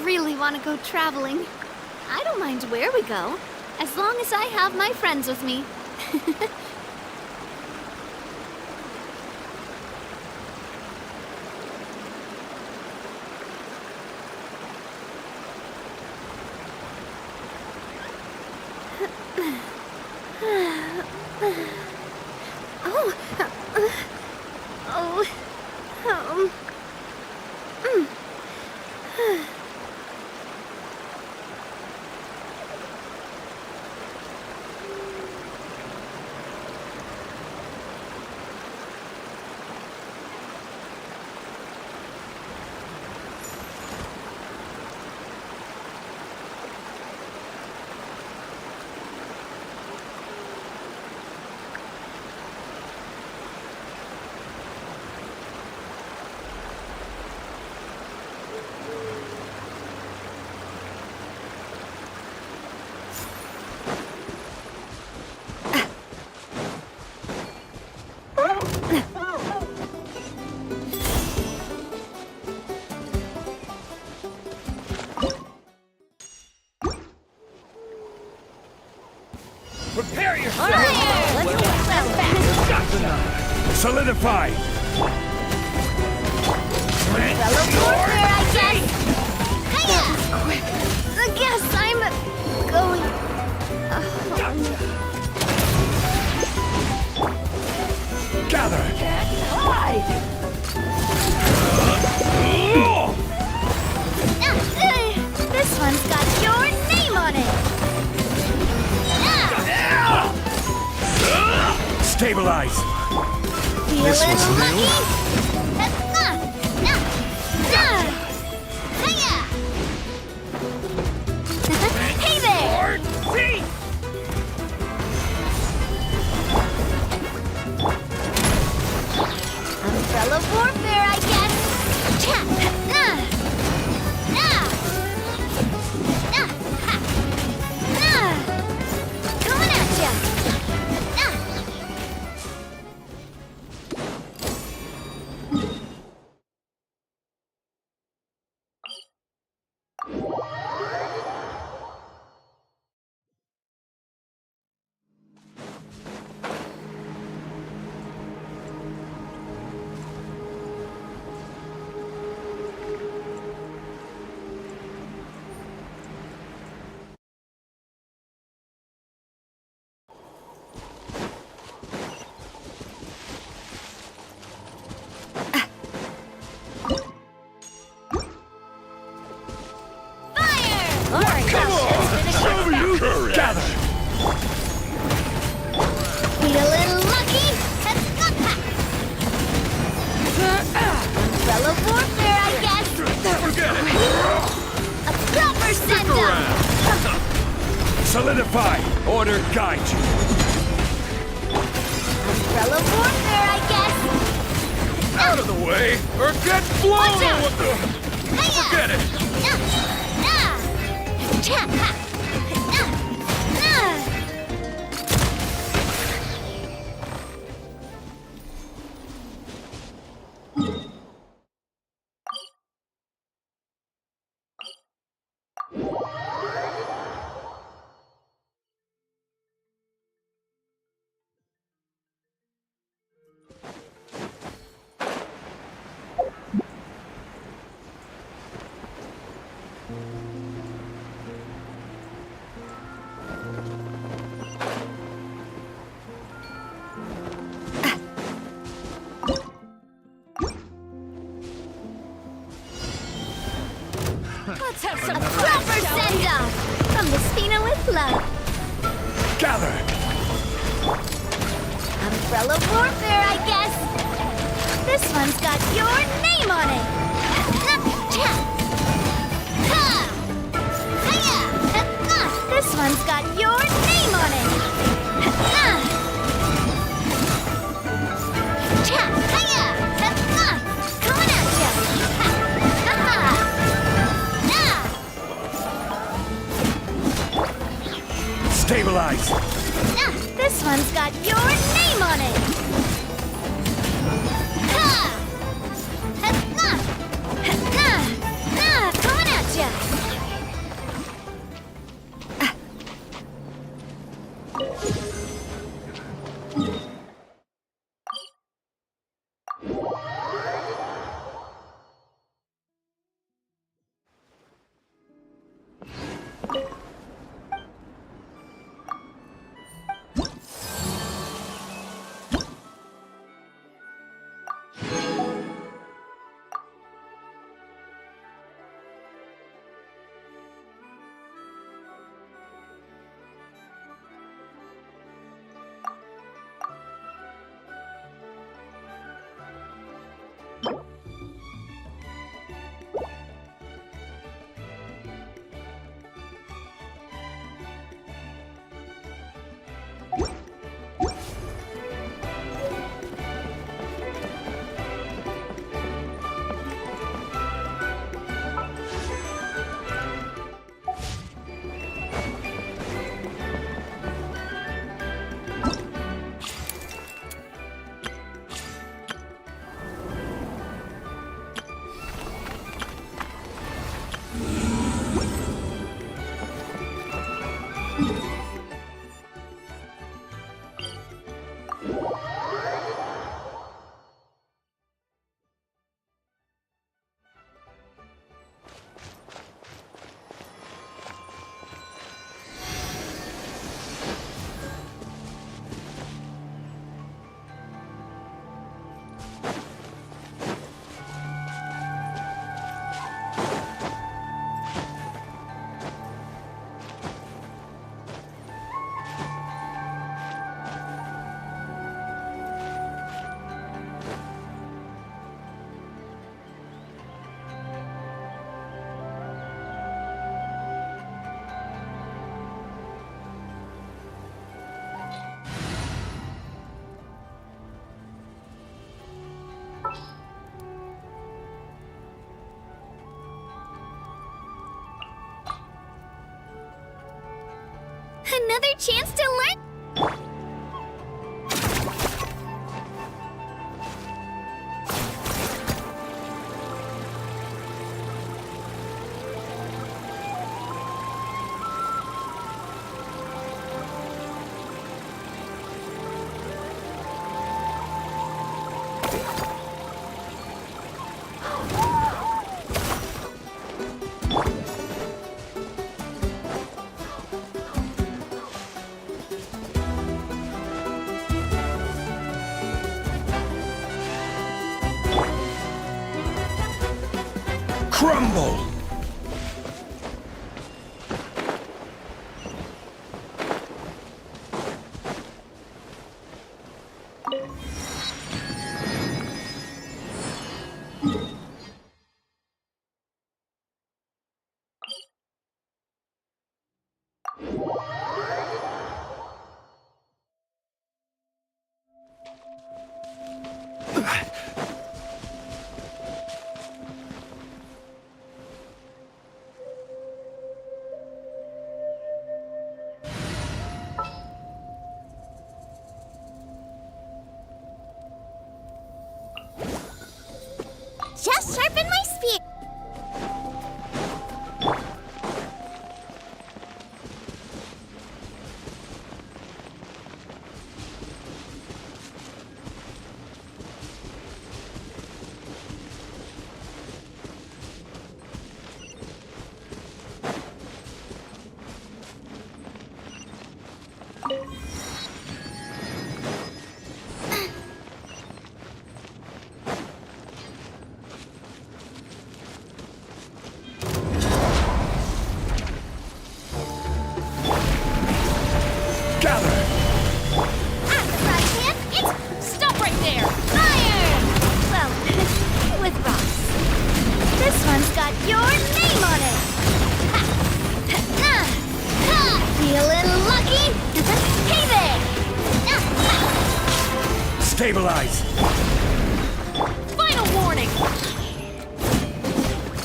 really want to go traveling. I don't mind where we go, as long as I have my friends with me. Prepare yourself! Let's Solidify! fellow warfare, I guess! Hiya! Quick! I guess I'm going Gather! This one's got your name on it! Stabilize! Feel This a was little new. Hey there! Umbrella warfare, I guess! Coming at ya! Gather! Need a little lucky? Umbrella warfare, I guess. Forget it! A proper send-up. Solidify! Order guide you! Umbrella warfare, I guess. Out of the way, or get blown! Watch out! What the... Forget it! Let's have some proper send-off from the Spina with love. Gather! Umbrella warfare, I guess. This one's got your name on it. This one's got your name on it. Coming at ya. Stabilize! This one's got your name on it! Another chance to learn. Crumble! Just sharpen my spear. Stop right there! Iron! Well, with rocks. This one's got your name on it. Feeling lucky? Hey there! Stabilize! Final warning!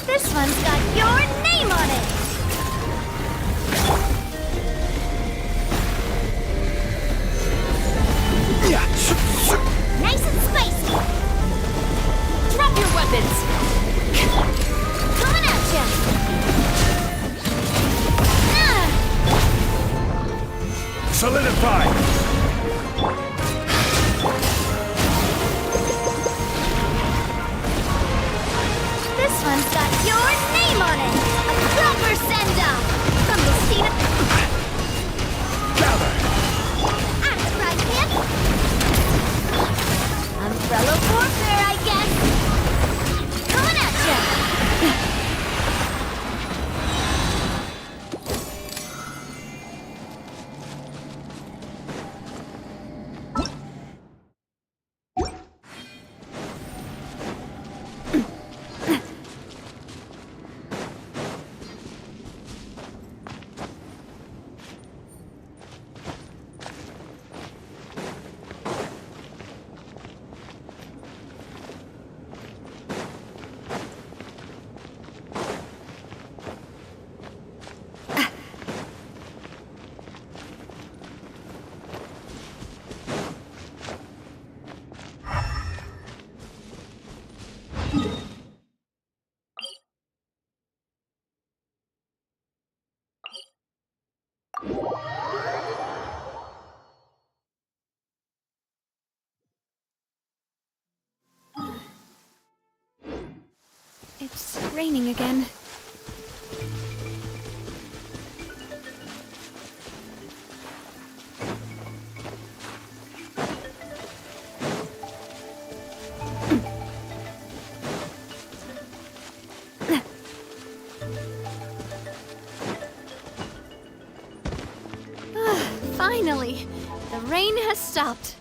This one's got your name on it. Nice and spicy. Drop your weapons! Coming at ya. Solidify! This one's got your name on it. A proper send-off from the scene of... Gather! Axe right hip. Umbrella warfare, I guess. Coming at ya. It's raining again. Finally, the rain has stopped.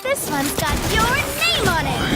This one's got your name on it!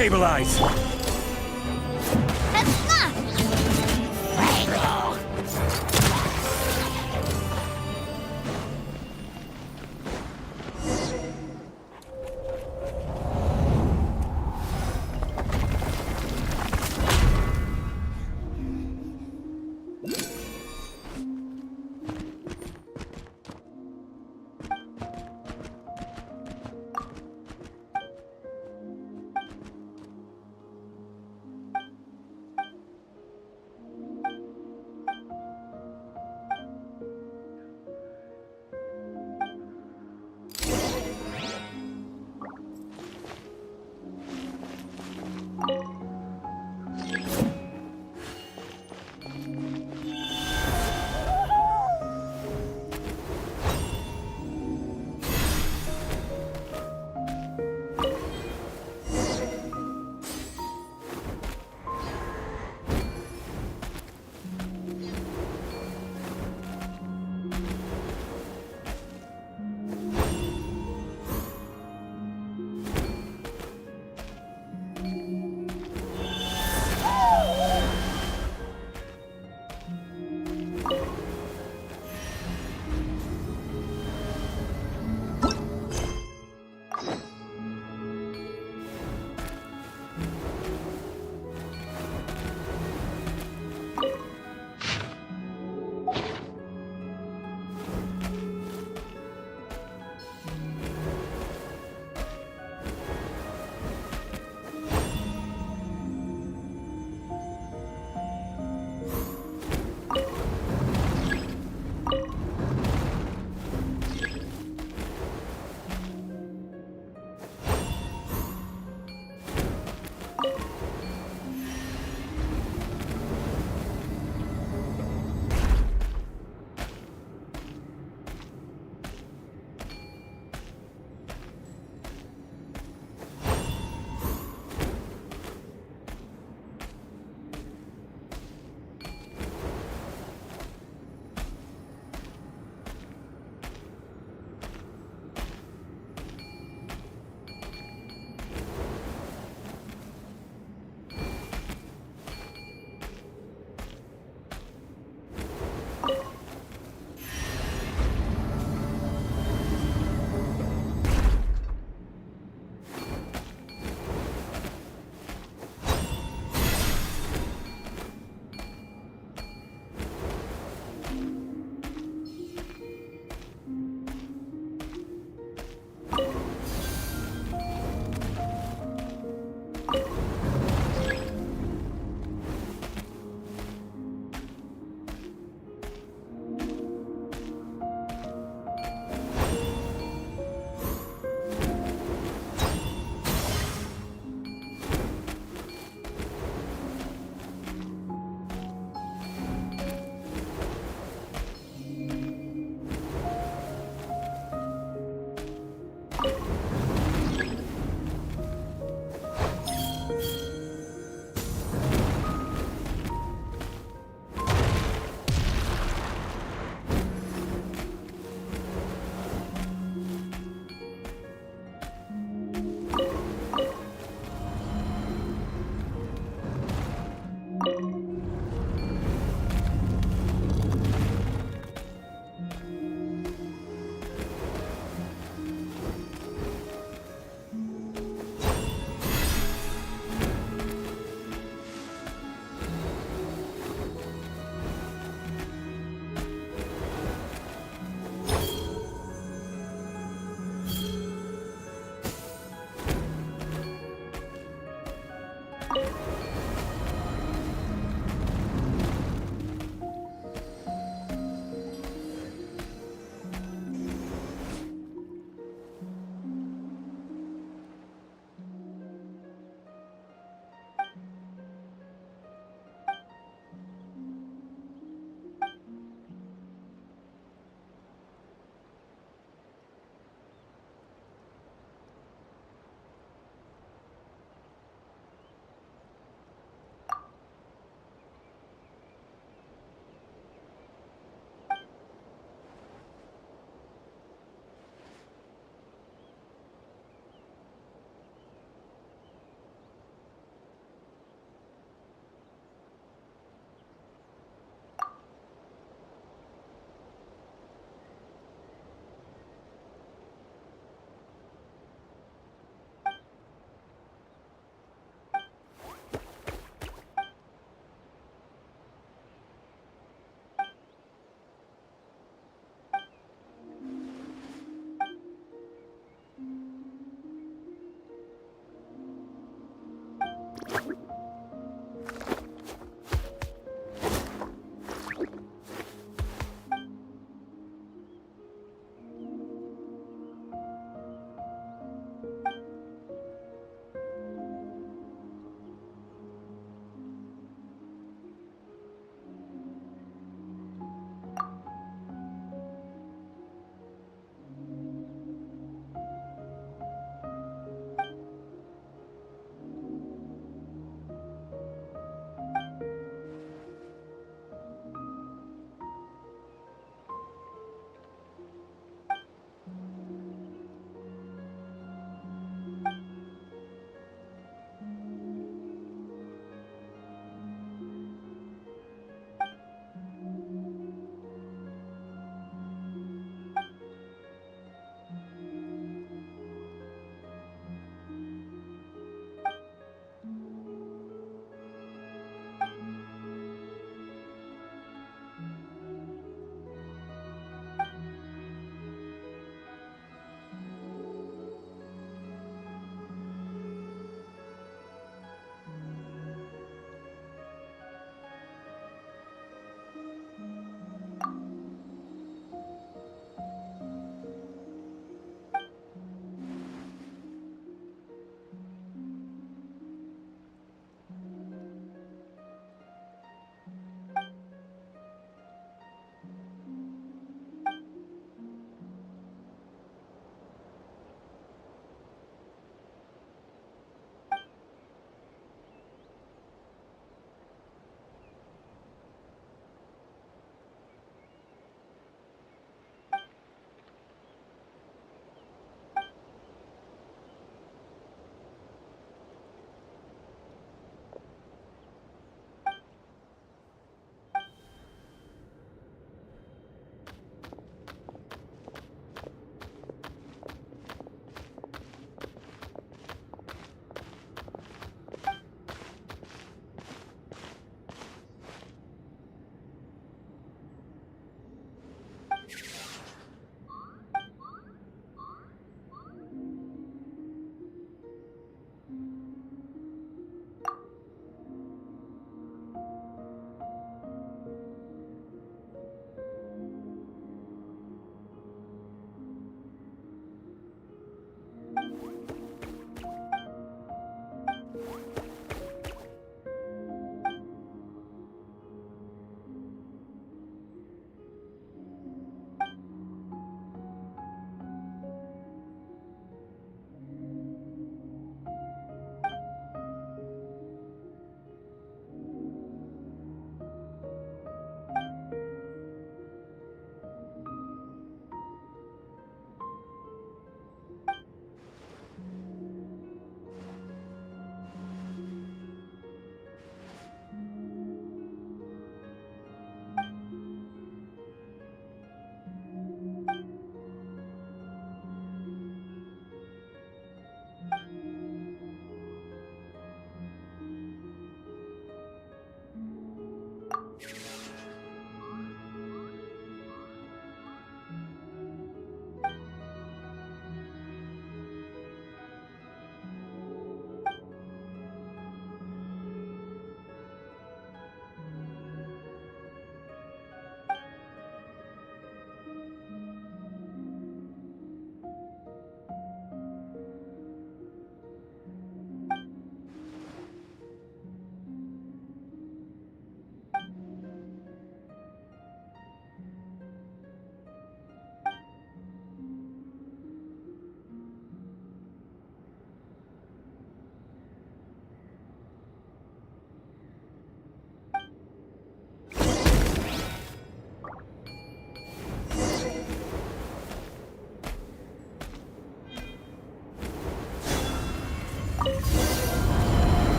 Stabilize!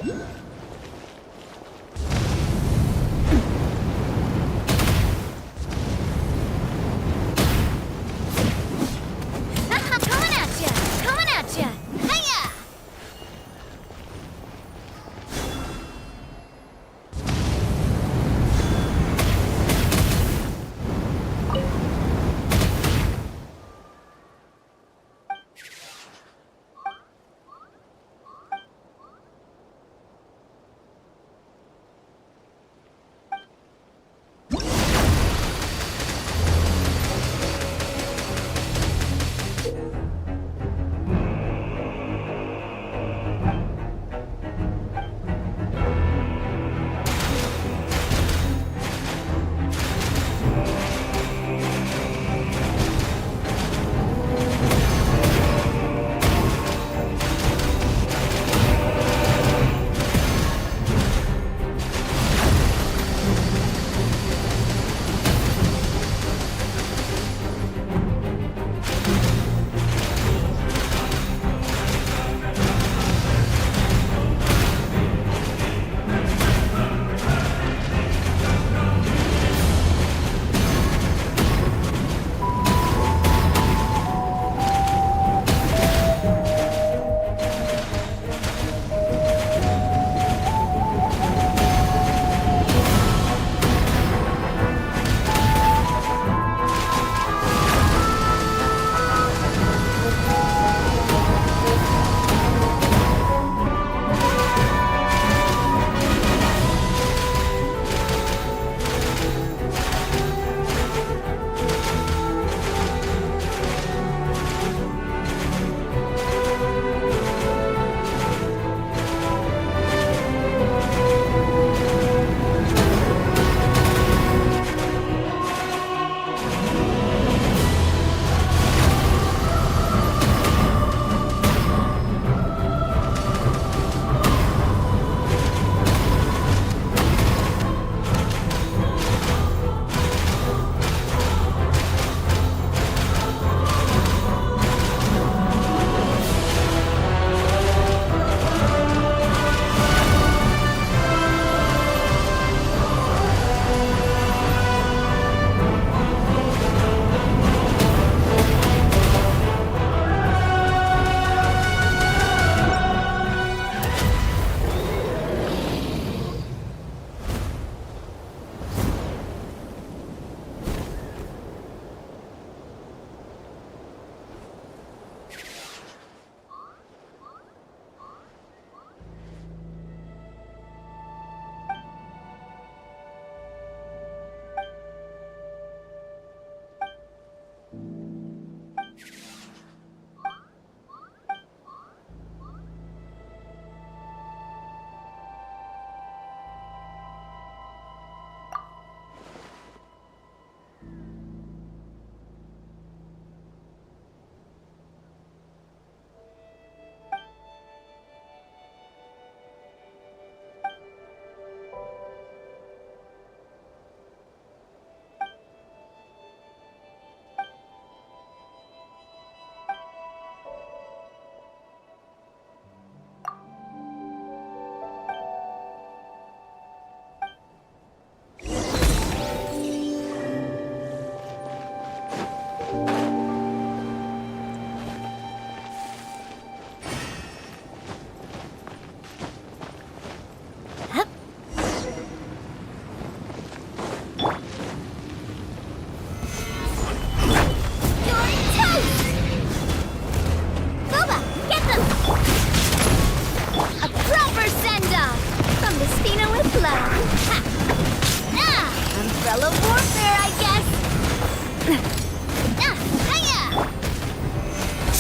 Coming at ya! Coming at ya! Hiya!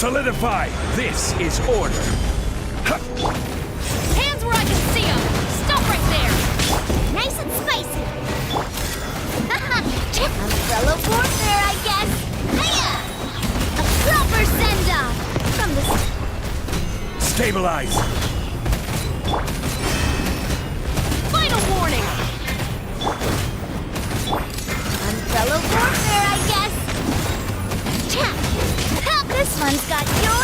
Solidify! This is order! Hands where I can see them! Stop right there! Nice and spicy. Umbrella warfare, I guess. Hiya! A proper send-off! From the... Stabilize! Final warning! Umbrella warfare, I guess. This one's got your...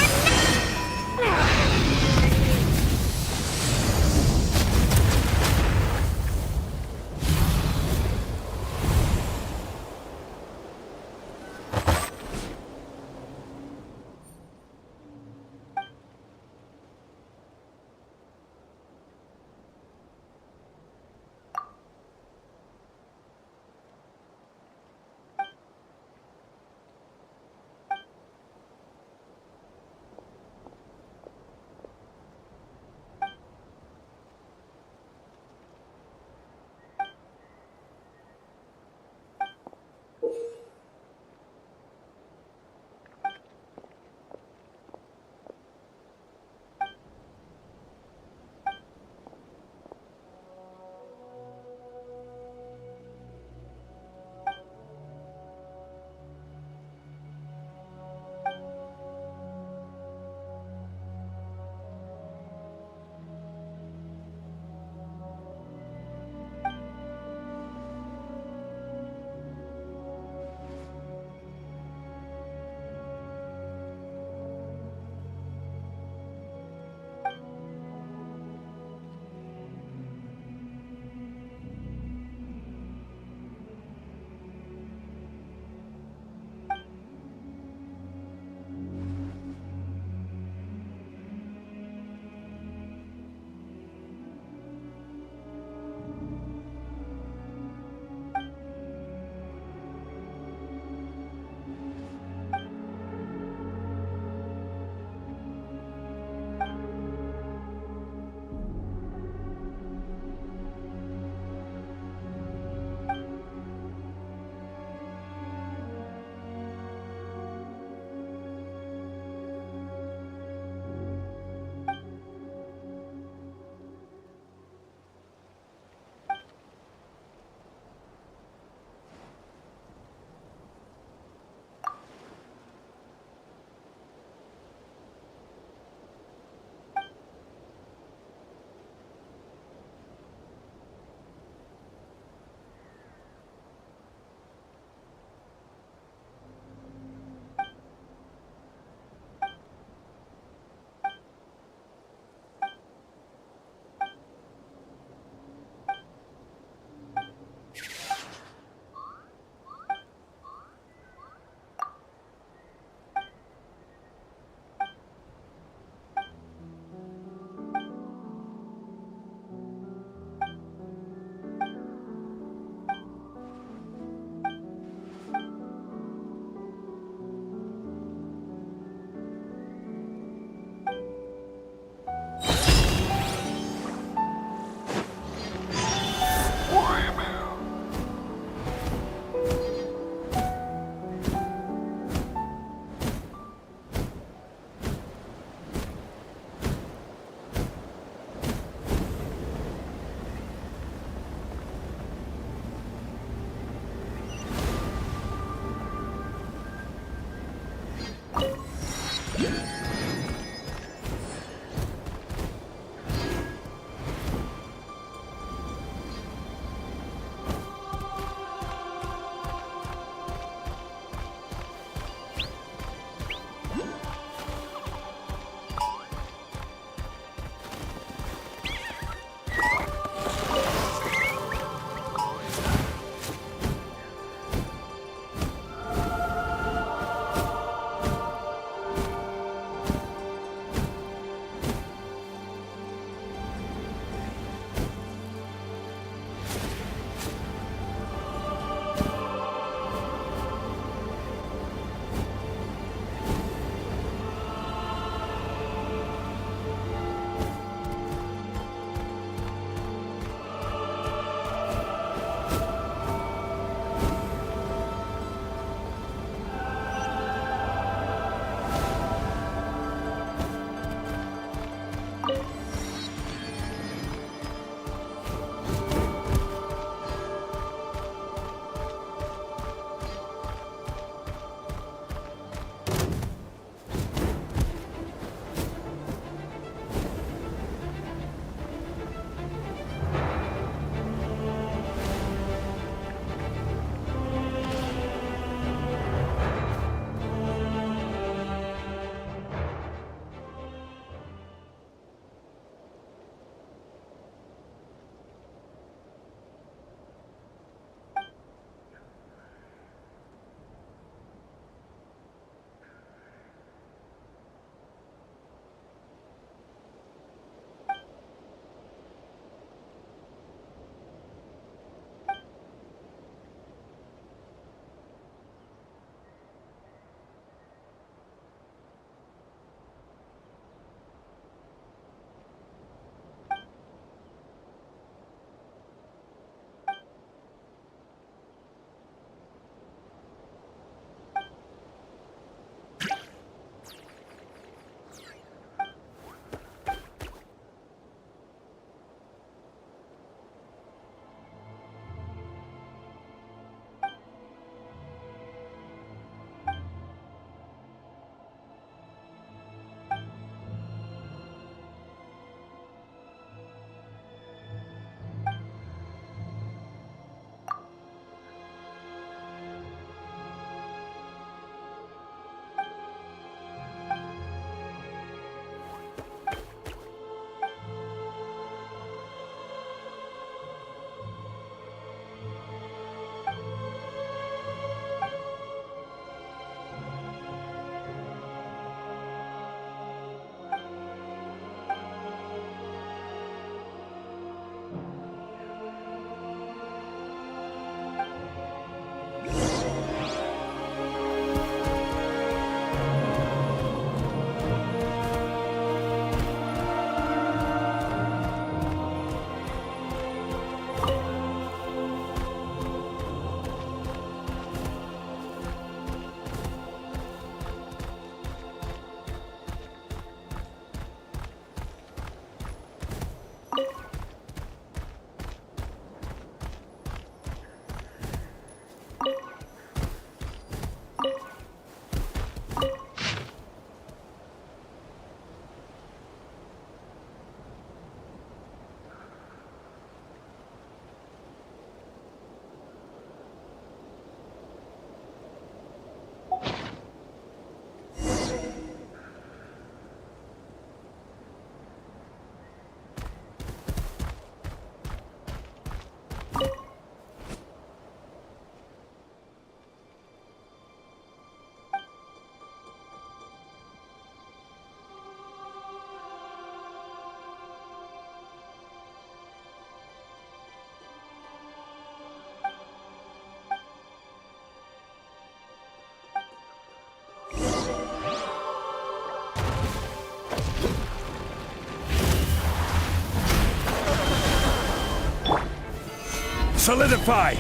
Solidify!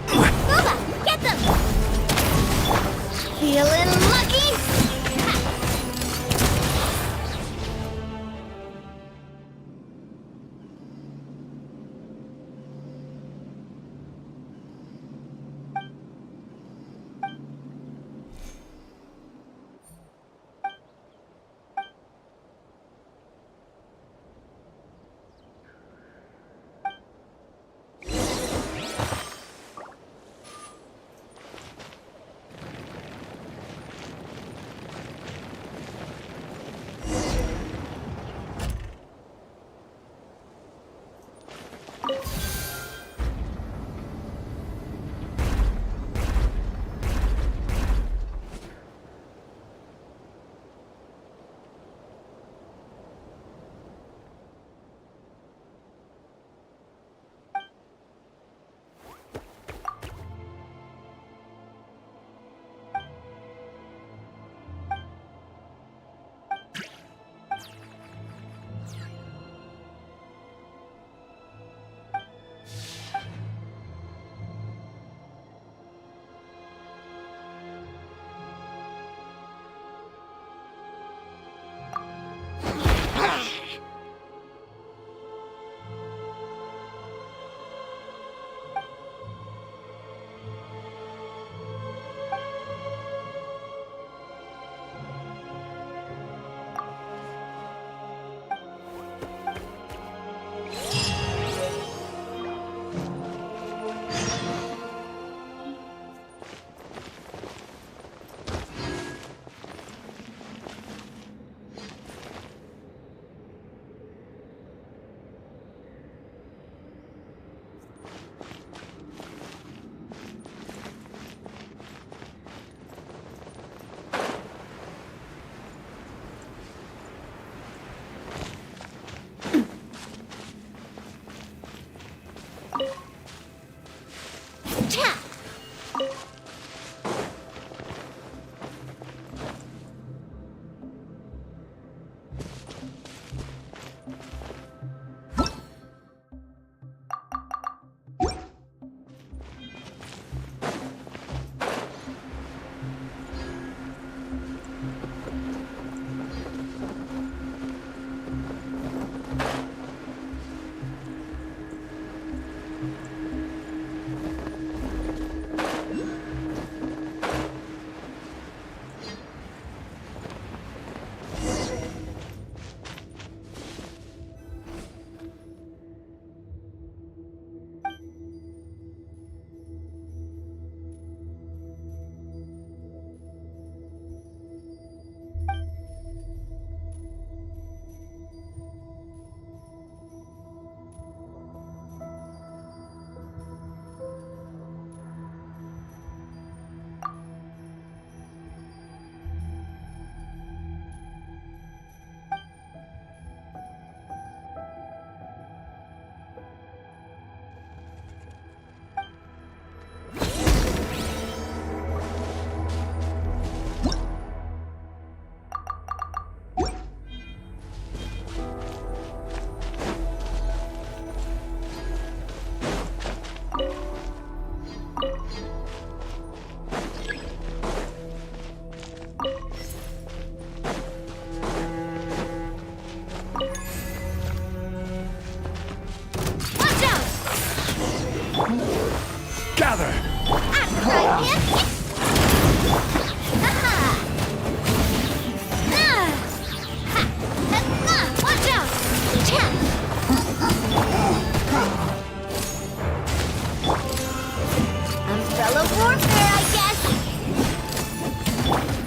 Booba, get them! Feeling lucky?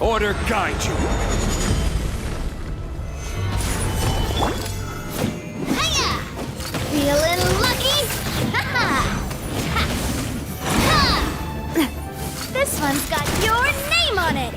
Order guide you. Hiya! Feeling lucky? This one's got your name on it!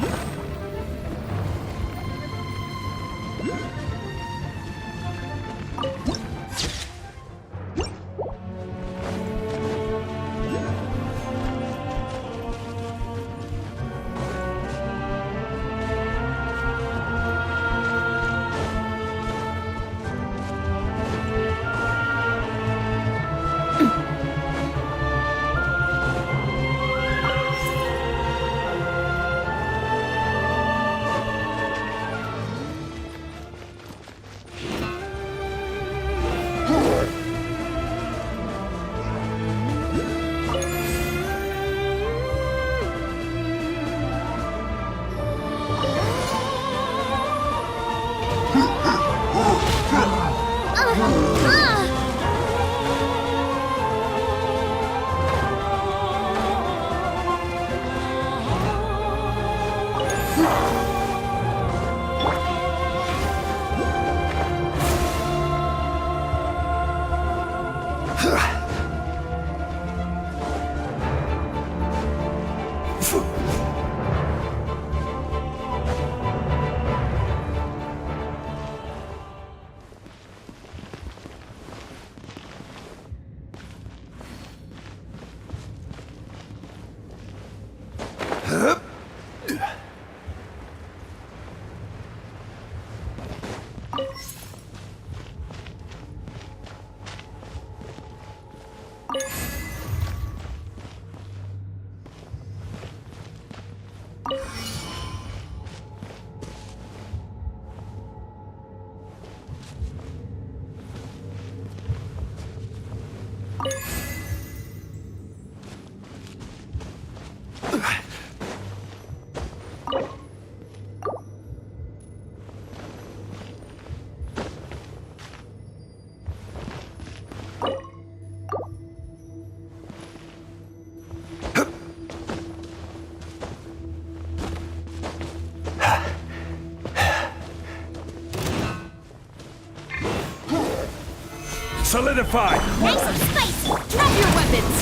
Solidify! Nice and spicy! Drop your weapons!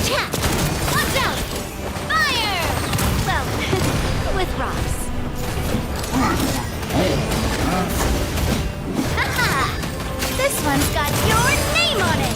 Cha! Watch out! Fire! Well, with rocks. Haha! This one's got your name on it!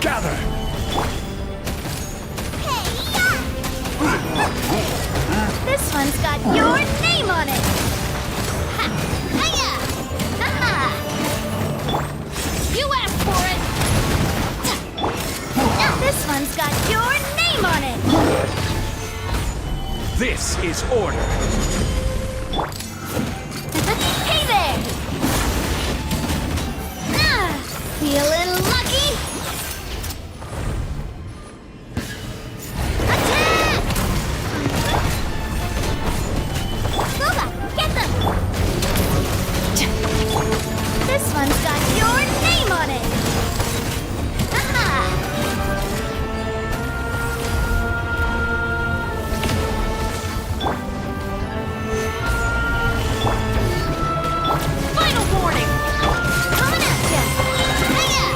Gather! This one's got your name on it! Ha! Hiya! Ha-ha! You asked for it! Now this one's got your name on it! This is order! Hey there! Feeling lucky? Attack! Boba, get them! This one's got your name on it! Aha! Final warning! Coming at ya! Hiya!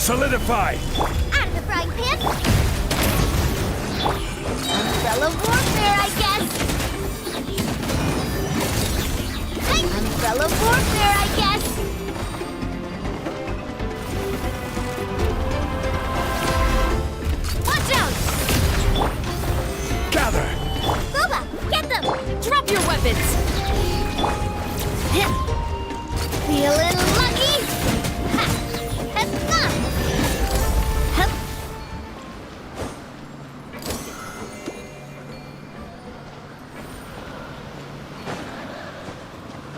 Solidify! Out of the frying pan! Umbrella warfare, I guess! Umbrella warfare, I guess! Watch out! Gather! Boba, get them! Drop your weapons! Feeling lucky? Ha! Ha! Hup!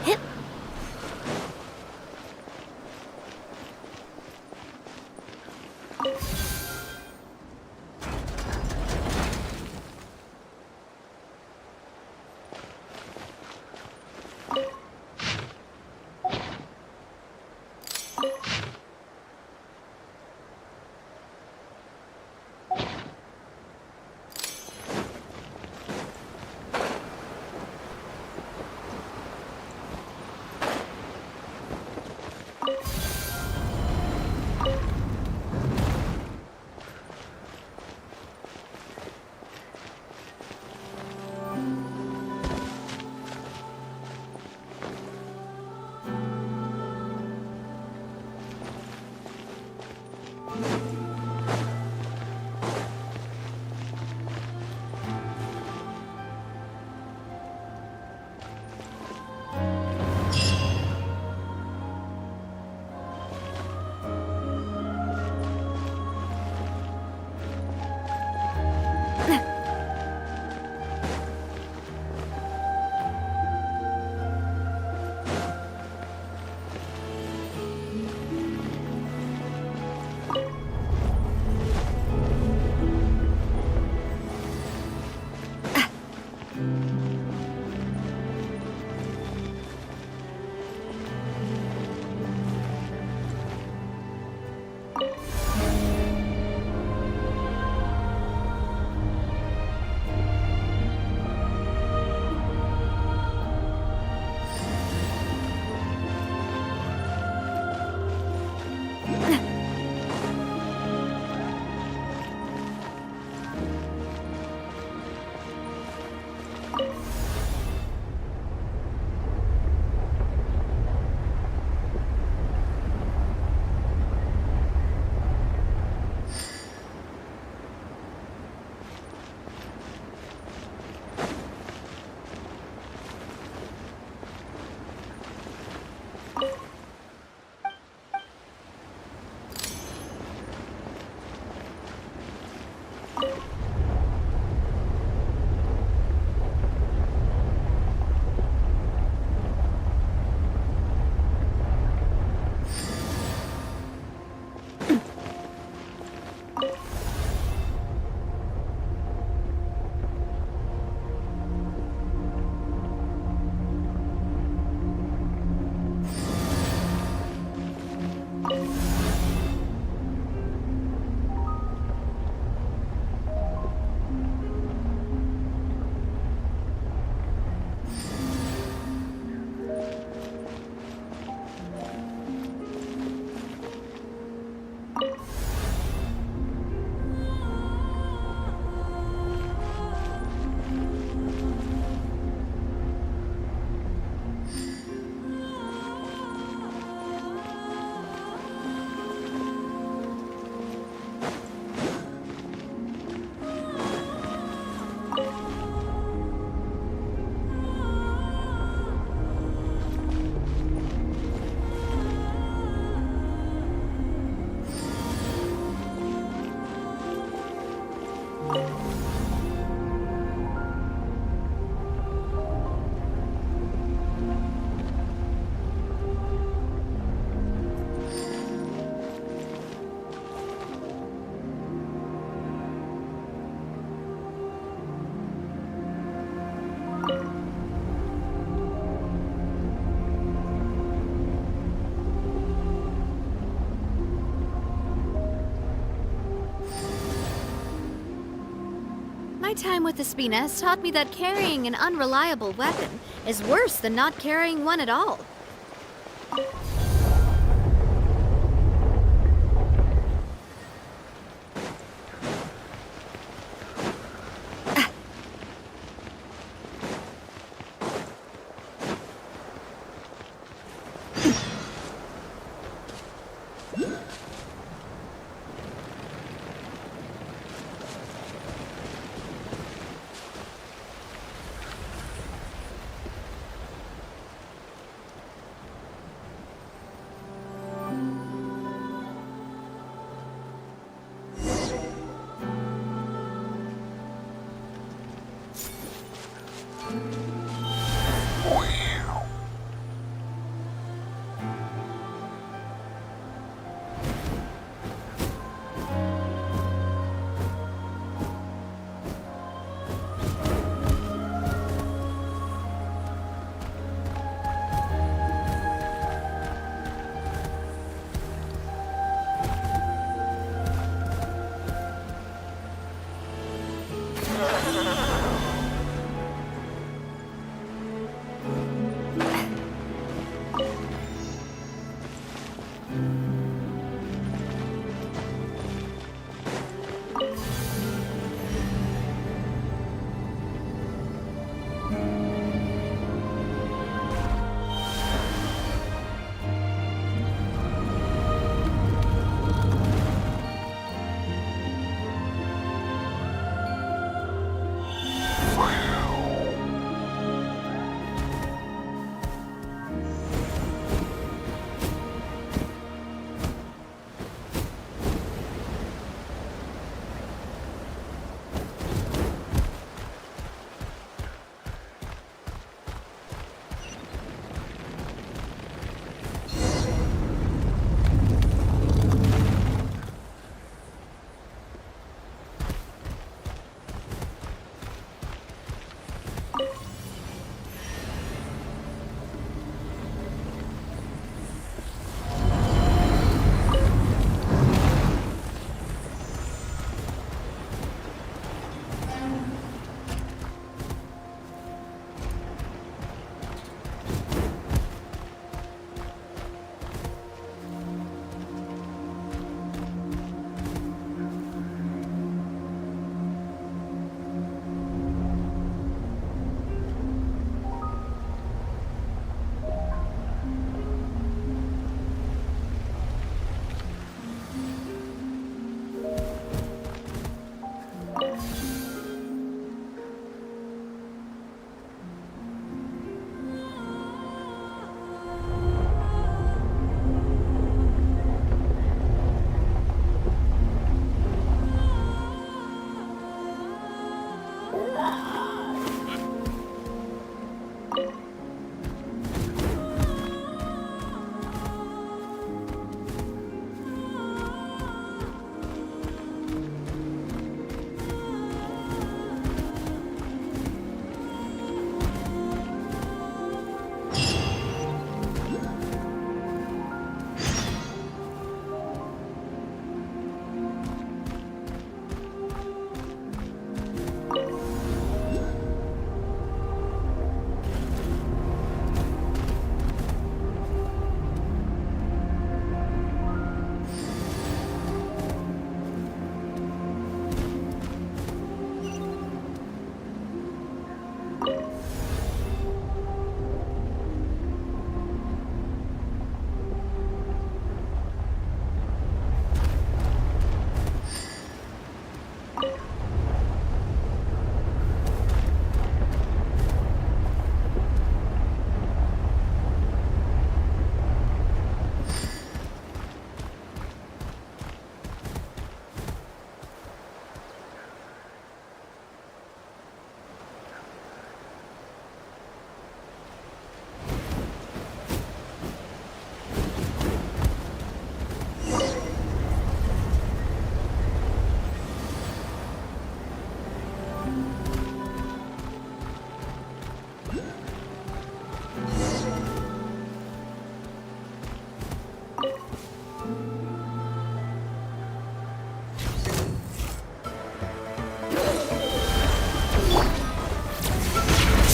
Hip! My time with the Spina has taught me that carrying an unreliable weapon is worse than not carrying one at all.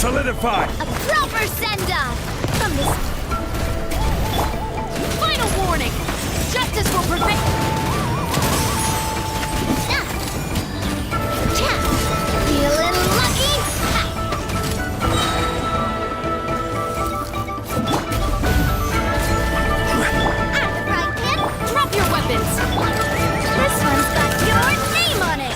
solidified! A proper send-off from this. Final warning! Justice will prevail! Feeling lucky? Drop your weapons! This one's got your name on it!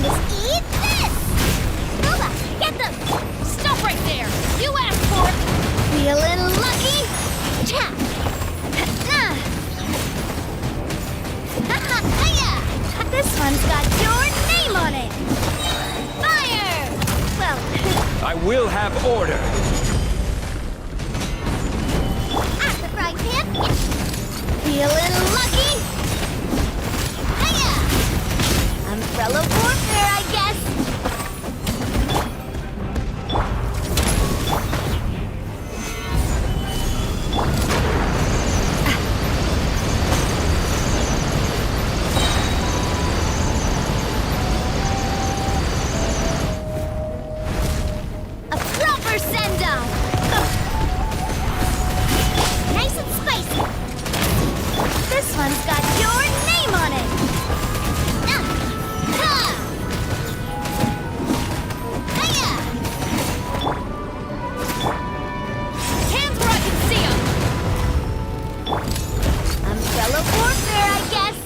Just eat this! Lola, get them! Stop right there! You asked for it! Feeling lucky? Cha! Hiya! This one's got your name on it! Fire! Well, I will have order. at the frying pan. Feeling lucky? Hiya! Umbrella warfare, I guess. A proper send-off! Nice and spicy. This one's got your name on it. Ha! Hiya! Hands where I can see 'em! Umbrella warfare, I guess.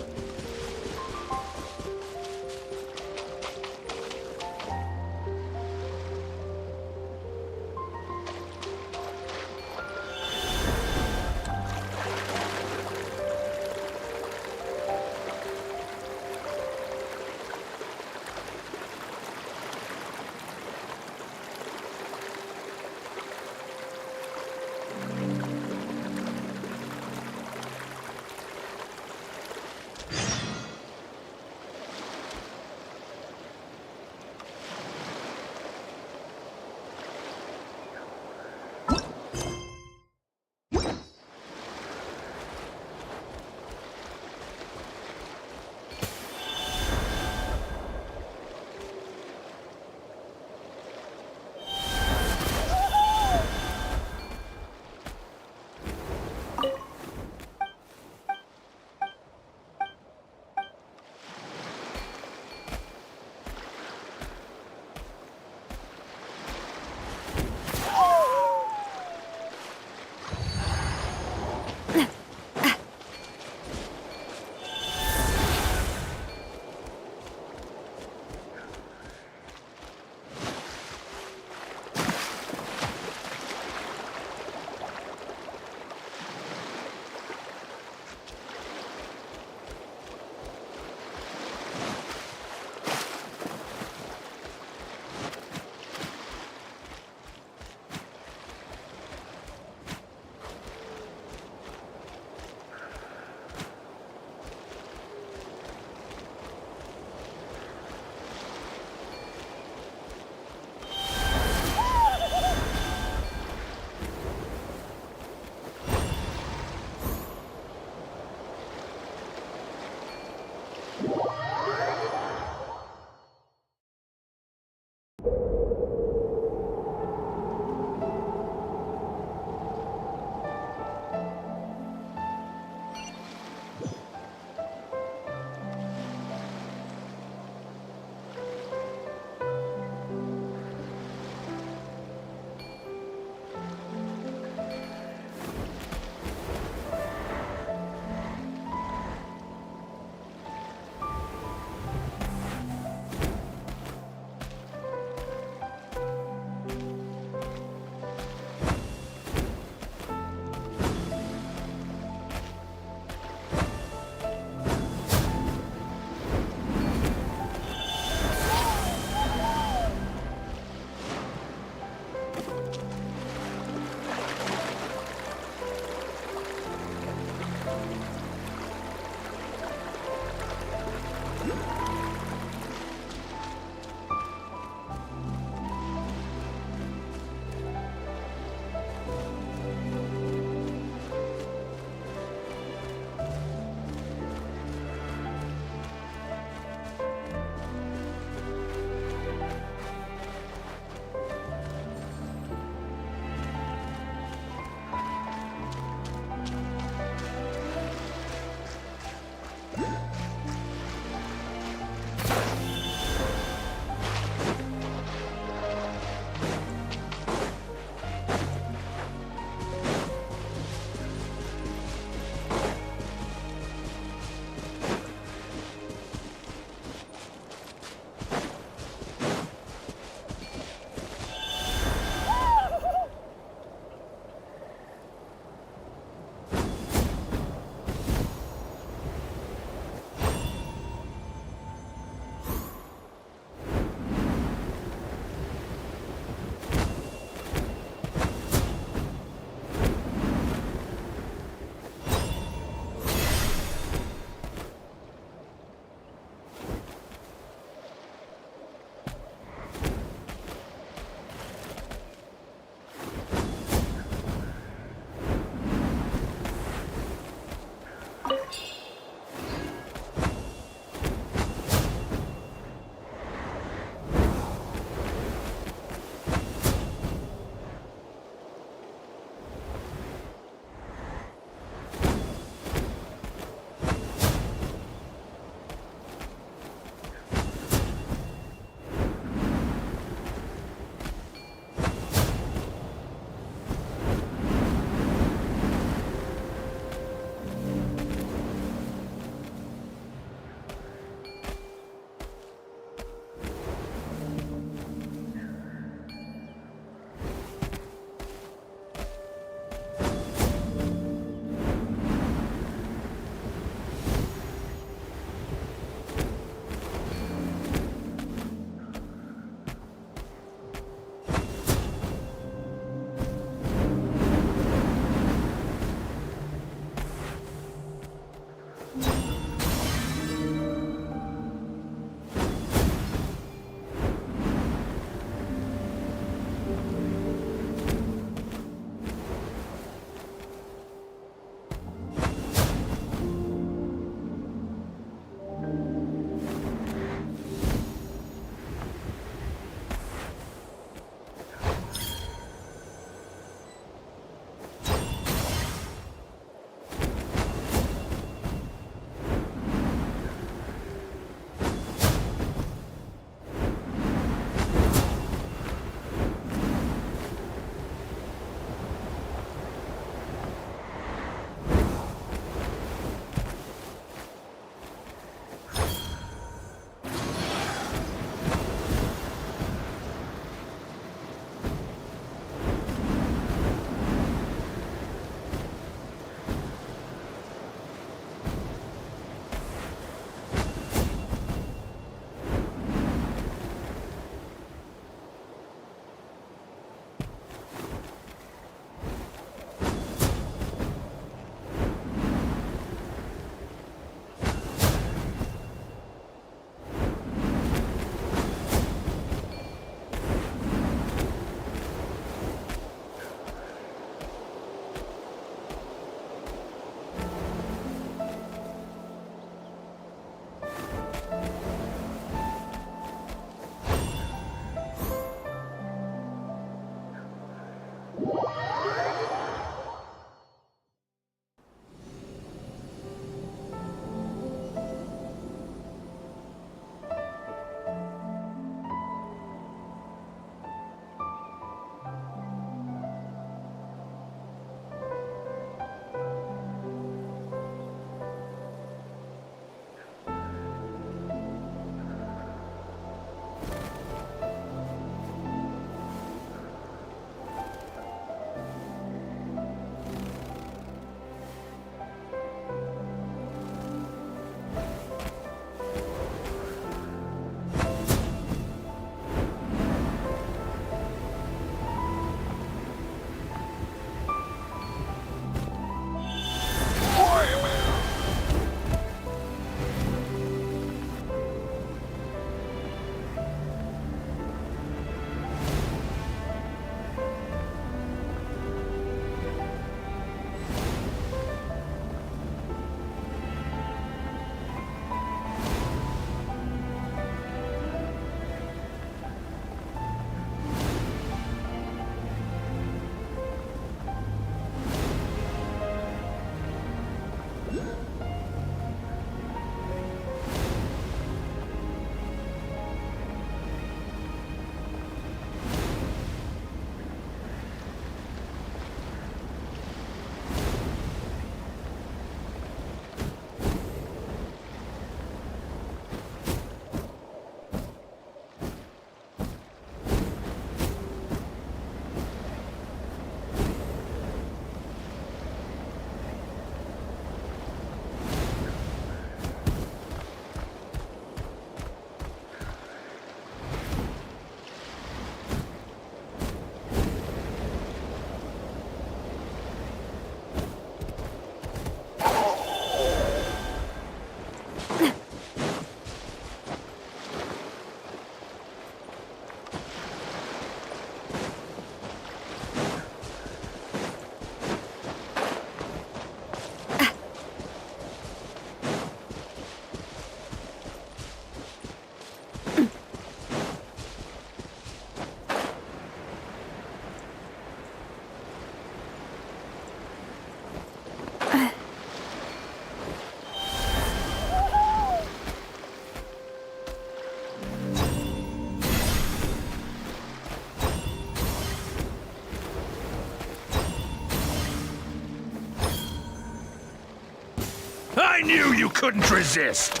I knew you couldn't resist!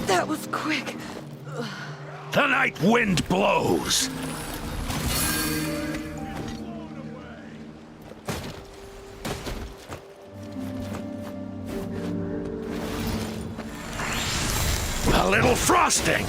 That was quick. The night wind blows! A little frosting!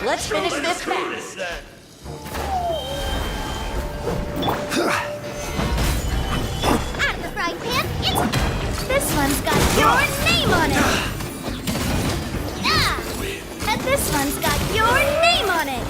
Let's finish this fast. Out of the frying pan, it's... This one's got your name on it! And this one's got your name on it!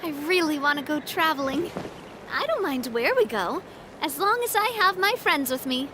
I really want to go traveling. I don't mind where we go, as long as I have my friends with me.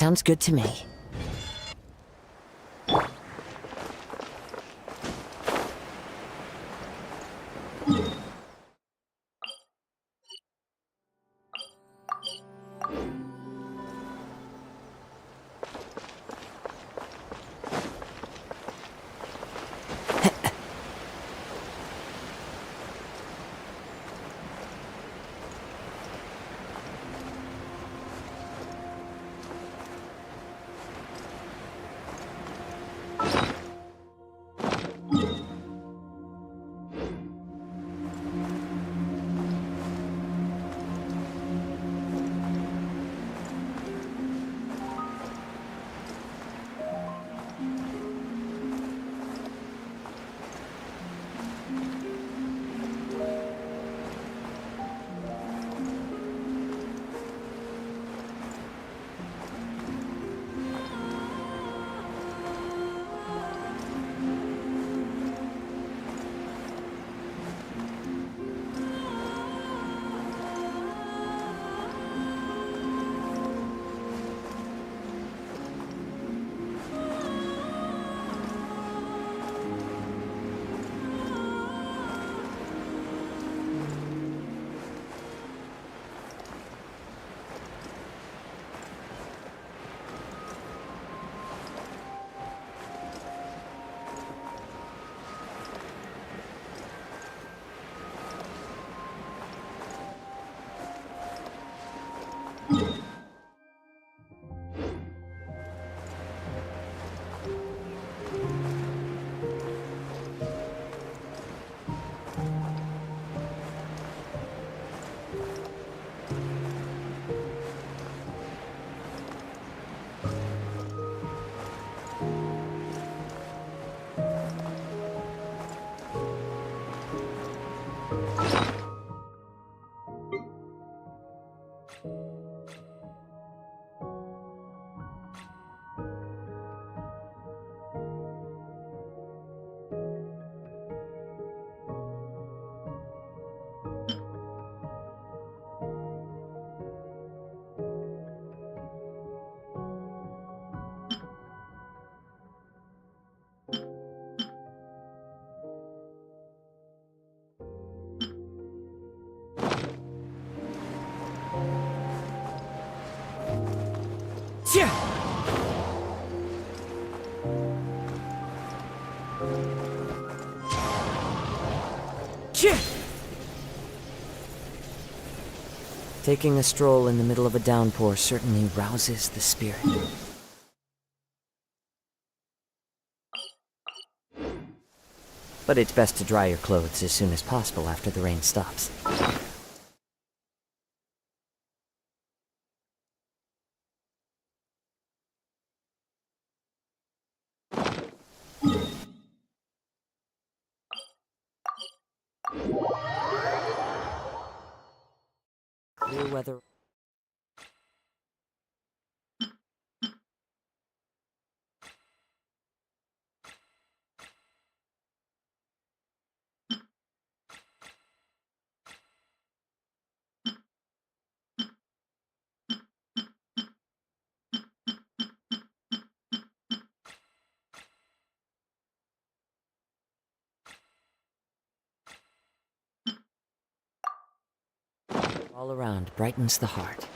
Sounds good to me. Taking a stroll in the middle of a downpour certainly rouses the spirit. But it's best to dry your clothes as soon as possible after the rain stops. Clear weather. All around brightens the heart.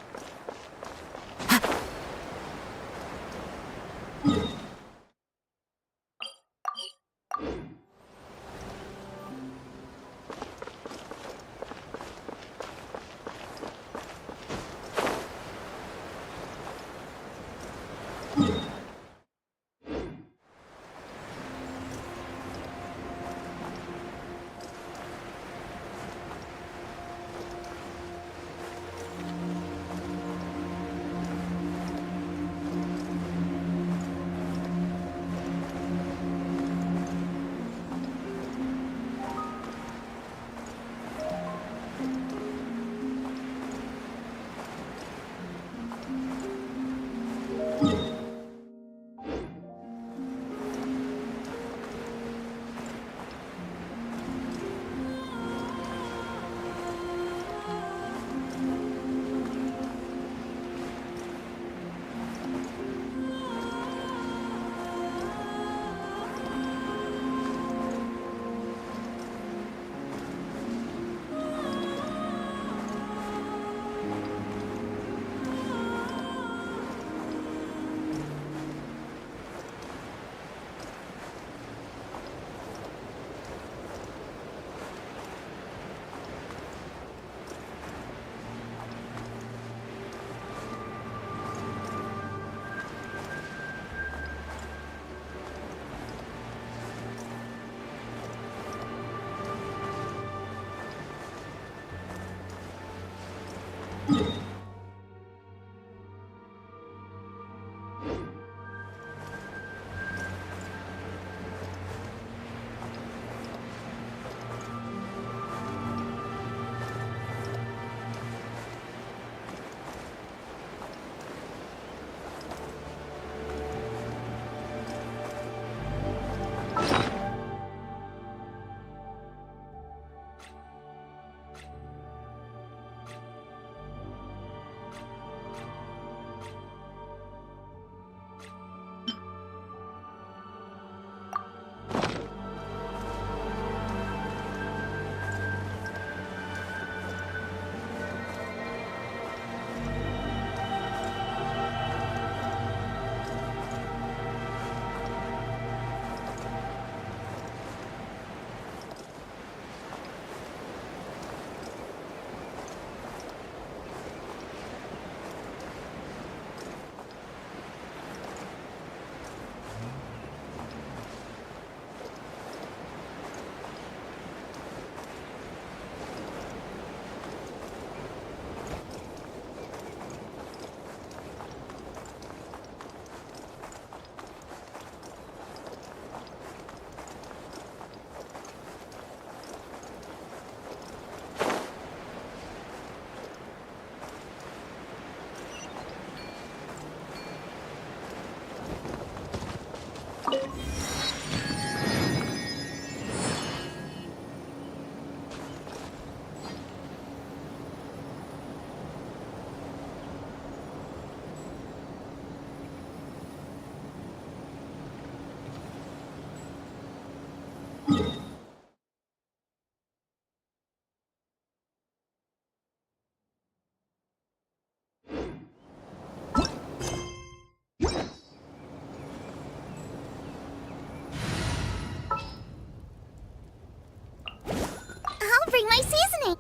bring my seasoning.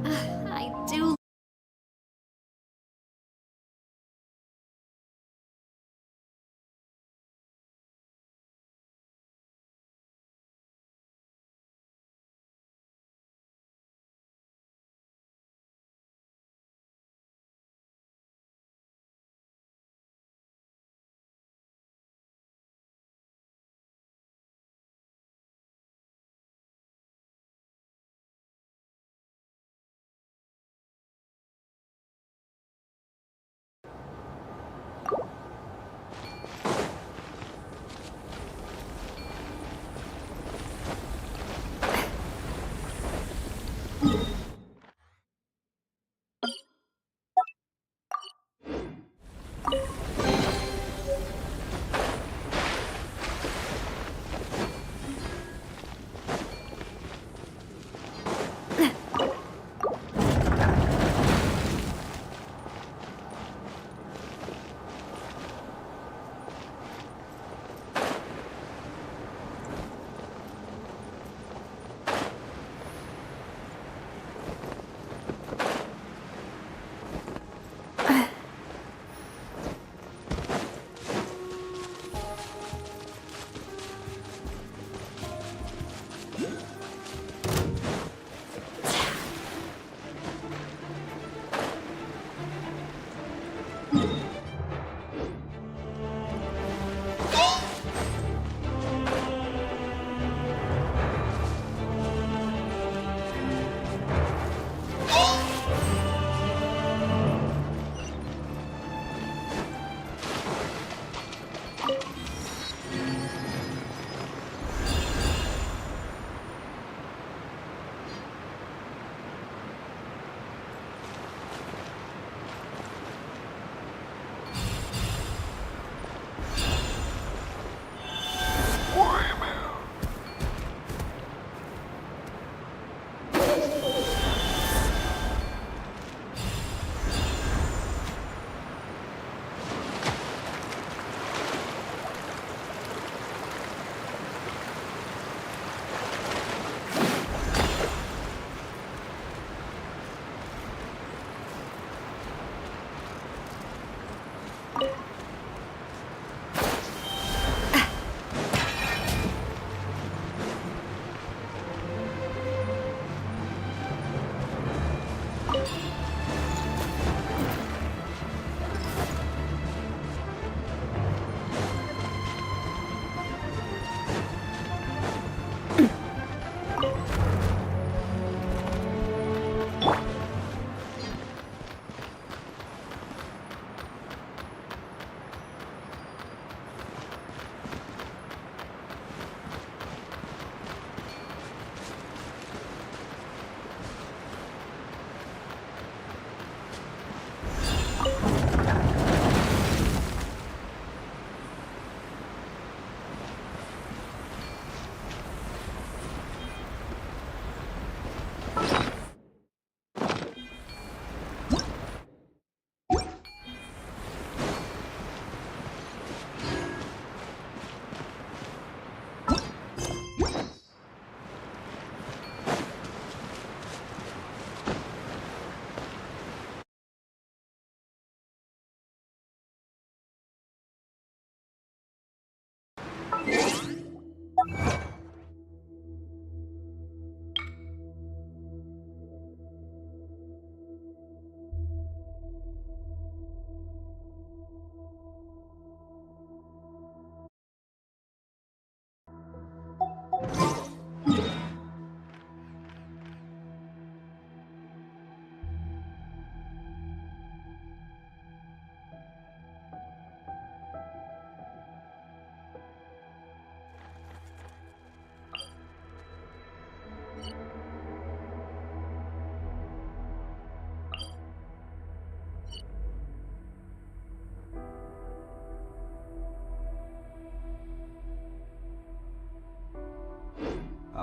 I do.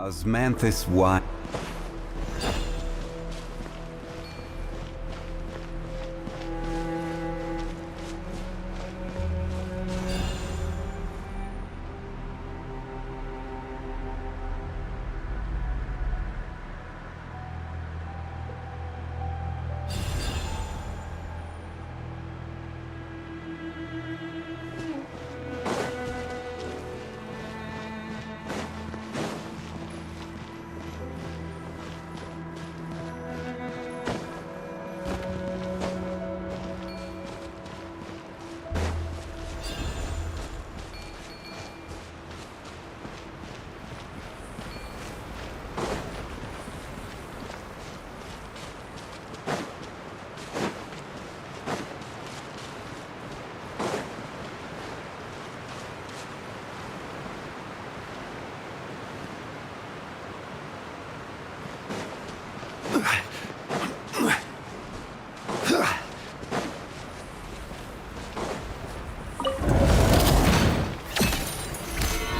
Osmanthus what?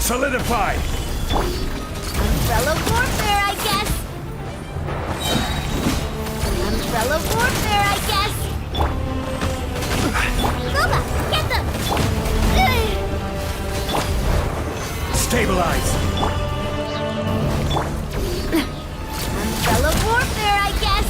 Solidified! Umbrella warfare, I guess. Umbrella warfare, I guess. Loba, get them! Stabilize! Umbrella warfare, I guess.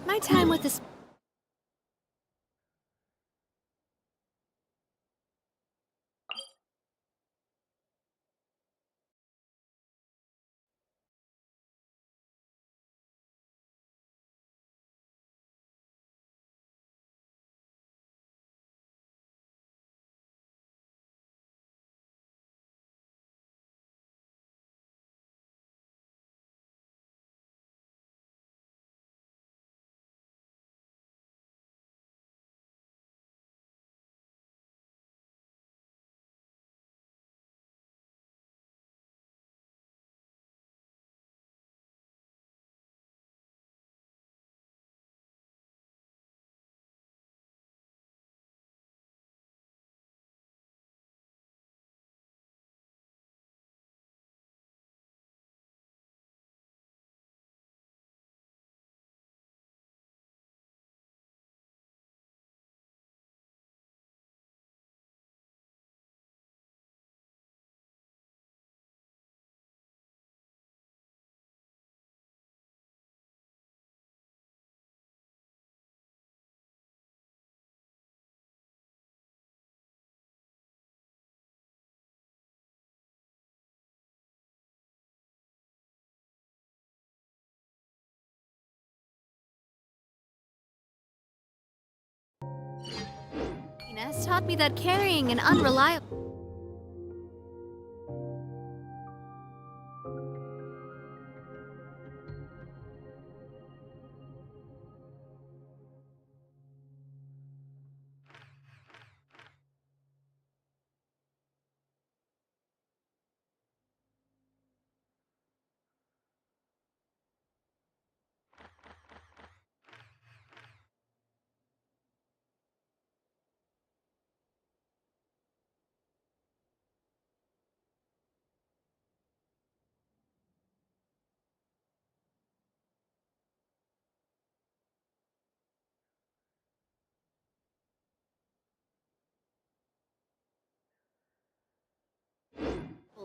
My time with this. Has taught me that carrying an unreliable.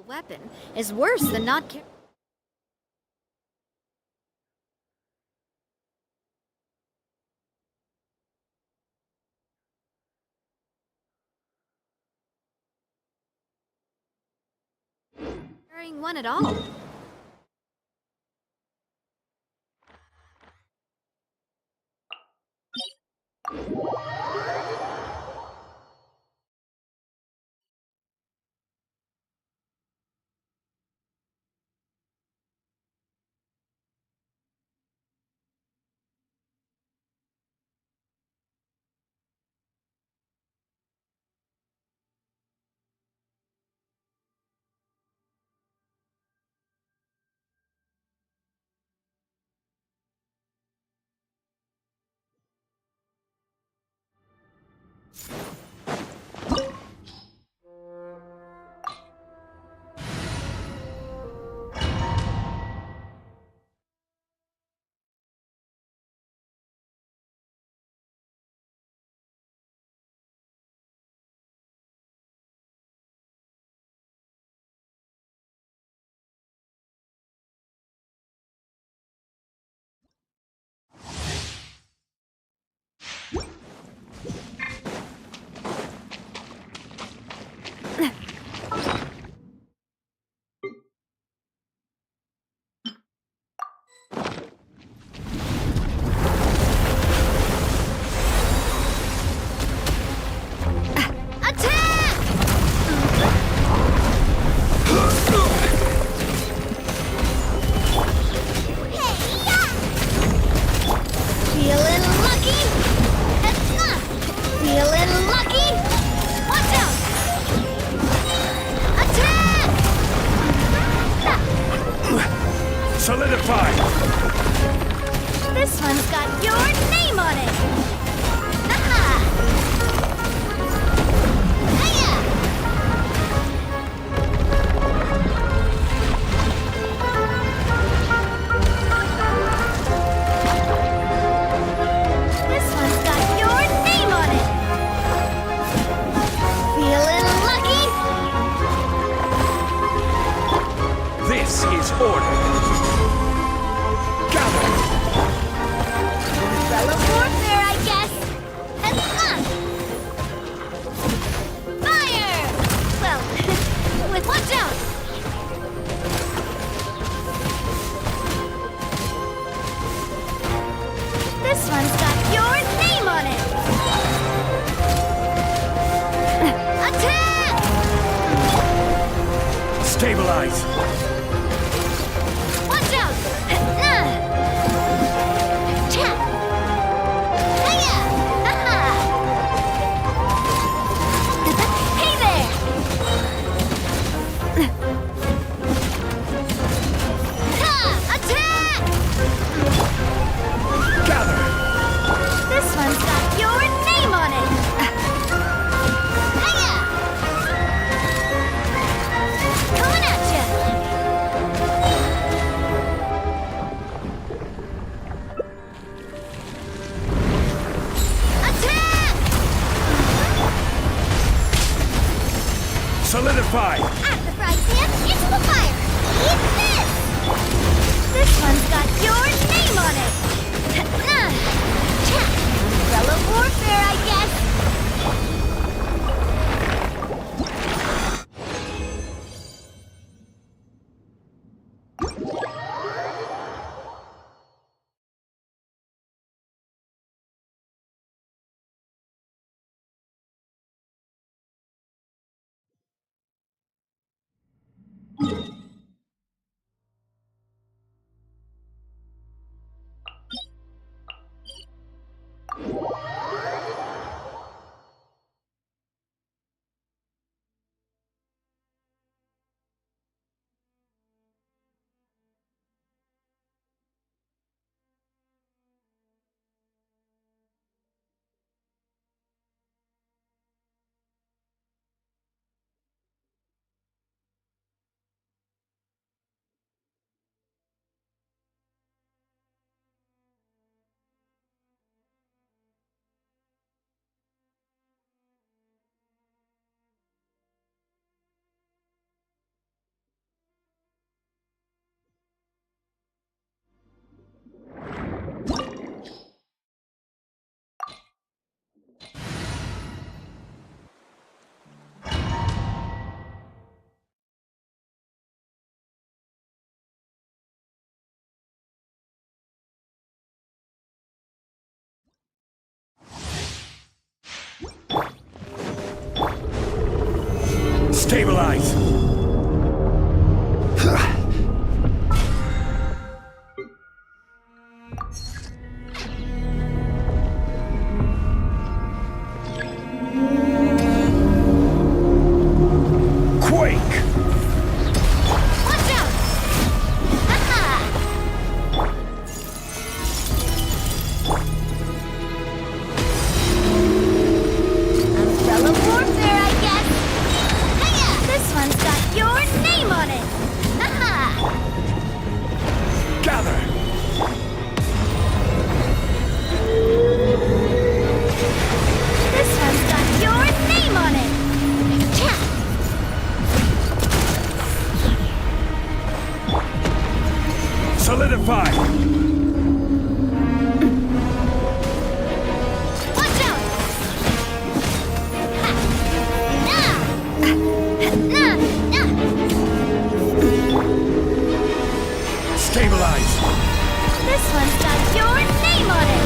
weapon is worse than not carrying one at all. Solidify! This one's got your name on it! Aha! This one's got your name on it! Feeling lucky? This is order! Umbrella warfare, I guess! And fun! Fire! Well, with watch out! This one's got your name on it! Attack! Stabilize! Watch out! This one's got your name on it! Coming at ya! Attack! Solidify! At the fry pan, into the fire! Eat this! This one's got your name on it! Umbrella warfare, I guess! Stabilize! Solidify! Watch out! Stabilize! This one's got your name on it!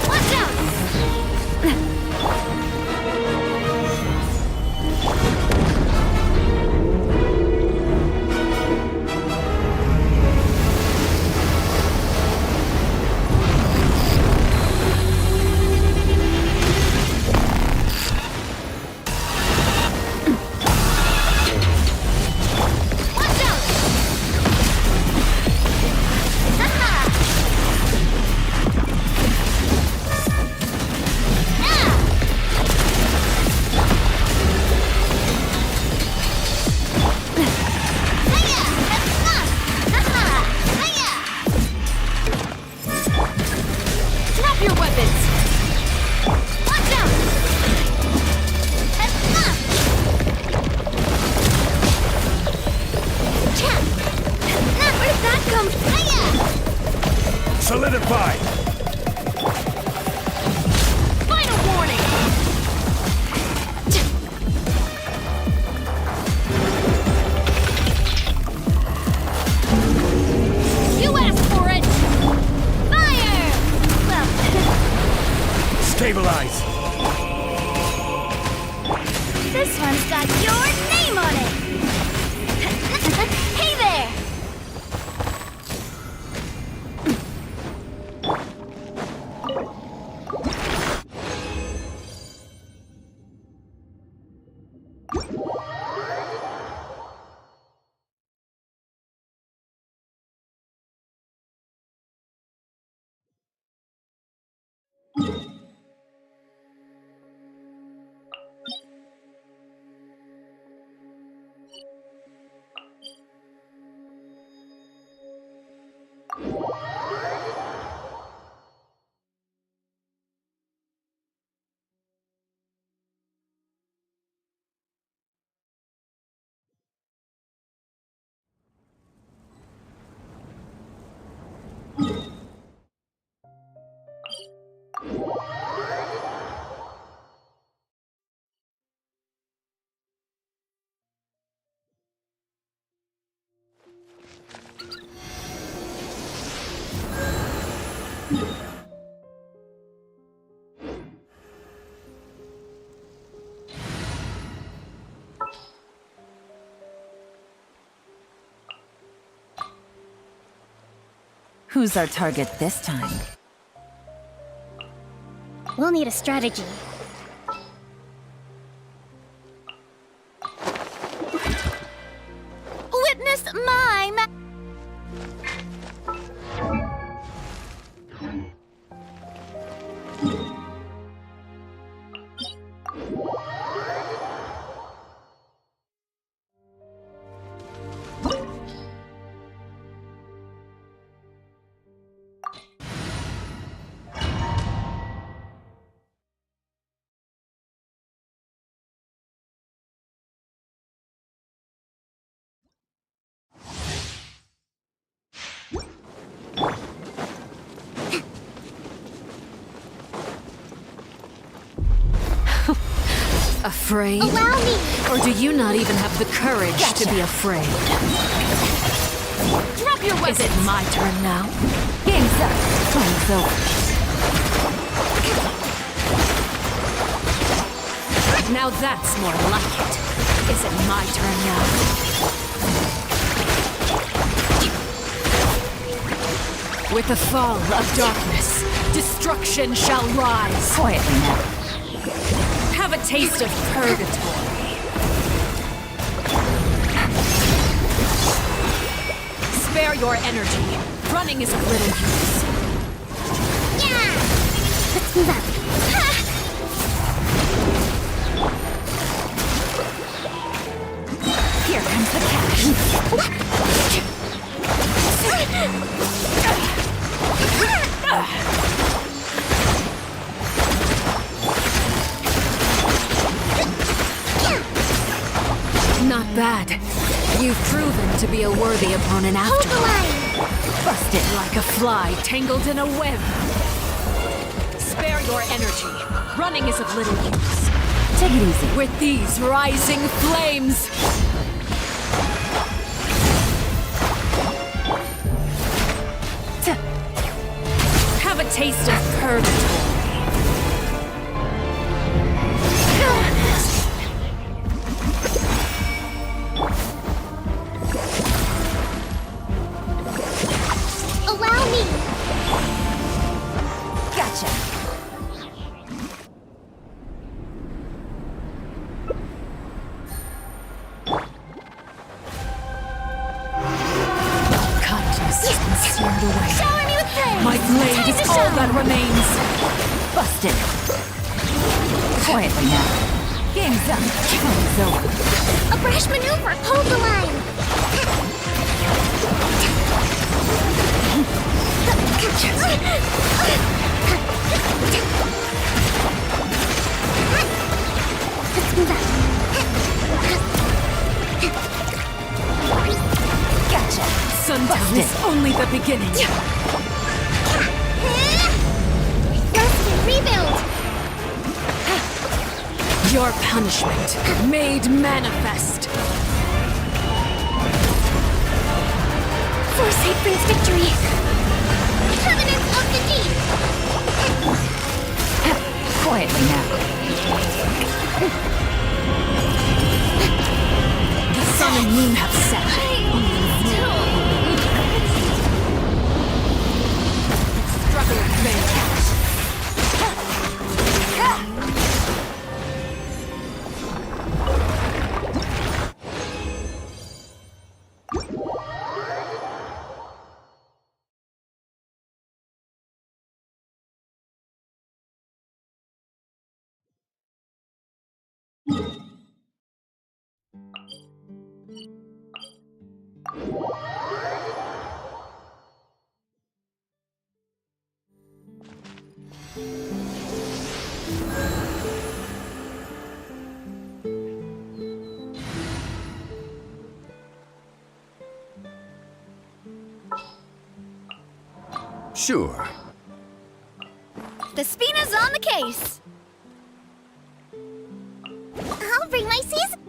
Watch out! Drop your weapons! Watch out! Where did that come from? Solidify! Final warning! You asked for it! Fire! Well, Stabilize! this one's got your name on it! Hey there! Who's our target this time? We'll need a strategy. Witness my Afraid? Allow me! Or do you not even have the courage to be afraid? Drop your weapons! Is it my turn now? Game's up. Time's over. Now that's more like it. Is it my turn now? With the fall of darkness, destruction shall rise. Quietly now. Have a taste of purgatory. Spare your energy. Running is of little use. Yeah! Let's move out. Here comes the cash. Not bad. You've proven to be a worthy opponent after all. Busted like a fly tangled in a web. Spare your energy. Running is of little use. Take it easy. With these rising flames. Have a taste of purgatory. Allow me. Gotcha. Kindness has been seared away. Shower me with praise. My blade Time is to all shine. that remains. Busted. Quietly now. Game's up. Time's over. A brash maneuver. Hold the line. Let's move out. Gotcha. Sundown is only the beginning. Rest and rebuild. Your punishment made manifest. Foresight brings victory. Covenant of the deep. Quietly now. The sun and moon have set. Struggle in vain. Sure. The Spina's on the case. I'll bring my season.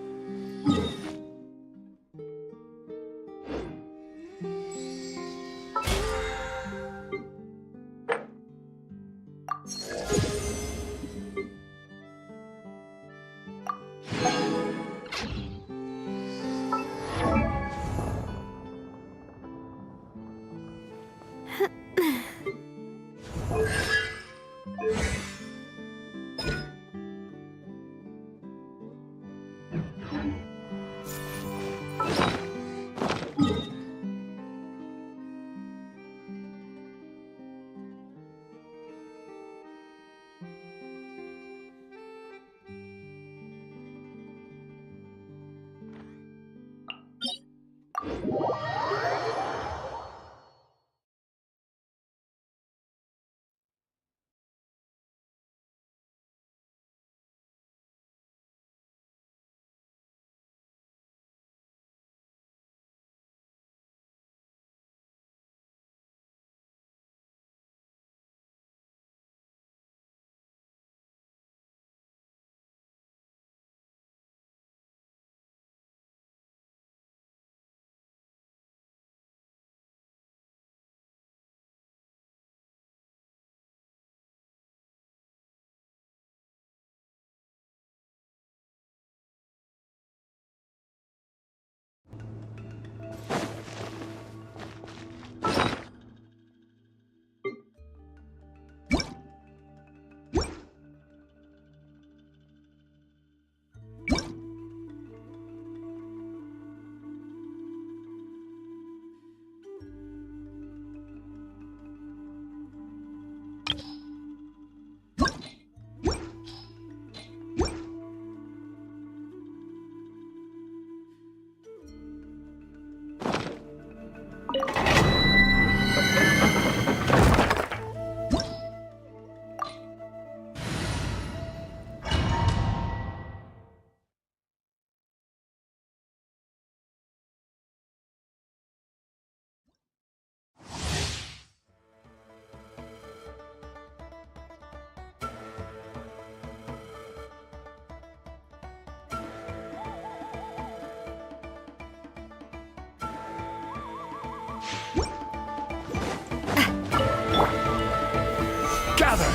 Gather!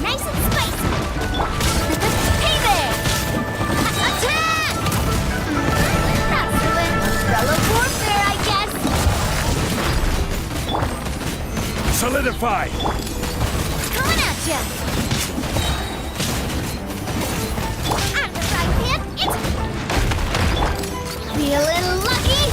Nice and spicy! Hey there! Attack! That's the way. Umbrella warfare, I guess! Solidify! Coming at ya! At the right hand, it's... Feeling lucky?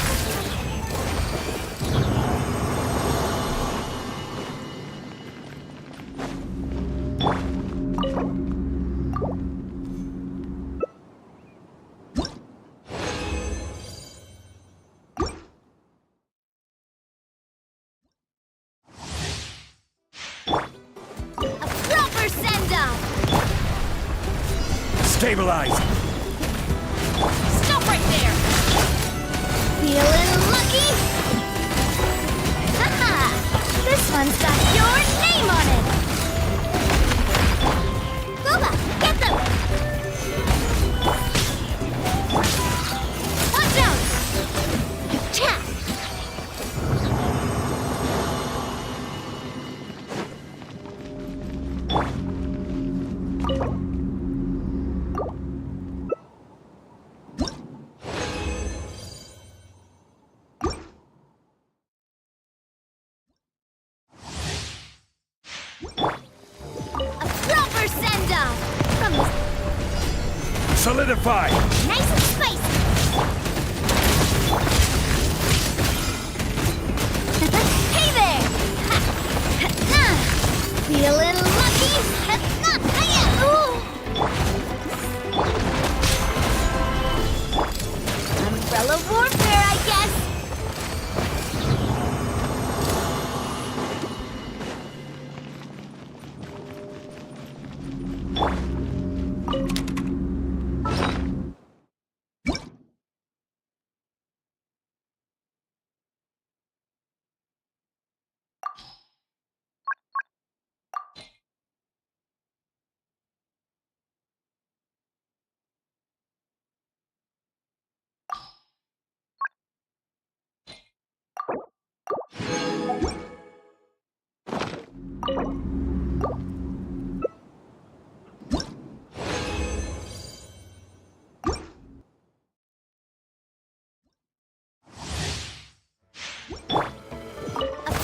Proper send-off! Stabilize! Stop right there! Feeling lucky? Haha! This one's got your name on it! Boba, get them! Watch out! Cha! Proper send-off! From the... Solidify! Nice and spicy! Hey there! Feeling lucky? Umbrella warfare, I guess!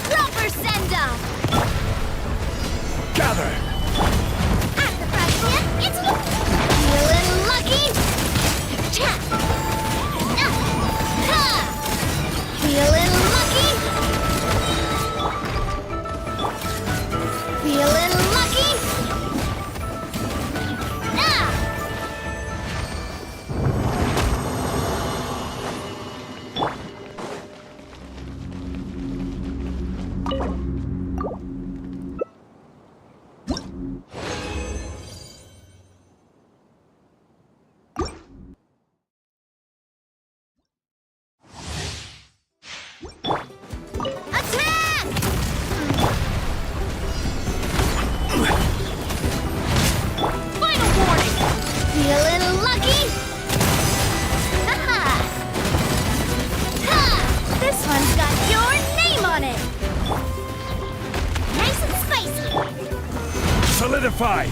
Proper send-off! Gather! At the right hand, it's... Feeling lucky? Cha! Ha! Feeling lucky? Feeling lucky? Ah! Attack! Final warning! Feeling lucky? Haha! Ha! This one's got your name on it! Nice and spicy! Solidify!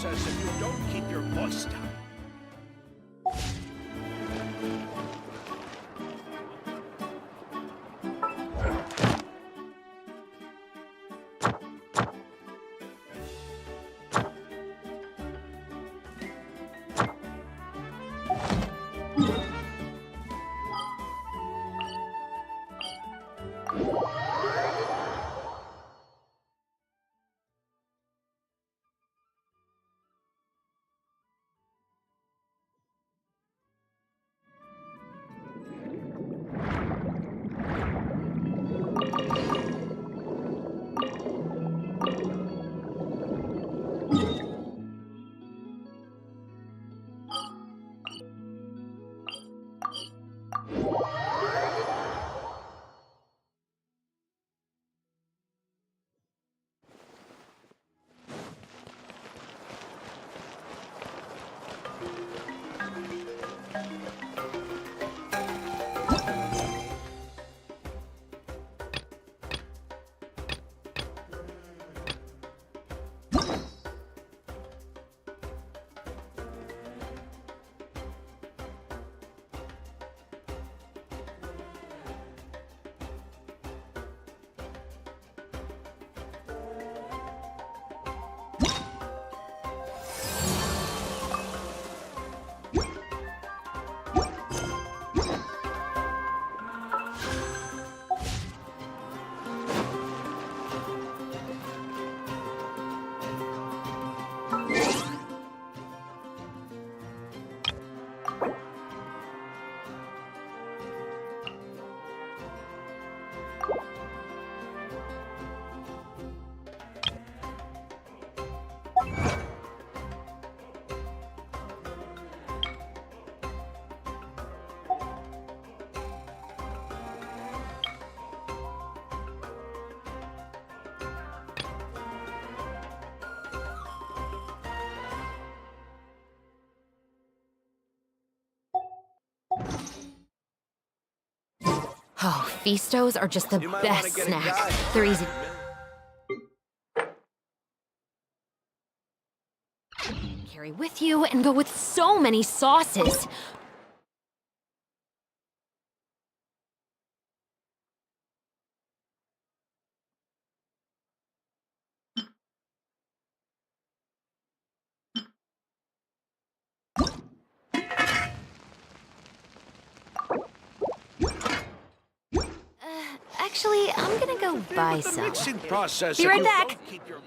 process if you don't keep your voice down. Oh, Feastos are just the best snack. They're easy. Carry with you and go with so many sauces. Actually, I'm gonna go buy some. Mixing process. Be if right you back. don't keep your-